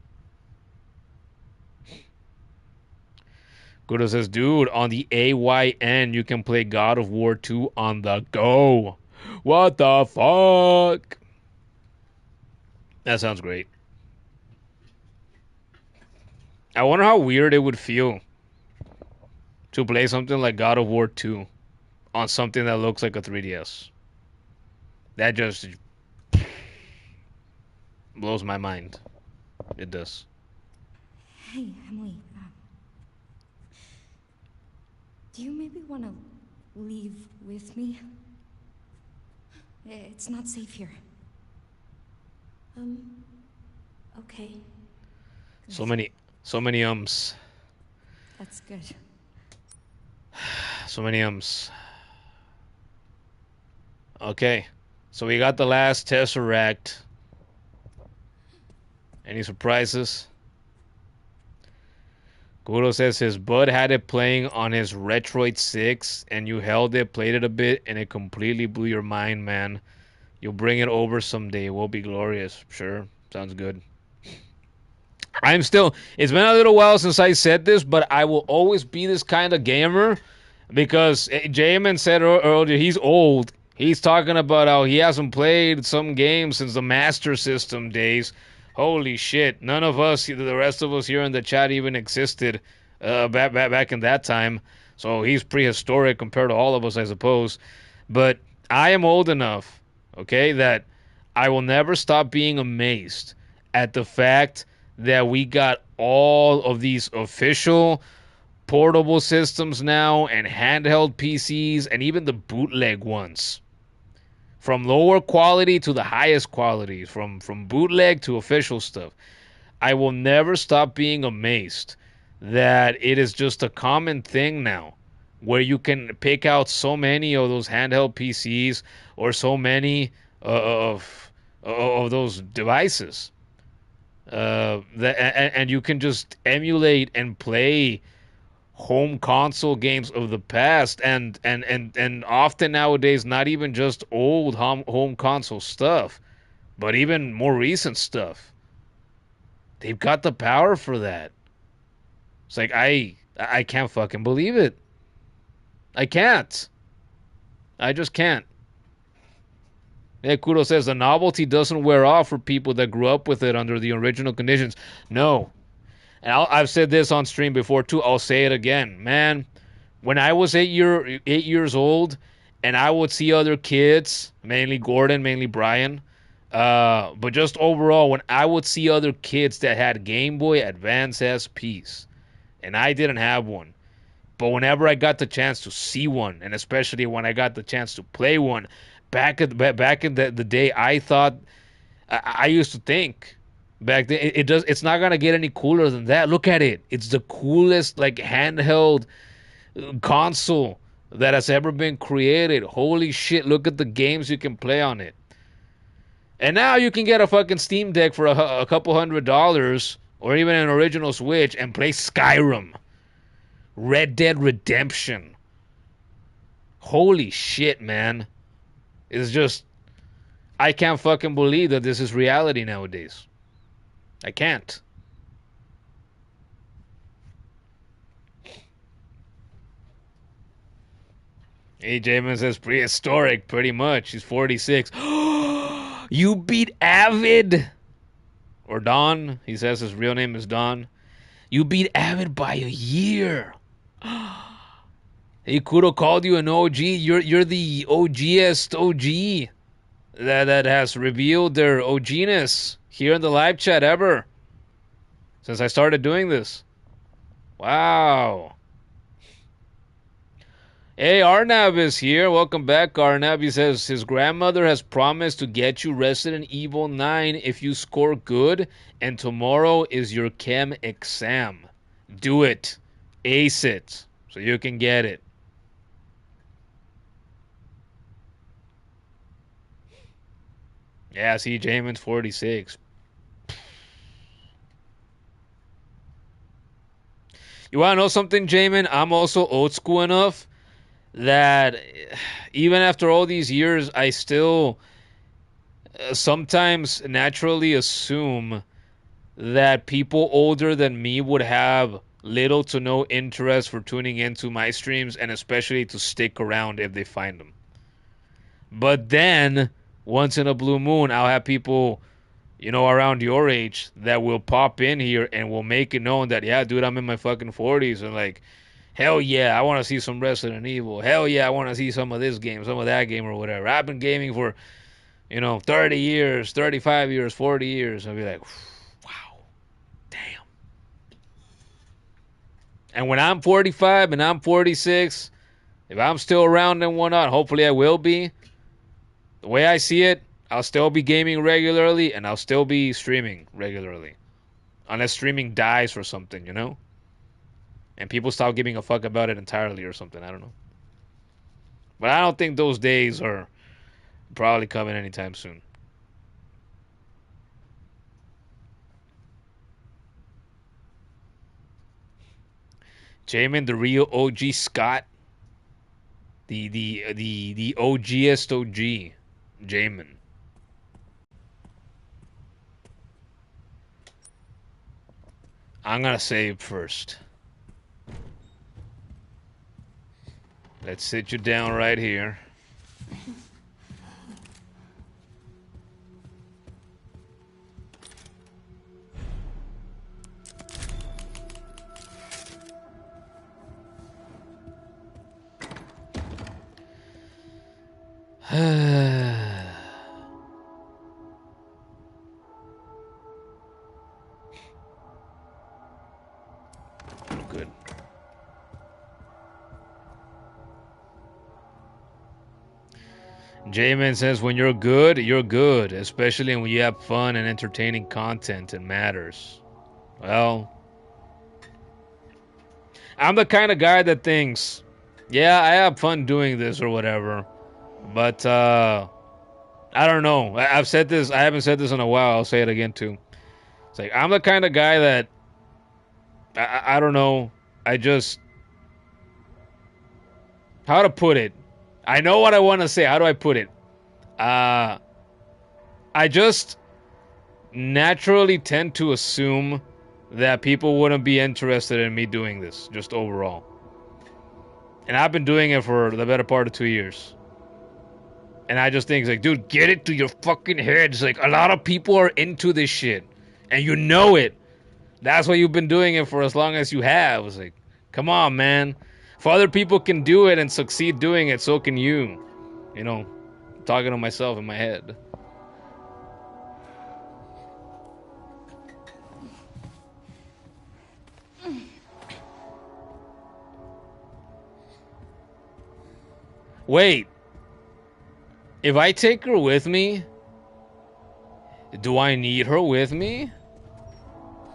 Gudo says, dude, on the AYN, you can play God of War 2 on the go. What the fuck? That sounds great. I wonder how weird it would feel to play something like God of War 2 on something that looks like a 3DS. That just blows my mind. It does. Hey, Emily. Do you maybe want to leave with me? It's not safe here. Okay. So many ums. That's good. So many ums. Okay. So we got the last Tesseract. Any surprises? Gudo says his bud had it playing on his Retroid 6, and you held it, played it a bit, and it completely blew your mind, man. You'll bring it over someday. It will be glorious. Sure. Sounds good. It's been a little while since I said this, but I will always be this kind of gamer because Jamin said earlier he's old. He's talking about how he hasn't played some games since the Master System days. Holy shit. None of us, the rest of us here in the chat even existed back in that time. So he's prehistoric compared to all of us, I suppose. But I am old enough, okay, that I will never stop being amazed at the fact that we got all of these official portable systems now and handheld PCs and even the bootleg ones. From lower quality to the highest quality, from bootleg to official stuff. I will never stop being amazed that it is just a common thing now where you can pick out so many of those handheld PCs or so many of those devices. And you can just emulate and play home console games of the past and often nowadays not even just old home console stuff, but even more recent stuff. They've got the power for that. It's like I can't fucking believe it. I can't. I just can't. Yeah, Kudo says the novelty doesn't wear off for people that grew up with it under the original conditions. No. And I've said this on stream before too. I'll say it again. Man, when I was 8 years old and I would see other kids, mainly Gordon, mainly Brian, but just overall, when I would see other kids that had Game Boy Advance SPs and I didn't have one, but whenever I got the chance to see one, and especially when I got the chance to play one, back in the day, I used to think Back then, it does. It's not gonna get any cooler than that. Look at it. It's the coolest like handheld console that has ever been created. Holy shit! Look at the games you can play on it. And now you can get a fucking Steam Deck for a couple $100, or even an original Switch, and play Skyrim, Red Dead Redemption. Holy shit, man! It's just, I can't fucking believe that this is reality nowadays. I can't. Hey, Jamin says prehistoric, pretty much. He's 46. You beat Avid! Or Don. He says his real name is Don. You beat Avid by a year. Hey, Kudo called you an OG. You're the OGest OG that has revealed their OGness here in the live chat ever since I started doing this. Wow. Hey, Arnav is here. Welcome back, Arnav. He says his grandmother has promised to get you Resident Evil 9 if you score good, and tomorrow is your chem exam. Do it. Ace it so you can get it. Yeah, see, Jamin's 46. You want to know something, Jamin? I'm also old school enough that even after all these years, I still sometimes naturally assume that people older than me would have little to no interest for tuning into my streams, and especially to stick around if they find them. But then, once in a blue moon, I'll have people, you know, around your age that will pop in here and will make it known that, yeah, dude, I'm in my fucking 40s, and like, hell yeah, I want to see some Resident Evil. Hell yeah, I want to see some of this game, some of that game, or whatever. I've been gaming for, 30 years, 35 years, 40 years. I'll be like, wow, damn. And when I'm 45 and I'm 46, if I'm still around and whatnot, hopefully I will be. The way I see it, I'll still be gaming regularly, and I'll still be streaming regularly. Unless streaming dies or something, And people stop giving a fuck about it entirely or something. I don't know. But I don't think those days are probably coming anytime soon. Jamin, the real OG Scott. The OGest OG. Jamin. I'm gonna save first. Let's sit you down right here. Good. J-Man says, when you're good, especially when you have fun and entertaining content and matters. Well, I'm the kind of guy that thinks, yeah, I have fun doing this or whatever, but I don't know. I've said this, I haven't said this in a while, I'll say it again too. It's like, I'm the kind of guy that, I don't know, I just, how to put it? I know what I want to say. How do I put it? I just naturally tend to assume that people wouldn't be interested in me doing this, just overall. And I've been doing it for the better part of 2 years. And I just think, it's like, dude, get it to your fucking head. It's like, a lot of people are into this shit. And you know it. That's why you've been doing it for as long as you have. It's like, come on, man. If other people can do it and succeed doing it, so can you. Talking to myself in my head. Wait. If I take her with me, do I need her with me?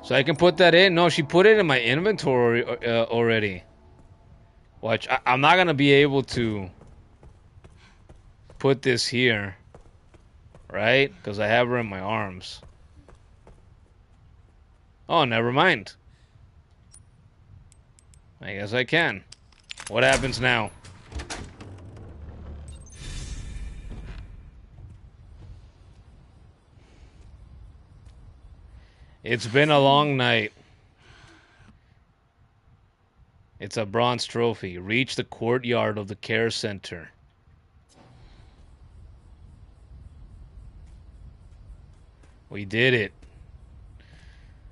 So I can put that in. No, she put it in my inventory already. Watch, I'm not gonna be able to put this here, right? Because I have her in my arms. Oh, never mind. I guess I can. What happens now? It's been a long night. It's a bronze trophy. Reach the courtyard of the care center. We did it.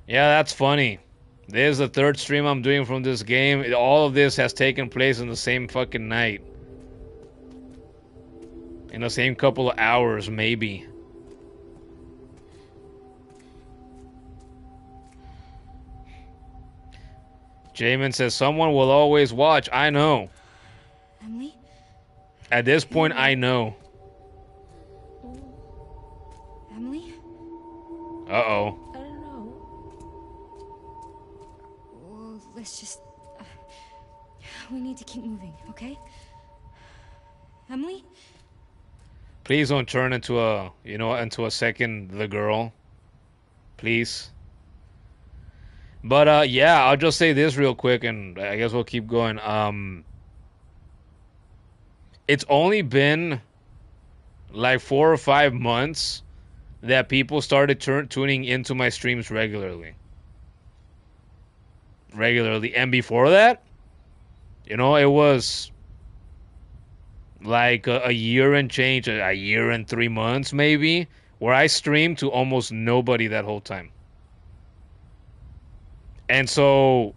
Yeah, that's funny. This is the third stream I'm doing from this game. All of this has taken place in the same fucking night. In the same couple of hours, maybe. Jamin says, someone will always watch. I know. Emily? At this point, I know. Emily? Uh-oh. I don't know. Well, let's just... we need to keep moving, okay? Emily? Please don't turn into a, you know, into a second the girl. Please. But, yeah, I'll just say this real quick, and I guess we'll keep going. It's only been, like, 4 or 5 months that people started tuning into my streams regularly. And before that, you know, it was like a year and change, a year and 3 months maybe, where I streamed to almost nobody that whole time. And so,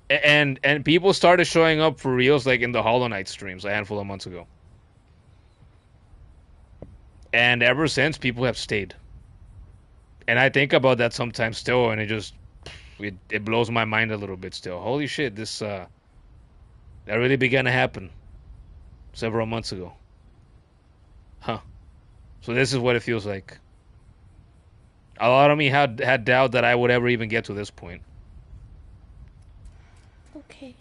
and people started showing up for reals, like in the Hollow Knight streams a handful of months ago. And ever since, people have stayed. And I think about that sometimes still, and it blows my mind a little bit still. Holy shit, this, that really began to happen several months ago. Huh. So this is what it feels like. A lot of me had doubt that I would ever even get to this point. Okay.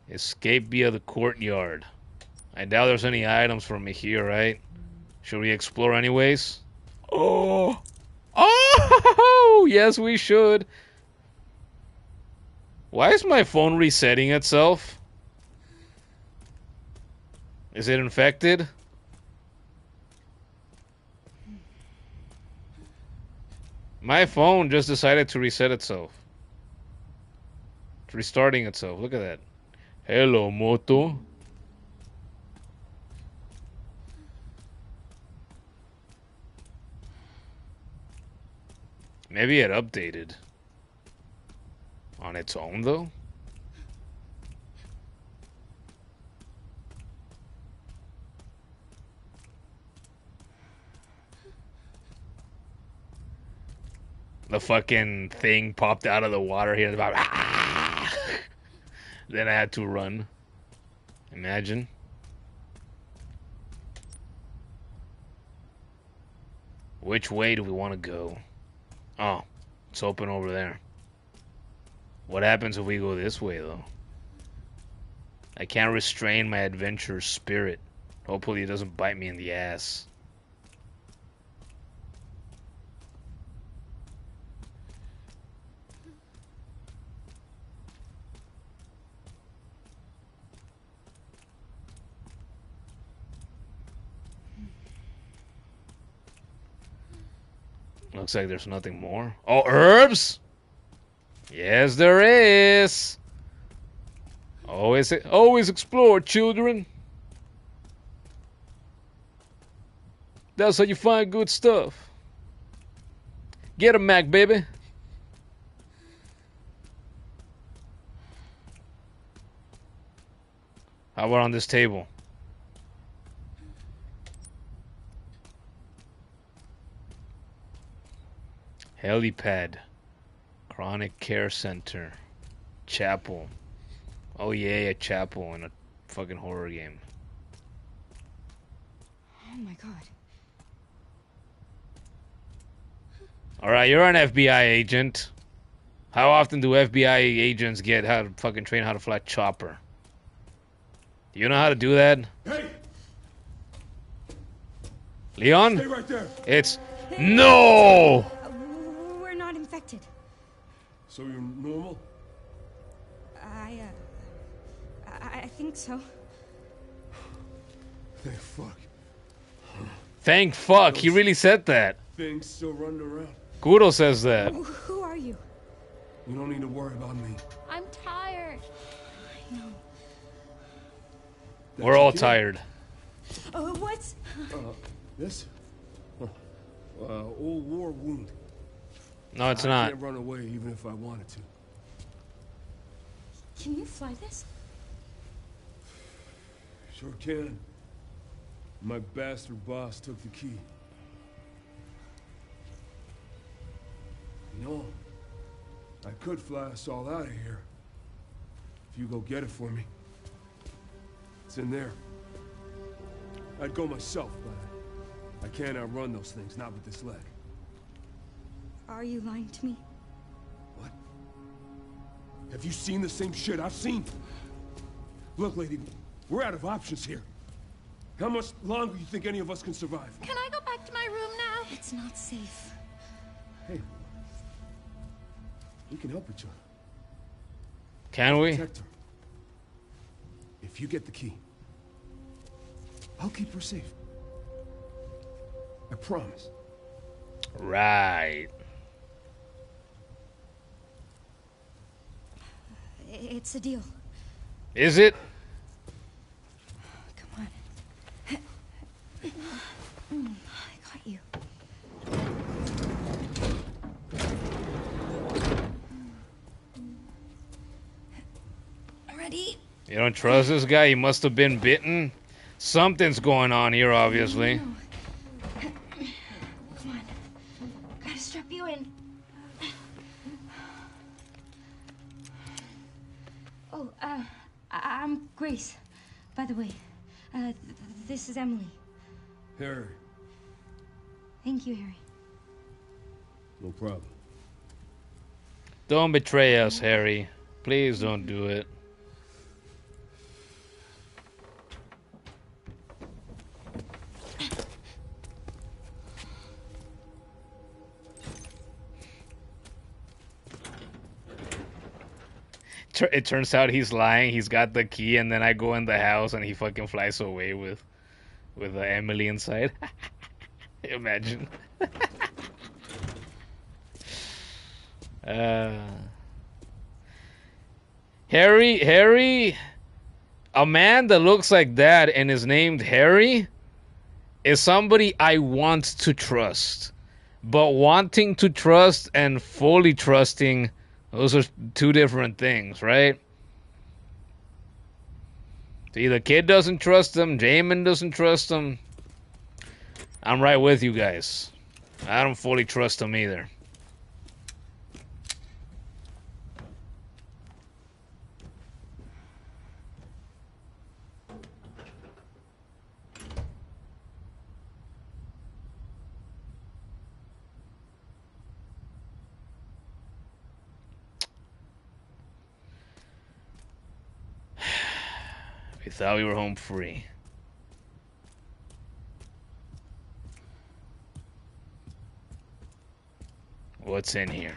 Escape via the courtyard. I doubt there's any items for me here, right? Should we explore anyways? Oh! Oh! Yes, we should. Why is my phone resetting itself? Is it infected? My phone just decided to reset itself. It's restarting itself. Look at that. Hello, Moto. Maybe it updated. On its own, though? The fucking thing popped out of the water here. About, ah! Then I had to run. Imagine. Which way do we want to go? Oh, it's open over there. What happens if we go this way, though? I can't restrain my adventurous spirit. Hopefully it doesn't bite me in the ass. Looks like there's nothing more. Oh, herbs? Yes, there is. Always explore, children. That's how you find good stuff. Get 'em, Mac, baby. How about on this table? Helipad. Chronic Care Center. Chapel. Oh yeah, a chapel in a fucking horror game. Oh my god. Alright, you're an FBI agent. How often do FBI agents get how to fucking train how to fly chopper? Do you know how to do that? Hey! Leon? Stay right there! It's... No! We're not infected. So you're normal? I think so. Thank fuck. Thank fuck, he really said that. Things still running around. Kuro says that. Who are you? You don't need to worry about me. I'm tired. I know. We're all tired. What's... This? Old war wound. No, it's I not. can't run away even if I wanted to. Can you fly this? Sure can. My bastard boss took the key. You know, I could fly us all out of here. If you go get it for me. It's in there. I'd go myself, but I can't outrun those things, not with this leg. Are you lying to me? What? Have you seen the same shit I've seen? Look, lady, we're out of options here. How much longer you think any of us can survive? Can I go back to my room now? It's not safe. Hey, we can help each other. Can we? Protect her. If you get the key, I'll keep her safe. I promise. Right. It's a deal. Is it? Come on. I got you. Ready? You don't trust this guy? He must have been bitten. Something's going on here, obviously. No. Come on. Gotta strap you in. Oh, I'm Grace, by the way. This is Emily. Harry, Thank you, Harry. no problem. Don't betray us, Harry. Please don't do it. It turns out he's lying. He's got the key, and then I go in the house, and he fucking flies away with Emily inside. Imagine. Harry, a man that looks like that and is named Harry is somebody I want to trust. But wanting to trust and fully trusting, those are two different things, right? See, the kid doesn't trust him, Jamin doesn't trust him. I'm right with you guys. I don't fully trust him either. We thought we were home free. What's in here?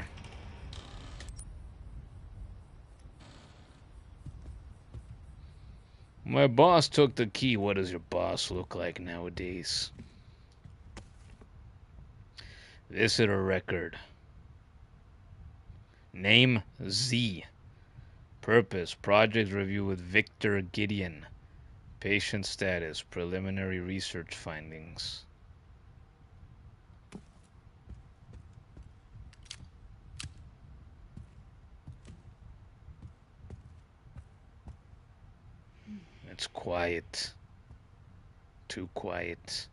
My boss took the key. What does your boss look like nowadays? Visitor record. Name Z. Purpose, project review with Victor Gideon. Patient status, preliminary research findings. It's quiet. Too quiet.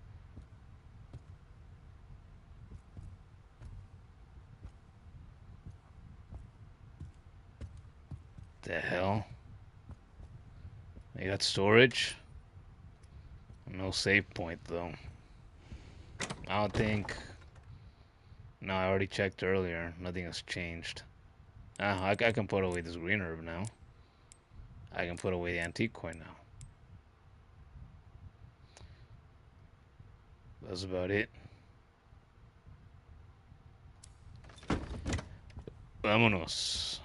The hell? They got storage? No save point though. I don't think No, I already checked earlier. Nothing has changed. Ah, I can put away this green herb now. I can put away the antique coin now. That's about it. Vámonos.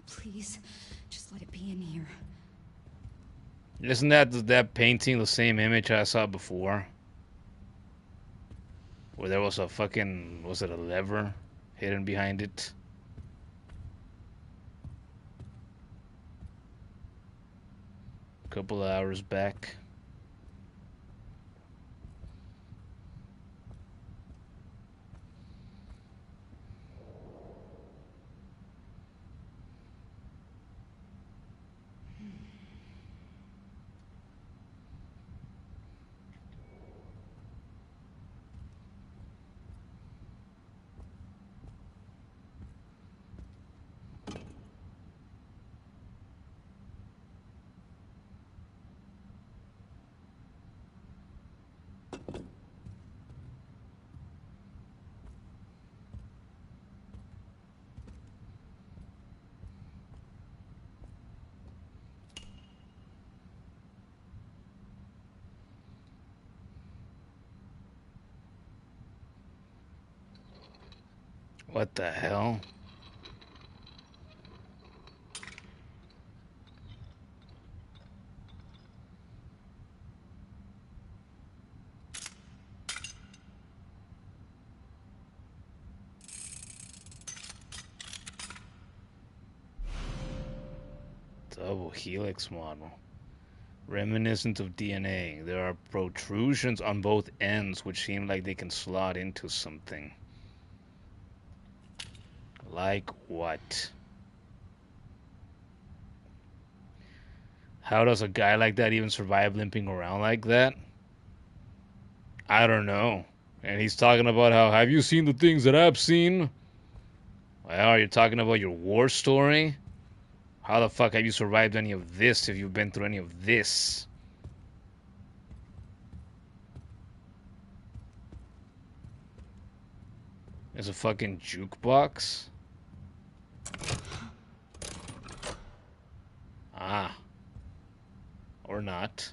Please, just let it be in here. Isn't that painting the same image I saw before? Where there was a fucking, was it a lever hidden behind it? A couple of hours back. What the hell? Double helix model. Reminiscent of DNA. There are protrusions on both ends which seem like they can slot into something. Like what? How does a guy like that even survive limping around like that? I don't know. And he's talking about how, have you seen the things that I've seen? Well, you're talking about your war story? How the fuck have you survived any of this if you've been through any of this? There's a fucking jukebox? Ah. Or not.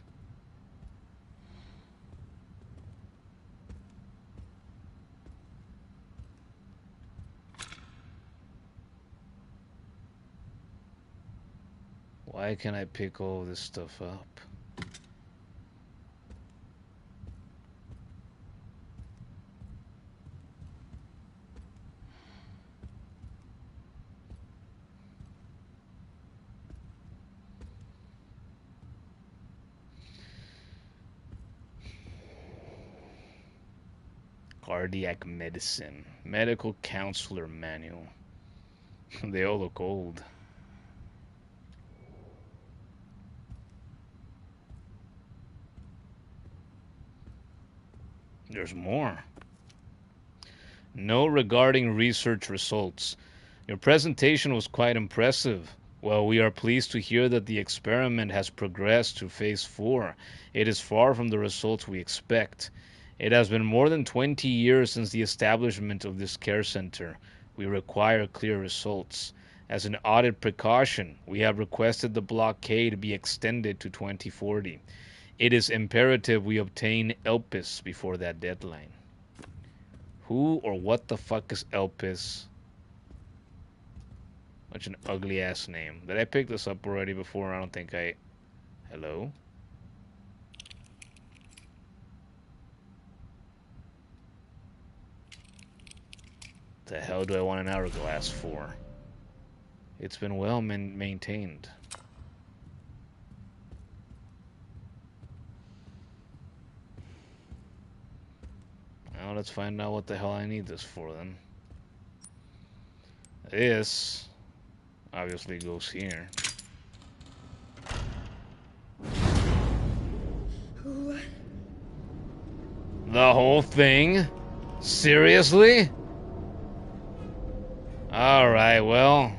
Why can't I pick all this stuff up? Cardiac medicine. Medical counselor manual. They all look old. There's more. Note regarding research results. Your presentation was quite impressive. Well, we are pleased to hear that the experiment has progressed to phase 4. It is far from the results we expect. It has been more than 20 years since the establishment of this care center. We require clear results. As an audit precaution, we have requested the blockade be extended to 2040. It is imperative we obtain Elpis before that deadline. Who or what the fuck is Elpis? Such an ugly ass name. Did I pick this up already before? I don't think I... Hello? The hell do I want an hourglass for? It's been well maintained. Now let's find out what the hell I need this for then. This obviously goes here. What? The whole thing? Seriously? Alright, well.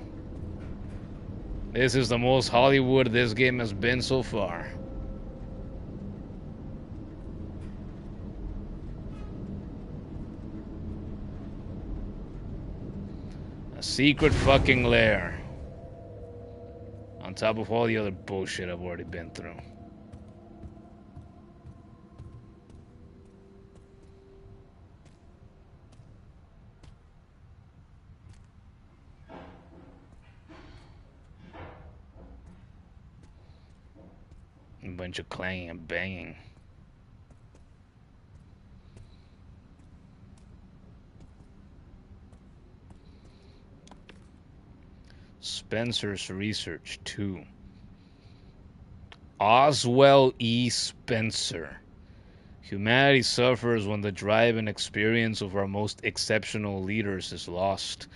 This is the most Hollywood this game has been so far. A secret fucking lair. On top of all the other bullshit I've already been through. A bunch of clanging and banging. Spencer's Research 2. Oswell E. Spencer. Humanity suffers when the drive and experience of our most exceptional leaders is lost.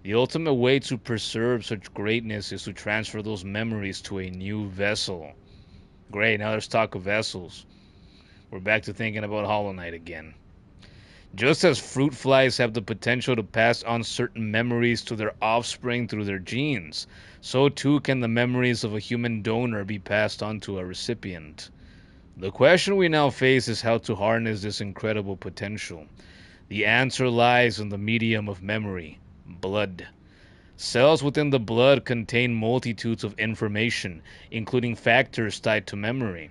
The ultimate way to preserve such greatness is to transfer those memories to a new vessel. Great, now there's talk of vessels. We're back to thinking about Hollow Knight again. Just as fruit flies have the potential to pass on certain memories to their offspring through their genes, so too can the memories of a human donor be passed on to a recipient. The question we now face is how to harness this incredible potential. The answer lies in the medium of memory, blood. Cells within the blood contain multitudes of information, including factors tied to memory.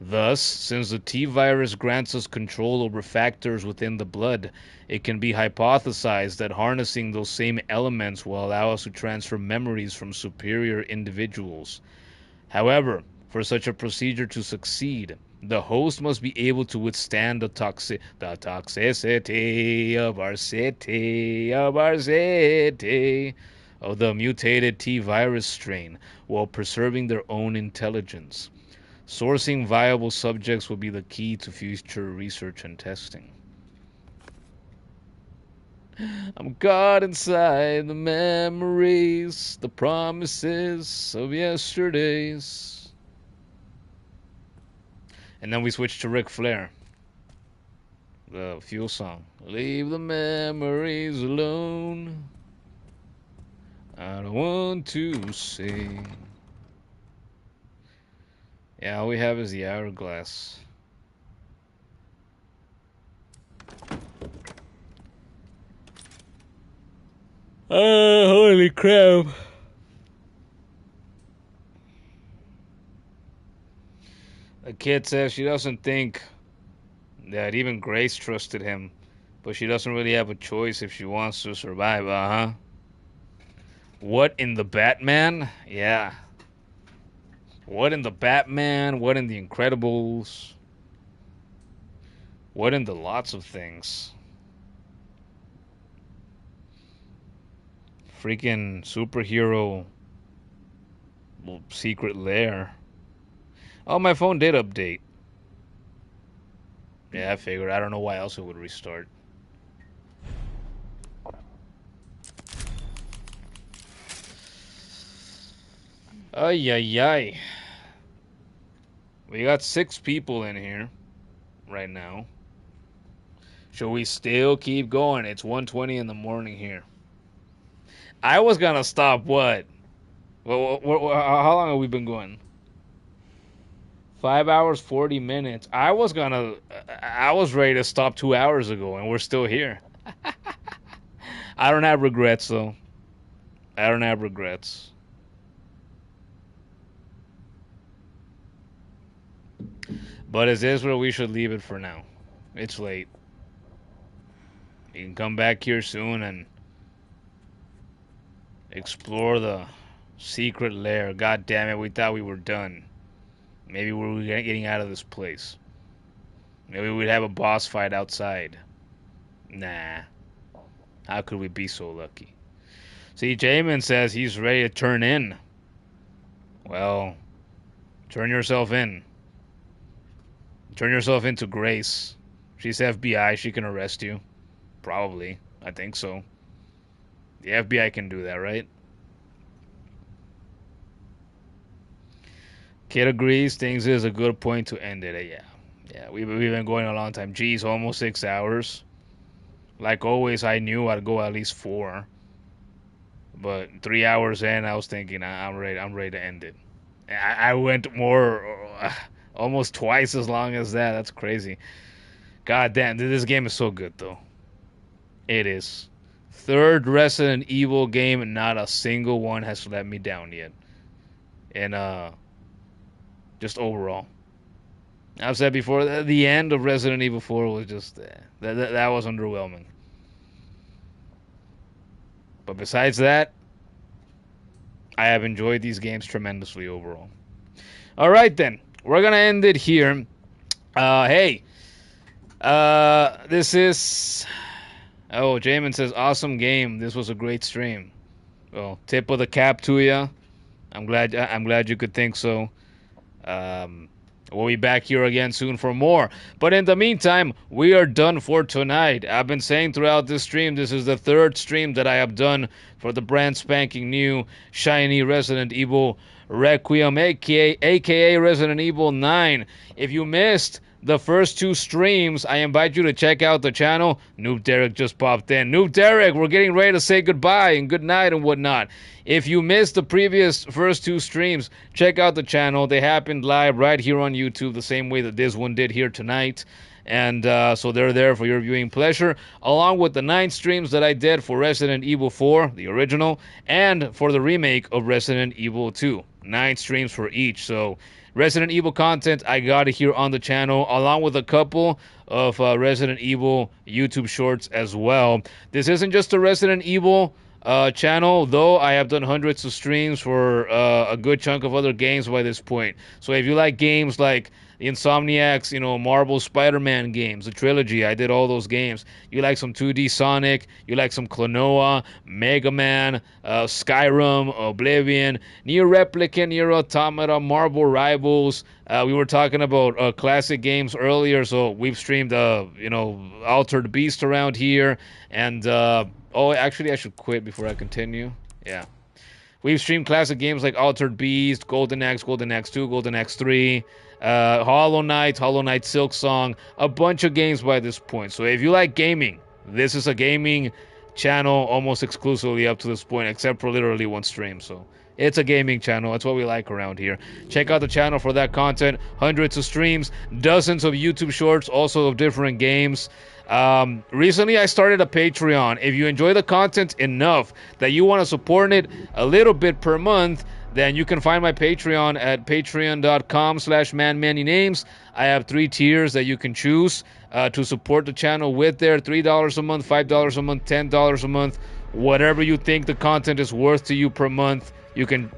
Thus, since the T-virus grants us control over factors within the blood, it can be hypothesized that harnessing those same elements will allow us to transfer memories from superior individuals. However, for such a procedure to succeed, the host must be able to withstand the toxicity of the mutated T-virus strain while preserving their own intelligence. Sourcing viable subjects will be the key to future research and testing. I'm caught inside the memories, the promises of yesterdays. And then we switch to Ric Flair. The Fuel song. Leave the memories alone. I don't want to sing. Yeah, all we have is the hourglass. Holy crap. The kid says she doesn't think that even Grace trusted him, but she doesn't really have a choice if she wants to survive, huh? What in the Batman? Yeah. What in the Batman? What in the Incredibles? What in the lots of things? Freaking superhero secret lair. Oh, my phone did update. Yeah, I figured. I don't know why else it would restart. Ay, ay, ay. We got 6 people in here right now. Should we still keep going? It's 1:20 in the morning here. I was gonna stop what? How long have we been going? 5 hours, 40 minutes. I was ready to stop 2 hours ago, and we're still here. I don't have regrets, though. I don't have regrets. But is this where we should leave it for now? It's late. You can come back here soon and explore the secret lair. God damn it, we thought we were done. Maybe we're getting out of this place. Maybe we'd have a boss fight outside. Nah. How could we be so lucky? See, Jamin says he's ready to turn in. Well, turn yourself in. Turn yourself into Grace. She's FBI. She can arrest you. Probably. I think so. The FBI can do that, right? Kid agrees. Things is a good point to end it. Yeah. We've been going a long time. Geez, almost 6 hours. Like always, I knew I'd go at least 4. But 3 hours in, I was thinking I'm ready. I'm ready to end it. I went more, almost twice as long as that. That's crazy. God damn, this game is so good though. It is. Third Resident Evil game, and not a single one has let me down yet. And just overall, I've said before, the end of Resident Evil 4 was just that was underwhelming. But besides that, I have enjoyed these games tremendously overall. All right then, we're gonna end it here. Hey, this is. Oh, Jamin says, awesome game. This was a great stream. Well, tip of the cap to you. I'm glad you could think so. We'll be back here again soon for more. But in the meantime, we are done for tonight. I've been saying throughout this stream, this is the third stream that I have done for the brand spanking new shiny Resident Evil Requiem, aka Resident Evil 9. If you missed the first two streams, I invite you to check out the channel. Noob Derek just popped in. Noob Derek, we're getting ready to say goodbye and good night and whatnot. If you missed the previous first two streams, check out the channel. They happened live right here on YouTube, the same way that this one did here tonight. And so they're there for your viewing pleasure, along with the 9 streams that I did for Resident Evil 4, the original, and for the remake of Resident Evil 2. 9 streams for each. So Resident Evil content, I got it here on the channel, along with a couple of Resident Evil YouTube shorts as well. This isn't just a Resident Evil channel, though I have done hundreds of streams for a good chunk of other games by this point. So if you like games like the Insomniac's, Marvel Spider-Man games, the trilogy, I did all those games. You like some 2D Sonic, you like some Klonoa, Mega Man, Skyrim, Oblivion, Nier Replicant, Nier Automata, Marvel Rivals. We were talking about classic games earlier, so we've streamed, Altered Beast around here, and actually, I should quit before I continue. Yeah. We've streamed classic games like Altered Beast, Golden Axe, Golden Axe 2, Golden Axe 3, Hollow Knight, Silk Song, a bunch of games by this point. So if you like gaming, this is a gaming channel almost exclusively up to this point, except for literally one stream. So it's a gaming channel. That's what we like around here. Check out the channel for that content. Hundreds of streams, dozens of YouTube shorts, also of different games. Recently I started a Patreon. If you enjoy the content enough that you want to support it a little bit per month, then you can find my Patreon at patreon.com/manmanynames. I have 3 tiers that you can choose to support the channel with there. $3 a month, $5 a month, $10 a month. Whatever you think the content is worth to you per month, you can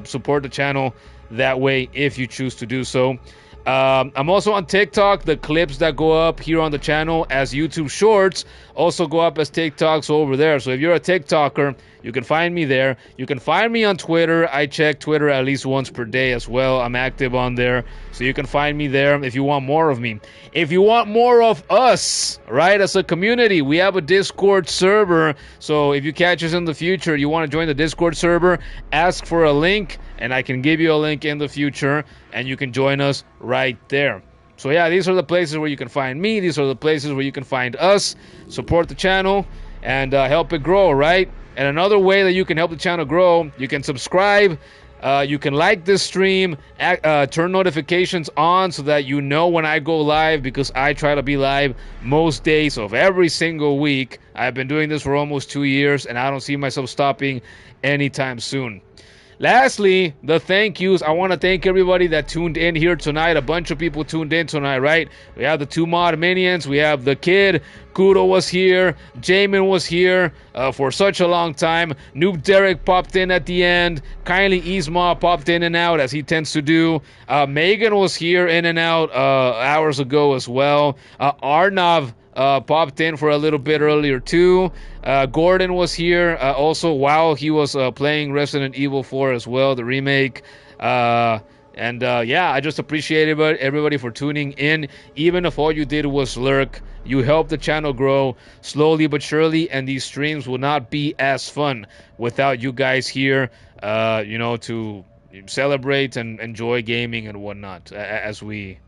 support the channel that way if you choose to do so. I'm also on TikTok. The clips that go up here on the channel as YouTube shorts also go up as TikToks over there. So if you're a TikToker, you can find me there. You can find me on Twitter. I check Twitter at least once per day as well. I'm active on there. So you can find me there if you want more of me. If you want more of us, right, as a community, we have a Discord server. So if you catch us in the future, you want to join the Discord server, ask for a link, and I can give you a link in the future, and you can join us right there. So yeah, these are the places where you can find me. These are the places where you can find us. Support the channel and help it grow, right? And another way that you can help the channel grow, you can subscribe. You can like this stream, turn notifications on so that you know when I go live, because I try to be live most days of every single week. I've been doing this for almost 2 years, and I don't see myself stopping anytime soon. Lastly, the thank yous. I want to thank everybody that tuned in here tonight. A bunch of people tuned in tonight, right? We have the 2 mod minions. We have the kid. Kudo was here. Jamin was here for such a long time. Noob Derek popped in at the end. Kindly Isma popped in and out, as he tends to do. Megan was here in and out hours ago as well. Arnav popped in for a little bit earlier too. Gordon was here also while he was playing Resident Evil 4 as well, the remake. Yeah, I just appreciate everybody for tuning in. Even if all you did was lurk, you helped the channel grow slowly but surely, and these streams will not be as fun without you guys here, to celebrate and enjoy gaming and whatnot as we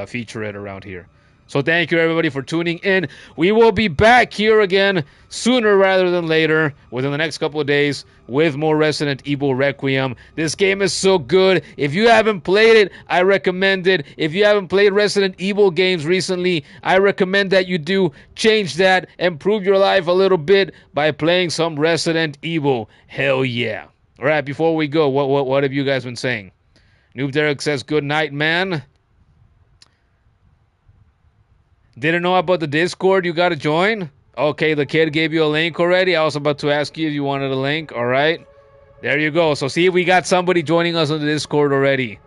feature it around here. So thank you everybody for tuning in. We will be back here again sooner rather than later, within the next couple of days, with more Resident Evil Requiem. This game is so good. If you haven't played it, I recommend it. If you haven't played Resident Evil games recently, I recommend that you do. Change that, improve your life a little bit by playing some Resident Evil. Hell yeah. All right, before we go, what have you guys been saying? Noob Derek says, good night, man. Didn't know about the Discord, you gotta join? Okay, the kid gave you a link already. I was about to ask you if you wanted a link. All right, there you go. So see, we got somebody joining us on the Discord already.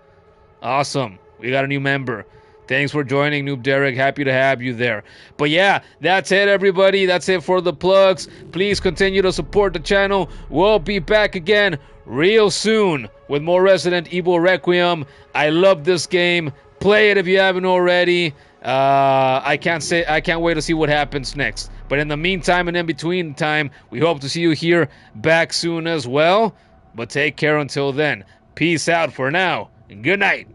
Awesome, we got a new member. Thanks for joining, Noob Derek. Happy to have you there. But yeah, that's it, everybody. That's it for the plugs. Please continue to support the channel. We'll be back again real soon with more Resident Evil Requiem. I love this game. Play it if you haven't already. I can't wait to see what happens next. But in the meantime and in between time, we hope to see you here back soon as well. But take care until then. Peace out for now, and good night.